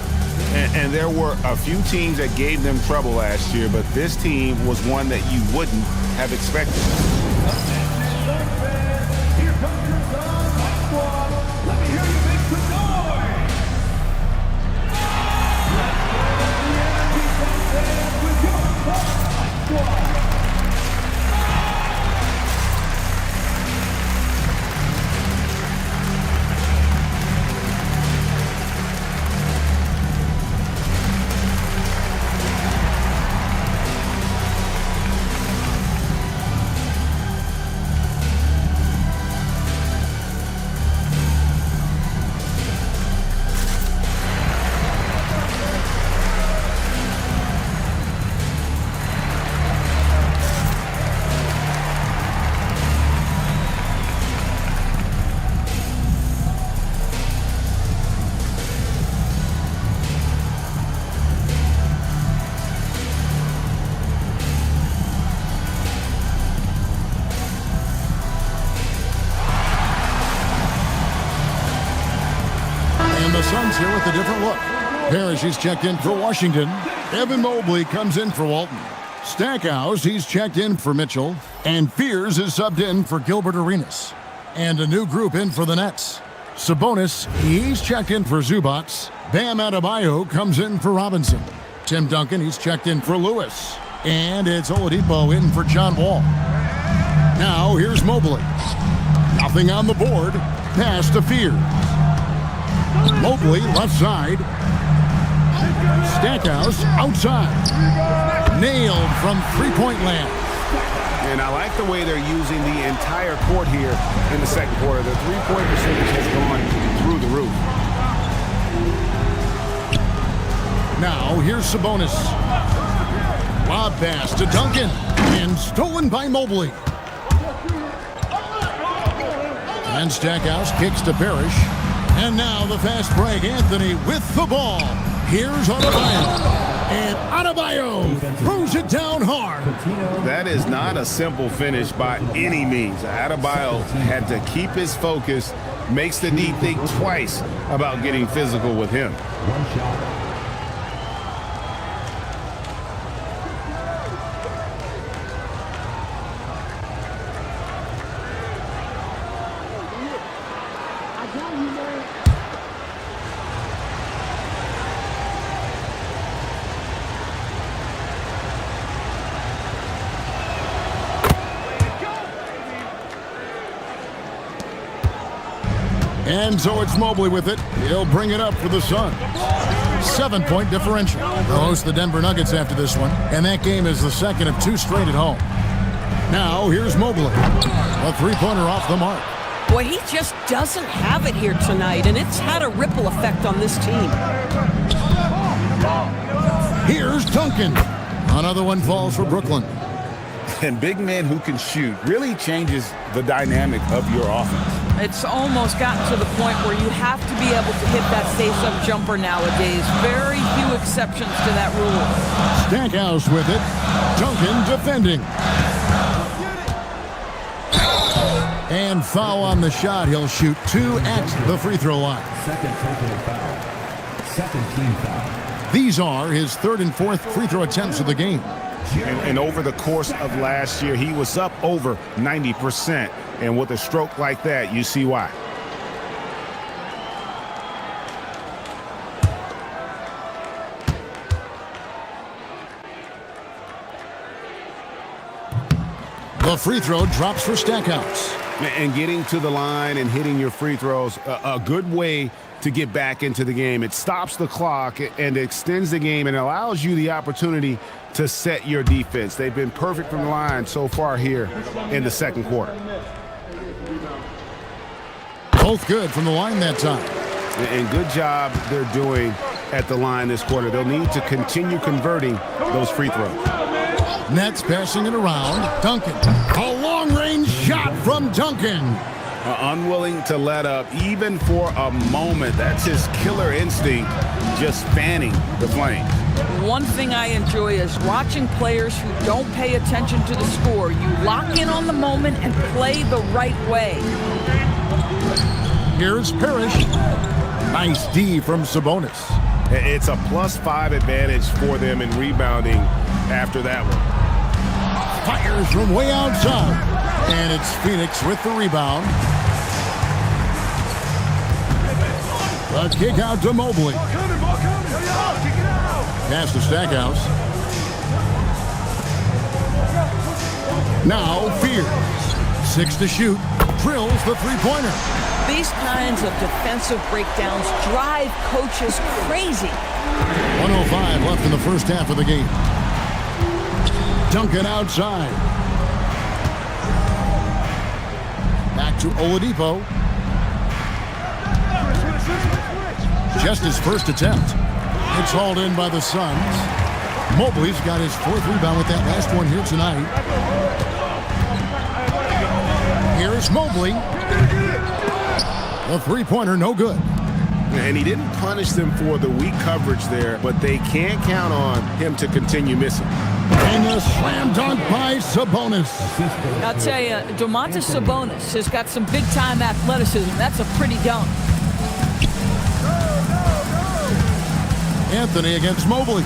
And there were a few teams that gave them trouble last year, but this team was one that you wouldn't have expected. Here comes your squad. Let me hear you make some noise. Let's get the energy downstairs with your squad. The Suns here with a different look. Parrish, he's checked in for Washington. Evan Mobley comes in for Walton. Stackhouse, he's checked in for Mitchell. And Fears is subbed in for Gilbert Arenas. And a new group in for the Nets. Sabonis, he's checked in for Zubats. Bam Adebayo comes in for Robinson. Tim Duncan, he's checked in for Lewis. And it's Oladipo in for John Wall. Now here's Mobley. Nothing on the board. Pass to Fears. Mobley, left side. Stackhouse, outside. Nailed from three-point land. And I like the way they're using the entire court here in the second quarter. The three-point percentage has gone through the roof. Now, here's Sabonis. Lob pass to Duncan. And stolen by Mobley. And Stackhouse kicks to Parrish. And now the fast break. Anthony with the ball. Here's Adebayo. And Adebayo throws it down hard. That is not a simple finish by any means. Adebayo had to keep his focus, makes the D think twice about getting physical with him. One shot. And so it's Mobley with it. He'll bring it up for the Suns. 7-point differential. They'll host the Denver Nuggets after this one, and that game is the second of 2 straight at home. Now, here's Mobley. A three-pointer off the mark. Boy, he just doesn't have it here tonight, and it's had a ripple effect on this team. Here's Duncan. Another one falls for Brooklyn. And big men who can shoot really changes the dynamic of your offense. It's almost gotten to the point where you have to be able to hit that face-up jumper nowadays. Very few exceptions to that rule. Stackhouse with it. Duncan defending. And foul on the shot. He'll shoot 2 at the free throw line. Second technical foul. Second team foul. These are his 3rd and 4th free throw attempts of the game. And over the course of last year, he was up over 90%. And with a stroke like that, you see why. The free throw drops for Stackhouse. And getting to the line and hitting your free throws, a good way to get back into the game. It stops the clock and extends the game and allows you the opportunity to set your defense. They've been perfect from the line so far here in the second quarter. Both good from the line that time. And good job they're doing at the line this quarter. They'll need to continue converting those free throws. Nets passing it around. Duncan. A long-range shot from Duncan. Unwilling to let up even for a moment. That's his killer instinct, just fanning the flames. One thing I enjoy is watching players who don't pay attention to the score. You lock in on the moment and play the right way. Here's Parrish. Nice D from Sabonis. It's a +5 advantage for them in rebounding after that one. Fires from way outside. And it's Phoenix with the rebound. A kick out to Mobley. Pass to Stackhouse. Now Fears. 6 to shoot. Drills the three-pointer. These kinds of defensive breakdowns drive coaches crazy. 1:05 left in the first half of the game. Duncan outside. Back to Oladipo. Just his first attempt. It's hauled in by the Suns. Mobley's got his 4th rebound with that last one here tonight. Here's Mobley. A three-pointer, no good. And he didn't punish them for the weak coverage there, but they can't count on him to continue missing. And a slam dunk by Sabonis. I'll tell you, Domantas Sabonis has got some big-time athleticism. That's a pretty dunk. Anthony against Mobley.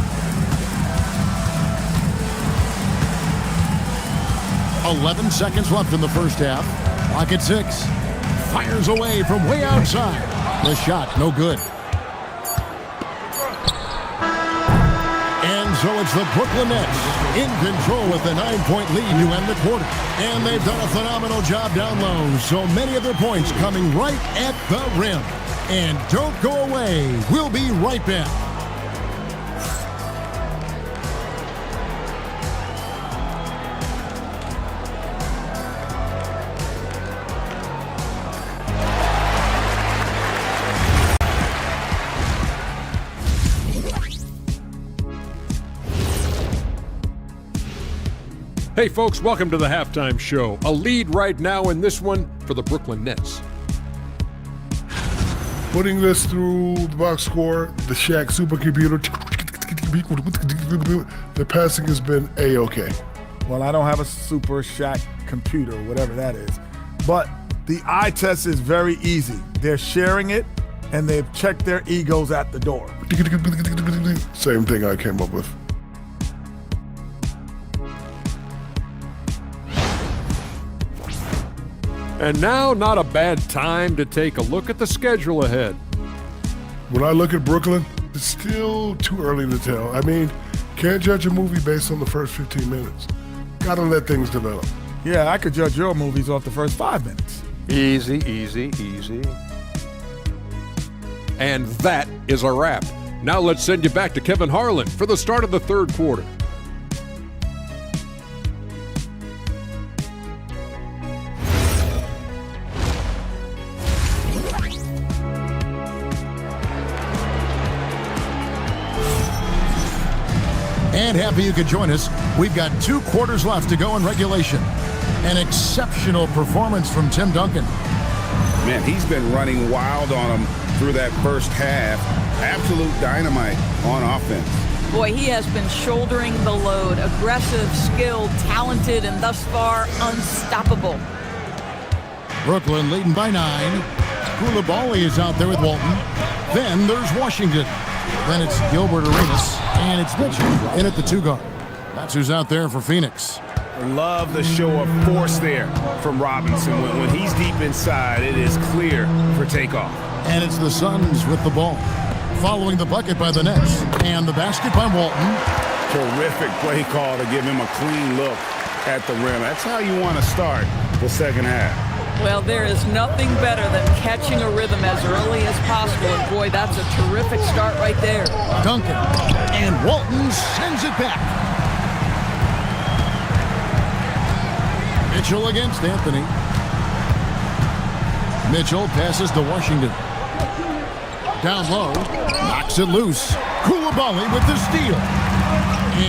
11 seconds left in the first half. Clock at 6. Fires away from way outside. The shot, no good. And so it's the Brooklyn Nets in control with a 9-point lead to end the quarter. And they've done a phenomenal job down low. So many of their points coming right at the rim. And don't go away. We'll be right back. Hey folks, welcome to the halftime show. A lead right now in this one for the Brooklyn Nets. Putting this through the box score, the Shaq supercomputer, the passing has been A-okay. Well, I don't have a Super Shaq computer, whatever that is. But the eye test is very easy. They're sharing it, and they've checked their egos at the door. Same thing I came up with. And now, not a bad time to take a look at the schedule ahead. When I look at Brooklyn, it's still too early to tell. I mean, can't judge a movie based on the first 15 minutes. Gotta let things develop. Yeah, I could judge your movies off the first 5 minutes. Easy, easy, easy. And that is a wrap. Now let's send you back to Kevin Harlan for the start of the third quarter. And happy you could join us. We've got 2 quarters left to go in regulation. An exceptional performance from Tim Duncan. Man, he's been running wild on him through that first half. Absolute dynamite on offense. Boy, he has been shouldering the load. Aggressive, skilled, talented, and thus far unstoppable. Brooklyn leading by 9. Koulibaly is out there with Walton. Then there's Washington. Then it's Gilbert Arenas, and it's Mitchell in at the 2 guard. That's who's out there for Phoenix. Love the show of force there from Robinson. When he's deep inside, it is clear for takeoff. And it's the Suns with the ball. Following the bucket by the Nets. And the basket by Walton. Terrific play call to give him a clean look at the rim. That's how you want to start the second half. Well, there is nothing better than catching a rhythm as early as possible. And boy, that's a terrific start right there. Duncan. And Walton sends it back. Mitchell against Anthony. Mitchell passes to Washington. Down low. Knocks it loose. Koulibaly with the steal.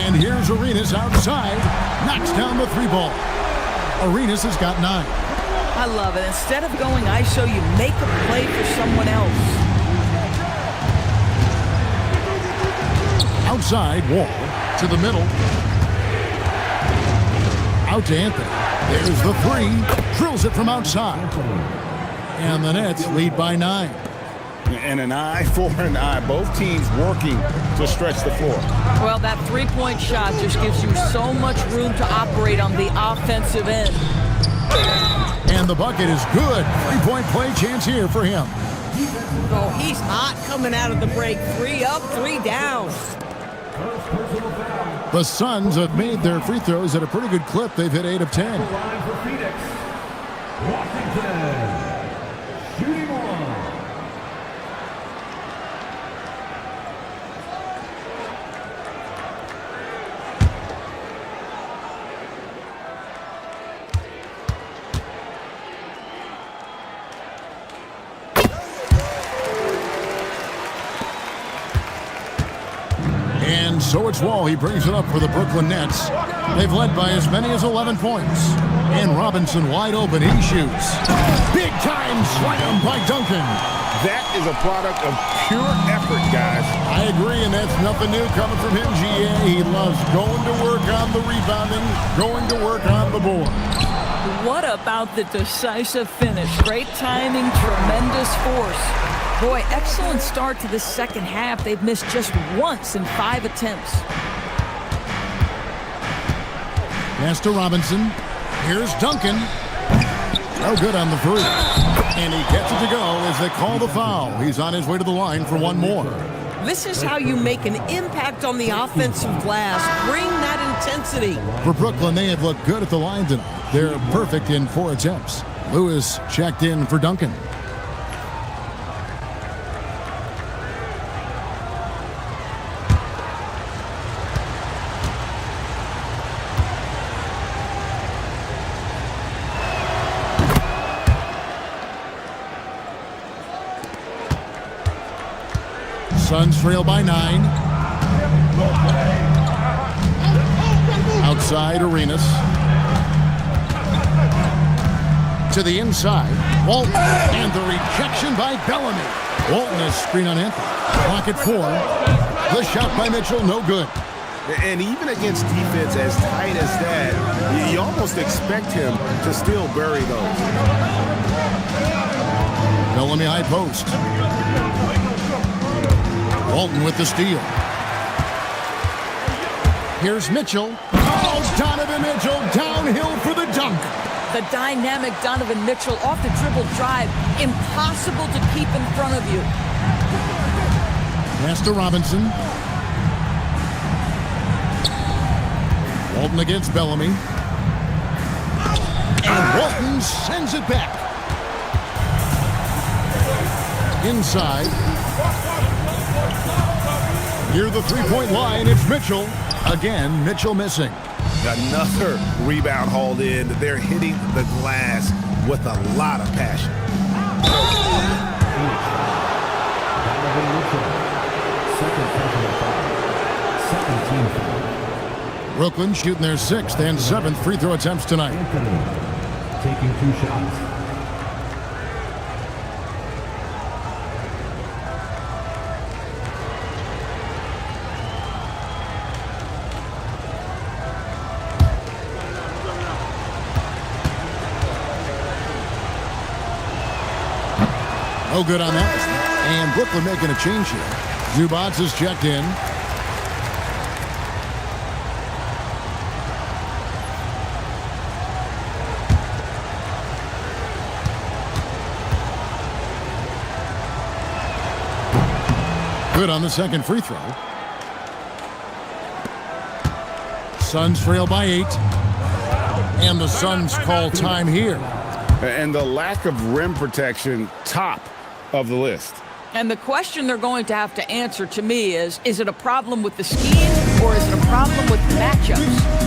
And here's Arenas outside. Knocks down the 3-ball. Arenas has got 9. I love it. Instead of going ISO, you make a play for someone else. Outside, Wall to the middle. Out to Anthony. There's the 3. Drills it from outside. And the Nets lead by 9. And an eye for an eye. Both teams working to stretch the floor. Well, that 3-point shot just gives you so much room to operate on the offensive end. And the bucket is good. 3-point play chance here for him. Oh, he's hot coming out of the break. 3 up, 3 down. The Suns have made their free throws at a pretty good clip. They've hit 8 of 10. Washington. Shooting 1. And so it's Wall. He brings it up for the Brooklyn Nets. They've led by as many as 11 points. And Robinson wide open. He shoots. Big time slam by Duncan. That is a product of pure effort, guys. I agree, and that's nothing new coming from him, GA. He loves going to work on the rebounding, going to work on the board. What about the decisive finish? Great timing, tremendous force. Boy, excellent start to the second half. They've missed just once in 5 attempts. Pass to Robinson. Here's Duncan. No good on the 3. And he gets it to go as they call the foul. He's on his way to the line for one more. This is how you make an impact on the offensive glass. Bring that intensity. For Brooklyn, they have looked good at the line tonight. They're perfect in 4 attempts. Lewis checked in for Duncan. Suns trail by 9. side, Arenas. To the inside, Walton, and the rejection by Bellamy. Walton has screen on Anthony. Clock at 4. The shot by Mitchell, no good. And even against defense as tight as that, you almost expect him to still bury those. Bellamy high post. Walton with the steal. Here's Mitchell. Oh, Donovan Mitchell downhill for the dunk. The dynamic Donovan Mitchell off the dribble drive. Impossible to keep in front of you. Pass to Robinson. Walton against Bellamy. And Walton sends it back. Inside. Near the three-point line, it's Mitchell. Again, Mitchell missing. Another rebound hauled in. They're hitting the glass with a lot of passion. Brooklyn shooting their 6th and 7th free throw attempts tonight. Taking 2 shots. No good on that. And Brooklyn making a change here. Zubats is checked in. Good on the second free throw. Suns trail by 8. And the Suns call time here. And the lack of rim protection, top of the list. And the question they're going to have to answer to me is it a problem with the scheme or is it a problem with matchups?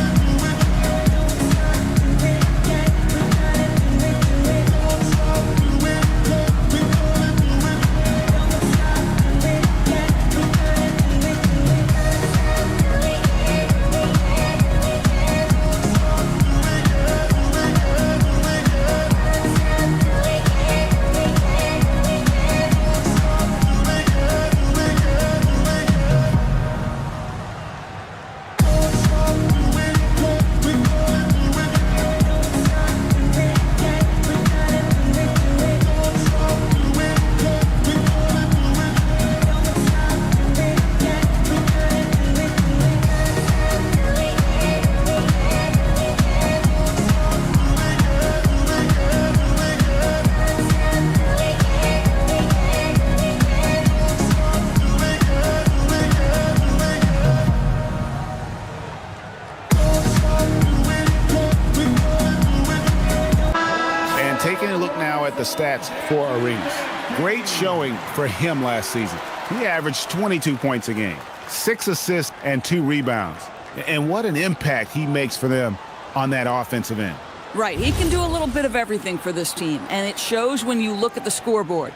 The stats for Arenas. Great showing for him last season. He averaged 22 points a game, 6 assists and 2 rebounds. And what an impact he makes for them on that offensive end. Right, he can do a little bit of everything for this team, and it shows when you look at the scoreboard.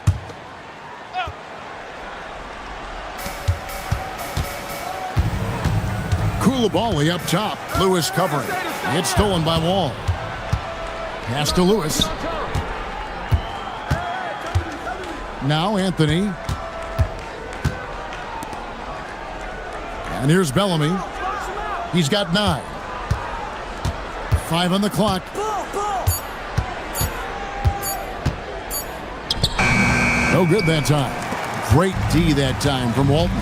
Koulibaly up top. Lewis covering. It's stolen by Wall. Pass to Lewis. Now Anthony. And here's Bellamy. He's got 9. 5 on the clock. No good that time. Great D that time from Walton.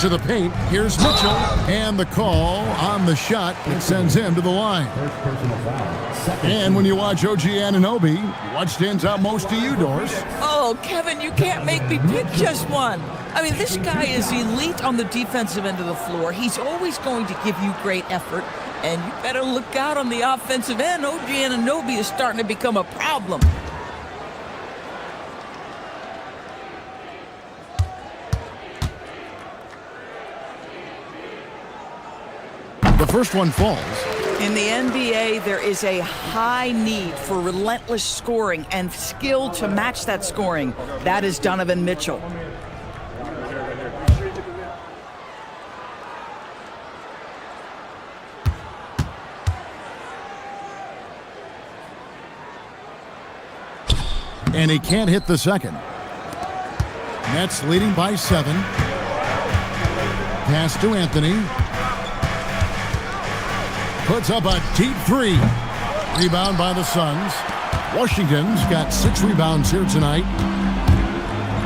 To the paint. Here's Mitchell. And the call on the shot. It sends him to the line. And when you watch OG Anunoby, what stands out most to you, Doris? Oh, Kevin, you can't make me pick just one. I mean, this guy is elite on the defensive end of the floor. He's always going to give you great effort. And you better look out on the offensive end. OG Anunoby is starting to become a problem. The first one falls. In the NBA, there is a high need for relentless scoring and skill to match that scoring. That is Donovan Mitchell. And he can't hit the second. Nets leading by 7. Pass to Anthony. Puts up a deep 3. Rebound by the Suns. Washington's got 6 rebounds here tonight.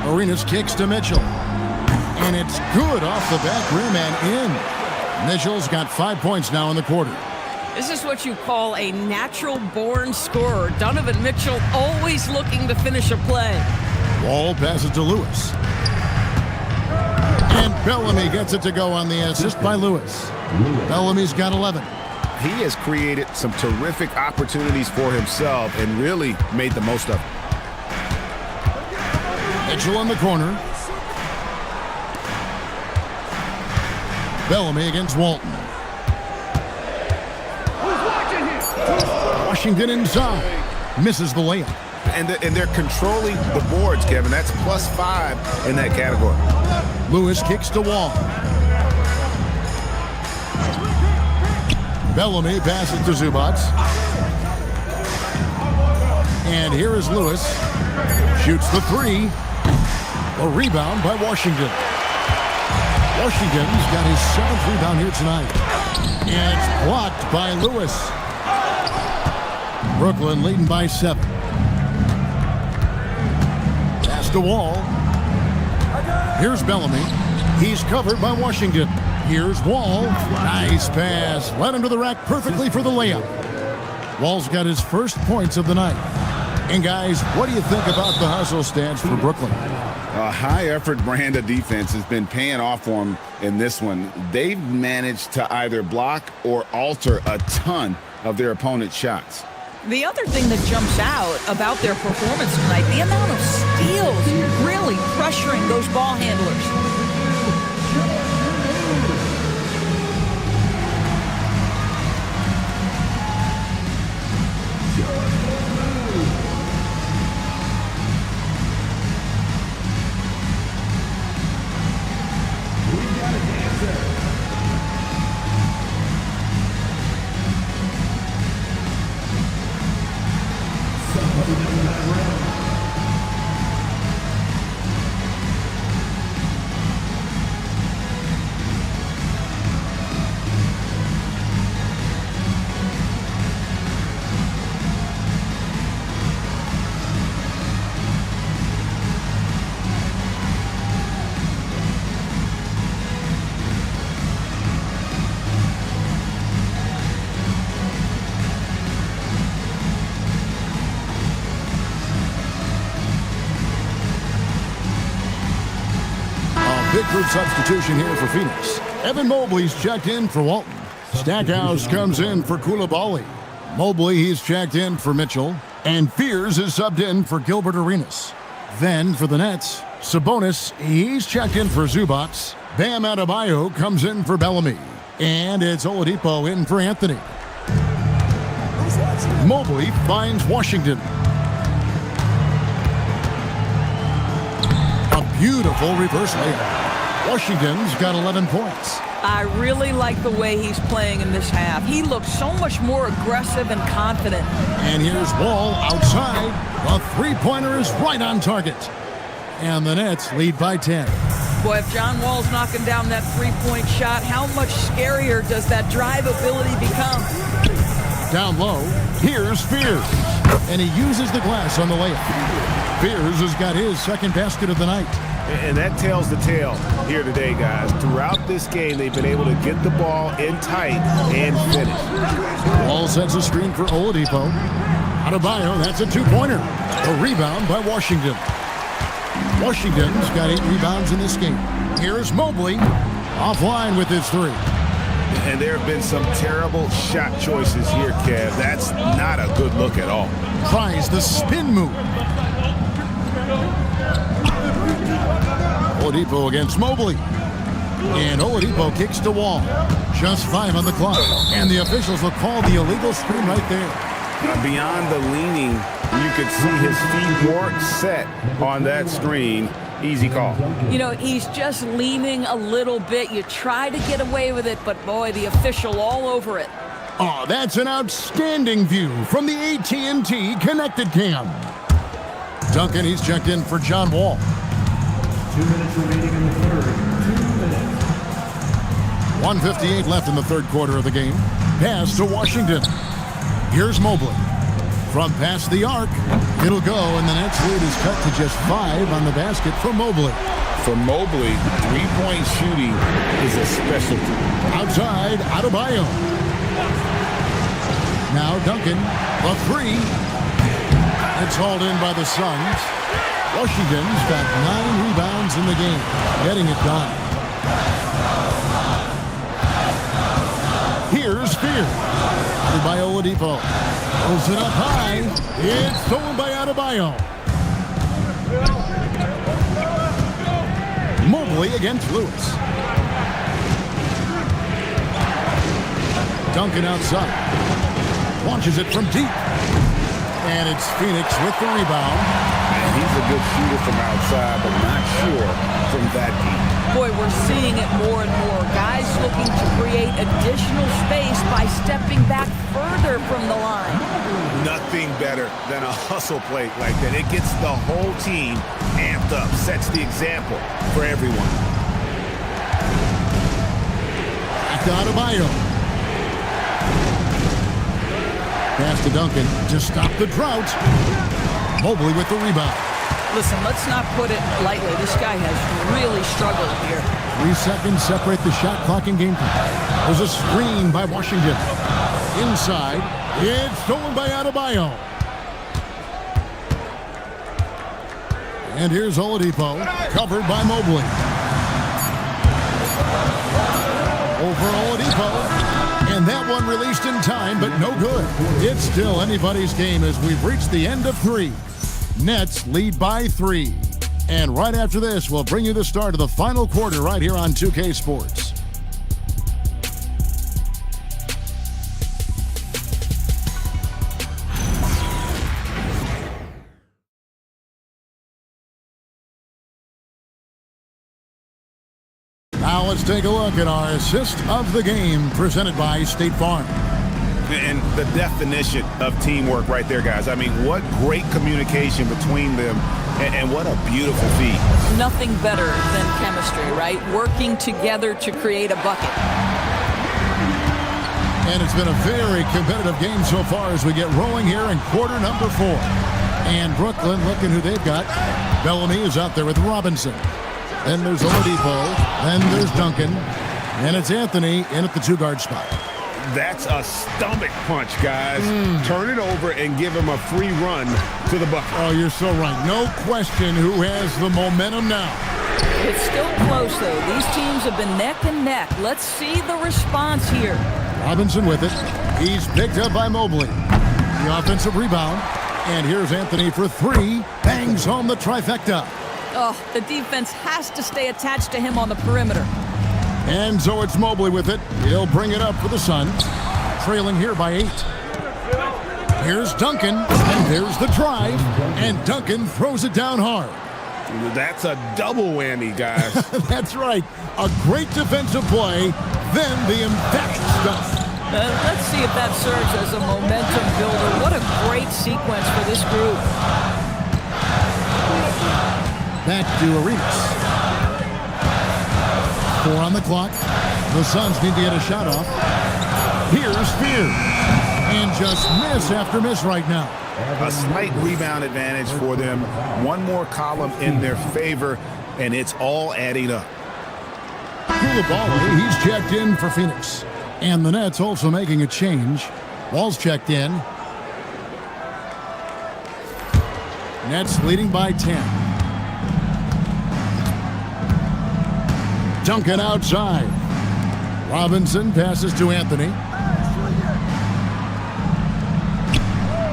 Arenas kicks to Mitchell. And it's good off the back rim and in. Mitchell's got 5 points now in the quarter. This is what you call a natural-born scorer. Donovan Mitchell always looking to finish a play. Wall passes to Lewis. And Bellamy gets it to go on the assist by Lewis. Bellamy's got 11. He has created some terrific opportunities for himself and really made the most of it. Mitchell in the corner. Bellamy against Walton. Washington inside. Misses the layup. And they're controlling the boards, Kevin. That's +5 in that category. Lewis kicks to Wall. Bellamy passes to Zubac. And here is Lewis. Shoots the 3. A rebound by Washington. Washington's got his 7th rebound here tonight. And it's blocked by Lewis. Brooklyn leading by 7. Pass to Wall. Here's Bellamy. He's covered by Washington. Here's Wall. Nice pass. Led him to the rack perfectly for the layup. Wall's got his first points of the night. And guys, what do you think about the hustle stance for Brooklyn? A high-effort brand of defense has been paying off for them in this one. They've managed to either block or alter a ton of their opponent's shots. The other thing that jumps out about their performance tonight, the amount of steals, really pressuring those ball handlers. Big group substitution here for Phoenix. Evan Mobley's checked in for Walton. Stackhouse comes in for Coulibaly. Mobley, he's checked in for Mitchell. And Fears is subbed in for Gilbert Arenas. Then for the Nets, Sabonis, he's checked in for Zubac. Bam Adebayo comes in for Bellamy. And it's Oladipo in for Anthony. Mobley finds Washington. A beautiful reverse layup. Washington's got 11 points. I really like the way he's playing in this half. He looks so much more aggressive and confident. And here's Wall outside. A three-pointer is right on target. And the Nets lead by 10. Boy, if John Wall's knocking down that three-point shot, how much scarier does that drive ability become? Down low, here's Fears. And he uses the glass on the layup. Fears has got his second basket of the night. And that tells the tale here today, guys. Throughout this game, they've been able to get the ball in tight and finish. Wall sets a screen for Oladipo. Adebayo, that's a two-pointer. A rebound by Washington. Washington's got 8 rebounds in this game. Here's Mobley, offline with his 3. And there have been some terrible shot choices here, Kev. That's not a good look at all. Tries the spin move. Oladipo against Mobley. And Oladipo kicks to Wall. Just 5 on the clock. And the officials will call the illegal screen right there. Beyond the leaning, you could see his feet weren't set on that screen. Easy call. You know, he's just leaning a little bit. You try to get away with it, but boy, the official all over it. Oh, that's an outstanding view from the AT&T Connected Cam. Duncan, he's checked in for John Wall. 2 minutes remaining in the third. 2 minutes. 1:58 left in the third quarter of the game. Pass to Washington. Here's Mobley. From past the arc, it'll go, and the Nets lead is cut to just 5 on the basket for Mobley. For Mobley, three-point shooting is a specialty. Outside, Adebayo. Now Duncan, the three. It's hauled in by the Suns. Washington's got 9 rebounds in the game, getting it done. Here's Spear. Adebayo Oladipo. Pulls it up high. It's stolen by Adebayo. Mobley against Lewis. Duncan outside. Launches it from deep. And it's Phoenix with the rebound. And he's a good shooter from outside, but not sure from that deep. Boy, we're seeing it more and more. Guys looking to create additional space by stepping back further from the line. Nothing better than a hustle play like that. It gets the whole team amped up, sets the example for everyone. Back to Adebayo. Pass to Duncan to stop the drought. Mobley with the rebound. Listen, let's not put it lightly. This guy has really struggled here. 3 seconds separate the shot clock and game time. There's a screen by Washington. Inside, it's stolen by Adebayo. And here's Oladipo, covered by Mobley. Over Oladipo. And that one released in time, but no good. It's still anybody's game as we've reached the end of 3. Nets lead by 3. And right after this, we'll bring you the start of the final quarter right here on 2K Sports. Now let's take a look at our assist of the game presented by State Farm. And the definition of teamwork right there, guys. I mean, what great communication between them, and what a beautiful feat. Nothing better than chemistry, right? Working together to create a bucket. And it's been a very competitive game so far as we get rolling here in quarter number 4. And Brooklyn looking who they've got. Bellamy is out there with Robinson. Then there's Oladipo. Then there's Duncan. And it's Anthony in at the 2-guard spot. That's a stomach punch, guys. Turn it over and give him a free run to the bucket. Oh, you're so right. No question who has the momentum now. It's still close, though. These teams have been neck and neck. Let's see the response here. Robinson with it. He's picked up by Mobley. The offensive rebound. And here's Anthony for 3. Bangs home the trifecta. Oh, the defense has to stay attached to him on the perimeter. And so it's Mobley with it. He'll bring it up for the Suns. Trailing here by 8. Here's Duncan. And there's the drive. And Duncan throws it down hard. That's a double whammy, guys. That's right. A great defensive play. Then the emphatic stuff. Let's see if that serves as a momentum builder. What a great sequence for this group. Back to Arenas. 4 on the clock. The Suns need to get a shot off. Here's Spear. And just miss after miss right now. A slight rebound advantage for them. One more column in their favor, and it's all adding up. Koulibaly, he's checked in for Phoenix. And the Nets also making a change. Wall's checked in. Nets leading by 10. Duncan outside. Robinson passes to Anthony.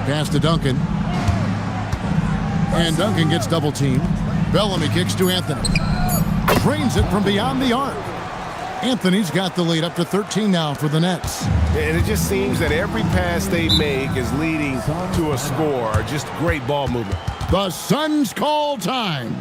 Pass to Duncan. And Duncan gets double teamed. Bellamy kicks to Anthony. Drains it from beyond the arc. Anthony's got the lead up to 13 now for the Nets. And it just seems that every pass they make is leading to a score. Just great ball movement. The Suns call time.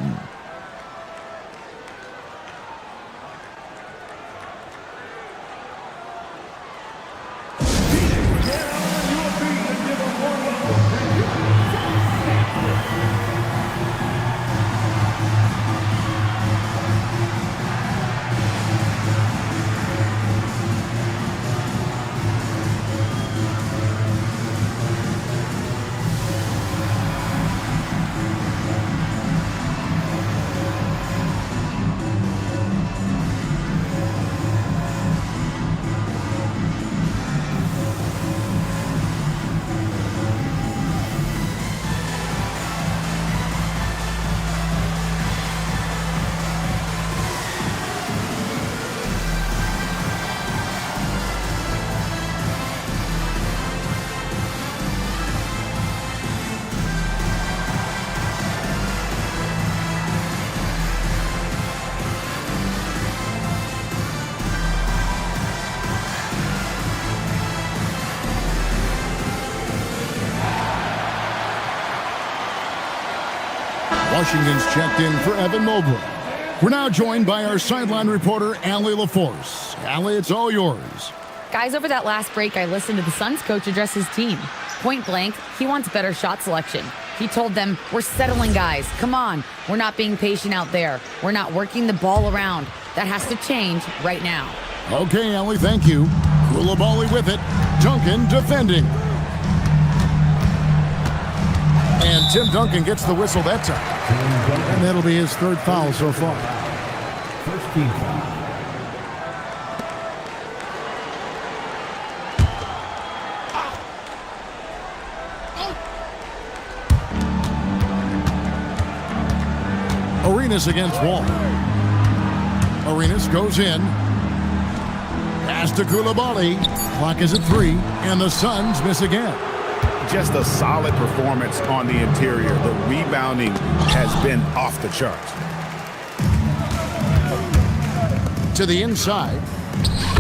Washington's checked in for Evan Mobley. We're now joined by our sideline reporter, Allie LaForce. Allie, it's all yours. Guys, over that last break, I listened to the Suns coach address his team. Point blank, he wants better shot selection. He told them, we're settling, guys. Come on. We're not being patient out there. We're not working the ball around. That has to change right now. Okay, Allie, thank you. Koulibaly with it. Duncan defending. And Tim Duncan gets the whistle that time. And that'll be his third foul so far. First team foul. Arenas against Wall. Arenas goes in. Pass to Koulibaly. Clock is at 3, and the Suns miss again. Just a solid performance on the interior. The rebounding has been off the charts. To the inside.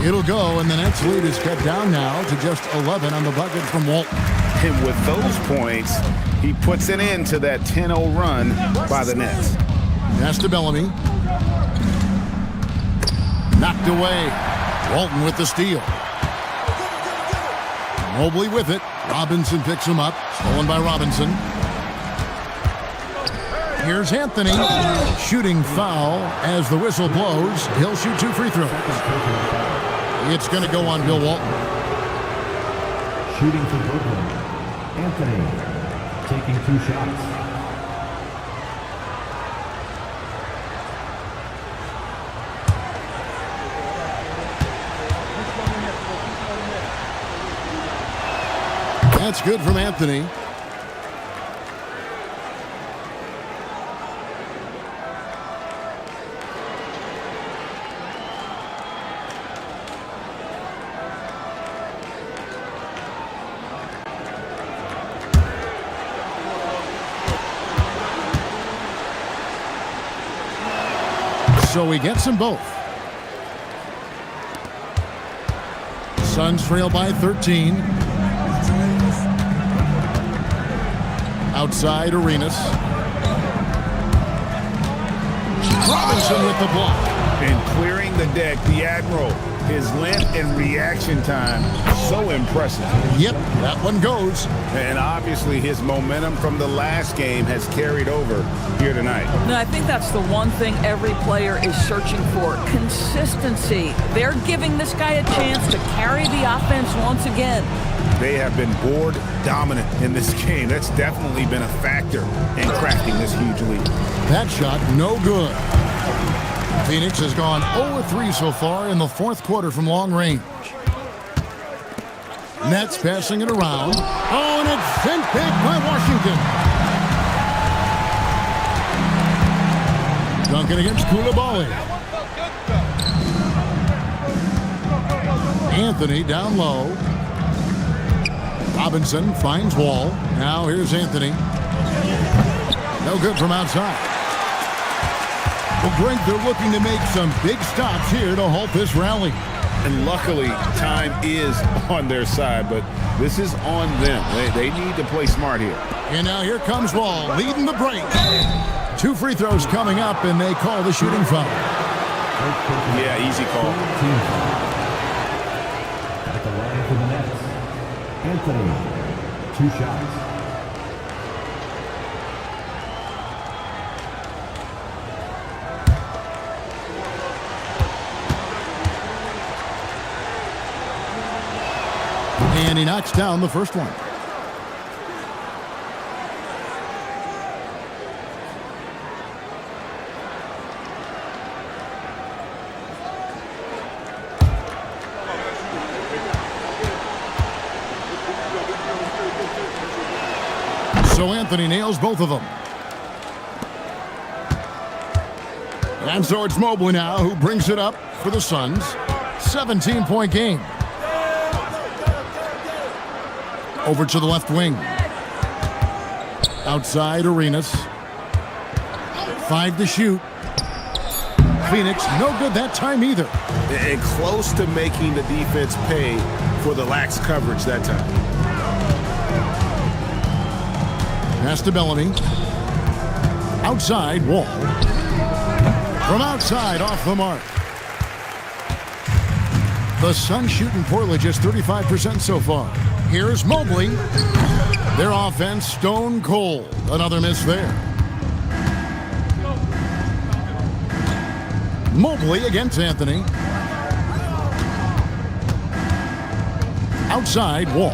It'll go, and the Nets lead is cut down now to just 11 on the bucket from Walton. And with those points, he puts an end to that 10-0 run by the Nets. Pass to Bellamy. Knocked away. Walton with the steal. Mobley with it. Robinson picks him up. Stolen by Robinson. Here's Anthony. Shooting foul as the whistle blows. He'll shoot 2 free throws. It's going to go on Bill Walton. Shooting for Brooklyn. Anthony taking 2 shots. That's good from Anthony. So he gets them both. Suns trail by 13. Outside Arenas. Robinson with the block. And clearing the deck, the Admiral, his length and reaction time, so impressive. Yep, that one goes. And obviously his momentum from the last game has carried over here tonight. No, I think that's the one thing every player is searching for, consistency. They're giving this guy a chance to carry the offense once again. They have been board dominant in this game. That's definitely been a factor in crafting this huge lead. That shot, no good. Phoenix has gone 0-3 so far in the fourth quarter from long range. Nets passing it around. Oh, and it's sent back by Washington. Duncan against Koulibaly. Anthony down low. Robinson finds Wall. Now here's Anthony. No good from outside. Well, Greg, they're looking to make some big stops here to halt this rally. And luckily, time is on their side, but this is on them. They need to play smart here. And now here comes Wall, leading the break. 2 free throws coming up, and they call the shooting foul. Yeah, easy call. At the line for the Nets, Anthony, 2 shots. And he knocks down the first one. So Anthony nails both of them. And so it's Mobley now who brings it up for the Suns. 17-point game. Over to the left wing. Outside Arenas. 5 to shoot. Phoenix, no good that time either. And close to making the defense pay for the lax coverage that time. Pass to Bellamy. Outside, Wall. From outside, off the mark. The Suns shooting poorly, just 35% so far. Here's Mobley. Their offense stone cold. Another miss there. Mobley against Anthony. Outside, Wall.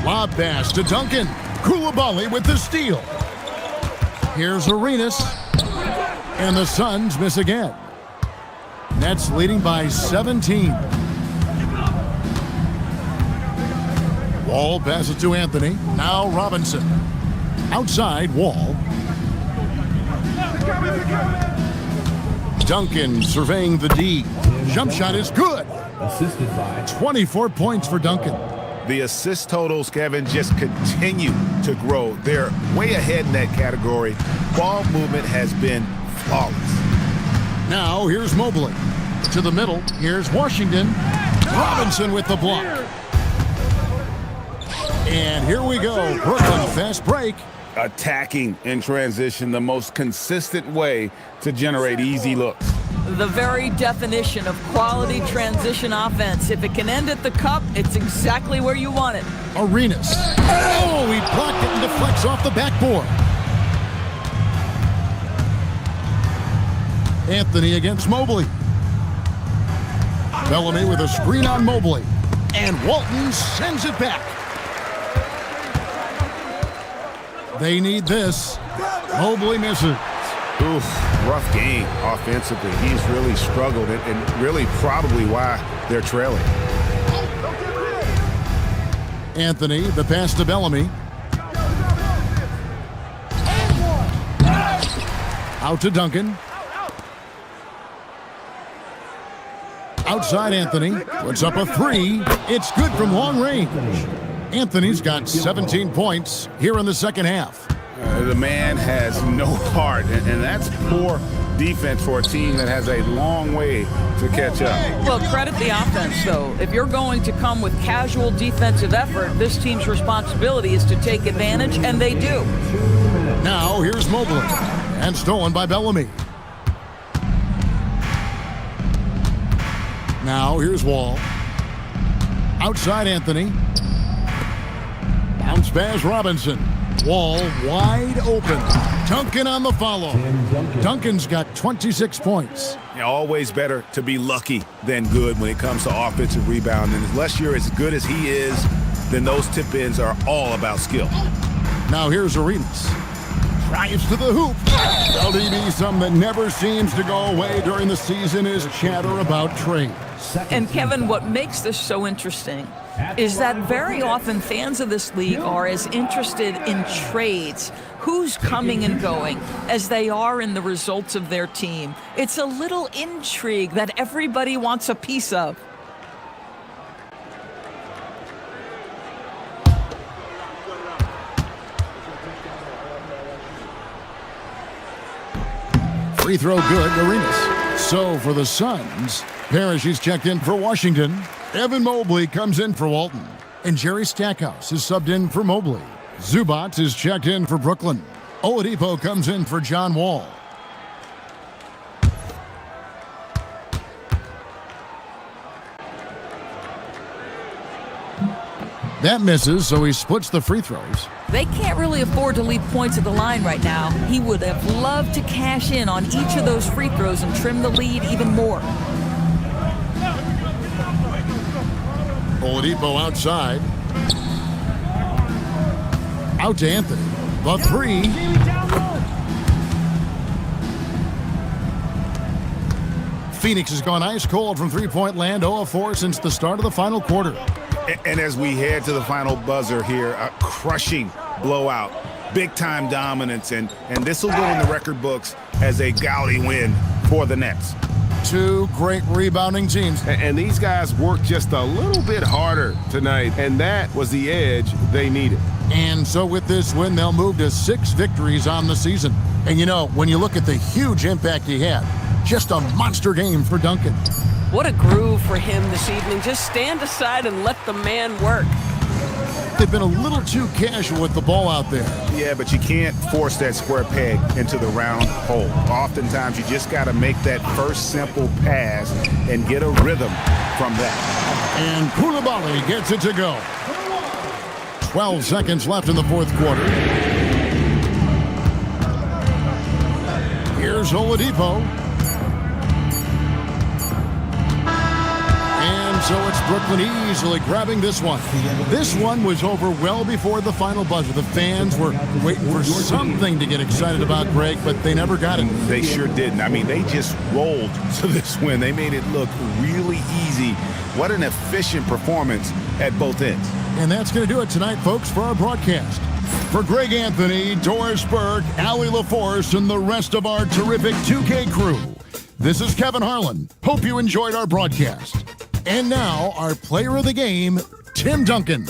Lob pass to Duncan. Koulibaly with the steal. Here's Arenas. And the Suns miss again. Nets leading by 17. Wall passes to Anthony. Now Robinson. Outside, Wall. Duncan surveying the D. Jump shot is good. Assisted by 24 points for Duncan. The assist totals, Kevin, just continue to grow. They're way ahead in that category. Ball movement has been flawless. Now here's Mobley. To the middle, here's Washington. Robinson with the block. And here we go. Brooklyn fast break. Attacking in transition, the most consistent way to generate easy looks. The very definition of quality transition offense. If it can end at the cup, it's exactly where you want it. Arenas. Oh, he blocked it and deflects off the backboard. Anthony against Mobley. Bellamy with a screen on Mobley. And Walton sends it back. They need this. Mobley misses. Oof, rough game offensively. He's really struggled and really probably why they're trailing. Anthony, the pass to Bellamy. Out to Duncan. Outside Anthony. Puts up a three. It's good from long range. Anthony's got 17 points here in the second half. The man has no heart, and that's poor defense for a team that has a long way to catch up. Well, credit the offense, though. If you're going to come with casual defensive effort, this team's responsibility is to take advantage, and they do. Now here's Mobley, and stolen by Bellamy. Now here's Wall. Outside Anthony. Bounce pass Robinson. Wall wide open. Duncan on the follow. Duncan's got 26 points. Always better to be lucky than good when it comes to offensive rebound. And unless you're as good as he is, then those tip-ins are all about skill. Now here's Arenas. Drives to the hoop. LDB, something that never seems to go away during the season is chatter about trade. And Kevin, what makes this so interesting is that very often fans of this league are as interested in trades, who's coming and going, as they are in the results of their team. It's a little intrigue that everybody wants a piece of. Free throw good, Arenas. So for the Suns, Parrish is checked in for Washington. Evan Mobley comes in for Walton. And Jerry Stackhouse is subbed in for Mobley. Zubac is checked in for Brooklyn. Oladipo comes in for John Wall. That misses, so he splits the free throws. They can't really afford to leave points at the line right now. He would have loved to cash in on each of those free throws and trim the lead even more. Oladipo outside. Out to Anthony. The three. Phoenix has gone ice cold from three-point land, 0 of 4 since the start of the final quarter. And as we head to the final buzzer here, a crushing blowout, big-time dominance, and this will go in the record books as a gaudy win for the Nets. Two great rebounding teams. And these guys worked just a little bit harder tonight, and that was the edge they needed. And so with this win, they'll move to 6 victories on the season. And you know, when you look at the huge impact he had, just a monster game for Duncan. What a groove for him this evening. Just stand aside and let the man work. they've been a little too casual with the ball out there. Yeah, but you can't force that square peg into the round hole. Oftentimes, you just got to make that first simple pass and get a rhythm from that. And Koulibaly gets it to go. 12 seconds left in the fourth quarter. Here's Oladipo. And so it's Brooklyn easily grabbing this one. This one was over well before the final buzzer. The fans were waiting for something to get excited about, Greg, but they never got it. They sure didn't. I mean, they just rolled to this win. They made it look really easy. What an efficient performance at both ends. And that's going to do it tonight, folks, for our broadcast. For Greg Anthony, Doris Burke, Allie LaForce, and the rest of our terrific 2K crew, this is Kevin Harlan. Hope you enjoyed our broadcast. And now, our player of the game, Tim Duncan.